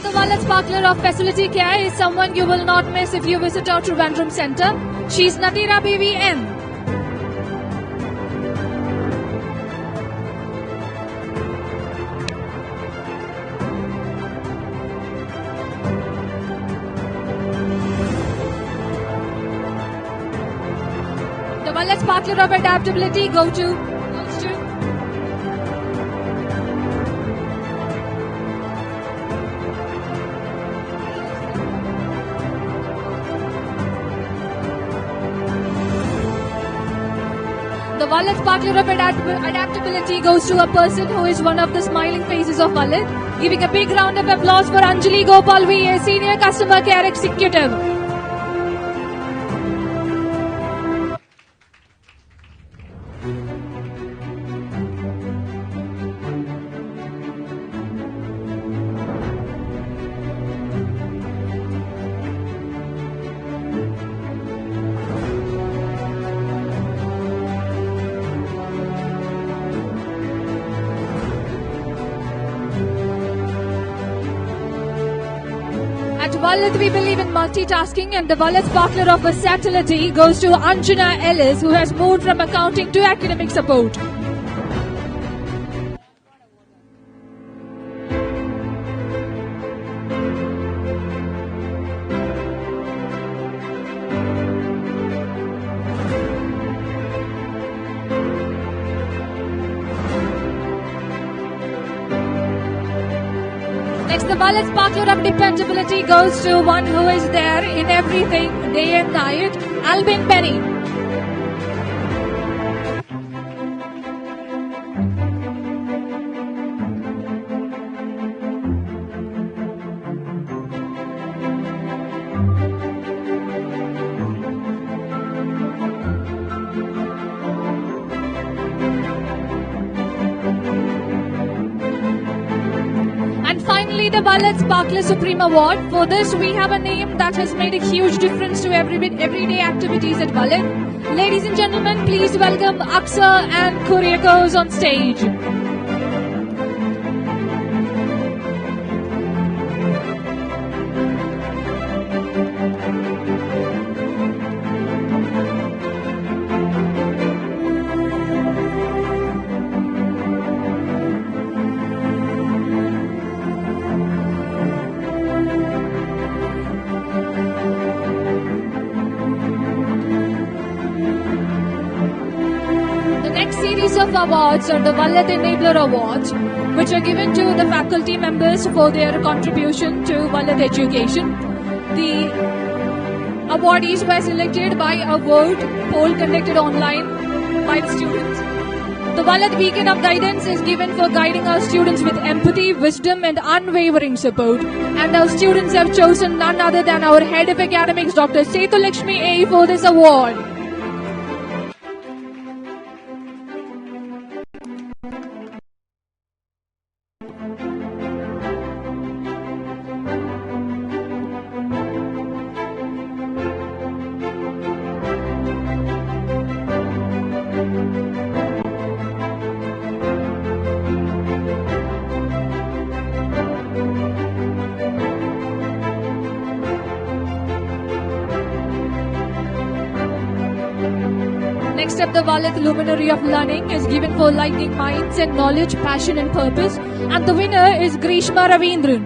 The Vallath Sparkler of Facility Care is someone you will not miss if you visit our Trivandrum Center. She's Natira BVN. The Vallath Sparkler of Adaptability goes to The Vallath Sparkler of Adaptability goes to a person who is one of the smiling faces of Vallath. Giving a big round of applause for Anjali Gopal VA, Senior Customer Care Executive. At Vallath, we believe in multitasking, and the Vallath Sparkler of Versatility goes to Anjana Ellis, who has moved from accounting to academic support. Next, the Vallath Sparkler of Dependability goes to one who is there in everything, day and night, Albin Penny. And finally, the Vallath Sparkler Supreme Award. For this, we have a name that has made a huge difference to everyday activities at Vallath. Ladies and gentlemen, please welcome Aksa and Kuriakos on stage. The next series of awards are the Vallath Enabler Awards, which are given to the faculty members for their contribution to Vallath education. The awardees were selected by a vote poll conducted online by the students. The Vallath Beacon of Guidance is given for guiding our students with empathy, wisdom and unwavering support. And our students have chosen none other than our head of academics, Dr. Sethu Lakshmi A, for this award. Next up, the Vallath Luminary of Learning is given for lightning minds and knowledge, passion and purpose. And the winner is Grishma Ravindran.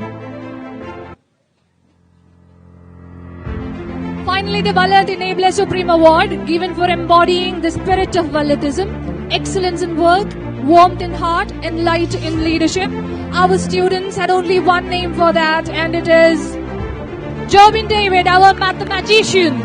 Finally, the Vallath Enabler Supreme Award, given for embodying the spirit of Vallathism, excellence in work, warmth in heart and light in leadership. Our students had only one name for that, and it is Jobin David, our mathematician.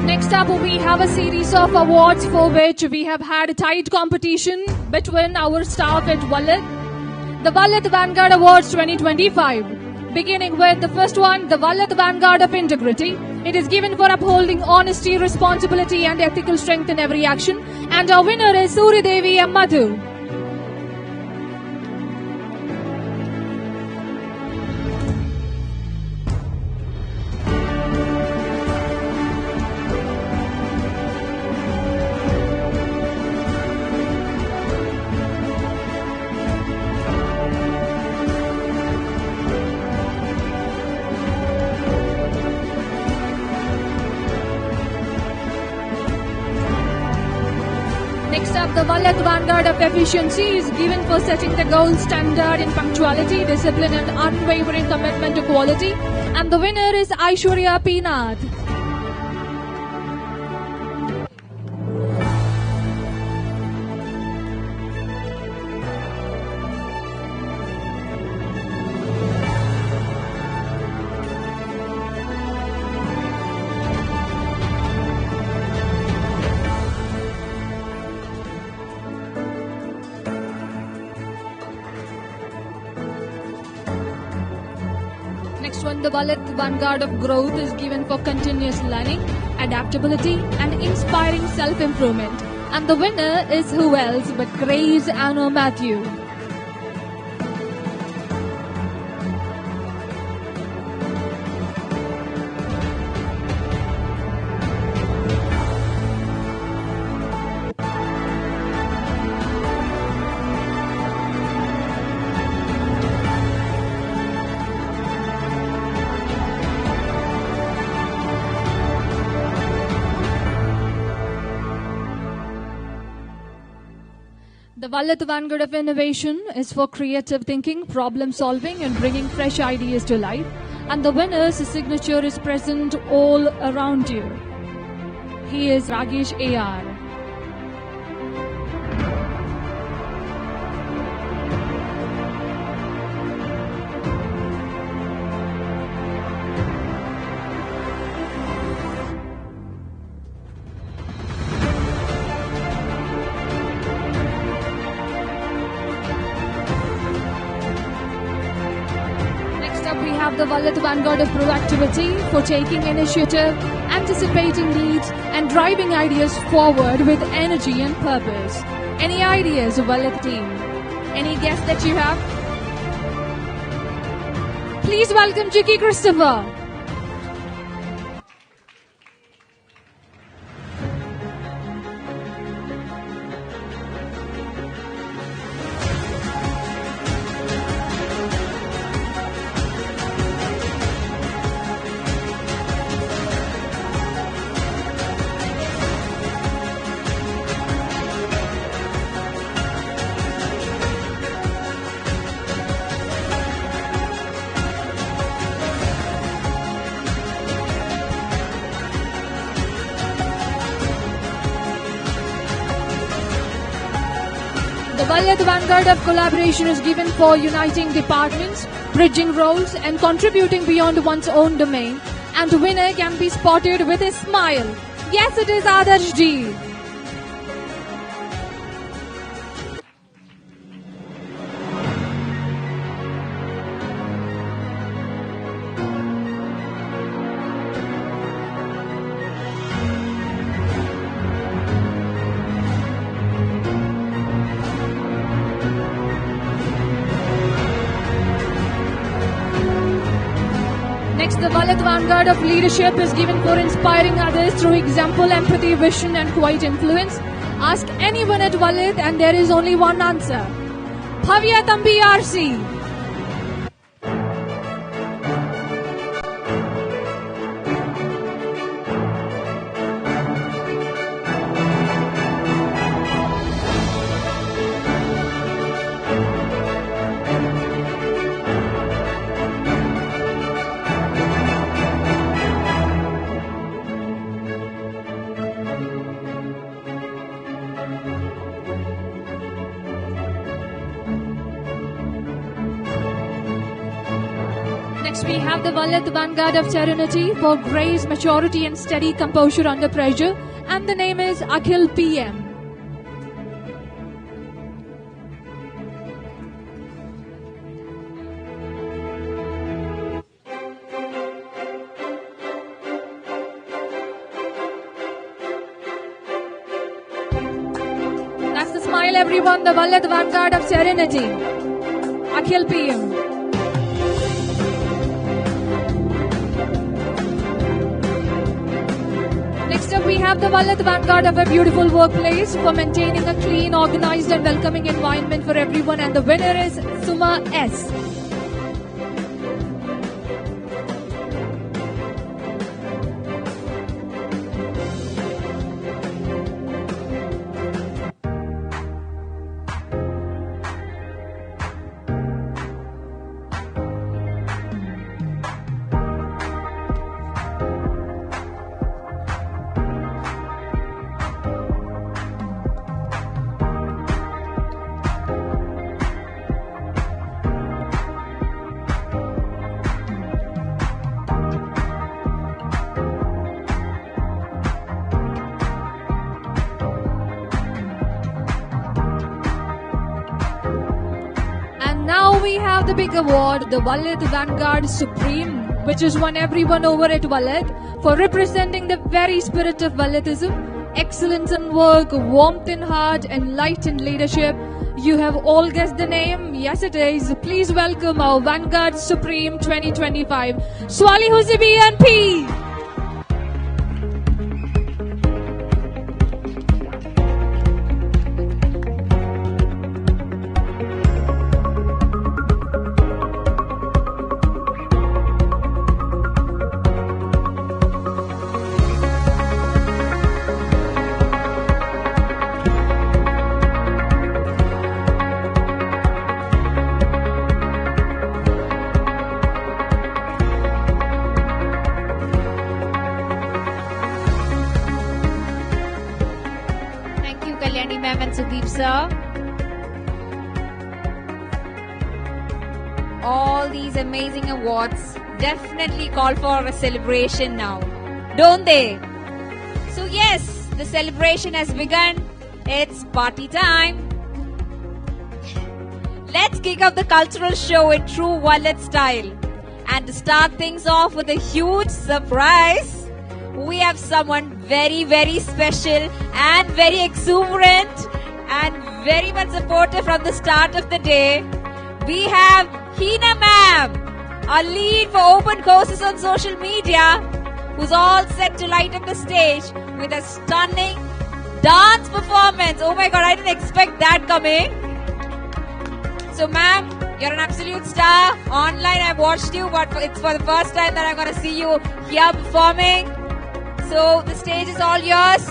Next up, we have a series of awards for which we have had a tight competition between our staff at Vallath. The Vallath Vanguard Awards 2025. beginning with the first one, the Vallath Vanguard of Integrity. It is given for upholding honesty, responsibility and ethical strength in every action. And our winner is Suryadevi M. Madhu. Next up, the Vallath Vanguard of Efficiency is given for setting the gold standard in punctuality, discipline and unwavering commitment to quality. And the winner is Aishwarya P. Nath. Next one, the Vallath Vanguard of Growth is given for continuous learning, adaptability and inspiring self-improvement. And the winner is who else but Grace Anna Matthew. The Vallath Vanguard of Innovation is for creative thinking, problem solving and bringing fresh ideas to life. And the winner's signature is present all around you. He is Ragesh A.R. We have the Vallath Vanguard of Proactivity for taking initiative, anticipating needs and driving ideas forward with energy and purpose. Any ideas, Vallath team? Any guess that you have? Please welcome Jiki Christopher. The Vallath Vanguard of Collaboration is given for uniting departments, bridging roles and contributing beyond one's own domain. And the winner can be spotted with a smile. Yes, it is Adarsh Ji. Next, the Vallath Vanguard of Leadership is given for inspiring others through example, empathy, vision and quiet influence. Ask anyone at Vallath and there is only one answer. Bhavya Tambi RC. Next, we have the Vallath Vanguard of Serenity for grace, maturity and steady composure under pressure. And the name is Akhil PM. everyone the Vallath Vanguard of Serenity, Akhil PM. Next up, we have the Vallath Vanguard of a beautiful workplace for maintaining a clean, organized and welcoming environment for everyone, and the winner is Suma S. Now we have the big award, the Vallath Vanguard Supreme, which is won everyone over at Vallath for representing the very spirit of Vallathism, excellence in work, warmth in heart, and light in leadership. You have all guessed the name. Yes, it is. Please welcome our Vanguard Supreme 2025, Swali Huzibi and P. Kalyani ma'am and Sudeep sir. All these amazing awards definitely call for a celebration now, don't they? So yes, the celebration has begun. It's party time. Let's kick off the cultural show in true Vallath style. And to start things off with a huge surprise, we have someone very, very special and very exuberant and very much supportive from the start of the day. We have Hina ma'am, our lead for open courses on social media, who's all set to light up the stage with a stunning dance performance. Oh my God, I didn't expect that coming. So ma'am, you're an absolute star. Online I've watched you, but it's for the first time that I'm going to see you here performing. So the stage is all yours.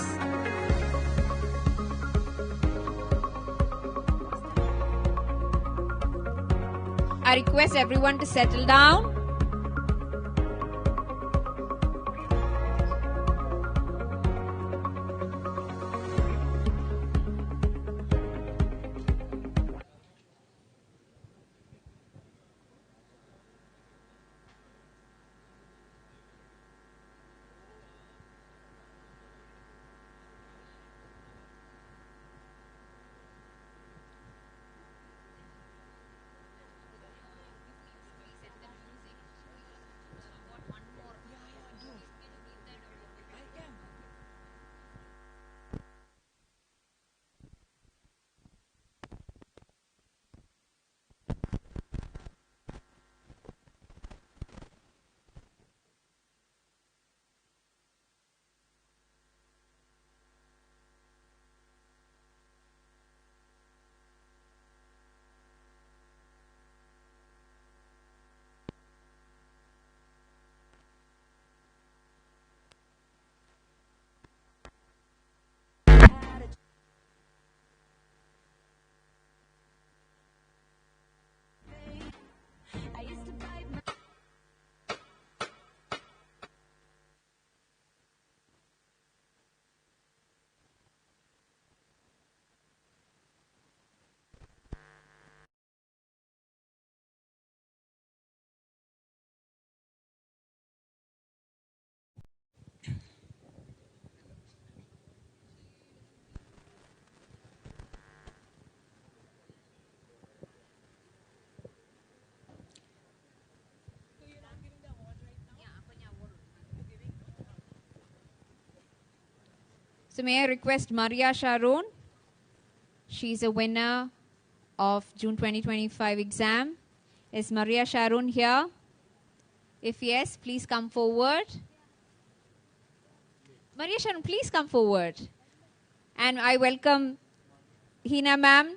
I request everyone to settle down. So may I request Maria Sharon, She's a winner of June 2025 exam. Is Maria Sharon here? If yes, please come forward. Maria Sharon, please come forward. And I welcome Hina ma'am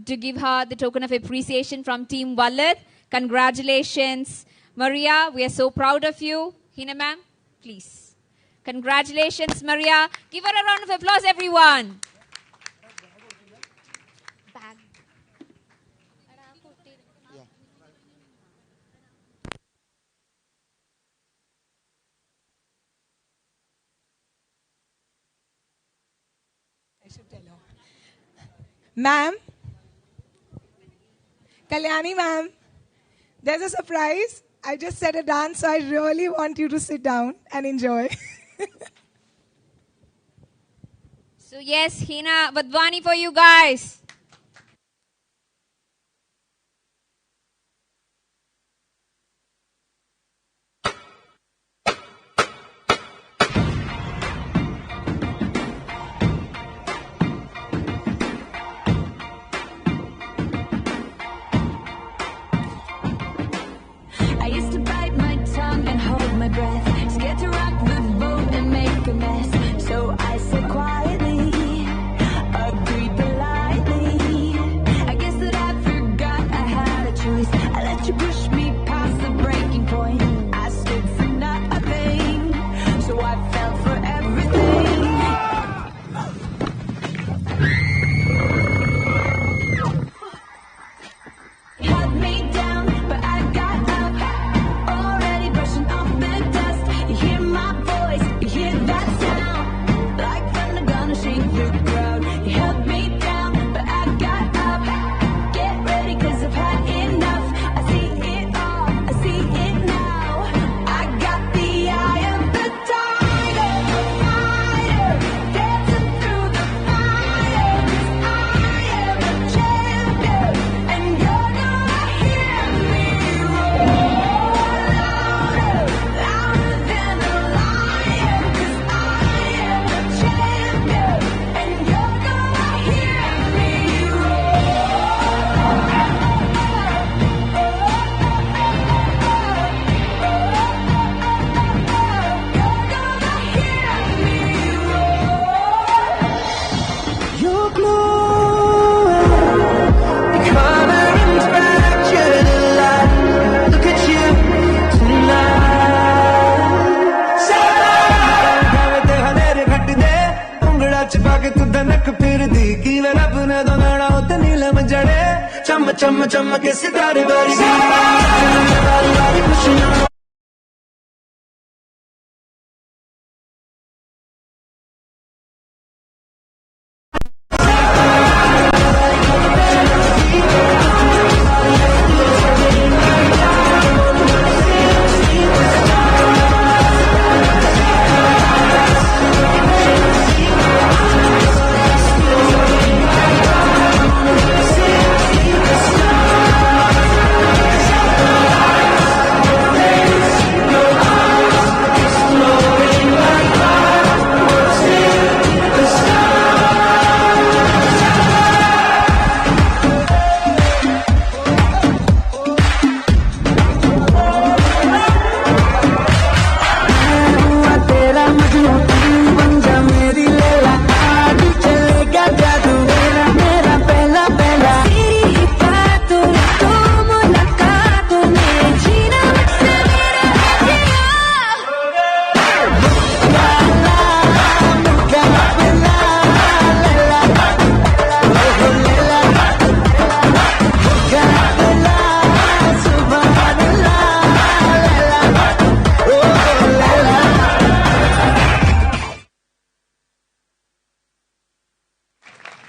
to give her the token of appreciation from Team Vallath. Congratulations, Maria. We are so proud of you. Hina ma'am, please. Congratulations, Maria. Give her a round of applause, everyone. Ma'am, Kalyani ma'am, there's a surprise. I just said a dance, so I really want you to sit down and enjoy. So yes, Hina Vadvani for you guys. I used to bite my tongue and hold my breath, scared to rock the boat and make a mess. So I said quietly, agreed politely. I guess that I forgot I had a choice. I let you push me past the breaking point. I stood for nothing, so I fell for everything. Held me down, but I got up, already brushing off the dust. You hear my voice, you hear that sound, like thunder gonna shake the ground. You held me down, but I got up. Get ready, 'cause I've had enough. I see it all, I see it now. I got the eye of the tiger, a fighter, dancing through the fire. 'Cause I am a champion, and you're gonna hear me roar louder, louder than a lion. 'Cause I am a champion, and you're gonna hear me You're glowing, color inspired the light. Look at you tonight. ते हनेरे घट दे उंगड़ा चिपा के तू दनक फिर दी की वे रब ने दोनाड़ा होते नीलम जड़े चम चम चम के सितारे बारी बारी खुशियां तेरा मजनू बन जा मेरी लैला आज चलेगा जादू मेरा मेरा पहला पहला तेरी बातों तो मुलाकातों में जीना मुझसे मेरा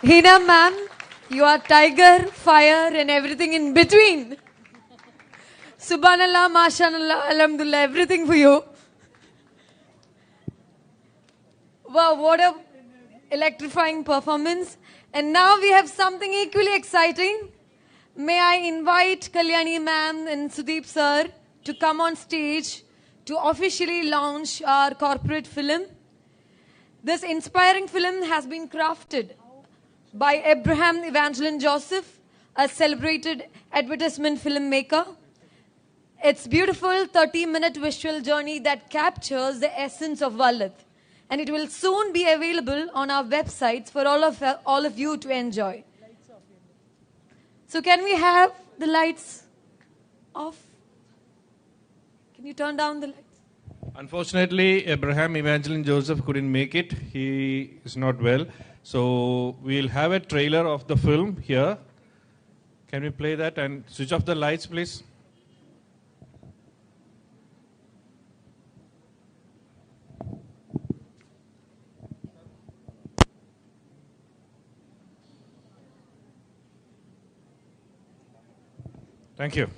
Hina ma'am, you are tiger, fire and everything in between. Subhanallah, mashallah, alhamdulillah, everything for you. Wow, what a electrifying performance. And now we have something equally exciting. May I invite Kalyani ma'am and Sudeep sir to come on stage to officially launch our corporate film. This inspiring film has been crafted by Abraham Evangeline Joseph, a celebrated advertisement filmmaker. It's beautiful 30-minute visual journey that captures the essence of Vallath, and it will soon be available on our websites for all of you to enjoy. So can we have the lights off? Can you turn down the lights? Unfortunately, Abraham Evangeline Joseph couldn't make it. He is not well. So we'll have a trailer of the film here. Can we play that and switch off the lights, please? Thank you.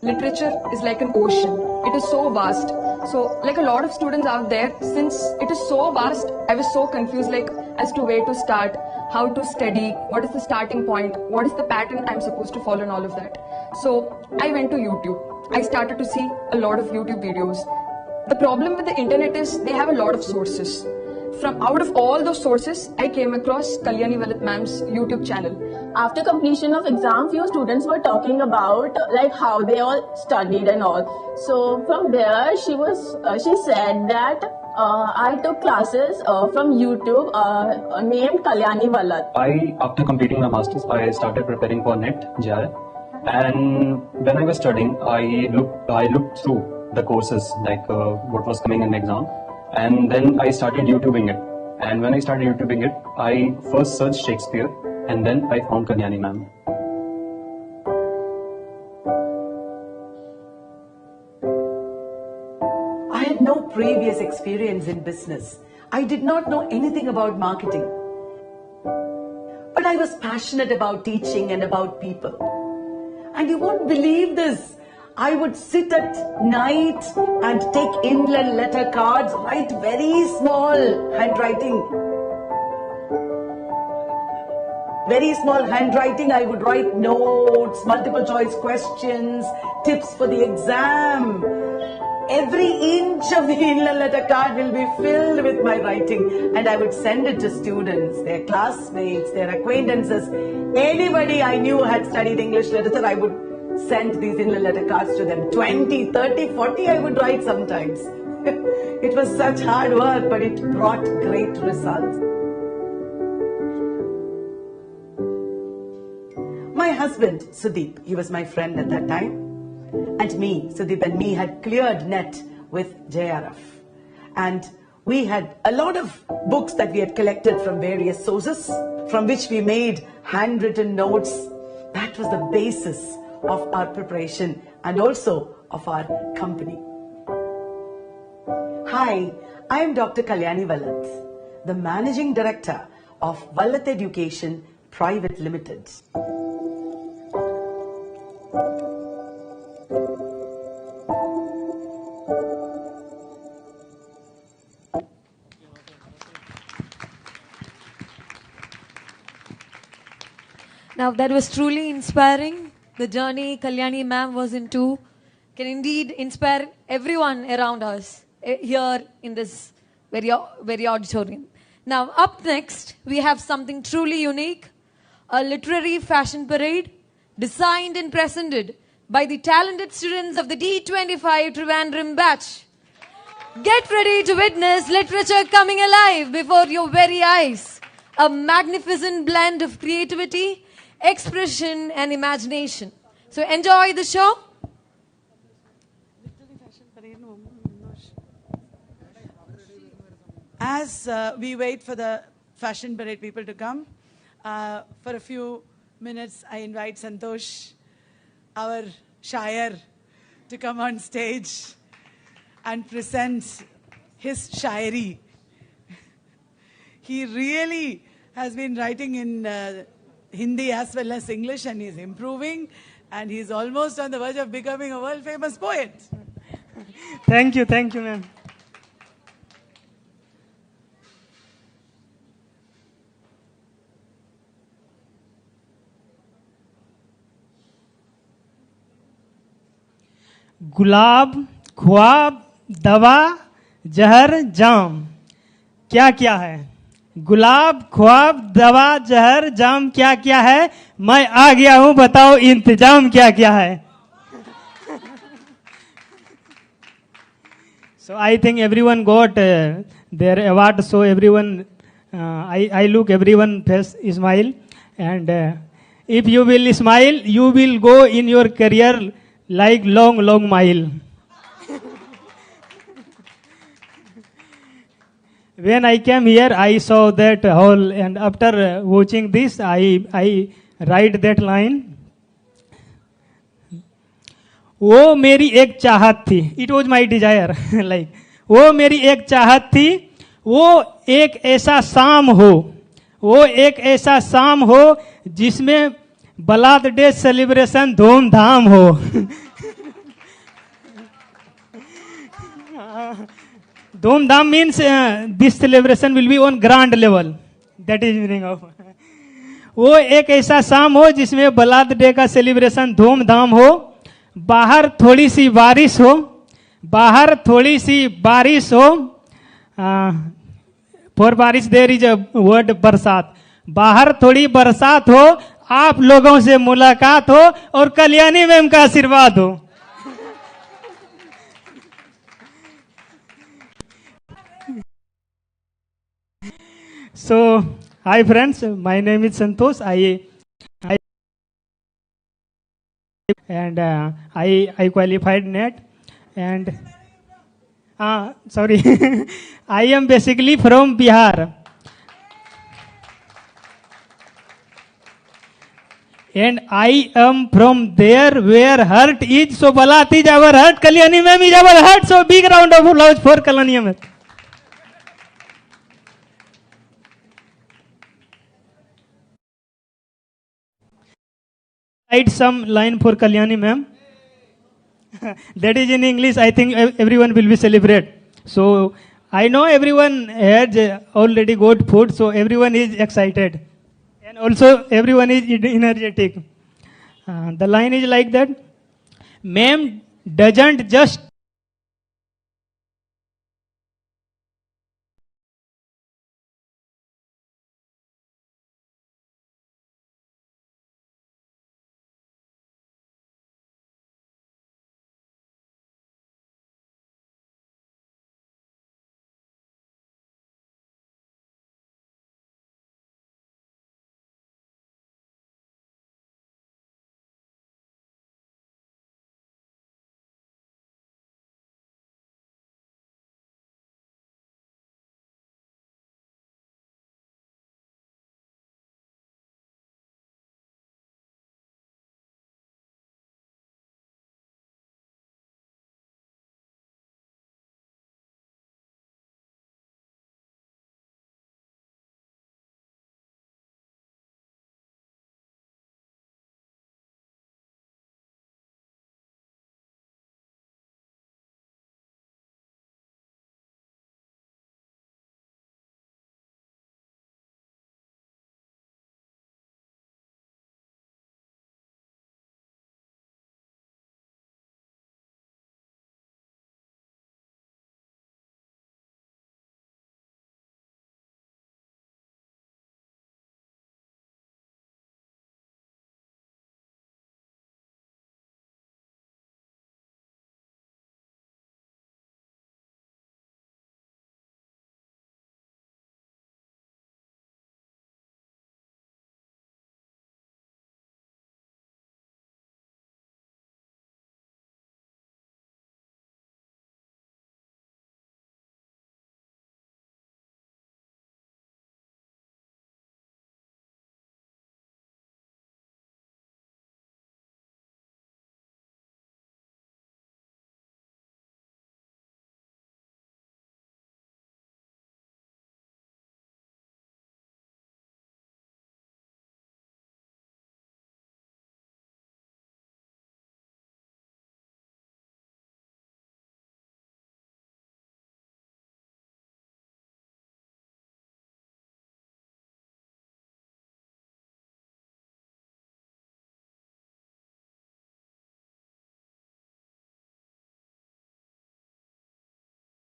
Literature is like an ocean. It is so vast. So, like a lot of students out there, since it is so vast, I was so confused as to where to start, how to study, what is the starting point, what is the pattern I'm supposed to follow and all of that. So, I went to YouTube. I started to see a lot of YouTube videos. The problem with the internet is they have a lot of sources. From out of all those sources, I came across Kalyani Vallath ma'am's YouTube channel. After completion of exam, few students were talking about how they all studied and all. So from there, she said that I took classes from YouTube named Kalyani Vallath. After completing my masters, I started preparing for NET JRF, and when I was studying, I looked through the courses what was coming in the exam, and then I started YouTubing it. And when I started YouTubing it, I first searched Shakespeare, and then I found Kalyani ma'am. I had no previous experience in business. I did not know anything about marketing. But I was passionate about teaching and about people. And you won't believe this. I would sit at night and take inland letter cards, write very small handwriting. Very small handwriting, I would write notes, multiple choice questions, tips for the exam. Every inch of the inland letter card will be filled with my writing, and I would send it to students, their classmates, their acquaintances. Anybody I knew had studied English literature, I would send these inland letter cards to them. 20, 30, 40 I would write sometimes. It was such hard work, but it brought great results. My husband, Sudeep, he was my friend at that time. And me, Sudeep and me had cleared NET with JRF. And we had a lot of books that we had collected from various sources, from which we made handwritten notes. That was the basis of our preparation and also of our company. Hi, I am Dr. Kalyani Vallath, the Managing Director of Vallath Education Private Limited. Now that was truly inspiring. The journey Kalyani ma'am was into can indeed inspire everyone around us here in this very auditorium. Now up next, we have something truly unique, a literary fashion parade designed and presented by the talented students of the D25 Trivandrum batch. Get ready to witness literature coming alive before your very eyes. A magnificent blend of creativity, expression and imagination. So enjoy the show. As we wait for the fashion parade people to come, for a few minutes I invite Santosh, our Shire, to come on stage and present his Shairi. He really has been writing in Hindi as well as English, and he's improving, and he's almost on the verge of becoming a world-famous poet. Thank you, ma'am. गुलाब, ख्वाब, दवा, जहर, जाम क्या क्या है? गुलाब, ख्वाब, दवा, जहर, जाम क्या क्या है? मैं आ गया हूं, बताओ इंतजाम क्या क्या है? So I think everyone got their award. So everyone, I look everyone face smile, and if you will smile, you will go in your career like long mile. When I came here, I saw that hall, and after watching this, I write that line. वो मेरी एक चाहत थी. It was my desire. like वो मेरी एक चाहत थी. वो एक ऐसा शाम हो. वो एक ऐसा शाम हो जिसमें बलात डे सेलिब्रेशन धूमधाम हो. धूमधाम means this celebration will be on grand level. That is meaning of. वो एक ऐसा शाम हो जिसमें बलात डे का सेलिब्रेशन धूमधाम हो. बाहर थोड़ी सी बारिश हो. बाहर थोड़ी सी बारिश हो. फॉर बारिश देयर इज अ वर्ड बरसात. बाहर थोड़ी बरसात हो. आप लोगों से मुलाकात हो और कल्याणी मैम का आशीर्वाद हो. So, hi friends, my name is Santosh. I qualified NET, and sorry, I am basically from Bihar, and I am from there where heart is. So Vallath is our heart, Kalyani ma'am is our heart. So big round of applause for Kalyani ma'am. Write some line for Kalyani ma'am. That is in English. I think everyone will be celebrate. So I know everyone has already got food, so everyone is excited, and also everyone is energetic. The line is like that. Ma'am doesn't just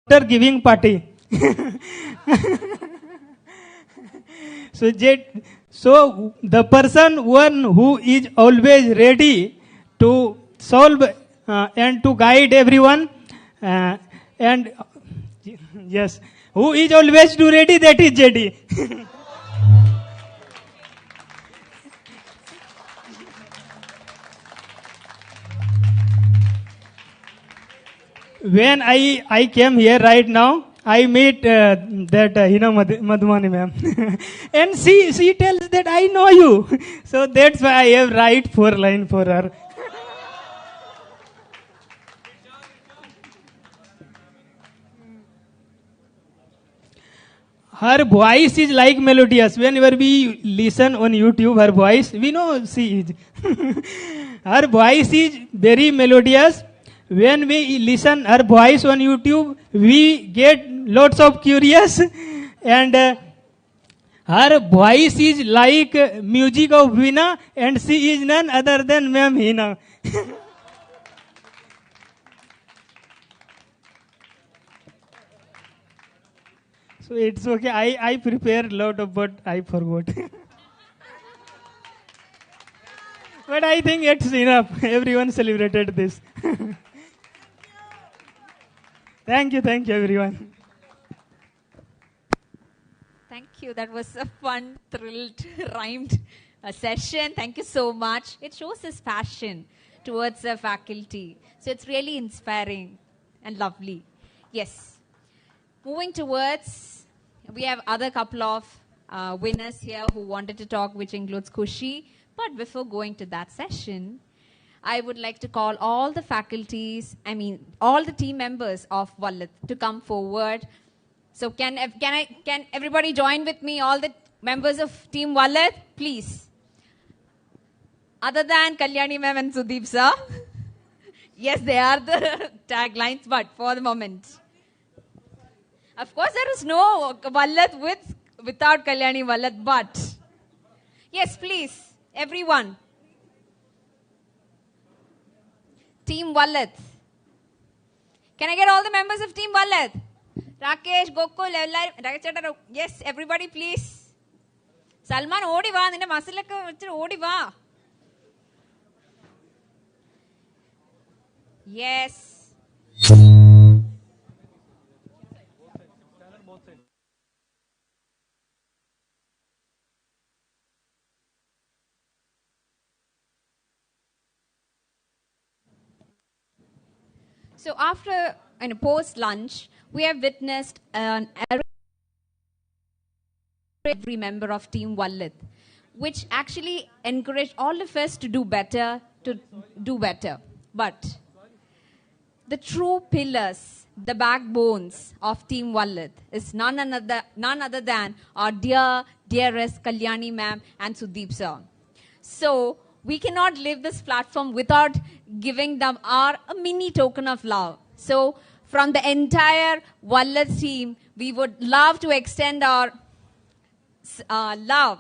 after giving party. So the person one who is always ready to solve and to guide everyone, and yes, who is always to ready, that is JD. When I came here right now, I meet that Madhumani ma'am, and she tells that I know you, so that's why I have write 4 line for her. Her voice is like melodious. Whenever we listen on YouTube, her voice, we know she is. Her voice is very melodious. When we listen her voice on YouTube, we get lots of curious, and her voice is like music of Veena, and she is none other than Ma'am Hina. So it's okay. I prepare a lot of, but I forgot. But I think it's enough. Everyone celebrated this. Thank you, everyone. Thank you. That was a fun, thrilled, rhymed session. Thank you so much. It shows his passion towards the faculty. So it's really inspiring and lovely. Yes. Moving towards, we have other couple of winners here who wanted to talk, which includes Kushi. But before going to that session, I would like to call all the faculties, all the team members of Vallath to come forward. So can everybody join with me, all the members of Team Vallath, please? Other than Kalyani ma'am and Sudeep sir. Yes, they are the taglines, but for the moment. Of course, there is no Vallath without Kalyani Vallath, but yes, please, everyone. Team Vallath. Can I get all the members of Team Vallath? Rakesh, Gokul, Rakesh, yes, everybody please. Salman, odi va, ninne muscle odi va. Yes. So after post-lunch, we have witnessed every member of Team Vallath, which actually encouraged all of us to do better, But the true pillars, the backbones of Team Vallath is none other than our dearest Kalyani ma'am and Sudeep sir. So we cannot leave this platform without giving them a mini token of love. So from the entire Vallath team, we would love to extend our love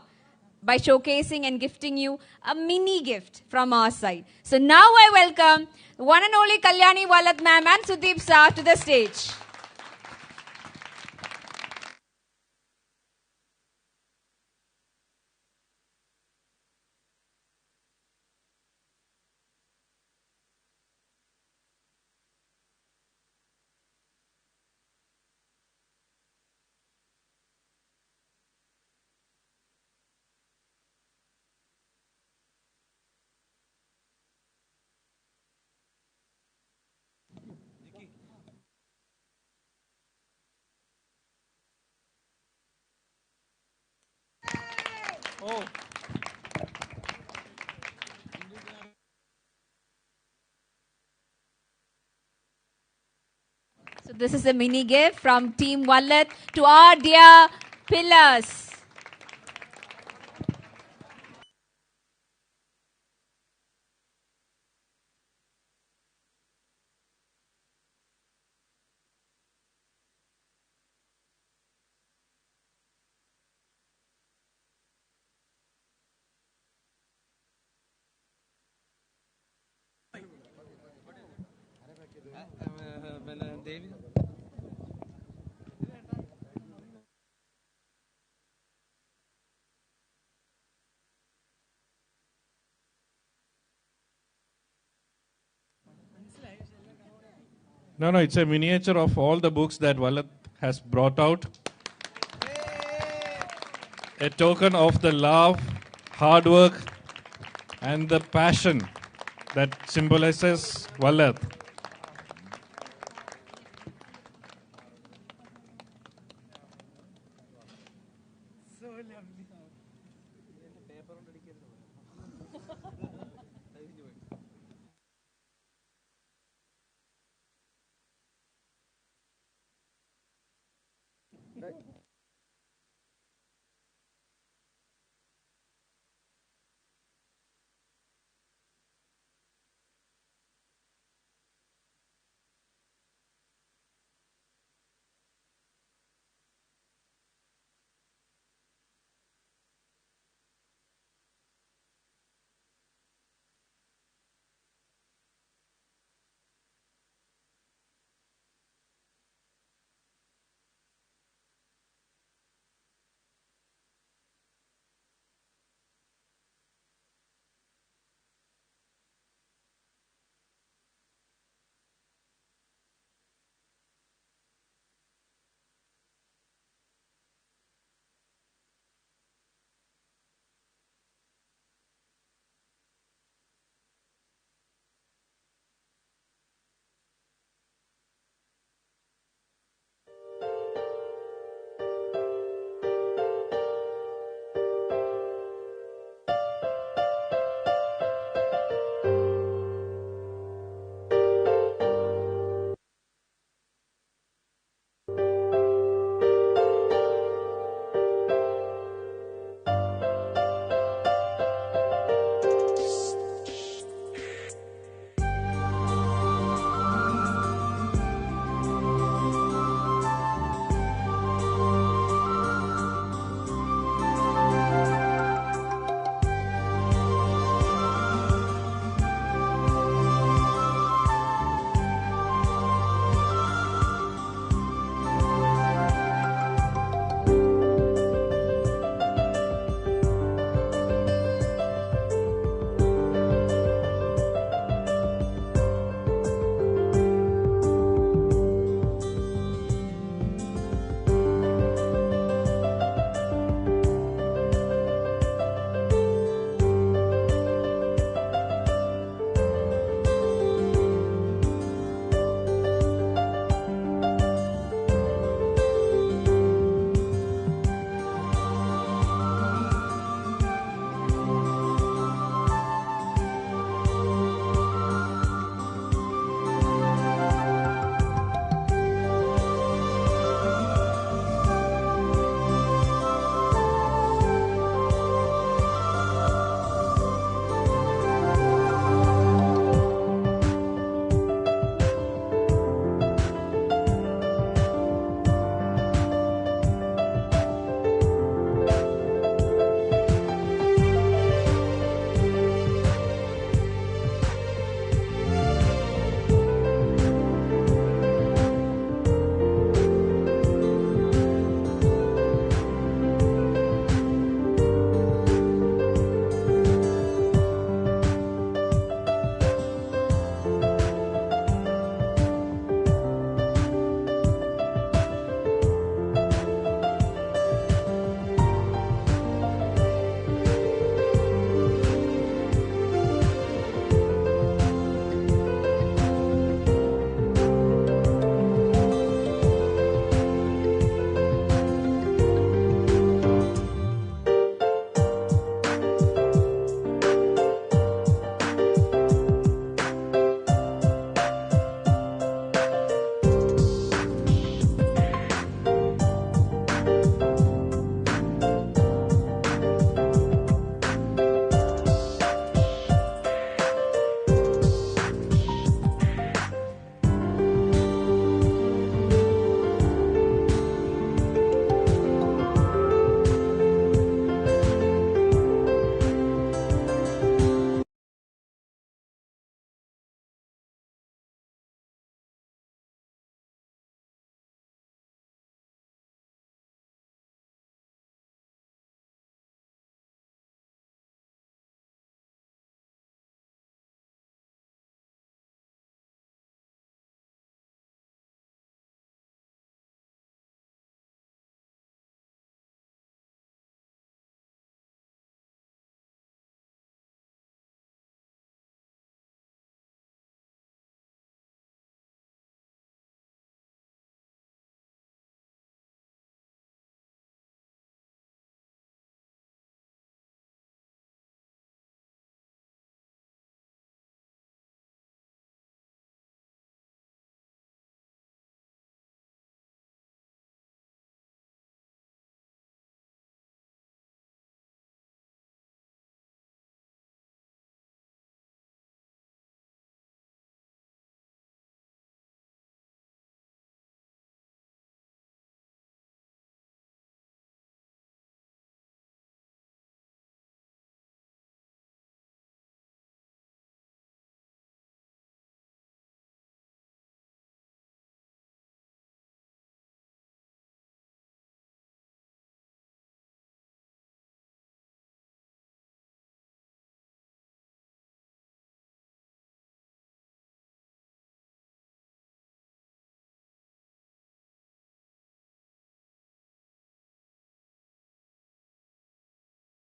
by showcasing and gifting you a mini gift from our side. So now I welcome the one and only Kalyani Vallath ma'am and Sudeep sir to the stage. Oh. So this is a mini gift from Team Vallath to our dear pillars. Devi. No, it's a miniature of all the books that Vallath has brought out. A token of the love, hard work, and the passion that symbolizes Vallath.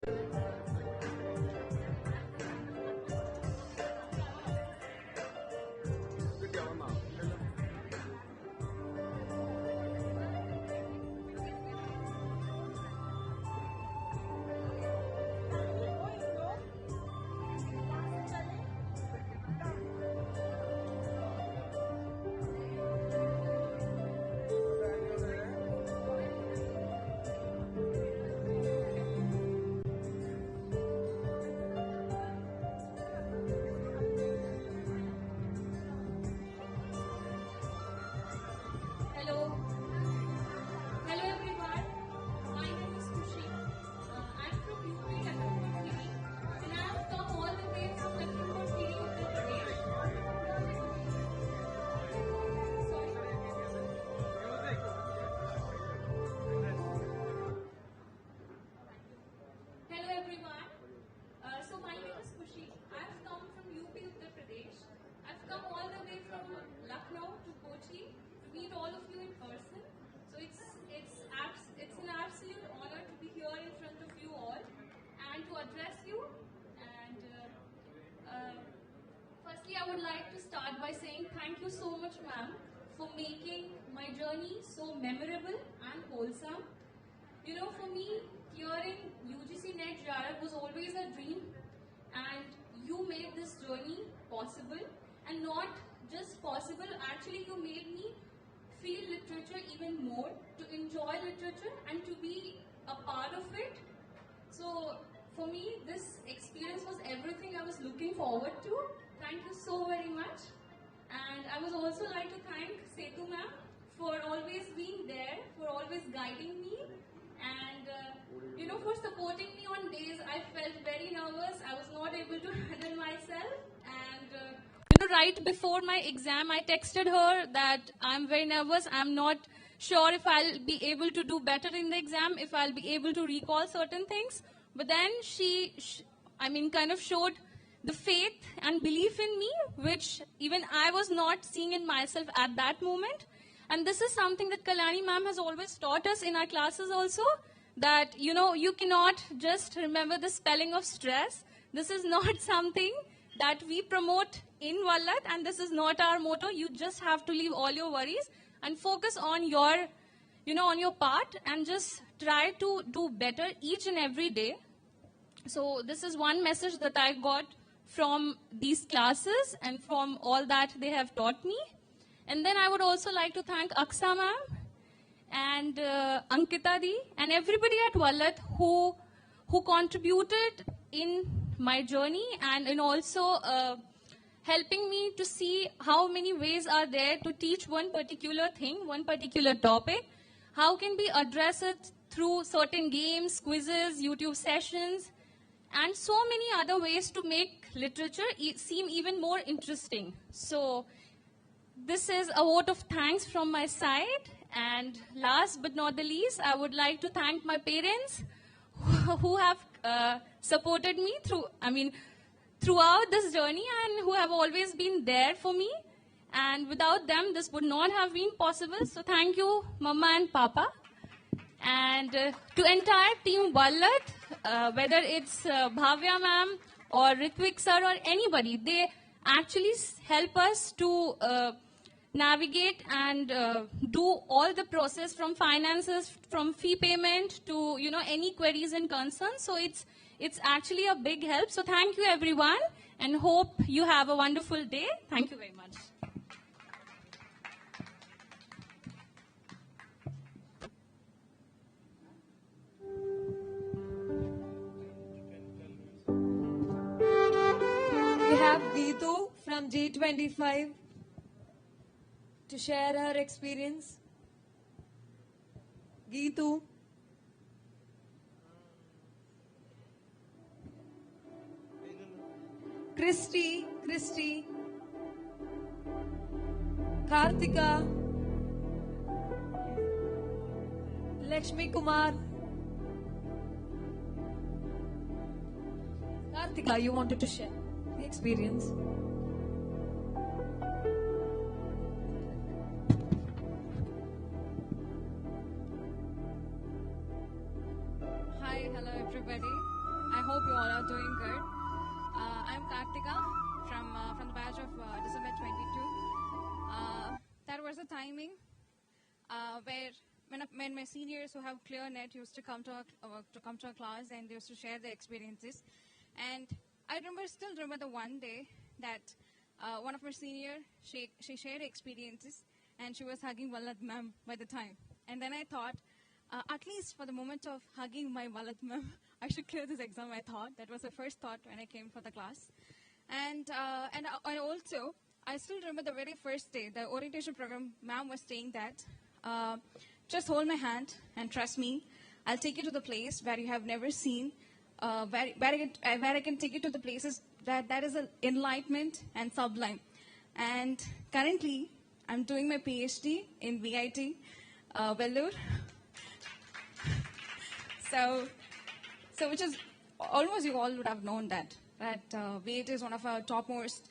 Hello. Hello everyone. My name is Kushi. I'm from UP Lakhimpur and I have come all the way from Lakhimpur Uttar Pradesh. Hello everyone. So my name is Kushi. I have come from UP Uttar Pradesh. I've come all the way from Lucknow to Kochi to meet all of you in person. So it's an absolute honor to be here in front of you all and to address you. And firstly, I would like to start by saying thank you so much, ma'am, for making my journey so memorable and wholesome. You know, for me, clearing UGC NET was always a dream, and you made this journey possible. And not just possible, actually you made me feel literature even more, to enjoy literature and to be a part of it. So for me, this experience was everything I was looking forward to. Thank you so very much. And I would also like to thank Setu ma'am for always being there, for always guiding me, and you know, for supporting me on days I felt very nervous. I was not able to handle myself, and right before my exam, I texted her that I'm very nervous. I'm not sure if I'll be able to do better in the exam, if I'll be able to recall certain things. But then she kind of showed the faith and belief in me, which even I was not seeing in myself at that moment. And this is something that Kalyani ma'am has always taught us in our classes also, that, you know, you cannot just remember the spelling of stress. This is not something that we promote in Vallath, and this is not our motto. You just have to leave all your worries and focus on your, on your part, and just try to do better each and every day. So this is one message that I got from these classes and from all that they have taught me. And then I would also like to thank Aksa ma'am and Ankita di and everybody at Vallath who contributed in my journey, and in also helping me to see how many ways are there to teach one particular thing, one particular topic. How can we address it through certain games, quizzes, YouTube sessions, and so many other ways to make literature seem even more interesting. So this is a vote of thanks from my side. And last but not the least, I would like to thank my parents who have supported me throughout this journey, and who have always been there for me. And without them, this would not have been possible. So thank you, Mama and Papa. And to entire team Vallath, whether it's Bhavya ma'am or Ritvik sir or anybody, they actually help us to navigate and do all the process from finances, from fee payment to any queries and concerns. So it's actually a big help. So thank you everyone, and hope you have a wonderful day. Thank you very much. We have Geetu from G25 to share her experience. Geetu. Christy, Kartika, Lakshmi Kumar. Kartika, you wanted to share the experience. Hi, hello everybody. doing good. I'm Kartika from the batch of December 22. That was the timing where when my seniors who have clear net used to come to our class and they used to share their experiences. And I still remember the one day that one of my senior, she shared experiences and she was hugging Vallath ma'am by the time. And then I thought, at least for the moment of hugging my Vallath ma'am, I should clear this exam, I thought. That was the first thought when I came for the class. And I still remember the very first day, the orientation program, ma'am was saying that, just hold my hand and trust me. I'll take you to the place where you have never seen, where I can take you to the places that is enlightenment and sublime. And currently, I'm doing my PhD in VIT, Vellore. So which is almost you all would have known that VIT is one of our topmost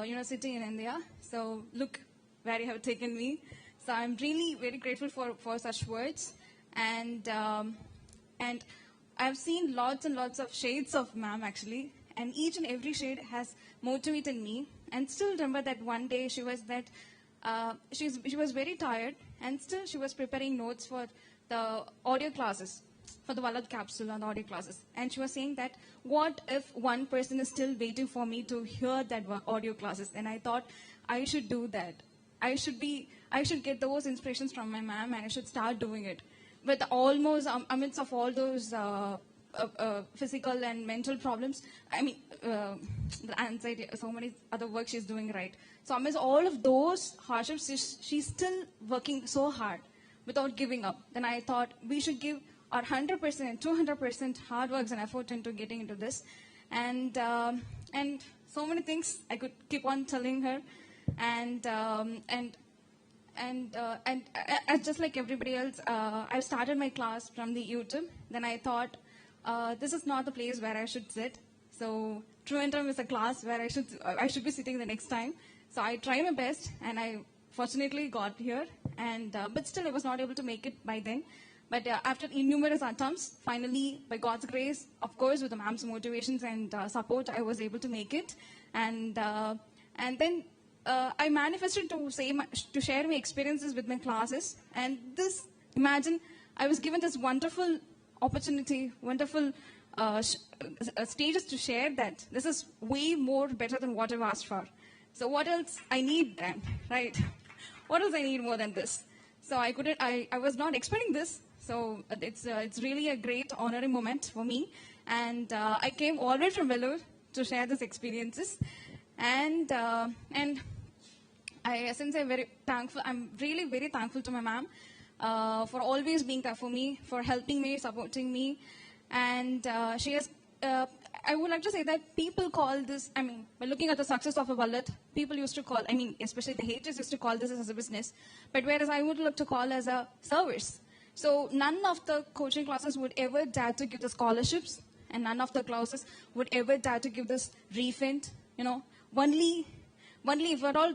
university in India. So look where you have taken me. So I'm really very grateful for such words, and I've seen lots and lots of shades of ma'am actually, and each and every shade has motivated me. And still remember that one day she was very tired, and still she was preparing notes for the audio classes, for the Vallath capsule on the audio classes. And she was saying that, what if one person is still waiting for me to hear that audio classes? And I thought I should do that. I should get those inspirations from my ma'am and I should start doing it. But almost amidst of all those physical and mental problems, the anxiety, so many other work she's doing, right? So amidst all of those hardships, she's still working so hard without giving up. Then I thought we should give our 100%, 200% hard works and effort into getting into this. And so many things I could keep on telling her. And just like everybody else, I started my class from the YouTube. Then I thought, this is not the place where I should sit. So Trivandrum is a class where I should be sitting the next time. So I tried my best, and I fortunately got here. And but still, I was not able to make it by then. But after numerous attempts, finally, by God's grace, of course, with the ma'am's motivations and support, I was able to make it. And then I manifested to share my experiences with my classes. And imagine, I was given this wonderful opportunity, wonderful stages to share that. This is way more better than what I've asked for. So what else I need then, right? What else I need more than this? So I was not expecting this. So it's really a great honoring moment for me. And I came all the way from Vellore to share these experiences. And since I'm very thankful, I'm really very thankful to my ma'am for always being there for me, for helping me, supporting me. And she has, I would like to say that people call this, by looking at the success of a Vallath, people used to call, especially the haters used to call this as a business. But whereas I would like to call as a service. So none of the coaching classes would ever dare to give the scholarships, and none of the classes would ever dare to give this refund. Only if at all.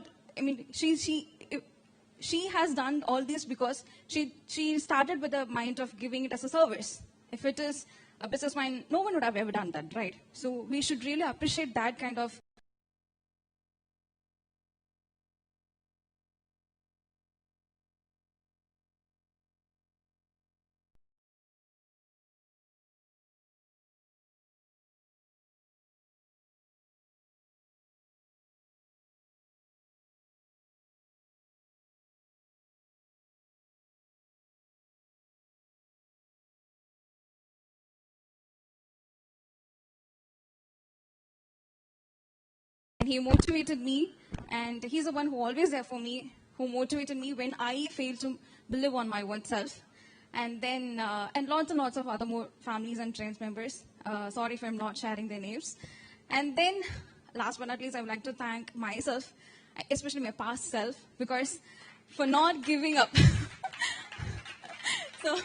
She has done all this because she started with the mind of giving it as a service. If it is a business mind, no one would have ever done that, right? So we should really appreciate that kind of. He motivated me, and he's the one who always there for me, who motivated me when I failed to believe on my own self. And then, and lots of other more families and friends members. Sorry if I'm not sharing their names. And then, last but not least, I would like to thank myself, especially my past self, because for not giving up. So,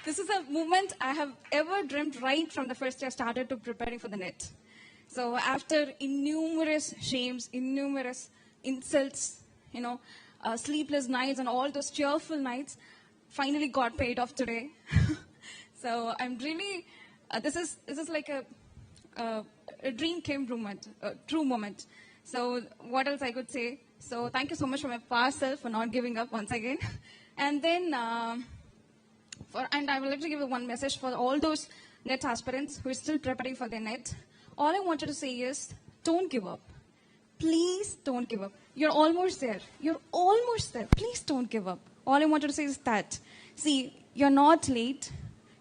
this is a movement I have ever dreamt right from the first day I started to preparing for the NET. So after innumerous shames, innumerous insults, sleepless nights and all those cheerful nights, finally got paid off today. So I'm really, this is like a dream came moment, a true moment. So what else I could say? So thank you so much for my past self for not giving up once again. And then, and I would like to give one message for all those NET aspirants who are still preparing for their NET. All I wanted to say is, don't give up. Please don't give up. You're almost there. You're almost there. Please don't give up. All I wanted to say is that, see, you're not late.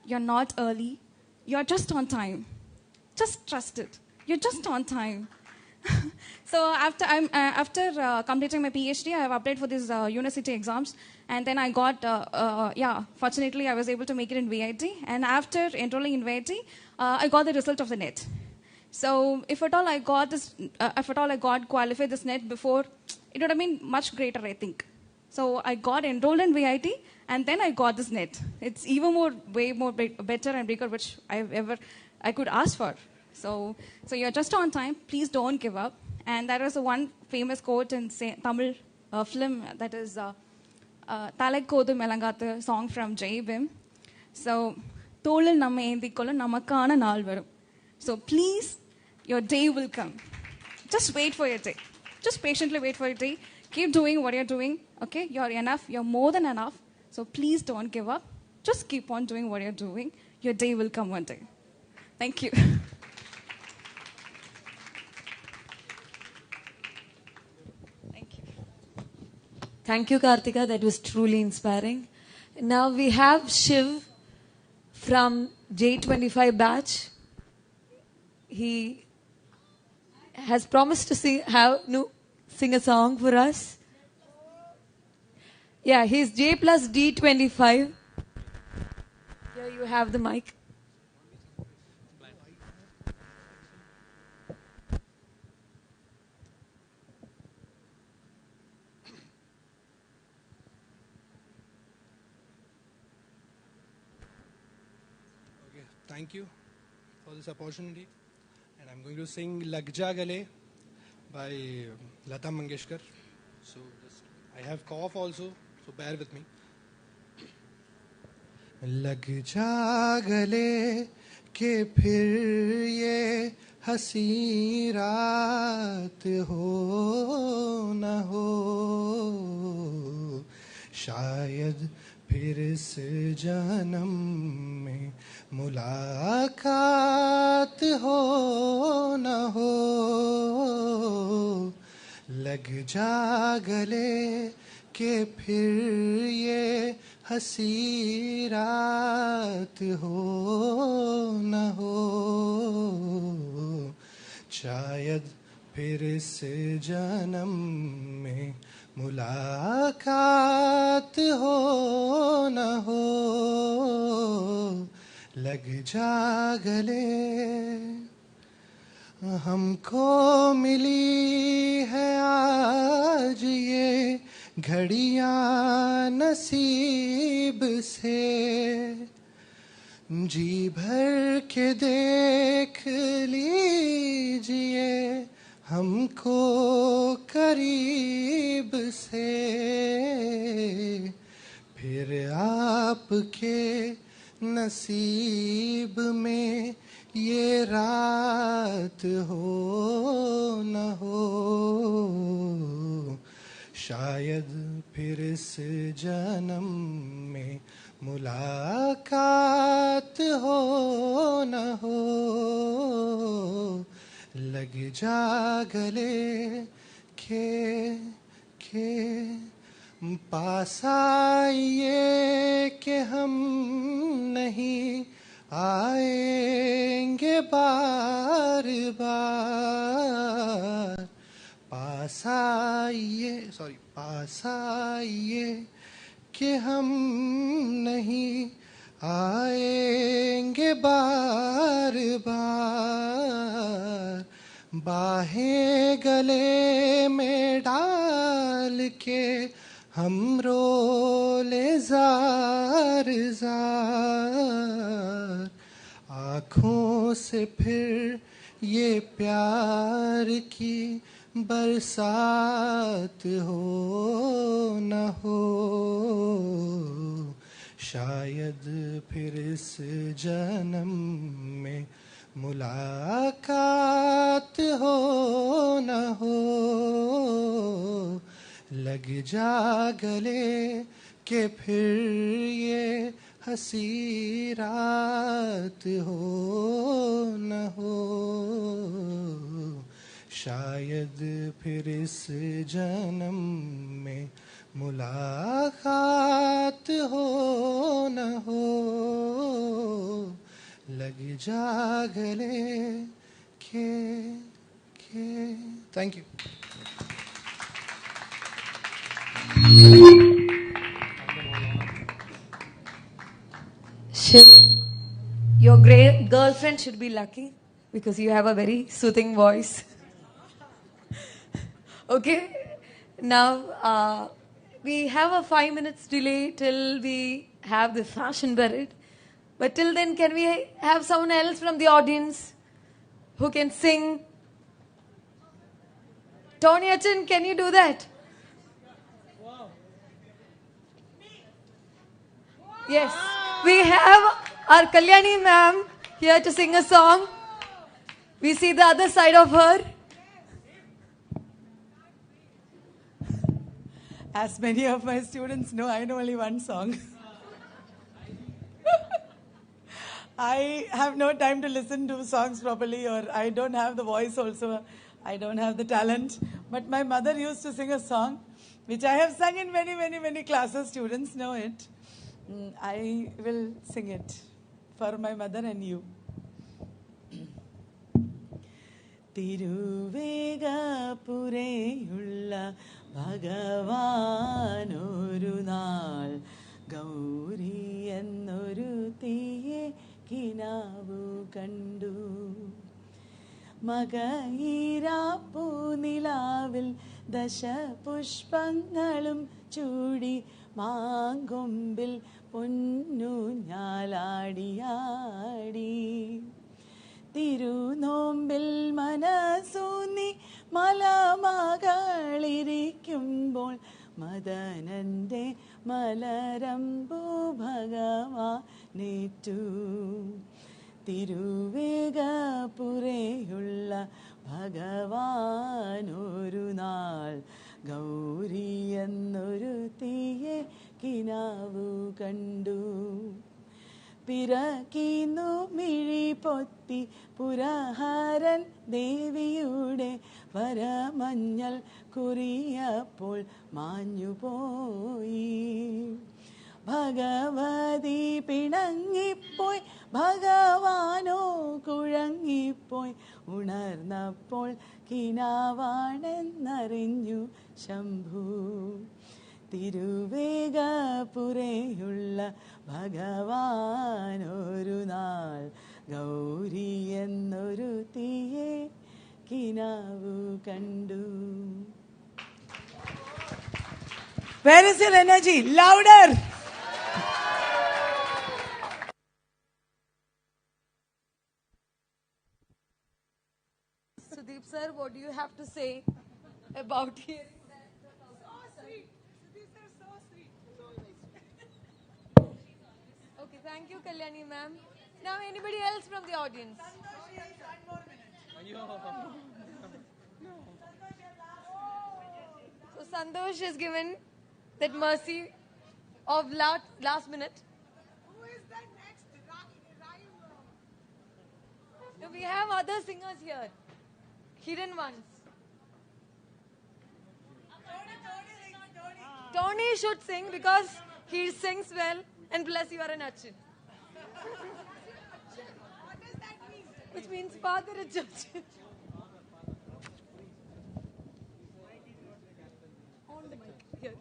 You're not early. You're just on time. Just trust it. You're just on time. So after completing my PhD, I have applied for these university exams, and then I got, fortunately I was able to make it in VIT, and after enrolling in VIT, I got the result of the NET. So if at all I got qualified this NET before, it would have been much greater, I think. So I got enrolled in VIT, and then I got this NET. It's even way more better and bigger, which I could ask for. So you're just on time. Please don't give up. And there is one famous quote in Tamil film that is Thalai Kodu Melangathu song from Jai Bhim. So Tholil namma endikolla namakana naal varum. So please, your day will come. Just wait for your day. Just patiently wait for your day. Keep doing what you're doing. Okay, you're enough. You're more than enough. So please don't give up. Just keep on doing what you're doing. Your day will come one day. Thank you. Thank you, Kartika. That was truly inspiring. Now we have Shiv from J25 batch. He has promised to sing a song for us. Yeah, he's J plus D25. Here you have the mic. Thank you for this opportunity, and I'm going to sing Lag Ja Gale by Lata Mangeshkar. So I have cough also, so bear with me. Lag ja gale ke phir ye hasi raat ho na ho, shayad फिर इस जन्म में मुलाकात हो न हो. लग जा गले के फिर ये हंसी रात हो न हो, शायद फिर इस जन्म में मुलाकात हो न हो. लग जा गले. हमको मिली है आज ये घड़ियां नसीब से, जी भर के देख लीजिए हमको करीब से. फिर आपके नसीब में ये रात हो न हो, शायद फिर इस जन्म में मुलाकात हो न हो. लग जा गले के पास आइए कि हम नहीं आएंगे बार बार. पास आइए कि हम नहीं आएंगे बार बार. बाहें गले में डाल के हम रोले जार जार. आँखों से फिर ये प्यार की बरसात हो न हो, शायद फिर इस जन्म में मुलाकात हो न हो, लग जा गले के फिर ये हंसी रात हो न हो, शायद फिर इस जन्म में मुलाकात हो न हो, लग जा गले के thank you. Shiv, your girlfriend should be lucky because you have a very soothing voice. Okay, now we have a 5 minutes delay till we have the fashion parade. But till then, can we have someone else from the audience who can sing? Tony Achin, can you do that? Yes, we have our Kalyani ma'am here to sing a song. We see the other side of her. As many of my students know, I know only one song. I have no time to listen to songs properly, or I don't have the voice also. I don't have the talent. But my mother used to sing a song, which I have sung in many, many, many classes. Students know it. I will sing it for my mother and you. തിരുവേഗപുരയുള്ള ഭഗവാനൊരു നാൾ ഗൗരി എന്നൊരു തീയെ കിനാവു കണ്ടു. മകയിരാപ്പൂനിലാവിൽ ദശപുഷ്പങ്ങളും ചൂടി മാങ്കൊമ്പിൽ പൊന്നൂഞ്ഞാലാടിയാടി. തിരുനോമ്പിൽ മനസ്സൂന്നി മലമകളിരിക്കുമ്പോൾ മദനന്റെ മലരമ്പു ഭഗവാനേറ്റു. തിരുവേഗപുരയുള്ള ഭഗവാനൊരു നാൾ ഗൗരി എന്നൊരു തീയെ കിനാവു കണ്ടു. പിറക്കീന്നു മിഴി പൊത്തി പുരഹരൻ ദേവിയുടെ വരമഞ്ഞൾ കുറിയപ്പോൾ മാഞ്ഞുപോയി. ഭഗവതി പിണങ്ങിപ്പോയി, ഭഗവാനോ കുഴങ്ങിപ്പോയി. ഉണർന്നപ്പോൾ കിനാവാണെന്നറിഞ്ഞു ശംഭു. തിരുവേഗപുരയുള്ള ഭഗവാനൊരു നാൾ ഗൗരി എന്നൊരു തീയെ കിനാവു കണ്ടു. Where is your energy? Louder! Sudeep sir, what do you have to say about hearing that? So sweet. Sudeep sir, so sweet. Okay, thank you, Kalyani ma'am. Now, anybody else from the audience? So Santosh has given that mercy of last minute. Who is that next? No, we have other singers here, hidden ones. Tony should sing because he sings well, and plus you are an Achin. What does that mean? Which means father at church. On the mic. Here.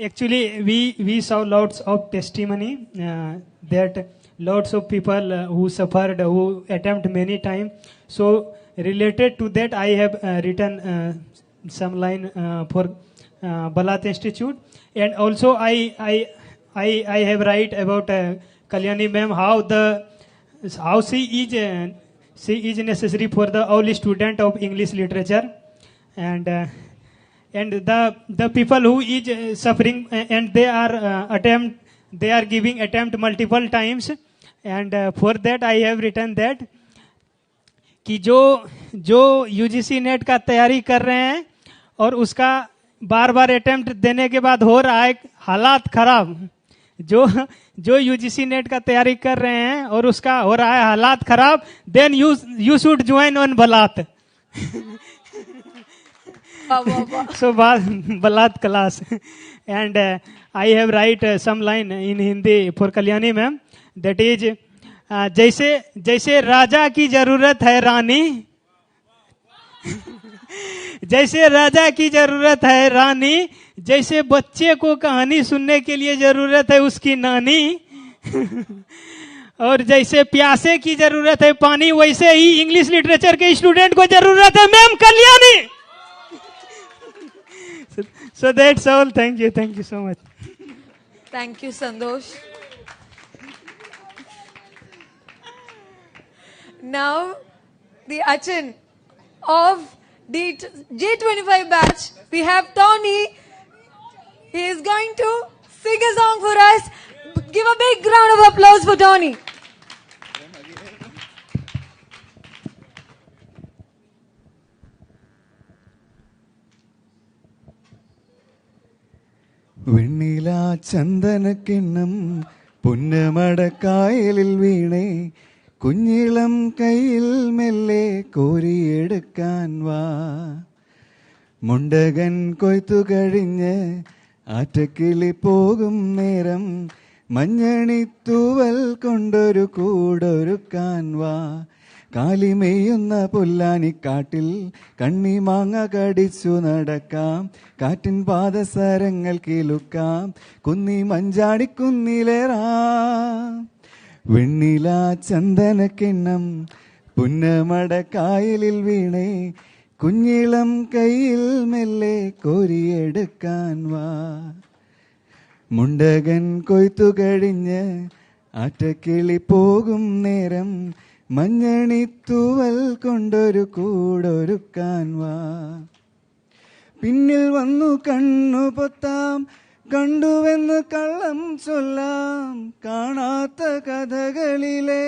Actually, we saw lots of testimony that lots of people who suffered, who attempt many times. So related to that, I have written some line for Vallath Institute, and also I have write about Kalyani ma'am, how she is necessary for the all student of English literature, and the people who is suffering and they are giving attempt multiple times, and for that I have written that कि जो UGC net का तैयारी कर रहे हैं और उसका बार बार attempt देने के बाद हो रहा है हालात खराब, जो UGC नेट का तैयारी कर रहे हैं और उसका हो रहा है हालात खराब, then you should join on Vallath. So Vallath class, and I have write some line in Hindi for Kalyani ma'am, that is जैसे राजा की जरूरत है रानी, जैसे राजा की जरूरत है रानी, जैसे बच्चे को कहानी सुनने के लिए जरूरत है उसकी नानी, और जैसे प्यासे की जरूरत है पानी, वैसे ही इंग्लिश लिटरेचर के स्टूडेंट को जरूरत है ma'am Kalyani. So that's all. Thank you so much. Thank you, Sandosh. Now, the Achin of the J25 batch, we have Tony. He is going to sing a song for us. Give a big round of applause for Tony. Vennila Chandanakkinnam പുന്നമടക്കായലിൽ വീണേ കുഞ്ഞിളം കയ്യിൽ മെല്ലെ കോരിയെടുക്കാൻ വാ മുണ്ടകൻ കൊയ്ത്തു കഴിഞ്ഞ് ആറ്റക്കിളി പോകും നേരം മഞ്ഞണിത്തൂവൽ കൊണ്ടൊരു കൂടൊരുക്കാൻ വാ കാലിമെയ്യുന്ന പുല്ലാനിക്കാട്ടിൽ കണ്ണിമാങ്ങ കടിച്ചു നടക്കാം കാറ്റിൻ പാദസരങ്ങൾ കിലുക്കാം കുന്നി മഞ്ചാടിക്കുന്നിലേറാം വെണ്ണിലാ ചന്ദനക്കിണ്ണം പുന്നമടക്കായലിൽ വീണേ കുഞ്ഞിളം കയ്യിൽ മെല്ലെ കോരിയെടുക്കാൻ വാ മുണ്ടകൻ കൊയ്ത്തു കഴിഞ്ഞ് ആറ്റക്കിളി പോകും നേരം മഞ്ഞണിത്തൂവൽ കൊണ്ടൊരു കൂടൊരുക്കാൻ വാ പിന്നിൽ വന്നു കണ്ണു പൊത്താം കണ്ടുവെന്ന് കള്ളം ചൊല്ലാം കാണാത്ത കഥകളിലെ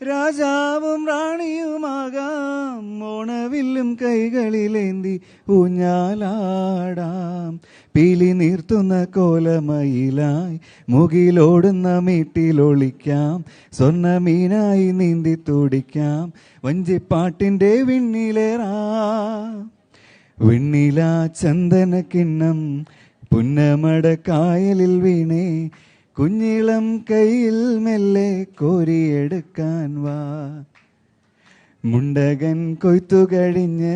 രാജാവും റാണിയുമാകാം ഓണവില്ലും കൈകളിലേന്തി ഊഞ്ഞാലാടാം പീലി നീർത്തുന്ന കോലമയിലായി മുകിലോടുന്ന മീട്ടിലൊളിക്കാം സ്വർണ്ണമീനായി നീന്തി തുടിക്കാം വഞ്ചിപ്പാട്ടിൻ്റെ വിണ്ണിലേറാം വെണ്ണിലാ ചന്ദനക്കിണ്ണം പുന്നമടക്കായലിൽ വീണേ കുഞ്ഞിളം കയ്യിൽ മെല്ലെ കോരിയെടുക്കാൻ വാ മുണ്ടകൻ കൊയ്ത്തു കഴിഞ്ഞ്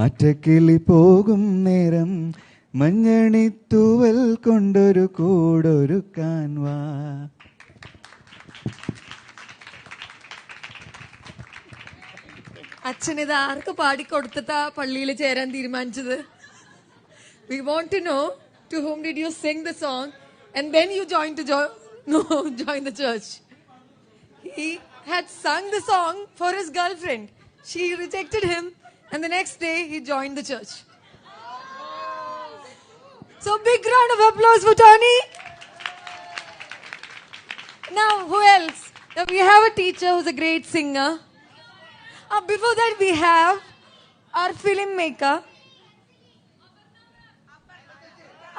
ആറ്റക്കിളി പോകും നേരം മഞ്ഞണിത്തൂവൽ കൊണ്ടൊരു കൂടൊരുക്കാൻ വാ. അച്ഛൻ ഇത് ആർക്ക് പാടിക്കൊടുത്തിട്ടാ പള്ളിയിൽ ചേരാൻ തീരുമാനിച്ചത്? We want to know to whom did you sing the song and then you join the church. He had sung the song for his girlfriend. She rejected him and the next day he joined the church. So big round of applause for Tony. Now who else? Now, we have a teacher who's a great singer. Before that we have our filmmaker.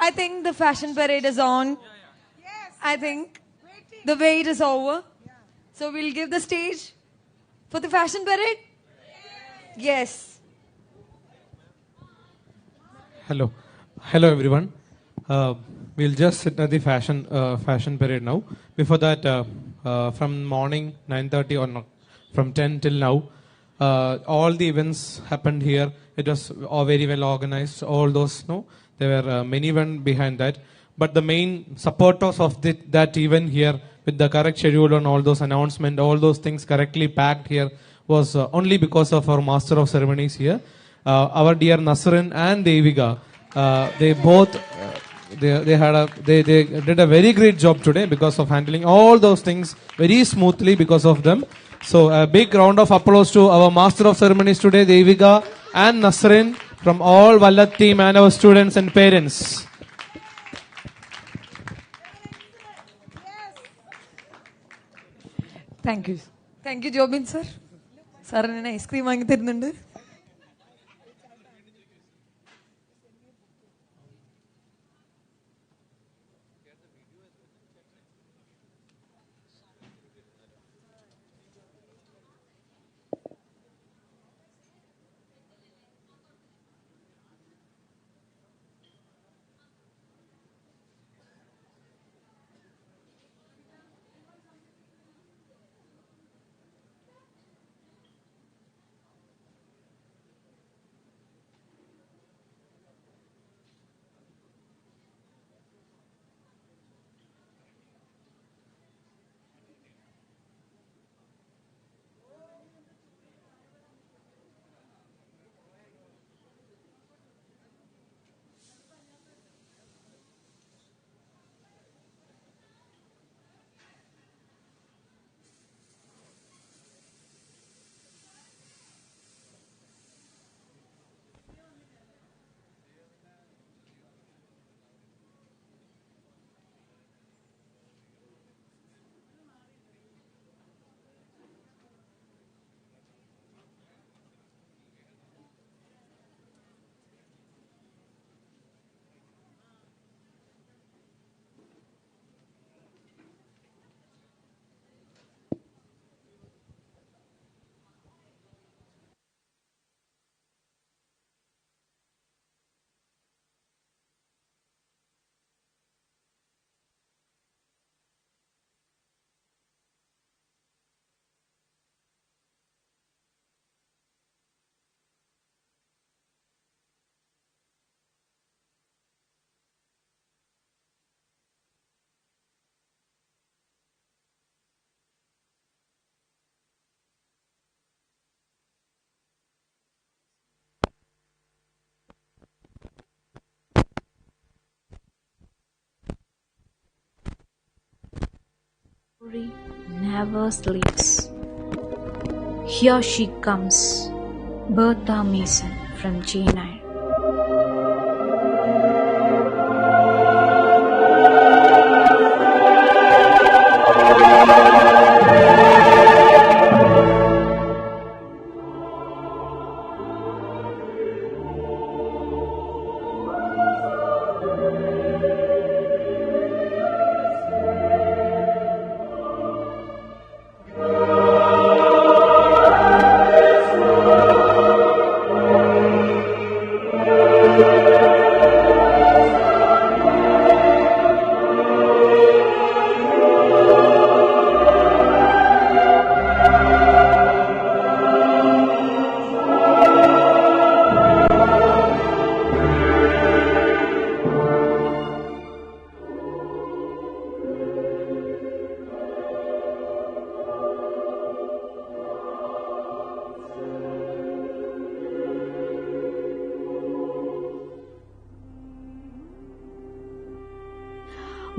I think the fashion parade is on. I think the wait is over. So we'll give the stage for the fashion parade. Yes. Hello everyone. We'll just sit at the fashion parade now. Before that, from morning 9:30 or no, from 10 till now, all the events happened here. It was all very well organized. All those, there were many men behind that. But the main supporters of that event here, with the correct schedule and all those announcements, all those things correctly packed here, was only because of our master of ceremonies here, our dear Nasrin and Devika. They both they did a very great job today because of handling all those things very smoothly because of them. So a big round of applause to our Master of Ceremonies today, Devika and Nasrin, from all Vallath team and our students and parents. Thank you. Thank you, Jobin sir. Sir, I ice cream വാങ്ങി തരുന്നുണ്ട്. Story never sleeps. Here she comes, Bertha Mason from J9.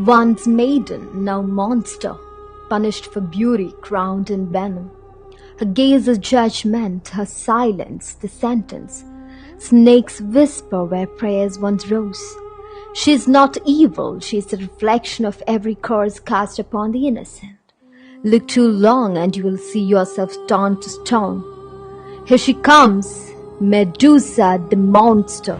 Once maiden, now monster, punished for beauty, crowned in venom. Her gaze is judgment, her silence the sentence. Snakes whisper where prayers once rose. She is not evil, she is the reflection of every curse cast upon the innocent. Look too long and you will see yourself turned to stone. Here she comes, Medusa the monster.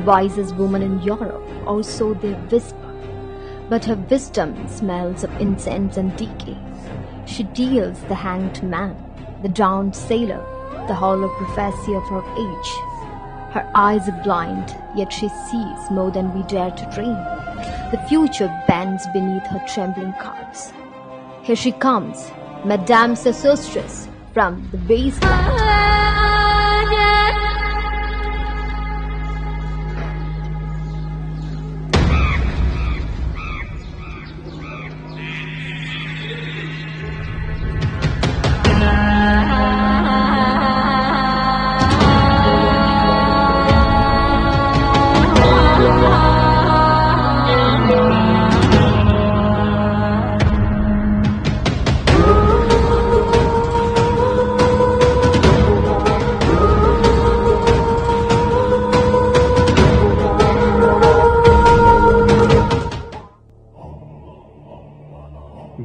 Wisest woman in Europe, or so they whisper. but her wisdom smells of incense and decay. She deals the hanged man, the drowned sailor, the hollow prophecy of her age. Her eyes are blind, yet she sees more than we dare to dream. The future bends beneath her trembling cards. Here she comes, Madame Sesostris from the wasteland.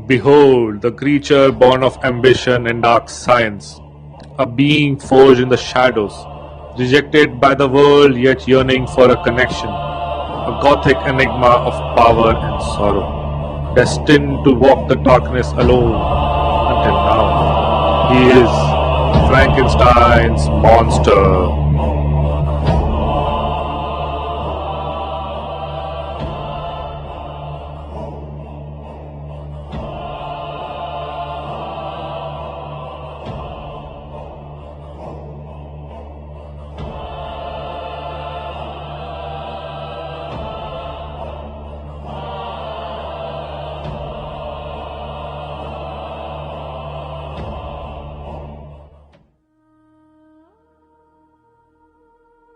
Behold, the creature born of ambition and dark science, a being forged in the shadows, rejected by the world yet yearning for a connection, a gothic enigma of power and sorrow, destined to walk the darkness alone until now. He is Frankenstein's monster.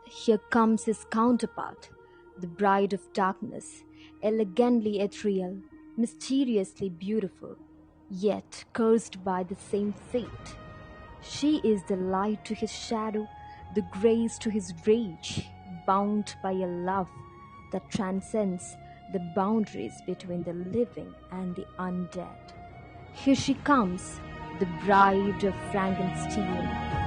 Here comes his counterpart, the bride of darkness, elegantly ethereal, mysteriously beautiful, yet cursed by the same fate. She is the light to his shadow, the grace to his rage, bound by a love that transcends the boundaries between the living and the undead. Here she comes, the bride of Frankenstein.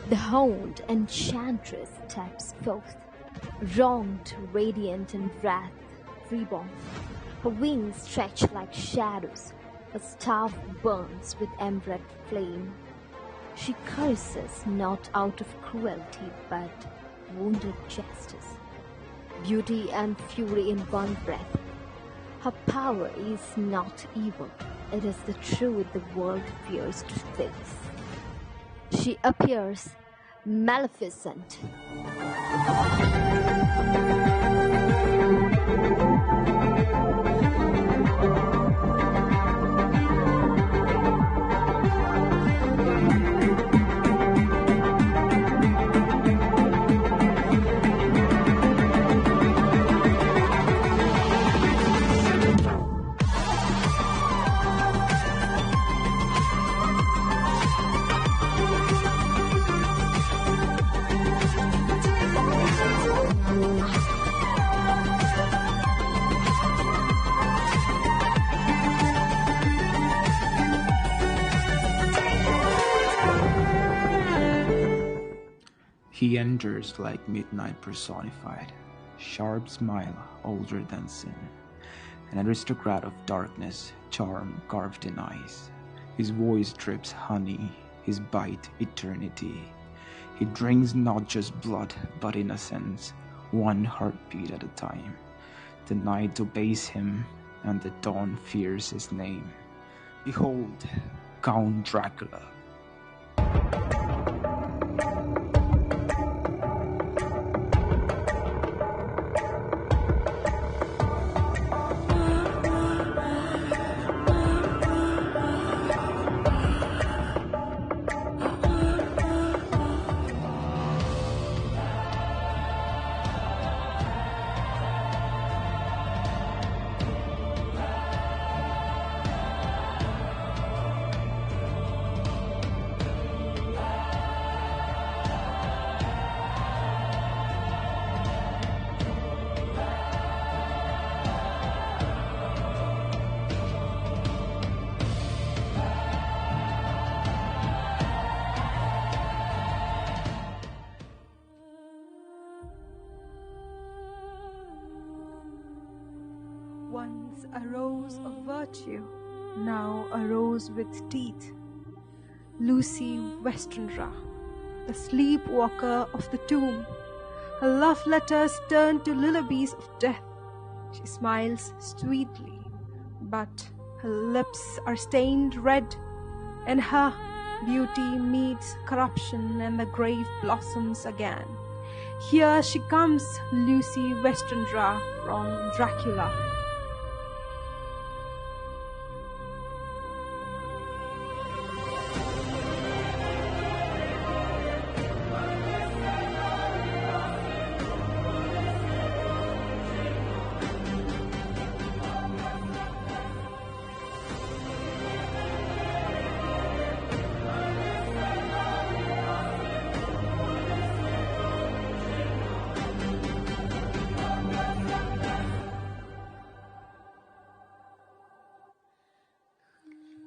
The horned enchantress steps forth, wronged, radiant in wrath, reborn. Her wings stretch like shadows, her staff burns with emerald flame. She curses not out of cruelty, but wounded justice. Beauty and fury in one breath. Her power is not evil, it is the truth the world fears to face. She appears maleficent. He enters like midnight personified, sharp smile older than sin, an aristocrat of darkness, charm carved in eyes. His voice drips honey, his bite eternity. He drinks not just blood but innocence, one heartbeat at a time. The night obeys him and the dawn fears his name. Behold, Count Dracula. Once a rose of virtue, now a rose with teeth. Lucy Westenra, the sleepwalker of the tomb. Her love letters turn to lullabies of death. She smiles sweetly, but her lips are stained red. In her, beauty meets corruption and the grave blossoms again. Here she comes, Lucy Westenra from Dracula.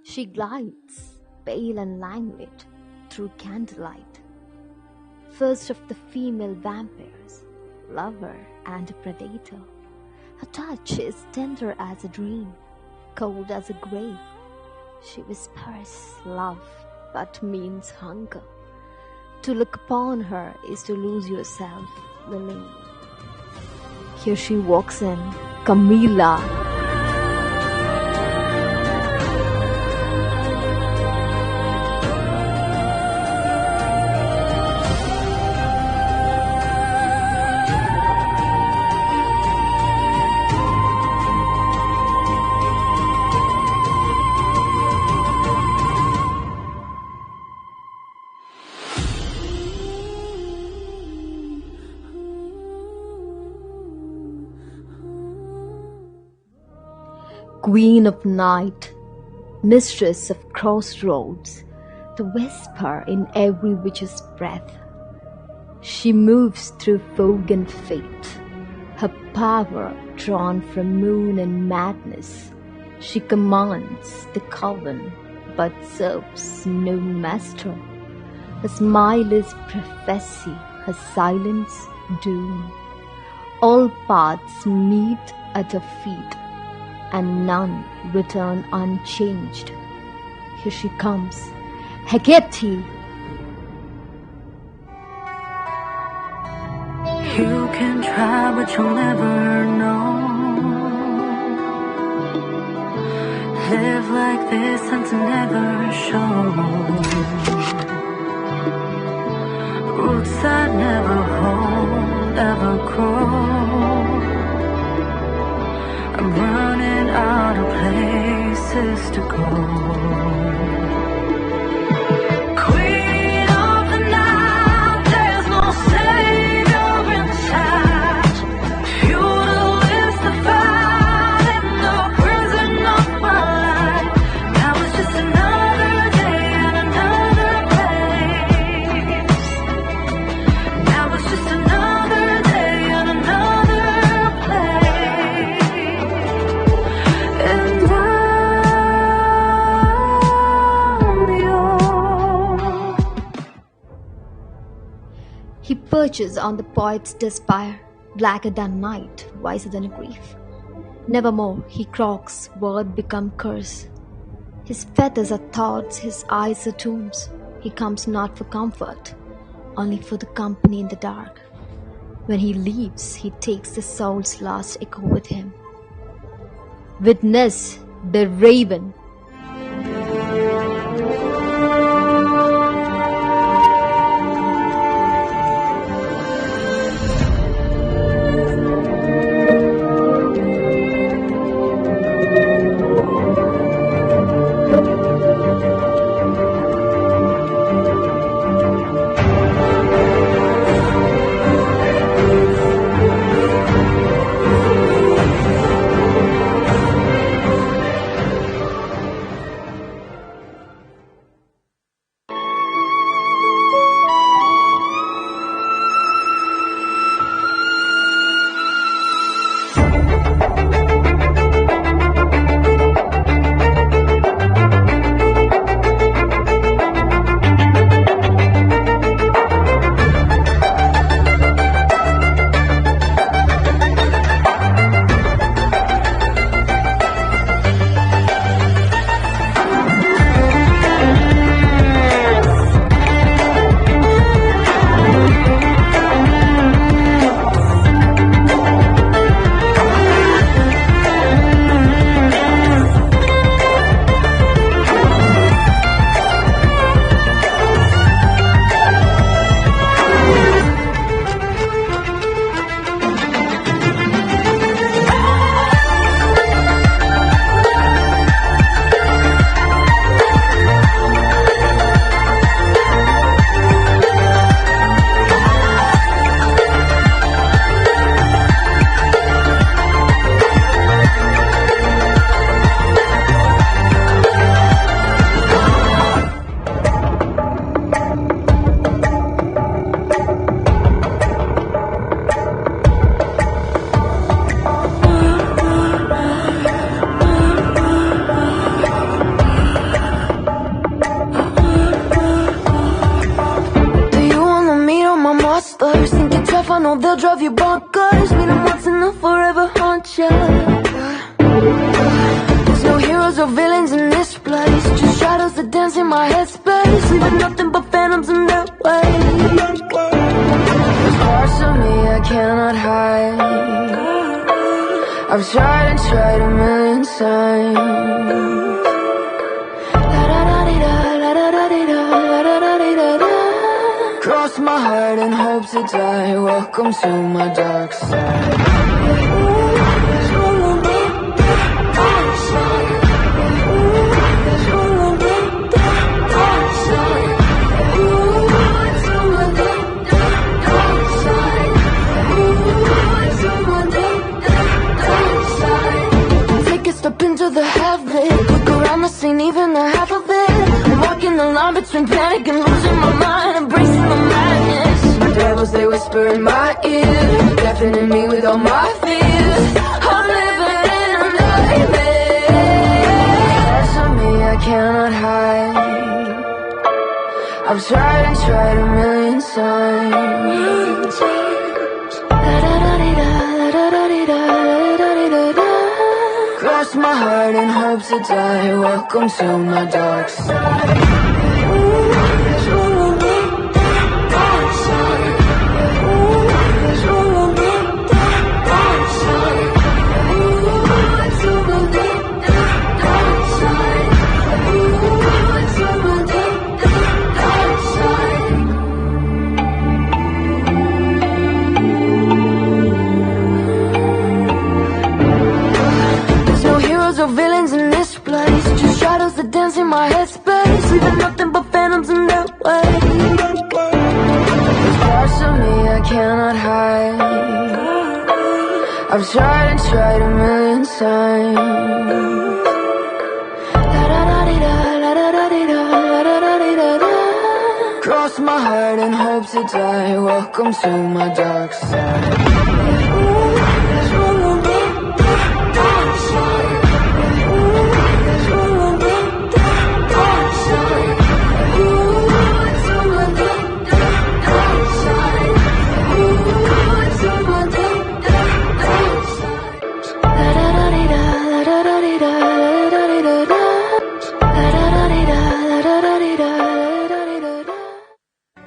She glides, pale and languid, through candlelight. First of the female vampires, lover and predator. Her touch is tender as a dream, cold as a grave. She whispers love, but means hunger. To look upon her is to lose yourself willingly. Here she walks in, Camilla. Queen of night, mistress of crossroads, the whisper in every witch's breath. She moves through fog and fate, her power drawn from moon and madness. She commands the coven, but serves no master. Her smile is prophecy, her silence doom. All paths meet at her feet, and none return unchanged. Here she comes, Hecate. You can try, but you'll never know. Live like this and to never show. Roots that never hold, ever grow. I'm running out of places to go. Queen of the night, there's no savior in sight. Futile is the fight in the prison of my life. Now it's just another day and another place. Now it's just another day and another place. And He perches on the poet's despair, blacker than night, wiser than grief. Nevermore he croaks, word become curse. His feathers are thoughts, his eyes are tombs. He comes not for comfort, only for the company in the dark. When he leaves, he takes the soul's last echo with him. Witness the raven. I know they'll drive you bonkers. Meet them once and they'll forever haunt you. There's no heroes or villains in this place, just shadows that dance in my headspace, leaving nothing but phantoms in their way. There's parts of me I cannot hide. I've tried and tried a million times. Cross my heart and hope to die. Welcome to my dark side. Take a step into the heaven, look around the scene, even the half of it. I'm walking the line between panic and losing my mind, embracing the madness. The devils, they whisper in my ear, deafening me with all my fears. I'm living in a nightmare. Parts of me I cannot hide. I've tried and tried a million times. Cross my heart and hope to die. Welcome to my dark side. Or villains in this place, just shadows that dance in my headspace, leaving nothing but phantoms in their way. There's parts of me I cannot hide. I've tried and tried a million times. Cross my heart and hope to die. Welcome to my dark side.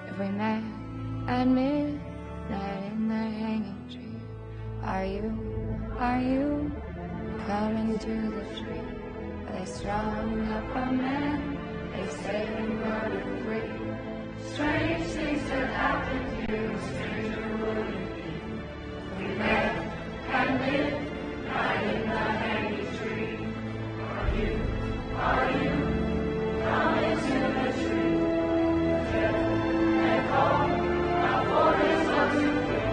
If we met at midnight in the hanging tree, are you coming to the tree? They strung up a man, they say we were free. Strange things that happened here, stranger would it be? We met at midnight in the hanging tree. Are you coming to the tree? And call my voice unto you.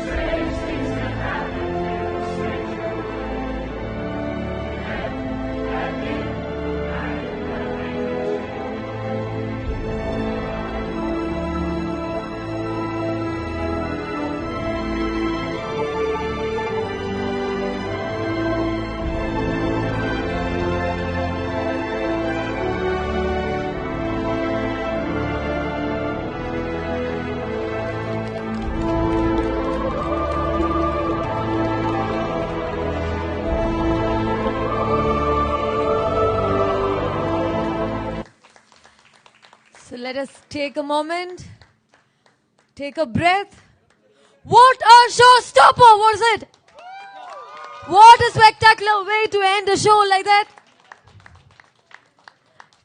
Strange things that happen here, stranger would it be? At midnight in the hanging So let us take a moment, take a breath. What a showstopper was it? What a spectacular way to end a show like that.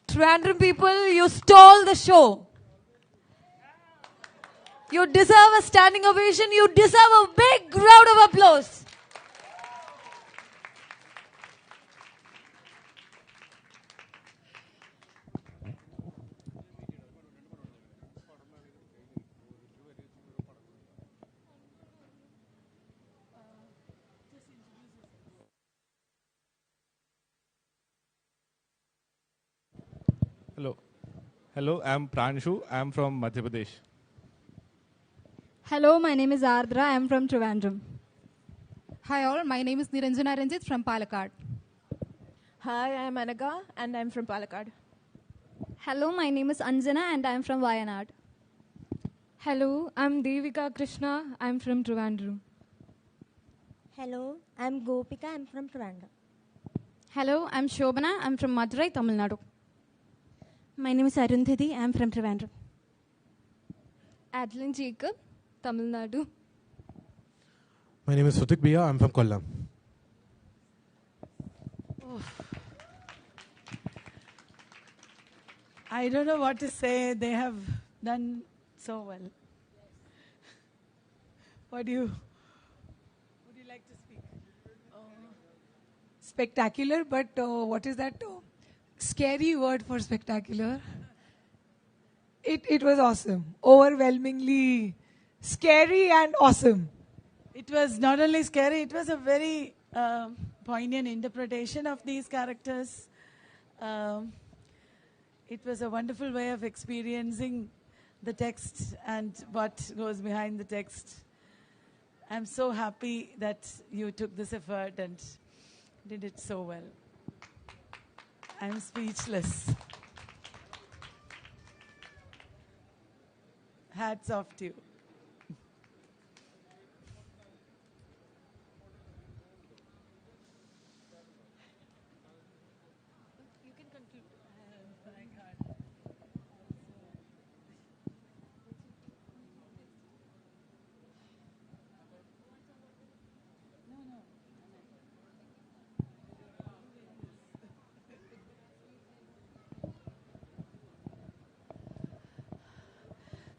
Trivandrum people, you stole the show. You deserve a standing ovation. You deserve a big round of applause. Hello, I'm Pranshu. I'm from Madhya Pradesh. Hello, my name is Ardra. I am from Trivandrum. Hi all, my name is Niranjana Ranjit from Palakkad. Hi, I am Anaga and I am from Palakkad. Hello, my name is Anjana and I am from Wayanad. Hello, I'm Devika Krishna. I'm from Trivandrum. Hello, I'm Gopika. I'm from Trivandrum. Hello, I'm Shobana. I'm from Madurai, Tamil Nadu. My name is Arundhati. I'm from Trivandrum. Adeline Jacob, Tamil Nadu. My name is Sutik Bia. I'm from Kollam. I don't know what to say. They have done so well. Would you like to speak? Spectacular, but what is that scary word for spectacular? It was awesome. Overwhelmingly scary and awesome. It was not only scary, it was a very poignant interpretation of these characters. It was a wonderful way of experiencing the text and what goes behind the text. I'm so happy that you took this effort and did it so well. I'm speechless. Hats off to you.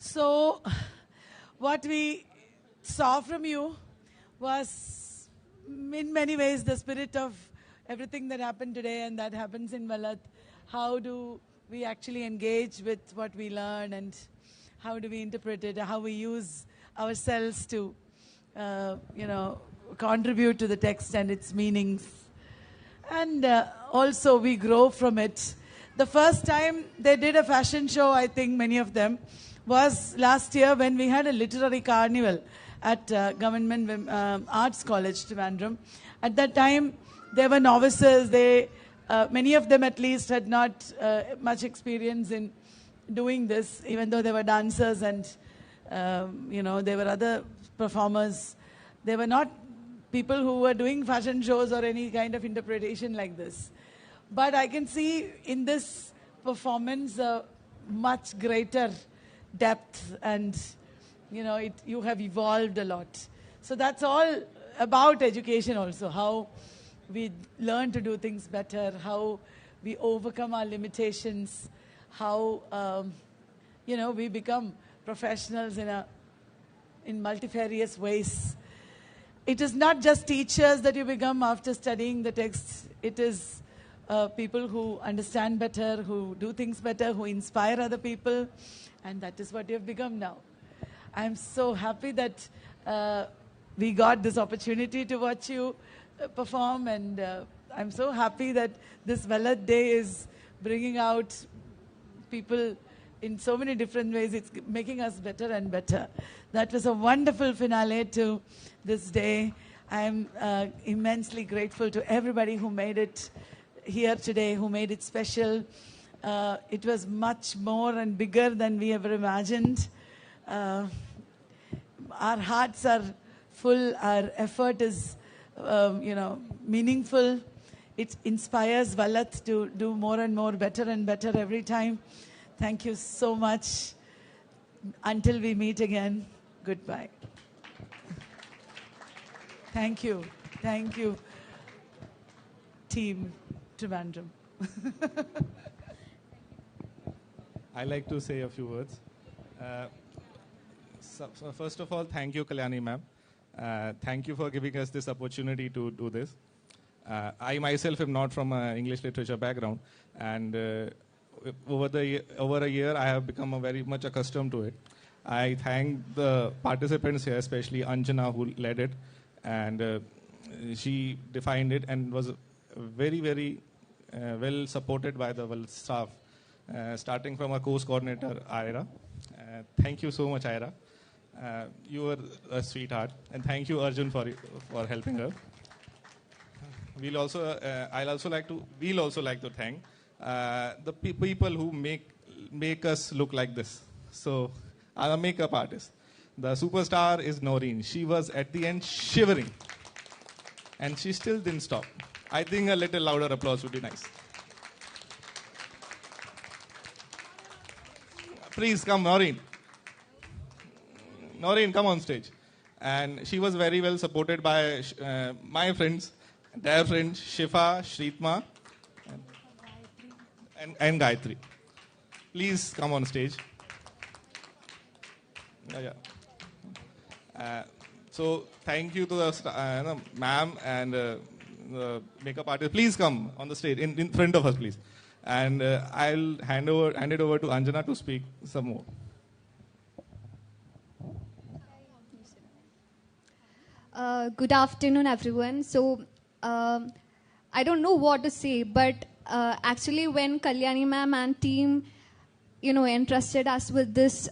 So, what we saw from you was, in many ways, the spirit of everything that happened today and that happens in Vallath. How do we actually engage with what we learn, and how do we interpret it, how we use ourselves to, contribute to the text and its meanings. And also we grow from it. The first time they did a fashion show, I think many of them, was last year when we had a literary carnival at Government Arts College, Trivandrum. At that time, they were novices. Many of them at least had not much experience in doing this, even though they were dancers and, there were other performers. They were not people who were doing fashion shows or any kind of interpretation like this. But I can see in this performance a much greater depth, and you have evolved a lot. So that's all about education also, how we learn to do things better, how we overcome our limitations, how we become professionals in multifarious ways. It is not just teachers that you become after studying the text. It is people who understand better, who do things better, who inspire other people. And that is what you have become now. I'm so happy that we got this opportunity to watch you perform, and I'm so happy that this Vallath Day is bringing out people in so many different ways. It's making us better and better. That was a wonderful finale to this day. I'm immensely grateful to everybody who made it here today, who made it special. It was much more and bigger than we ever imagined. Our hearts are full. Our effort is, meaningful. It inspires Vallath to do more and more, better and better every time. Thank you so much. Until we meet again, goodbye. Thank you. Thank you, Team Trivandrum. I like to say a few words. So first of all, thank you, Kalyani ma'am. Thank you for giving us this opportunity to do this. I myself am not from an English literature background, and over a year I have become very much accustomed to it. I thank the participants here, especially Anjana, who led it, and she defined it and was very, very well supported by the staff. Starting from our course coordinator, Ira. Thank you so much, Ira. You were a sweetheart. And thank you, Arjun, for helping her. We'll also like to thank the people who make us look like this. So our makeup artist. The superstar is Noreen. She was at the end shivering. And she still didn't stop. I think a little louder applause would be nice. Please come, Noreen. Noreen, come on stage. And she was very well supported by my friends, their friends, Shifa, Shritma, and Gayatri. Please come on stage. So thank you to the ma'am and the makeup artist. Please come on the stage in front of us, please. And I'll hand it over to Anjana to speak some more. Good afternoon, everyone. So I don't know what to say, but actually when Kalyani ma'am and team, entrusted us with this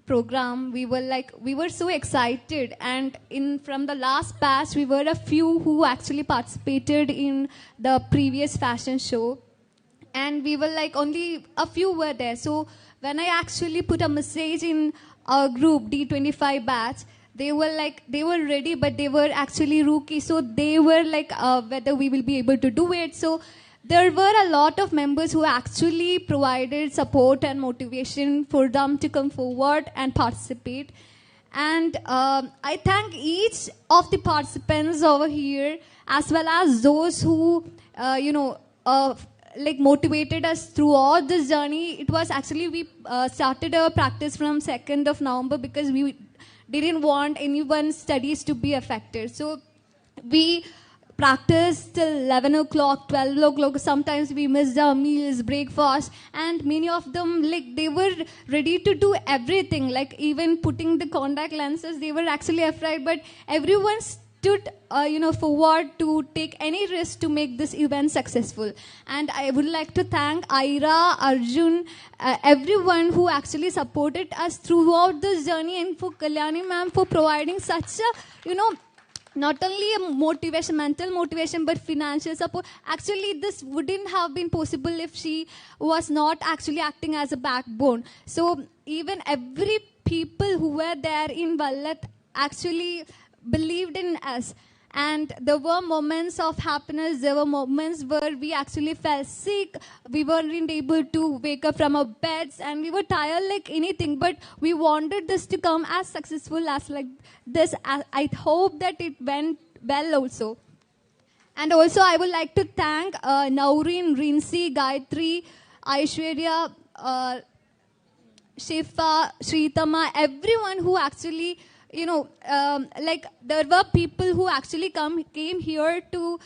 program, we were so excited, and from the last batch we were a few who actually participated in the previous fashion show, and we were like only a few were there. So when I actually put a message in our group D25 batch, they were ready, but they were actually rookies, so they were like whether we will be able to do it. So there were a lot of members who actually provided support and motivation for them to come forward and participate. And I thank each of the participants over here, as well as those who, motivated us throughout this journey. It was actually, we started our practice from 2nd of November because we didn't want anyone's studies to be affected. So we practiced till 11 o'clock, 12 o'clock. Sometimes we missed our meals, breakfast, and many of them, they were ready to do everything, like even putting the contact lenses. They were actually afraid, but everyone stood forward to take any risk to make this event successful. And I would like to thank Ira, Arjun, everyone who actually supported us throughout this journey, and for Kalyani ma'am for providing such a, not only a motivation, mental motivation, but financial support. Actually, this wouldn't have been possible if she was not actually acting as a backbone. So even every people who were there in Vallath actually believed in us. And there were moments of happiness, there were moments where we actually felt sick, we weren't able to wake up from our beds, and we were tired like anything, but we wanted this to come as successful as like this. I hope that it went well also. And also I would like to thank Naureen, Rinsi, Gayatri, Aishwarya, Shifa, Shritama, everyone who actually, there were people who actually came here to,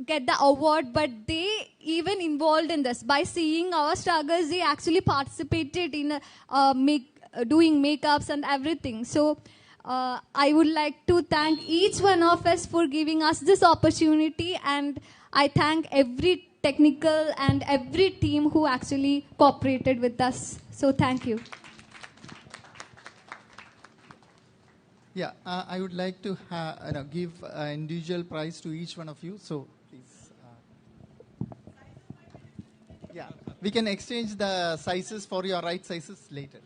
get the award, but they even involved in this. By seeing our struggles, they actually participated in doing makeups and everything. So I would like to thank each one of us for giving us this opportunity, and I thank every technical and every team who actually cooperated with us. So thank you. Yeah, I would like to give an individual prize to each one of you. So please, yeah, we can exchange the sizes for your right sizes later.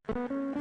Thank you.